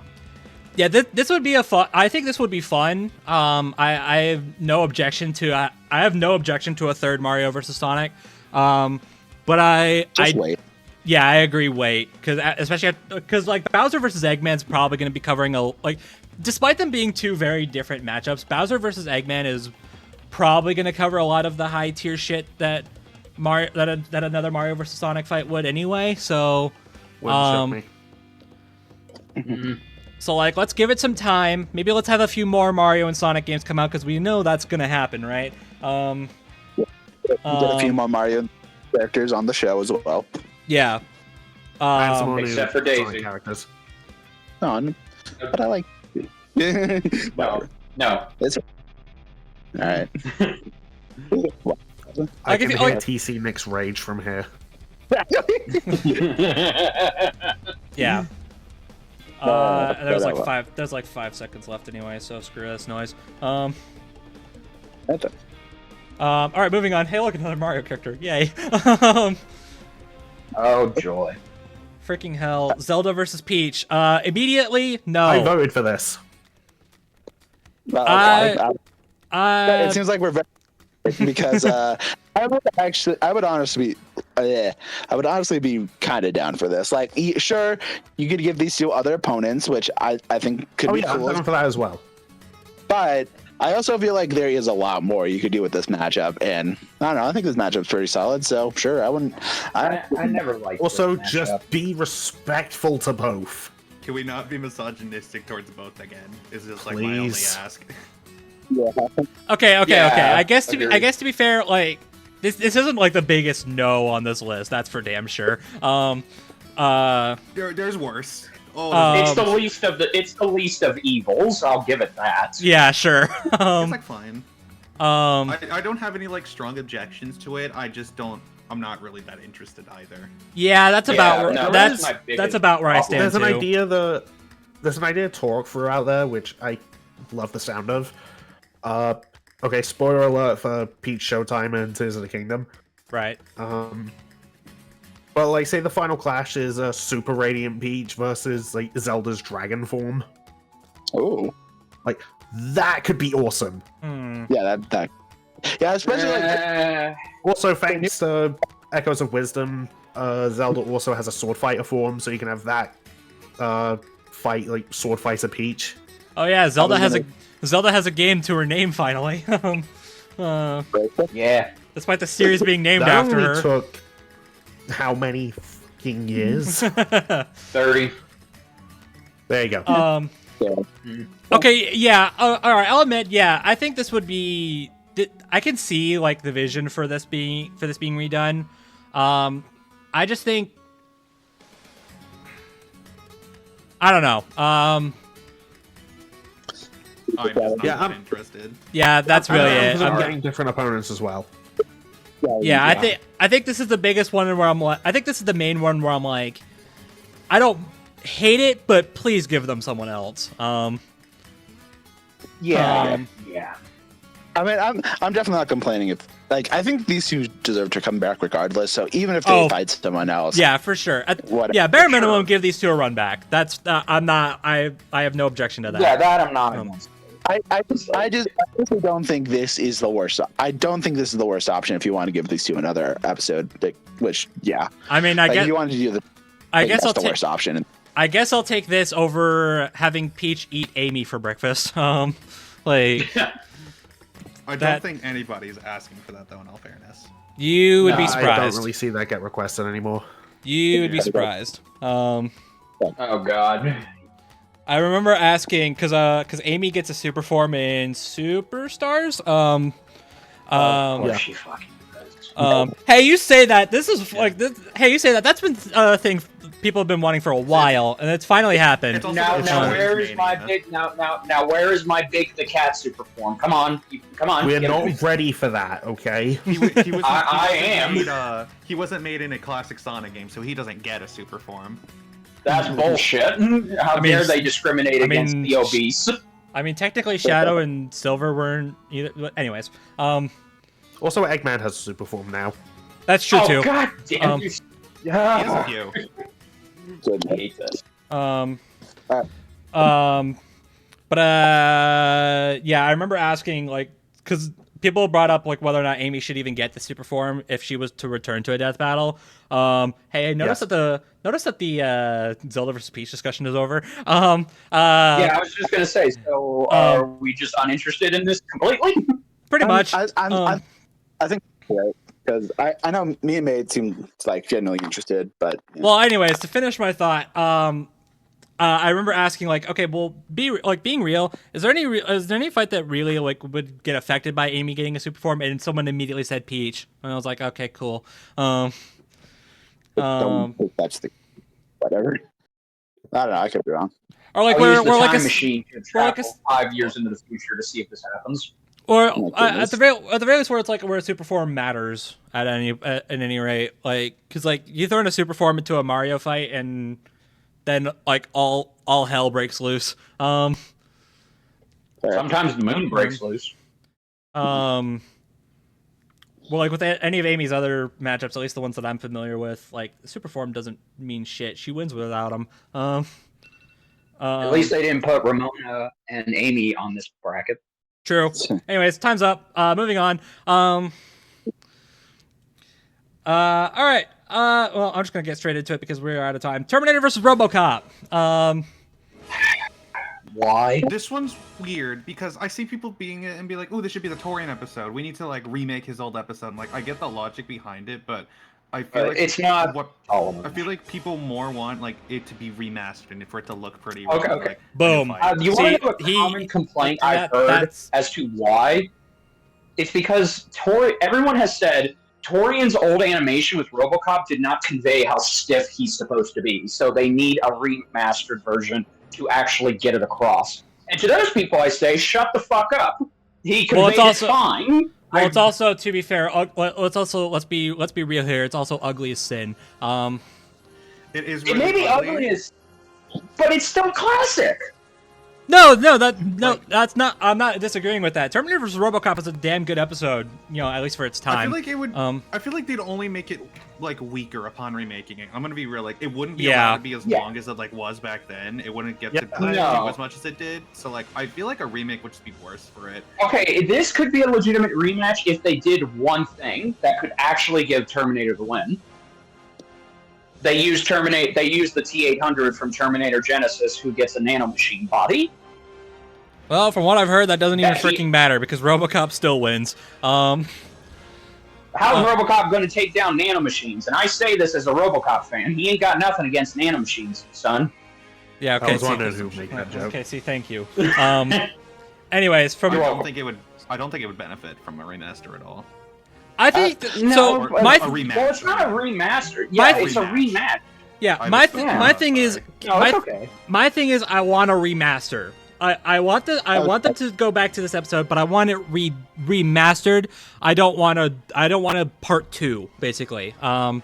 Yeah, this would be a fun. I think this would be fun. I have no objection to. I have no objection to a third Mario versus Sonic. But wait. Yeah, I agree. Wait, especially because like Bowser versus Eggman's probably going to be covering despite them being 2 very different matchups, Bowser versus Eggman is probably going to cover a lot of the high tier shit that another Mario versus Sonic fight would anyway. So, Wouldn't shock me. So, like, let's give it some time. Maybe let's have a few more Mario and Sonic games come out, because we know that's going to happen, right? Get a few more Mario characters on the show as well. Yeah. And some more except new for Daisy. Sonic characters. No, but I like No. It's... All right. I can hear TC Nick's rage from here. Yeah. There's like 5 seconds left anyway, so screw this noise. All right, moving on. Hey, look, another Mario character. Yay. Oh, joy. Freaking hell. Zelda versus Peach. Immediately, no. I voted for this. It seems like we're very because I would honestly be kind of down for this. Like, sure, you could give these 2 other opponents, which I think could be cool. I'm down for that as well. But I also feel like there is a lot more you could do with this matchup, and I don't know. I think this matchup's pretty solid. So sure, I wouldn't. I never liked. Also, this just matchup. be respectful to both. Can we not be misogynistic towards both again? Is just like Please. my only ask. Yeah. Okay. Yeah, I guess to agreed. be fair, like this isn't like the biggest no on this list. That's for damn sure. There's worse. It's the least of evils. I'll give it that. Yeah, sure. It's like fine. I don't have any like strong objections to it. I'm not really that interested either. Yeah, that's about no, that's my biggest that's about where I stand There's an too. idea Torque threw out there, which I love the sound of. Okay, spoiler alert for Peach Showtime and Tears of the Kingdom. Right. But like, say the final clash is a Super Radiant Peach versus like Zelda's Dragon form. Oh. Like, that could be awesome. Yeah, that. Yeah, especially like. Also, thanks to Echoes of Wisdom, Zelda also has a Sword Fighter form, so you can have that fight like Sword Fighter Peach. Oh yeah, Zelda has a game to her name finally. Yeah. Despite the series being named That after only her. took how many fucking years? 30. There you go. Okay, yeah. All right, I'll admit, yeah. I think this would be. I can see like the vision for this being redone. I just think. I don't know. I'm just not interested. Yeah, that's really it. I'm getting different opponents as well. Yeah, I think this is the biggest one where I'm like. I think this is the main one where I'm like. I don't hate it, but please give them someone else. Yeah. I mean, I'm definitely not complaining. If like, I think these 2 deserve to come back regardless. So even if they fight someone else, yeah, for sure. Whatever. Yeah, bare minimum, give these 2 a run back. That's I'm not. I have no objection to that. Yeah, that I'm not against. I just don't think this is the worst. I don't think this is the worst option if you want to give these two another episode. Which, yeah. I mean, I like, guess if you wanted to do the. I guess that's I'll the take. worst option. I guess I'll take this over having Peach eat Amy for breakfast. Like. I don't think anybody's asking for that, though. In all fairness, You would be surprised. I don't really see that get requested anymore. You would be surprised. Oh God. I remember asking because Amy gets a super form in Superstars. She fucking does. Hey, you say that. This is like this. Hey, you say that. That's been a thing people have been wanting for a while, and it's finally happened. Now, where is my big? Now, where is my big the cat super form? Come on, We're not ready for that, okay? He wasn't made in a classic Sonic game, so he doesn't get a super form. That's bullshit. How dare they discriminate against the obese? I mean, technically, Shadow and Silver weren't either. But anyways, Also, Eggman has a super form now. that's true too. God damn you! He has a few. I hate this. Yeah, I remember asking like because people brought up like whether or not Amy should even get the super form if she was to return to a death battle. Hey, I noticed that the Zelda vs. Peach discussion is over. Yeah, I was just gonna say. So, are we just uninterested in this completely? Pretty much. I think because I know me and Maid seem like genuinely interested, but Well, anyways, to finish my thought, I remember asking like, okay, well, being real, is there any fight that really like would get affected by Amy getting a super form? And someone immediately said Peach, and I was like, okay, cool. that's the whatever. I don't know. I could be wrong. Or like we're like a machine could travel 5 years into the future to see if this happens. Or at the very least, where it's like where a super form matters at any rate, like because like you throw in a super form into a Mario fight and then like all hell breaks loose. Sometimes the moon breaks loose. Well, like with any of Amy's other matchups, at least the ones that I'm familiar with, like the super form doesn't mean shit. She wins without them. At least they didn't put Ramona and Amy on this bracket. True. Anyways, time's up. Moving on. All right. Well, I'm just gonna get straight into it because we're out of time. Terminator versus RoboCop. Why? This one's weird because I see people being it and be like, "Oh, this should be the Torian episode. We need to like remake his old episode." And, like, I get the logic behind it, but I feel like it's not. I feel like people more want like it to be remastered and for it to look pretty. Okay. Like, Boom. You want to know a common complaint I've heard as to why? It's because everyone has said Torian's old animation with RoboCop did not convey how stiff he's supposed to be, so they need a remastered version to actually get it across. And to those people, I say, shut the fuck up. He conveyed it fine. Well, it's also, to be fair, let's be real here. It's also ugly as sin. It is. Really It may be ugly as, but it's still classic. No, that's not. I'm not disagreeing with that. Terminator vs. RoboCop is a damn good episode. You know, at least for its time. I feel like it would. I feel like they'd only make it like weaker upon remaking it. I'm gonna be real. Like it wouldn't be allowed to be as long as it like was back then. It wouldn't get to do as much as it did. So like, I feel like a remake would just be worse for it. Okay, this could be a legitimate rematch if they did one thing that could actually give Terminator the win. They use the T-800 from Terminator Genesis, who gets a nanomachine body. Well, from what I've heard, that doesn't even freaking matter because RoboCop still wins. How's RoboCop going to take down nanomachines? And I say this as a RoboCop fan. He ain't got nothing against nanomachines, son. Yeah, okay. I was wondering who made that joke. Okay, see, thank you. Anyways, I don't think it would benefit from a remaster at all. I think a rematch. Well, it's not a remaster. Yeah, it's a rematch. Yeah, my thing is, my thing is, I want a remaster. I want them to go back to this episode, but I want it remastered. I don't want a part 2, basically. But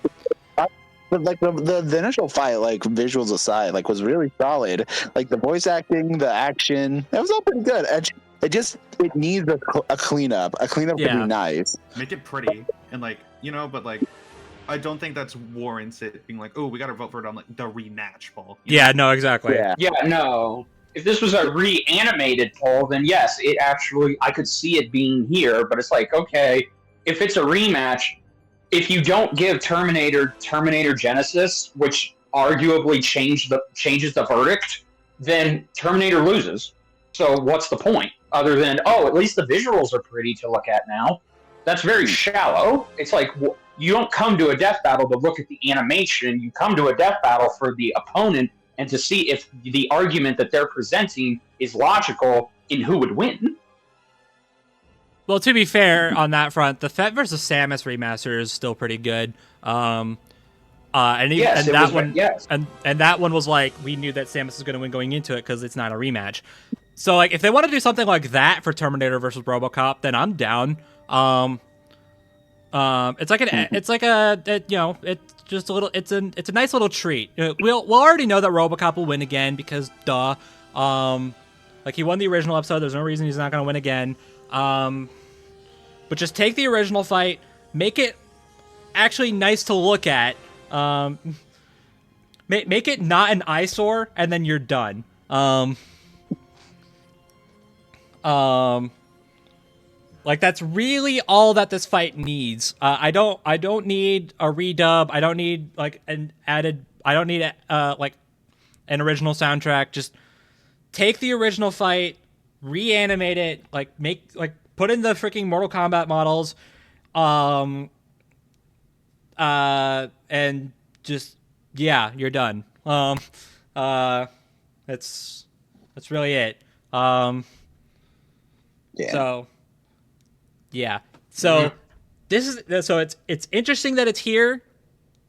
like the initial fight, like visuals aside, like was really solid. Like the voice acting, the action, it was all pretty good. It needs a cleanup. A cleanup would be nice. Make it pretty and like but like I don't think that's warrants it being like, oh, we gotta vote for it on like the rematch ball. Yeah, no, exactly. Yeah, no. if this was a reanimated poll, then yes, it actually, I could see it being here, but it's like, okay, if it's a rematch, if you don't give Terminator Genesis, which arguably changes the verdict, then Terminator loses. So what's the point? Other than, oh, at least the visuals are pretty to look at now. That's very shallow. It's like, you don't come to a death battle to look at the animation. You come to a death battle for the opponent and to see if the argument that they're presenting is logical in who would win. Well, to be fair on that front, the Fett versus Samus remaster is still pretty good. And that one was like, we knew that Samus was going to win going into it because it's not a rematch. So like, if they want to do something like that for Terminator versus RoboCop, then I'm down. It's just a little, it's a nice little treat. We'll already know that RoboCop will win again because duh. Like he won the original episode. There's no reason he's not going to win again. But just take the original fight, make it actually nice to look at. Make it not an eyesore, and then you're done. Like that's really all that this fight needs. I don't need a redub. I don't need like I don't need like an original soundtrack. Just take the original fight, reanimate it, put in the freaking Mortal Kombat models, and just you're done. That's really it. It's interesting that it's here,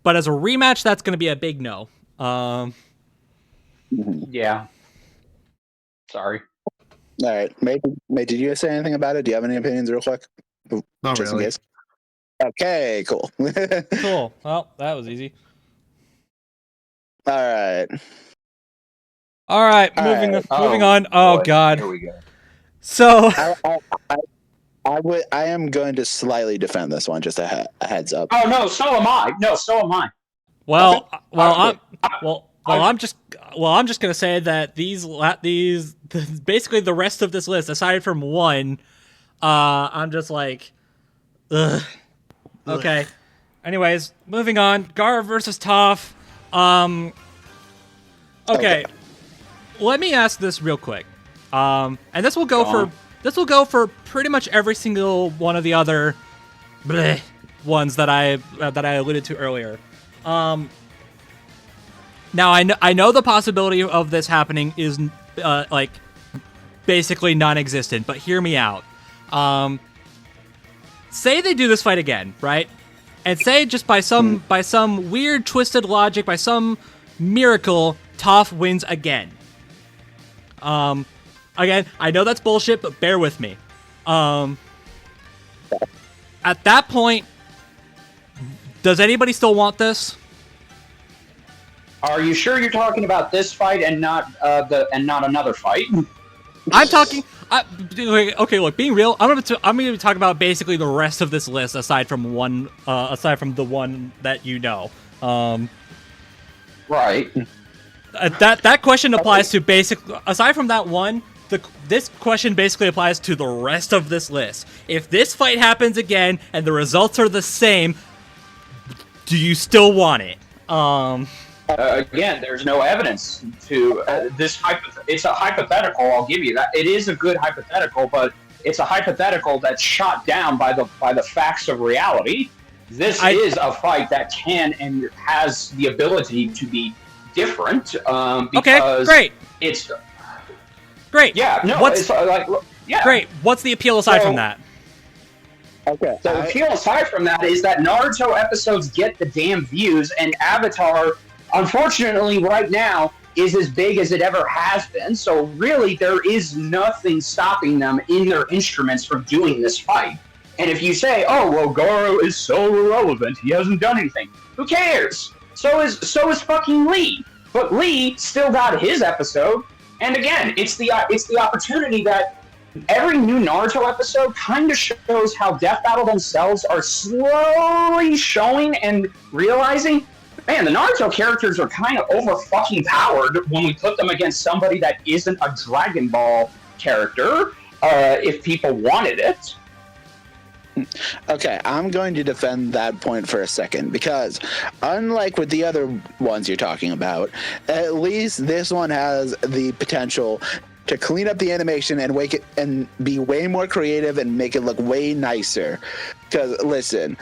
but as a rematch, that's going to be a big no. Yeah. Sorry. All right, May, did you say anything about it? Do you have any opinions, real quick? Not just really. In case. Okay, cool. Cool. Well, that was easy. All right. Moving on. Oh boy. God. Here we go. So I am going to slightly defend this one. Just a heads up. Oh no, so am I. I'm just gonna say that these basically the rest of this list, aside from one, I'm just like, ugh. Okay. Anyways, moving on. Gar versus Toph. Okay. Let me ask this real quick. And this will go for pretty much every single one of the other ones that I alluded to earlier. Now I know the possibility of this happening is like basically non-existent, but hear me out. Say they do this fight again, right? And say just by some weird twisted logic, by some miracle, Toph wins again. Again, I know that's bullshit, but bear with me. At that point, does anybody still want this? Are you sure you're talking about this fight and not another fight? I'm talking. Okay, look, being real, I'm going to be talking about basically the rest of this list aside from the one that you know. Right. That question applies to aside from that one. This question basically applies to the rest of this list. If this fight happens again and the results are the same, do you still want it? Again, there's no evidence to this. It's a hypothetical. I'll give you that. It is a good hypothetical, but it's a hypothetical that's shot down by the facts of reality. This is a fight that can and has the ability to be different. Because okay, great. It's great. Yeah. No. Great. What's the appeal aside from that? Okay. The appeal aside from that is that Naruto episodes get the damn views, and Avatar, unfortunately, right now, is as big as it ever has been. So really, there is nothing stopping them in their instruments from doing this fight. And if you say, "Oh, well, Goro is so irrelevant, he hasn't done anything," who cares? So is fucking Lee. But Lee still got his episode. And again, it's the opportunity that every new Naruto episode kind of shows how Death Battle themselves are slowly showing and realizing man, the Naruto characters are kind of over fucking powered when we put them against somebody that isn't a Dragon Ball character. If people wanted it. Okay, I'm going to defend that point for a second because, unlike with the other ones you're talking about, at least this one has the potential to clean up the animation and make it and be way more creative and make it look way nicer. Because listen,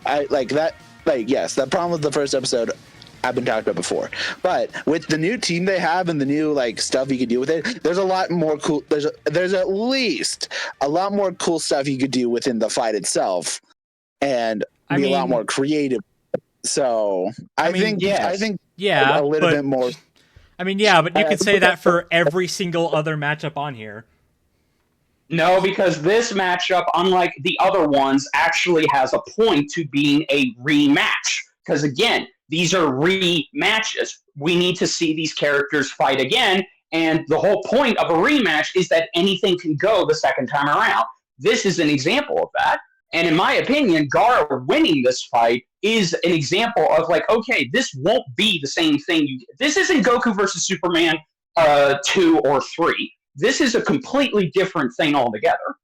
I like that. Like, yes, that problem with the first episode I've been talking about before, but with the new team they have and the new like stuff you can do with it, there's a lot more cool. There's at least a lot more cool stuff you could do within the fight itself, and be a lot more creative. So I think a little bit more. I mean, yeah, but you could say that for every single other matchup on here. No, because this matchup, unlike the other ones, actually has a point to being a rematch. Because again, these are rematches. We need to see these characters fight again, and the whole point of a rematch is that anything can go the second time around. This is an example of that. And in my opinion, Gaara winning this fight is an example of like, okay, this won't be the same thing. This isn't Goku versus Superman 2 or 3. This is a completely different thing altogether.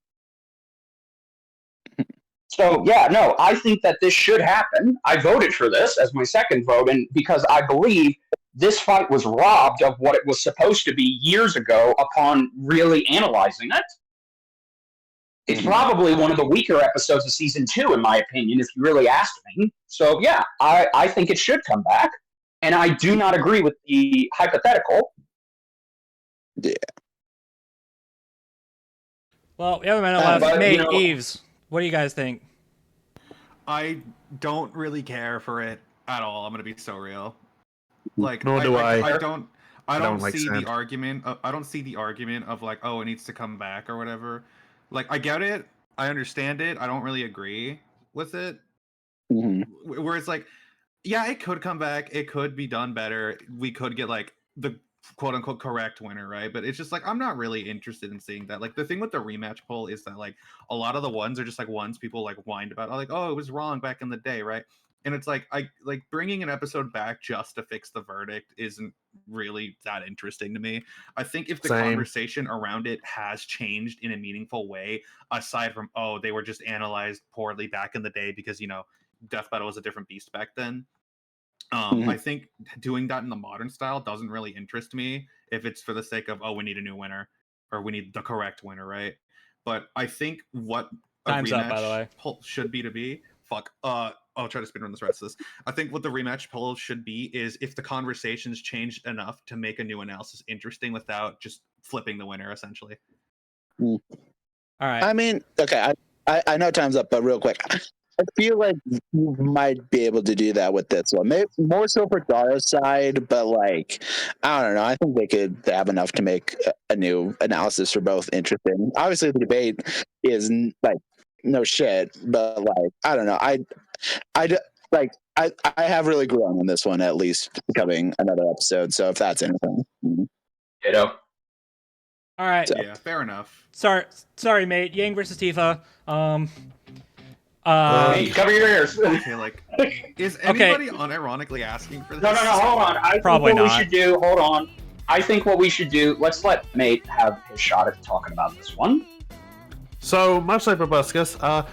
So, yeah, no, I think that this should happen. I voted for this as my second vote, and because I believe this fight was robbed of what it was supposed to be years ago upon really analyzing it. It's probably one of the weaker episodes of Season 2, in my opinion, if you really asked me. So, yeah, I think it should come back, and I do not agree with the hypothetical. Yeah. Well, we have a minute left. Nate, Yves, what do you guys think? I don't really care for it at all. I'm gonna be so real. Like, Nor do I. I don't like see sand. the argument. I don't see the argument of like, oh, it needs to come back or whatever. Like, I get it. I understand it. I don't really agree with it. Mm-hmm. Where it's like, yeah, it could come back. It could be done better. We could get like the quote unquote correct winner, right? But it's just like, I'm not really interested in seeing that. Like, the thing with the rematch poll is that like a lot of the ones are just like ones people like whined about, like, oh, it was wrong back in the day, right? And it's like, I like bringing an episode back just to fix the verdict isn't really that interesting to me. I think if the conversation around it has changed in a meaningful way, aside from, oh, they were just analyzed poorly back in the day because, you know, Death Battle was a different beast back then. I think doing that in the modern style doesn't really interest me if it's for the sake of, oh, we need a new winner or we need the correct winner, right? But I think what a Time's rematch up, by the way. poll should be I'll try to speedrun this rest of this. I think what the rematch poll should be is if the conversations changed enough to make a new analysis interesting without just flipping the winner, essentially. All right. I mean, okay, I know time's up, but real quick. I feel like you might be able to do that with this one. Maybe more so for Gaara's side, but like, I don't know. I think they could have enough to make a new analysis for both interesting. Obviously, the debate is like no shit, but like, I don't know. I have really grown on this one, at least becoming another episode. So if that's anything, Ditto. All right. So. Yeah, fair enough. Sorry, mate. Yang versus Tifa. Hey, cover your ears. Okay, like, is anybody unironically asking for this? No, hold on. I Probably think what not. we should do, hold on. I think what we should do, let's let Nate have his shot at talking about this one. So, much like BrobusCast,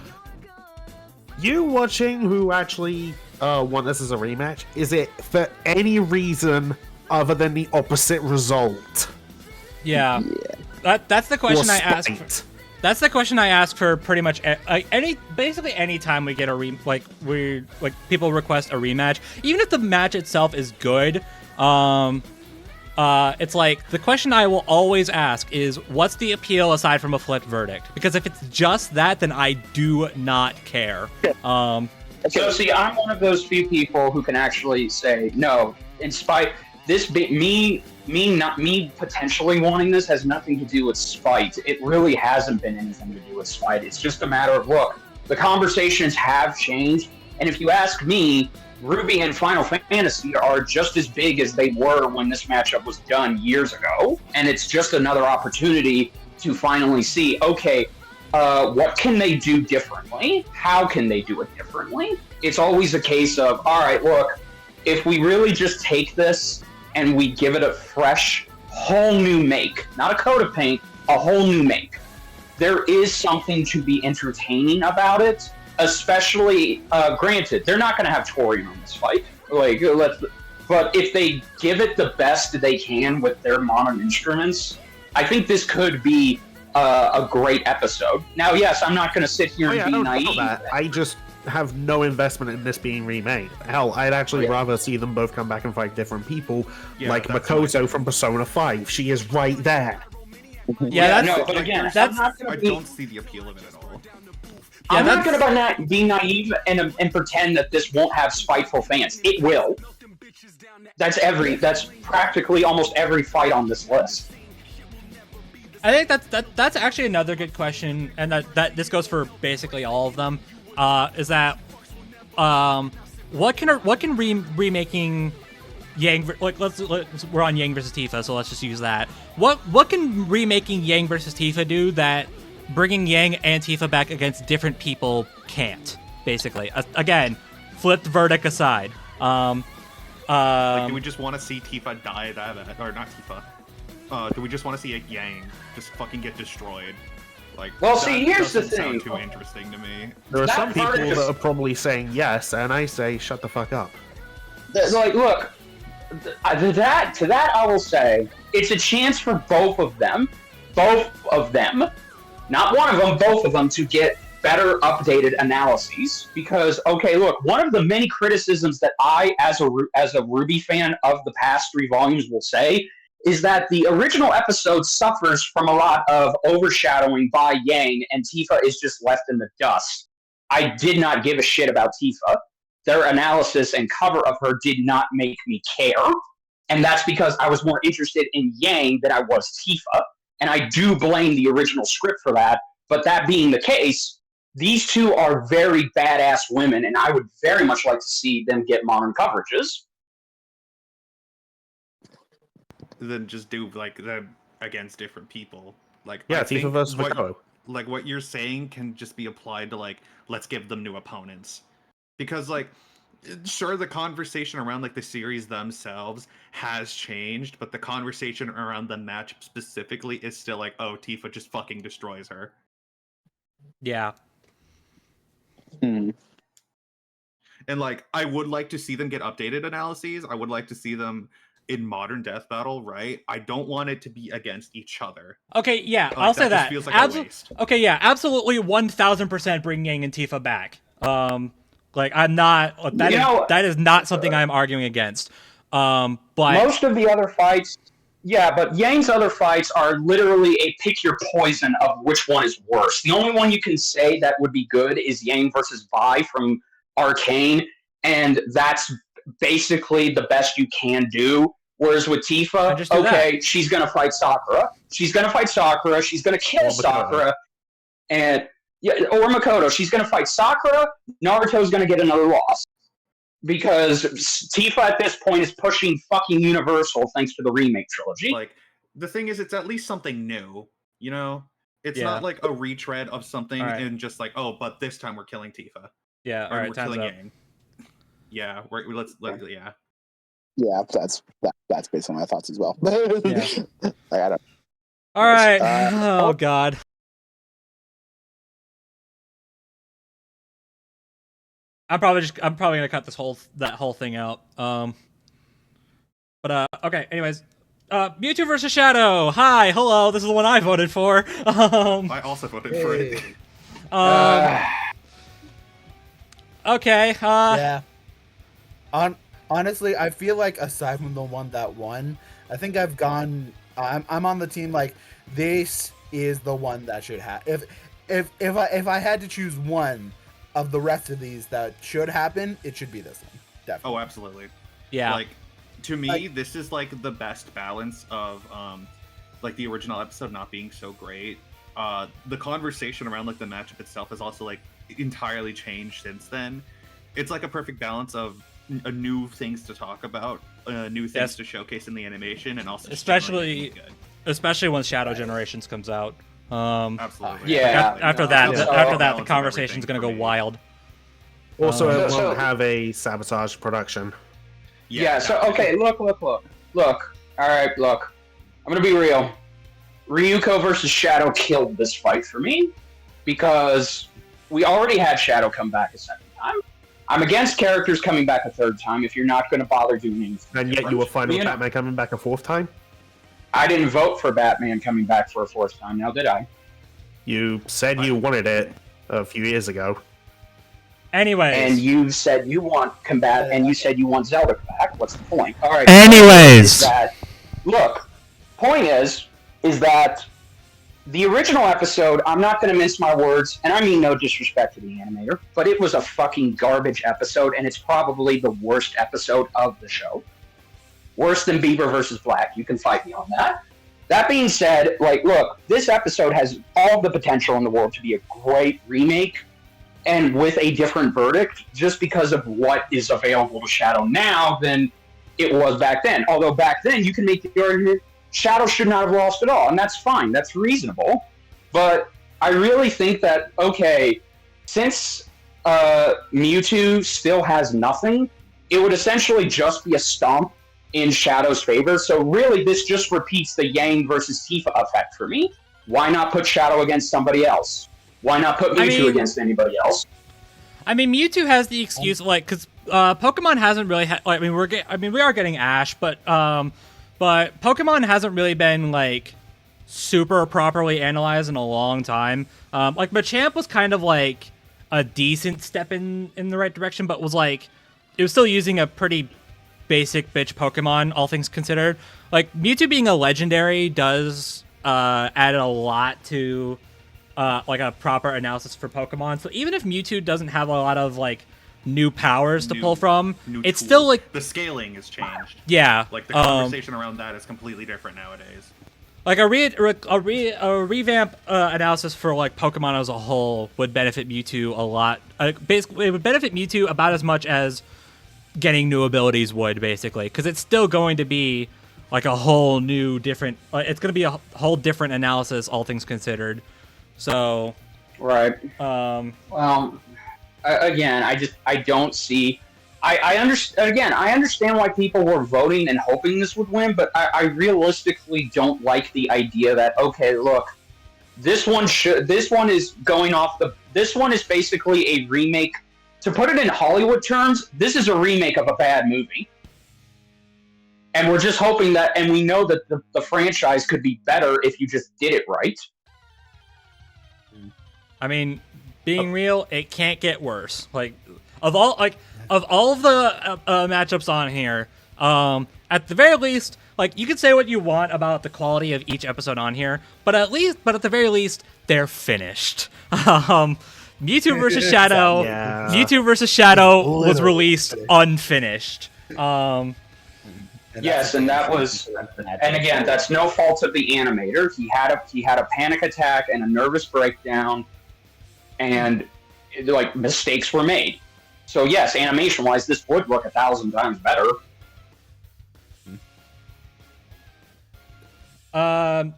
you watching who actually want this as a rematch, is it for any reason other than the opposite result? Yeah. That's the question I asked. That's the question I ask for pretty much basically any time we get people request a rematch, even if the match itself is good. It's like the question I will always ask is, what's the appeal aside from a flipped verdict? Because if it's just that, then I do not care. So see, I'm one of those few people who can actually say no. In spite me potentially wanting this has nothing to do with spite. It really hasn't been anything to do with spite. It's just a matter of, look, the conversations have changed, and if you ask me, Ruby and Final Fantasy are just as big as they were when this matchup was done years ago, and it's just another opportunity to finally see, okay, what can they do differently? How can they do it differently? It's always a case of, all right, look, if we really just take this and we give it a fresh, whole new make, not a coat of paint, a whole new make, there is something to be entertaining about it. Especially, granted, they're not going to have Torian on this fight. But if they give it the best they can with their modern instruments, I think this could be a great episode. Now, yes, I'm not going to sit here and be naive. I just have no investment in this being remade. Hell, I'd actually rather see them both come back and fight different people, like Makoto from Persona 5. She is right there. But again, I don't see the appeal of it at all. I'm not going to be naive and pretend that this won't have spiteful fans. It will. That's practically almost every fight on this list. I think that's actually another good question, and that this goes for basically all of them. Is that what can remaking Yang, like we're on Yang versus Tifa, so let's just use that. What can remaking Yang versus Tifa do that bringing Yang and Tifa back against different people can't? Basically, again, flipped verdict aside. Do we just want to see Tifa die that, or not Tifa? Do we just want to see a Yang just fucking get destroyed? Like, well, see, here's the thing. Sound too interesting to me. There are some people that are probably saying yes, and I say shut the fuck up. Like, look, to that I will say it's a chance for both of them, not one of them, both of them, to get better updated analyses. Because, okay, look, one of the many criticisms that I, as a RWBY fan of the past 3 volumes, will say is that the original episode suffers from a lot of overshadowing by Yang, and Tifa is just left in the dust. I did not give a shit about Tifa. Their analysis and cover of her did not make me care, and that's because I was more interested in Yang than I was Tifa, and I do blame the original script for that. But that being the case, these two are very badass women, and I would very much like to see them get modern coverages. Then just do like them against different people. Like, yeah, Tifa versus Makoto. Like what you're saying can just be applied to like, let's give them new opponents. Because like, sure, the conversation around like the series themselves has changed, but the conversation around the matchup specifically is still like, oh, Tifa just fucking destroys her. Yeah. And like, I would like to see them get updated analyses. I would like to see them in modern death battle, right? I don't want it to be against each other. Okay, yeah, I'll say that. Feels like a waste. Okay, yeah, absolutely 1000% bring Yang and Tifa back. Like, I'm not, that is not something I'm arguing against. But most of the other fights, yeah, but Yang's other fights are literally a pick your poison of which one is worse. The only one you can say that would be good is Yang versus Vi from Arcane, and that's basically the best you can do. Whereas with Tifa, okay, she's going to fight Sakura. She's going to kill Sakura. And or Makoto. She's going to fight Sakura. Naruto's going to get another loss. Because Tifa at this point is pushing fucking Universal thanks to the remake trilogy. Like, the thing is, it's at least something new, you know? It's not like a retread of something and just like, oh, but this time we're killing Tifa. Yeah, all right, we're killing Yang. Yeah, yeah. Yeah, that's based on my thoughts as well. Yeah. I don't. All right. Oh God. I'm probably gonna cut that whole thing out. But okay. Anyways, Mewtwo versus Shadow. Hi, hello. This is the one I voted for. I also voted for it. Okay. Yeah. Honestly, I feel like aside from the one that won, I think I've gone. I'm on the team like this is the one that should have. If I had to choose one of the rest of these that should happen, it should be this one. Definitely. Oh, absolutely. Yeah. Like, to me, this is like the best balance of like the original episode not being so great. The conversation around like the matchup itself has also like entirely changed since then. It's like a perfect balance of new things to talk about, new things to showcase in the animation, and also especially when Shadow Generations comes out. Absolutely. Yeah. After that, the conversation's gonna go wild. Also, it won't have a sabotage production. Yeah. So okay, look. All right, look. I'm gonna be real. Ryuko versus Shadow killed this fight for me because we already had Shadow come back a second time. I'm against characters coming back a third time if you're not going to bother doing anything. And yet you were fine with Batman coming back a fourth time? I didn't vote for Batman coming back for a fourth time, now did I? You said you wanted it a few years ago. Anyways. And you said you want and you said you want Zelda back. What's the point? All right. Anyways. Point is that the original episode, I'm not going to mince my words, and I mean no disrespect to the animator, but it was a fucking garbage episode, and it's probably the worst episode of the show. Worse than Bieber versus Black. You can fight me on that. That being said, look, this episode has all the potential in the world to be a great remake, and with a different verdict, just because of what is available to Shadow now than it was back then. Although back then, you can make the argument Shadow should not have lost at all, and that's fine. That's reasonable. But I really think that, okay, since Mewtwo still has nothing, it would essentially just be a stomp in Shadow's favor. So really, this just repeats the Yang versus Tifa effect for me. Why not put Shadow against somebody else? Why not put Mewtwo against anybody else? I mean, Mewtwo has the excuse, because Pokemon hasn't really had... we are getting Ash, but Pokemon hasn't really been, super properly analyzed in a long time. Machamp was kind of, a decent step in the right direction, but was, it was still using a pretty basic bitch Pokemon, all things considered. Mewtwo being a legendary does add a lot to, a proper analysis for Pokemon. So even if Mewtwo doesn't have a lot of, new powers to pull from, it's tools. still the scaling has changed. Yeah, the conversation around that is completely different nowadays. A revamp analysis for Pokemon as a whole would benefit Mewtwo a lot. Basically, it would benefit Mewtwo about as much as getting new abilities would, basically, because it's still going to be a whole new different. It's going to be a whole different analysis, all things considered. So, right. Well. Again, I don't see. I understand why people were voting and hoping this would win, but I realistically don't like the idea that, okay, look, this one is basically a remake. To put it in Hollywood terms, this is a remake of a bad movie. And we're just hoping that, and we know that the franchise could be better if you just did it right. I mean, being real, it can't get worse. Of all of the matchups on here, at the very least, you can say what you want about the quality of each episode on here, but at the very least, they're finished. Mewtwo versus Shadow. Yeah. Mewtwo versus Shadow was released unfinished. Yes, and that was, and again, that's no fault of the animator. He had a panic attack and a nervous breakdown, and mistakes were made. So yes, animation-wise, this would look 1,000 times better. Yeah.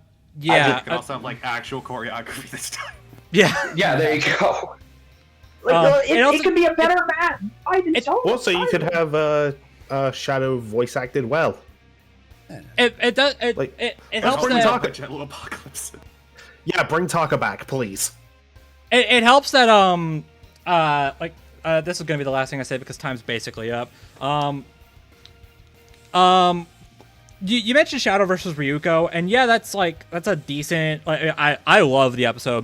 It could also have actual choreography this time. Yeah. Yeah, there you go. It could be a better match. Also, you could have Shadow voice acted well. It does. It helps bring that. Gentle Apocalypse. Yeah, bring Taka back, please. It helps that this is gonna be the last thing I say because time's basically up. You mentioned Shadow versus Ryuko, and yeah, that's a decent. I love the episode,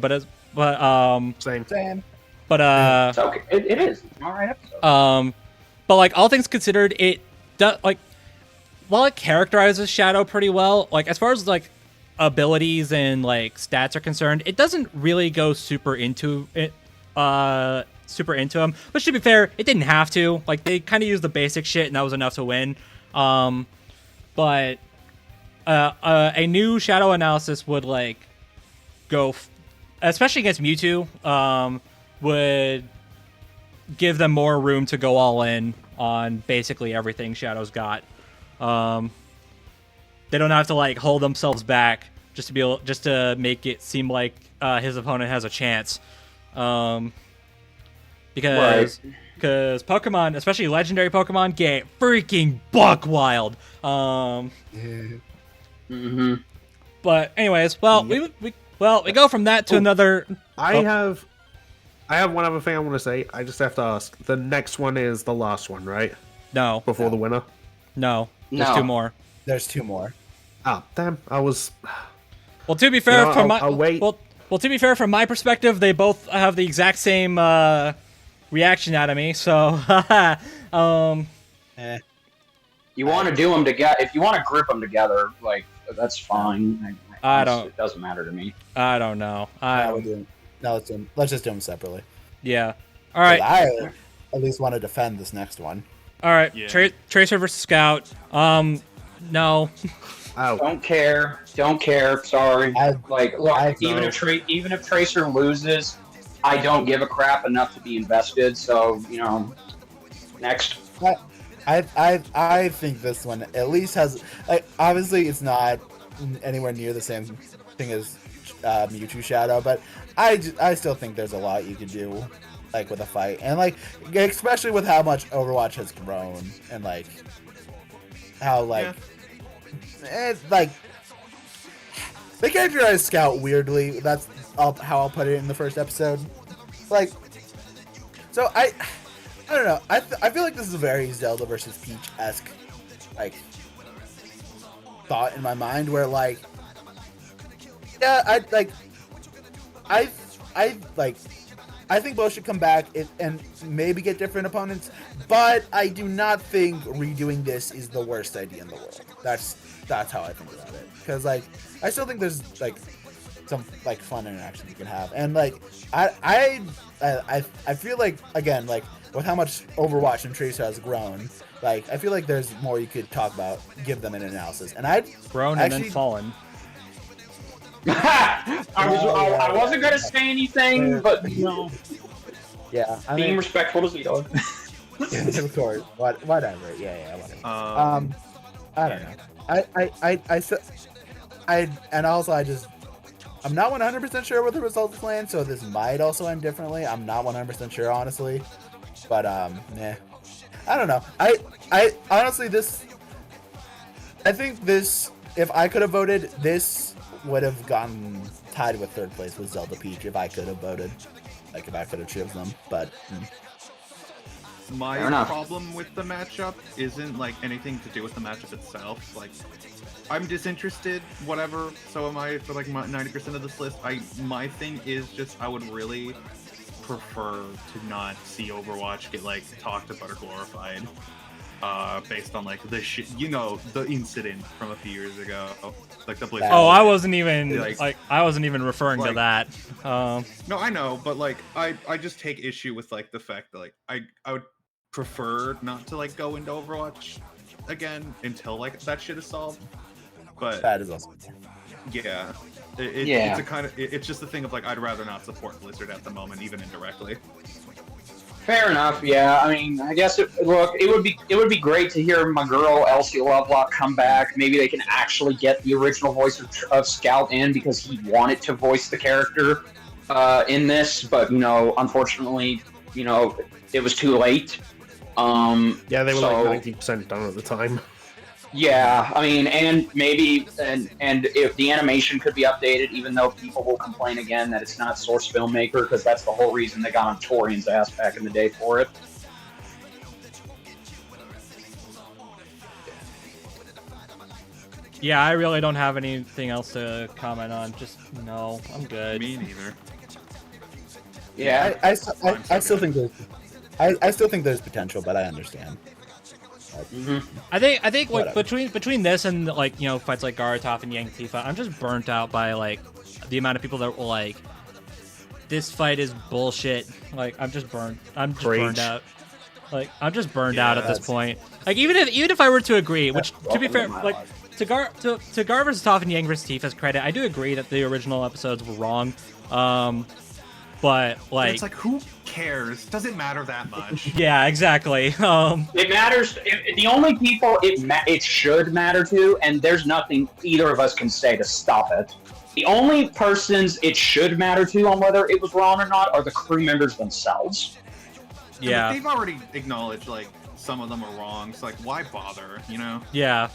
Same. But it's okay. It is. It's an alright episode. But all things considered, it does while it characterizes Shadow pretty well. As far as abilities and stats are concerned, it doesn't really go super into it. Super into him, but to be fair, it didn't have to. They kind of used the basic shit, and that was enough to win. But a new Shadow analysis would go, especially against Mewtwo, would give them more room to go all in on basically everything Shadow's got. They don't have to hold themselves back just to make it seem like his opponent has a chance. Because because Pokemon, especially legendary Pokemon, get freaking buck wild. But anyways, well, we go from that to another. I have one other thing I want to say. I just have to ask. The next one is the last one, right? No. Before the winner? No. There's two more. There's two more. Oh, damn. I was... Well, to be fair, I'll wait. Well, to be fair, from my perspective, they both have the exact same reaction out of me. So, You want to do them together? If you want to group them together, like that's fine. I don't. It doesn't matter to me. I don't know. Let's just do them separately. Yeah. All right. I at least want to defend this next one. All right. Yeah. Tracer versus Scout. No. Oh. Don't care. Sorry. Even if Tracer loses, I don't give a crap enough to be invested. So next. I think this one at least has, like, obviously it's not anywhere near the same thing as Mewtwo Shadow, but I still think there's a lot you could do, like, with a fight, and like especially with how much Overwatch has grown, and like how like they characterized Scout weirdly. That's how I'll put it in the first episode. Like, so I don't know. I feel like this is a very Zelda versus Peach-esque, like, thought in my mind, where, like, yeah, I think both should come back and maybe get different opponents, but I do not think redoing this is the worst idea in the world. That's how I think about it, because, like, I still think there's, like, some, like, fun interaction you can have, and, like, I feel like, again, like, with how much Overwatch and Tracer has grown, like, I feel like there's more you could talk about, give them an analysis, and I'd grown and then fallen. I wasn't gonna say anything, but yeah, being respectful to ZDogg. Of course, whatever. Yeah, whatever. I don't know. I'm not 100% sure what the results land, so this might also end differently. I'm not 100% sure, honestly. But, yeah. I don't know. I honestly, I think this, if I could have voted, this would have gone tied with third place with Zelda Peach if I could have voted. Like, if I could have chosen them, but... My problem with the matchup isn't, like, anything to do with the matchup itself. Like, I'm disinterested, whatever, so am I for, like, 90% of this list. My thing is just, I would really prefer to not see Overwatch get, like, talked about or glorified. Based on, like, the shit, the incident from a few years ago. Like, the Blizzard. Oh, I wasn't even, I wasn't even referring to that. No, I know, but, like, I just take issue with, like, the fact that, like, I would prefer not to, like, go into Overwatch again until, like, that shit is solved. But that is also, yeah, it's a kind of, it's just a thing of, like, I'd rather not support Blizzard at the moment, even indirectly. Fair enough. Yeah, I mean, I guess it would be great to hear my girl Elsie Lovelock come back. Maybe they can actually get the original voice of Scout in, because he wanted to voice the character in this, but unfortunately, it was too late. Yeah, they were like 90% done at the time. Yeah, I mean, and maybe and if the animation could be updated, even though people will complain again that it's not Source Filmmaker, because that's the whole reason they got on Torian's ass back in the day for it. Yeah, I really don't have anything else to comment on. Just, no, I'm good. Me neither. Yeah, I still think there's potential, but I understand. I think like between this and, like, fights like Garatov and Yang Tifa, I'm just burnt out by, like, the amount of people that were like, this fight is bullshit. Like, I'm just burned out. Like, I'm just burned out at this point. Like, even if I were to agree, which, to be fair, like, to Gar versus Toph and Yang versus Tifa's credit, I do agree that the original episodes were wrong. But, like, it's like, who cares? Does it matter that much? Yeah, exactly. It matters. The only people it should matter to, and there's nothing either of us can say to stop it. The only persons it should matter to on whether it was wrong or not are the crew members themselves. Yeah. They've already acknowledged like some of them are wrong. So like, why bother? You know? Yeah.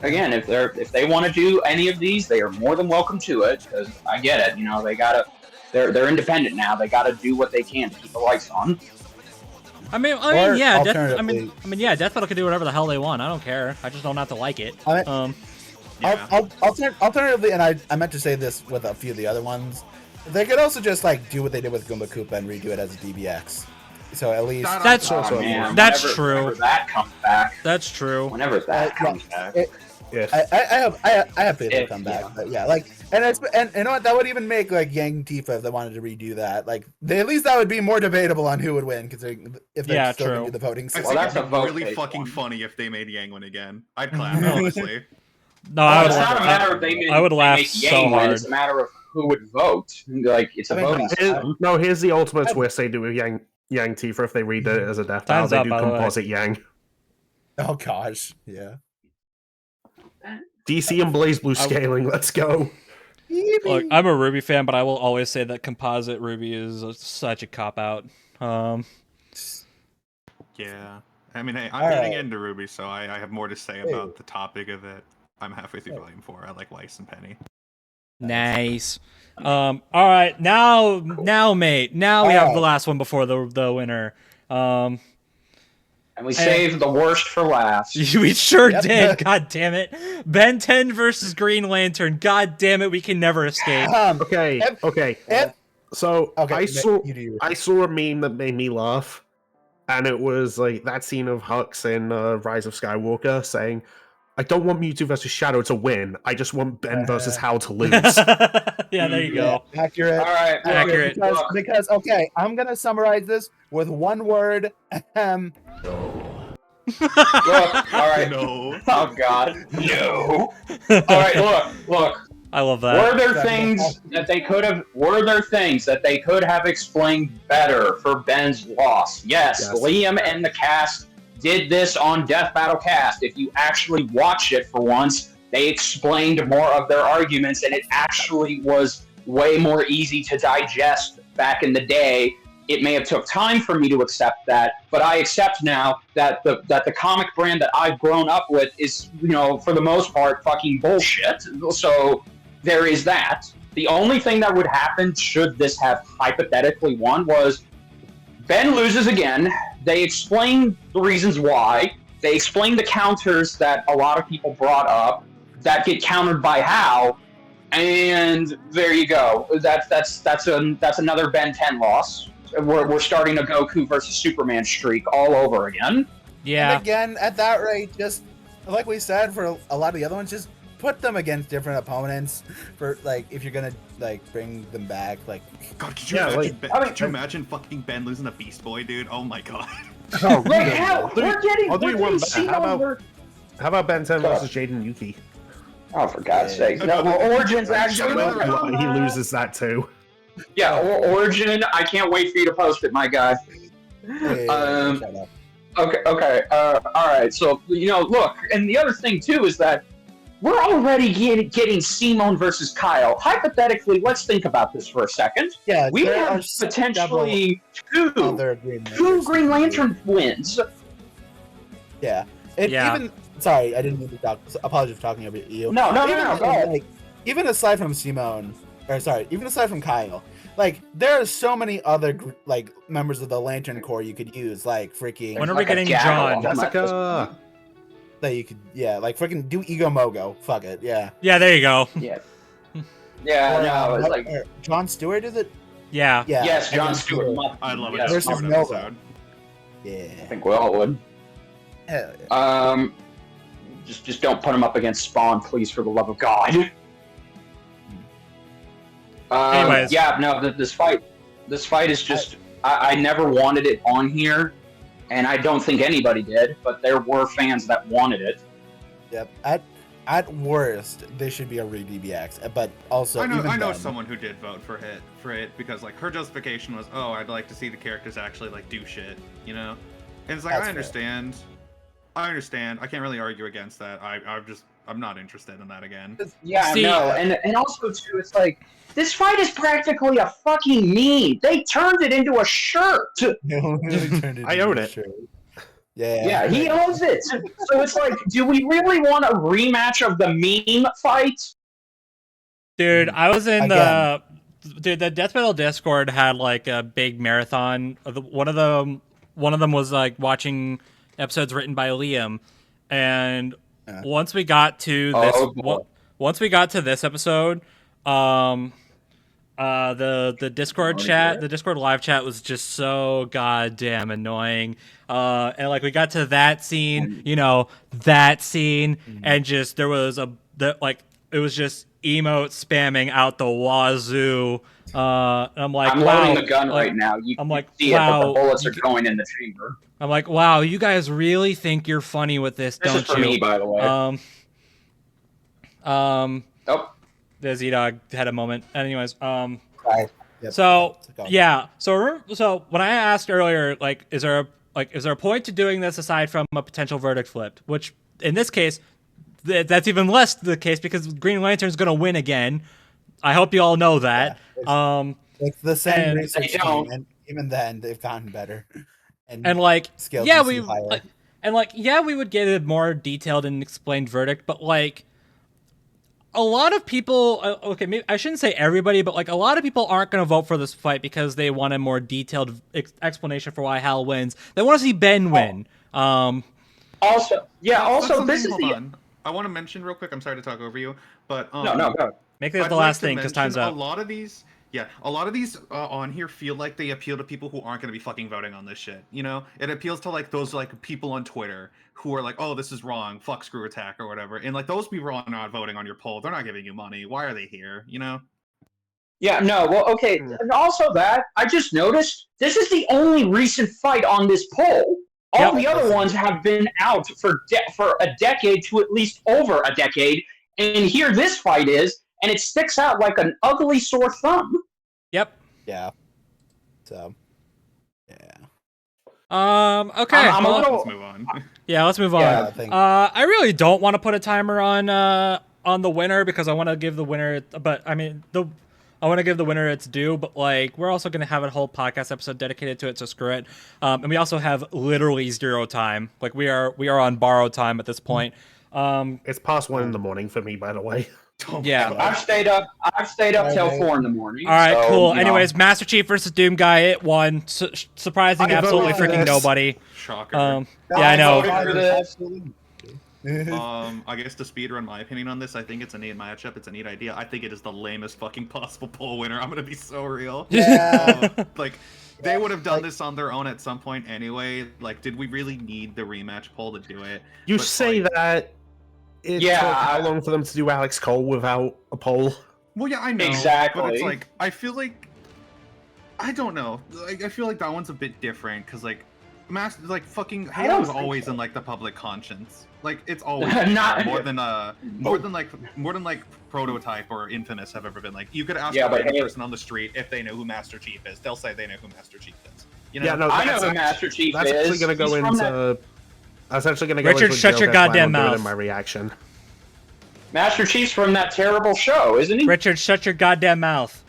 Again, if they want to do any of these, they are more than welcome to it. Because I get it, they gotta. They're independent now. They gotta do what they can to keep the lights on. I mean, yeah. Death Battle can do whatever the hell they want. I don't care. I just don't have to like it. Alternatively, and I meant to say this with a few of the other ones, they could also just like do what they did with Goomba Koopa and redo it as a DBX. So at least that's true. Whenever that comes back. That's true. Whenever that comes back. I have faith it'll come back. But yeah, like, and you know what? That would even make like Yang Tifa if they wanted to redo that. Like, at least that would be more debatable on who would win because if they're still going to do the voting. I think that's really fucking funny if they made Yang win again. I'd clap, honestly. No, it's not a matter of I would laugh so hard. It's a matter of who would vote. Like, it's a voting system. No, here's the ultimate twist they do with Yang Tifa if they read it as a death battle. They do composite Yang. Oh gosh, yeah. DC and Blaze Blue scaling, let's go. Look, I'm a Ruby fan, but I will always say that composite Ruby is such a cop-out. Yeah. I mean, hey, I'm getting into Ruby, so I have more to say about the topic of it. I'm halfway through Volume 4. I like Weiss and Penny. Nice. All right, now, mate. Now we have the last one before the winner. And we saved the worst for last. We sure did. God damn it. Ben 10 versus Green Lantern. God damn it. We can never escape. Okay. So I saw a meme that made me laugh, and it was like that scene of Hux in Rise of Skywalker saying, "I don't want Mewtwo versus Shadow to win. I just want Ben versus Hal to lose." Yeah, there you go. Accurate. All right. Accurate. Because okay, I'm gonna summarize this with one word. Look, all right. No. Oh God. No. All right. Look. I love that. Were there things that they could have explained better for Ben's loss? Yes. Liam and the cast did this on Death Battle Cast. If you actually watch it for once, they explained more of their arguments, and it actually was way more easy to digest back in the day. It may have took time for me to accept that, but I accept now that the comic brand that I've grown up with is, for the most part, fucking bullshit. So there is that. The only thing that would happen should this have hypothetically won was Ben loses again. They explain the reasons why. They explain the counters that a lot of people brought up that get countered by Hal, and there you go. That's another Ben 10 loss. We're starting a Goku versus Superman streak all over again. Yeah. And again, at that rate, just like we said for a lot of the other ones, just put them against different opponents. For like, if you're gonna like bring them back, like. God, could you imagine fucking Ben losing to Beast Boy, dude? Oh my God. Oh, like hell, we're getting How about Ben 10 versus Jaden Yuki? Oh, for God's sake! No, Origin's actually. He loses that too. Yeah, Origin. I can't wait for you to post it, my guy. Okay. All right. So look, and the other thing too is that we're already getting Simone versus Kyle. Hypothetically, let's think about this for a second. Yeah, we have potentially two Green Lantern wins. Yeah. Even sorry, I didn't mean to talk. Apologies for talking over you. No. Like, even aside from Simone. Even aside from Kyle, like there are so many other like members of the Lantern Corps you could use, like freaking. When are we getting John? Jessica. That you could, like freaking do Ego Mogo. Fuck it, yeah. Yeah, there you go. Yeah. Yeah, it's like John Stewart, is it? Yeah. Yes, John Stewart. I love it. There's some Nova. Yeah. I think we all would. Hell yeah. Just don't put him up against Spawn, please, for the love of God. Anyways. Yeah, no, this fight is just, I never wanted it on here, and I don't think anybody did, but there were fans that wanted it. Yep. At worst, they should be a re-DBX, but also I know someone who did vote for it because like her justification was, oh, I'd like to see the characters actually like do shit, And it's like, I understand. I understand. I can't really argue against that. I'm not interested in that again. Yeah, no, and also too, it's like this fight is practically a fucking meme. They turned it into a shirt. I own it. Yeah, he owns it. So it's like, do we really want a rematch of the meme fight? Dude, I was in the Death Metal Discord had like a big marathon. One of them was like watching episodes written by Liam, and once we got to this episode, the Discord chat, the Discord live chat was just so goddamn annoying. And like we got to that scene, and just there was it was just emote spamming out the wazoo. And I'm like, I'm wow, loading the gun right now. You can see it, but the bullets are going in the chamber. I'm like, wow, you guys really think you're funny with this, don't you? This is for me, by the way. The ZDogg had a moment. Anyways, Right. Yep. So yeah, so when I asked earlier, like, is there a point to doing this aside from a potential verdict flipped? Which in this case, that's even less the case because Green Lantern's gonna win again. I hope you all know that. Yeah, it's the same research team, and even then they've gotten better. And like, yeah, we higher. we would get a more detailed and explained verdict, but like, a lot of people, okay, maybe I shouldn't say everybody, but like a lot of people aren't going to vote for this fight because they want a more detailed explanation for why Hal wins. They want to see Ben win. Also, this is hold on. I want to mention real quick. I'm sorry to talk over you, but no, go. Make this the last thing because time's up. A lot of these on here feel like they appeal to people who aren't going to be fucking voting on this shit. You know, it appeals to like those like people on Twitter who are like, oh, this is wrong, fuck Screw Attack or whatever, and like those people are not voting on your poll. They're not giving you money. Why are they here? You know? Yeah, no. Well, okay. And also that I just noticed this is the only recent fight on this poll. All the other ones have been out for a decade to at least over a decade, and here this fight is. And it sticks out like an ugly sore thumb. Yep. Yeah. So. Yeah. Okay. Let's move on. Yeah, let's move on. Yeah, I really don't want to put a timer on the winner because I want to give the winner. But I mean, I want to give the winner its due. But like, we're also gonna have a whole podcast episode dedicated to it. So screw it. And we also have literally 0 time. Like we are on borrowed time at this point. It's past 1 a.m. for me, by the way. Yeah, I've stayed up till 4 a.m. All right, cool. Anyways, Master Chief versus Doom Guy, it won. Surprising absolutely freaking nobody. Shocker. Yeah, I know. I guess to speedrun my opinion on this, I think it's a neat matchup. It's a neat idea. I think it is the lamest fucking possible poll winner. I'm gonna be so real. Yeah. Like, they would have done this on their own at some point anyway. Like, did we really need the rematch poll to do it? You say that. It took how long for them to do Alex Cole without a poll? Well, yeah, I know. Exactly. But it's like, I feel like, I don't know. Like, I feel like that one's a bit different because like, fucking Halo is always in like the public conscience. Like it's always more than Prototype or Infamous have ever been. Like you could ask any person on the street if they know who Master Chief is. They'll say they know who Master Chief is. You know? Yeah, no, I know who Master Chief is. That's actually going to go into. That's actually going to go Richard, into shut your goddamn mouth. In my reaction. Master Chief's from that terrible show, isn't he? Richard, shut your goddamn mouth.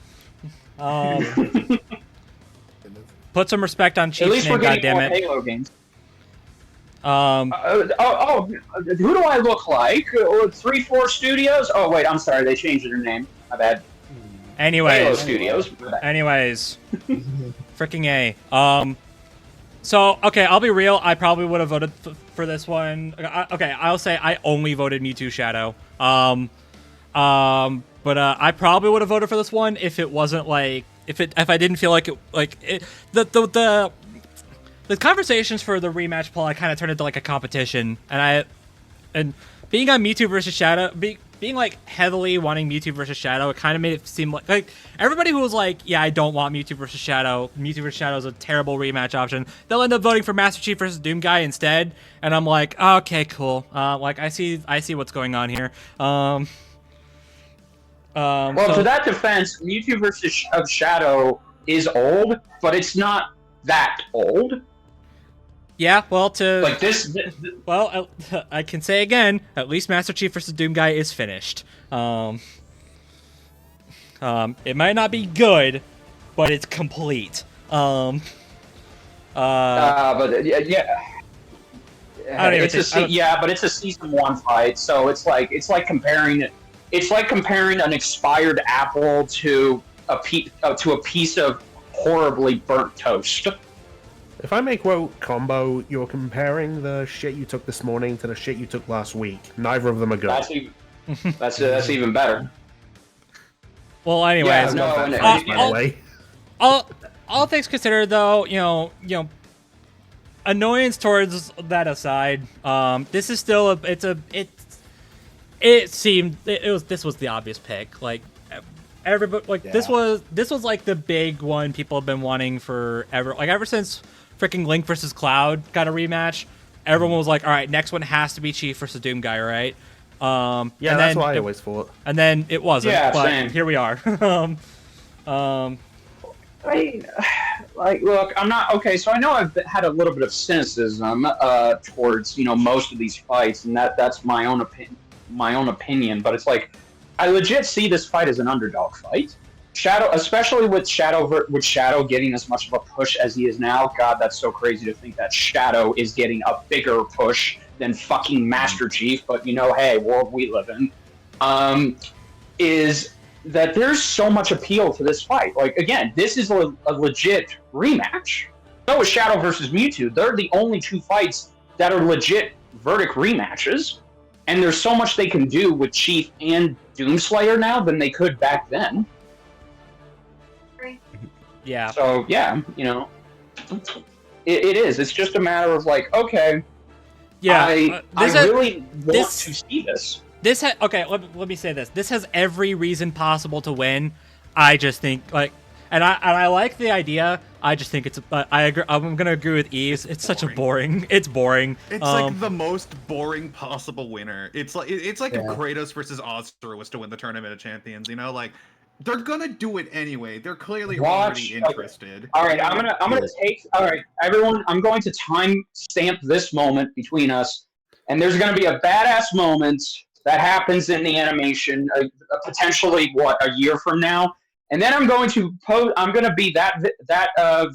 Put some respect on Chief's name, goddammit. Halo games. Who do I look like? 3-4 Studios? Oh wait, I'm sorry, they changed their name. My bad. Anyways. Halo Studios. Anyways. Freaking A. So, okay, I'll be real. I probably would have voted for this one. Okay, I'll say I only voted Mewtwo Shadow. But I probably would have voted for this one if it wasn't like if I didn't feel like the conversations for the rematch poll I kind of turned into like a competition, and being on Mewtwo versus Shadow, being like heavily wanting Mewtwo versus Shadow, it kind of made it seem like everybody who was like, yeah, I don't want Mewtwo versus Shadow. Mewtwo versus Shadow is a terrible rematch option. They'll end up voting for Master Chief versus Doom Guy instead, and I'm like, oh, okay, cool. Like I see what's going on here. Well, to that defense, Mewtwo versus Shadow is old, but it's not that old. Yeah, well, like this. Well, I can say again, at least Master Chief versus Doom Guy is finished. It might not be good, but it's complete. But yeah. But it's a season 1 fight, so it's like comparing an expired apple to a piece of horribly burnt toast. If I make quote combo, you're comparing the shit you took this morning to the shit you took last week. Neither of them are good. That's even better. Well, anyways, all things considered, though, you know, annoyance towards that aside, this is still this was the obvious pick. Like everybody, like this was like the big one people have been wanting forever. Like ever since freaking Link versus Cloud got a rematch, everyone was like, all right, next one has to be Chief versus Doom Guy, right? That's what I always thought. And then it wasn't. Yeah, but same. Here we are. Look, I'm not okay. So I know I've had a little bit of cynicism towards most of these fights, and that's my own opinion. But it's like I legit see this fight as an underdog fight. Shadow, especially with Shadow getting as much of a push as he is now. God, that's so crazy to think that Shadow is getting a bigger push than fucking Master Chief. But hey, world we live in. Is that there's so much appeal to this fight. Like, again, this is a legit rematch. So is Shadow versus Mewtwo. They're the only 2 fights that are legit verdict rematches. And there's so much they can do with Chief and Doomslayer now than they could back then. Yeah. So, yeah, it is. It's just a matter of like, okay, yeah, I really want to see this. Okay, let me say this. This has every reason possible to win. I just think and I like the idea. I just think it's. I agree. I'm gonna agree with Yves. It's such a boring. It's boring. It's like the most boring possible winner. It's like if Kratos versus Oztra was to win the Tournament of Champions. Like they're gonna do it anyway. They're clearly already interested. Okay. All right, I'm gonna take. All right, everyone. I'm going to time stamp this moment between us, and there's gonna be a badass moment that happens in the animation, potentially a year from now, and then I'm going to be that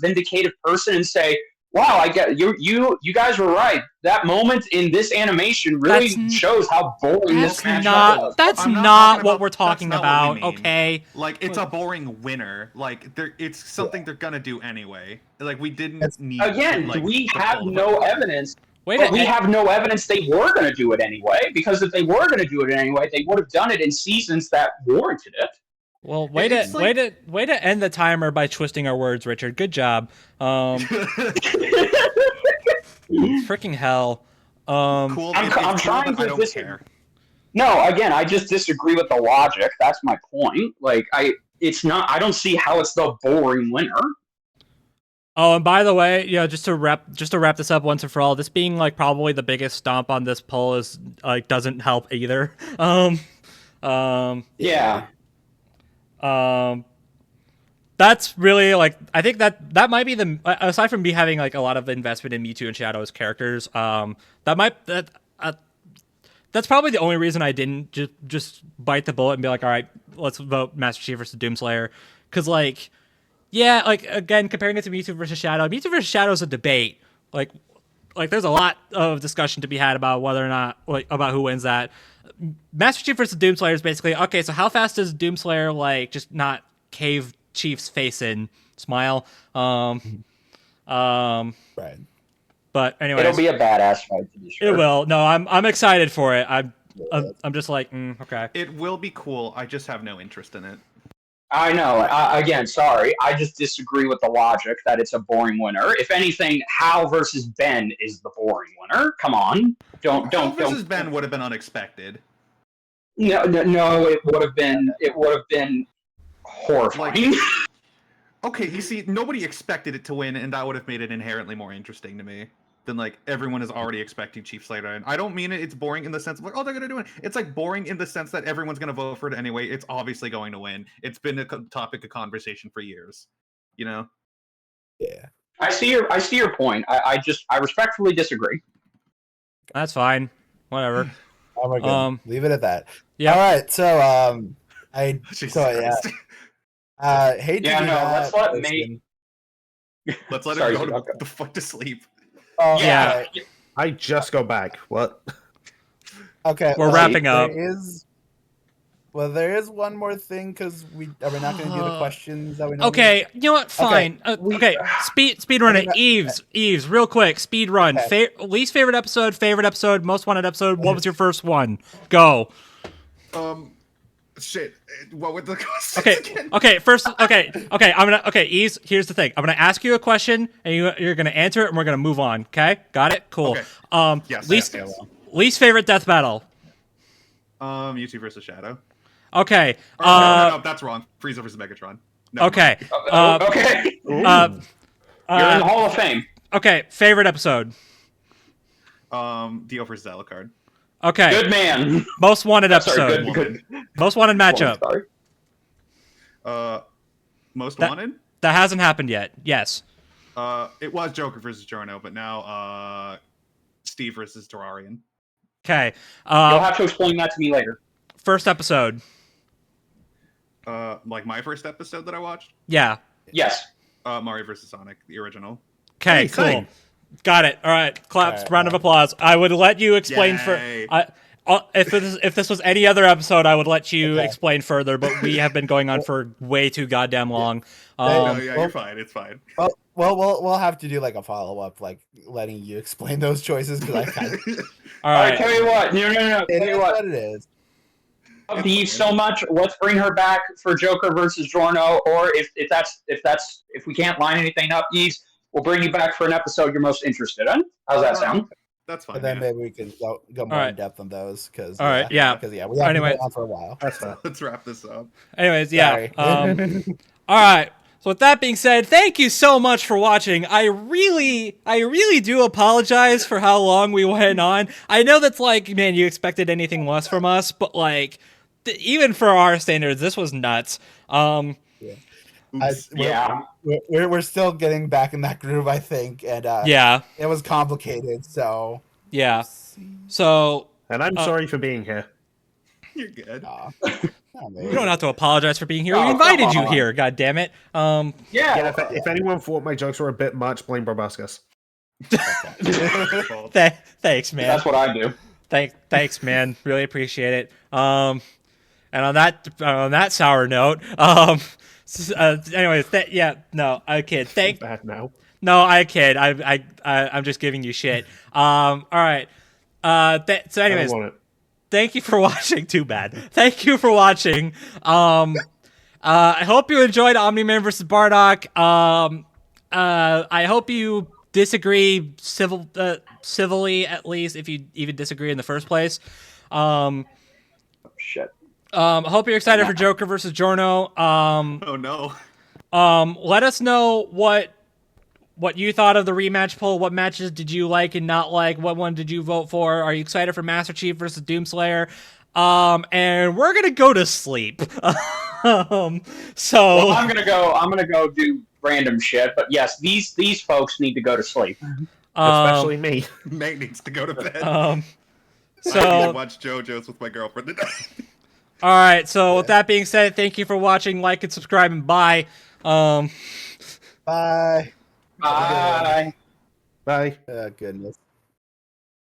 vindicative person and say, "Wow, I get you guys were right. That moment in this animation really shows how boring this matchup was." That's not what we're talking about. Okay, like it's a boring winner. Like it's something they're gonna do anyway. Like we didn't need. Again, we have no evidence. We have no evidence they were going to do it anyway, because if they were going to do it anyway, they would have done it in seasons that warranted it. Well, way to end the timer by twisting our words, Richard. Good job. Freaking hell. Cool. I'm trying to disagree. No, again, I just disagree with the logic. That's my point. Like, I don't see how it's the boring winner. Oh, and by the way, just to wrap this up once and for all, this being like probably the biggest stomp on this poll is like doesn't help either. Yeah. That's really like I think that might be the aside from me having like a lot of investment in Mewtwo and Shadow as characters, that's probably the only reason I didn't just bite the bullet and be like, all right, let's vote Master Chief versus Doomslayer, because like. Yeah, like again, comparing it to Mewtwo versus Shadow is a debate. Like there's a lot of discussion to be had about whether or not about who wins that. Master Chief versus Doomslayer is basically okay. So how fast does Doomslayer like just not cave Chief's face in, smile? Right. But anyway, it'll be a badass fight to be sure. It will. No, I'm excited for it. I'm I'm just like okay. It will be cool. I just have no interest in it. I know. Again, sorry. I just disagree with the logic that it's a boring winner. If anything, Hal versus Ben is the boring winner. Come on, Hal versus Ben would have been unexpected. No. It would have been horrifying. Okay, you see, nobody expected it to win, and that would have made it inherently more interesting to me than like everyone is already expecting Chief Slayer. And I don't mean it's boring in the sense of like, oh, they're gonna do it. It's like boring in the sense that everyone's gonna vote for it anyway. It's obviously going to win. It's been a topic of conversation for years, Yeah. I see your point. I respectfully disagree. That's fine. Whatever. Oh my god. Leave it at that. Yeah. All right. So Jesus yeah. Christ. Hate to Yeah, do no, that. let's let listen. Let's let Sorry, him go ZDogg. the fuck to sleep. Oh, Yeah. okay. I just go back. What? Okay. We're wrapping up. There is one more thing because are we not going to do the questions that we know? Okay, you know what? Fine. Okay, speed run it. Eves, real quick. Speed run. Okay. Least favorite episode, most wanted episode. What was your first one? Go. Shit. What were the questions again? Okay. First. Okay. Eves. Here's the thing. I'm gonna ask you a question, and you're gonna answer it, and we're gonna move on. Okay? Got it? Cool. Okay. Yes. Least favorite death battle. Mewtwo versus Shadow. Okay. No, that's wrong. Frieza versus Megatron. Never Okay. Okay. You're in the Hall of Fame. Okay. Favorite episode. Dio versus Alucard. Okay. Good man. Most wanted episode. Sorry, good. Most wanted matchup. Most wanted. That hasn't happened yet. Yes. It was Joker versus Giorno, but now Steve versus Terrarian. Okay. You'll have to explain that to me later. First episode. Like my first episode that I watched. Yeah. Yes. Mario versus Sonic, the original. Okay. Cool. Same. Got it. All right. Claps. Round of applause. I would let you explain if this was any other episode, I would let you explain further. But we have been going on for way too goddamn long. You're fine. It's fine. We'll have to do like a follow up, like letting you explain those choices because I kind of. All right. Tell you what. No. It Tell you is what. what it is. Love Eve so much. Let's bring her back for Joker versus Giorno, or if we can't line anything up, Yves, we'll bring you back for an episode you're most interested in. How's that sound? That's fine. But then maybe we can go more in depth on those because. All right. Yeah. Because we have been going on for a while. Let's wrap this up. Anyways, yeah. All right. So with that being said, thank you so much for watching. I really do apologize for how long we went on. I know that's like, man, you expected anything less from us, but like, even for our standards, this was nuts. We're still getting back in that groove, I think, and it was complicated. So yeah. So and I'm sorry for being here. You're good. You don't have to apologize for being here. We invited you here. God damn it. If anyone thought my jokes were a bit much, blame BrobusCast. Thanks, man. That's what I do. Thanks, man. Really appreciate it. And on that sour note, anyways, I kid. Bad now. No, I kid. I'm just giving you shit. All right. So anyways, thank you for watching. Too bad. Thank you for watching. I hope you enjoyed Omn-Man versus Bardock. I hope you disagree civilly, at least, if you even disagree in the first place. Shit. I hope you're excited for Joker versus Giorno. Oh no. Let us know what you thought of the rematch poll. What matches did you like and not like? What one did you vote for? Are you excited for Master Chief versus Doomslayer? And we're gonna go to sleep. I'm gonna go do random shit. But yes, these folks need to go to sleep. Especially me. Nate needs to go to bed. I need to watch JoJo's with my girlfriend today. All right. So with that being said, thank you for watching. Like and subscribe and bye. Bye. Bye. Bye. Goodness.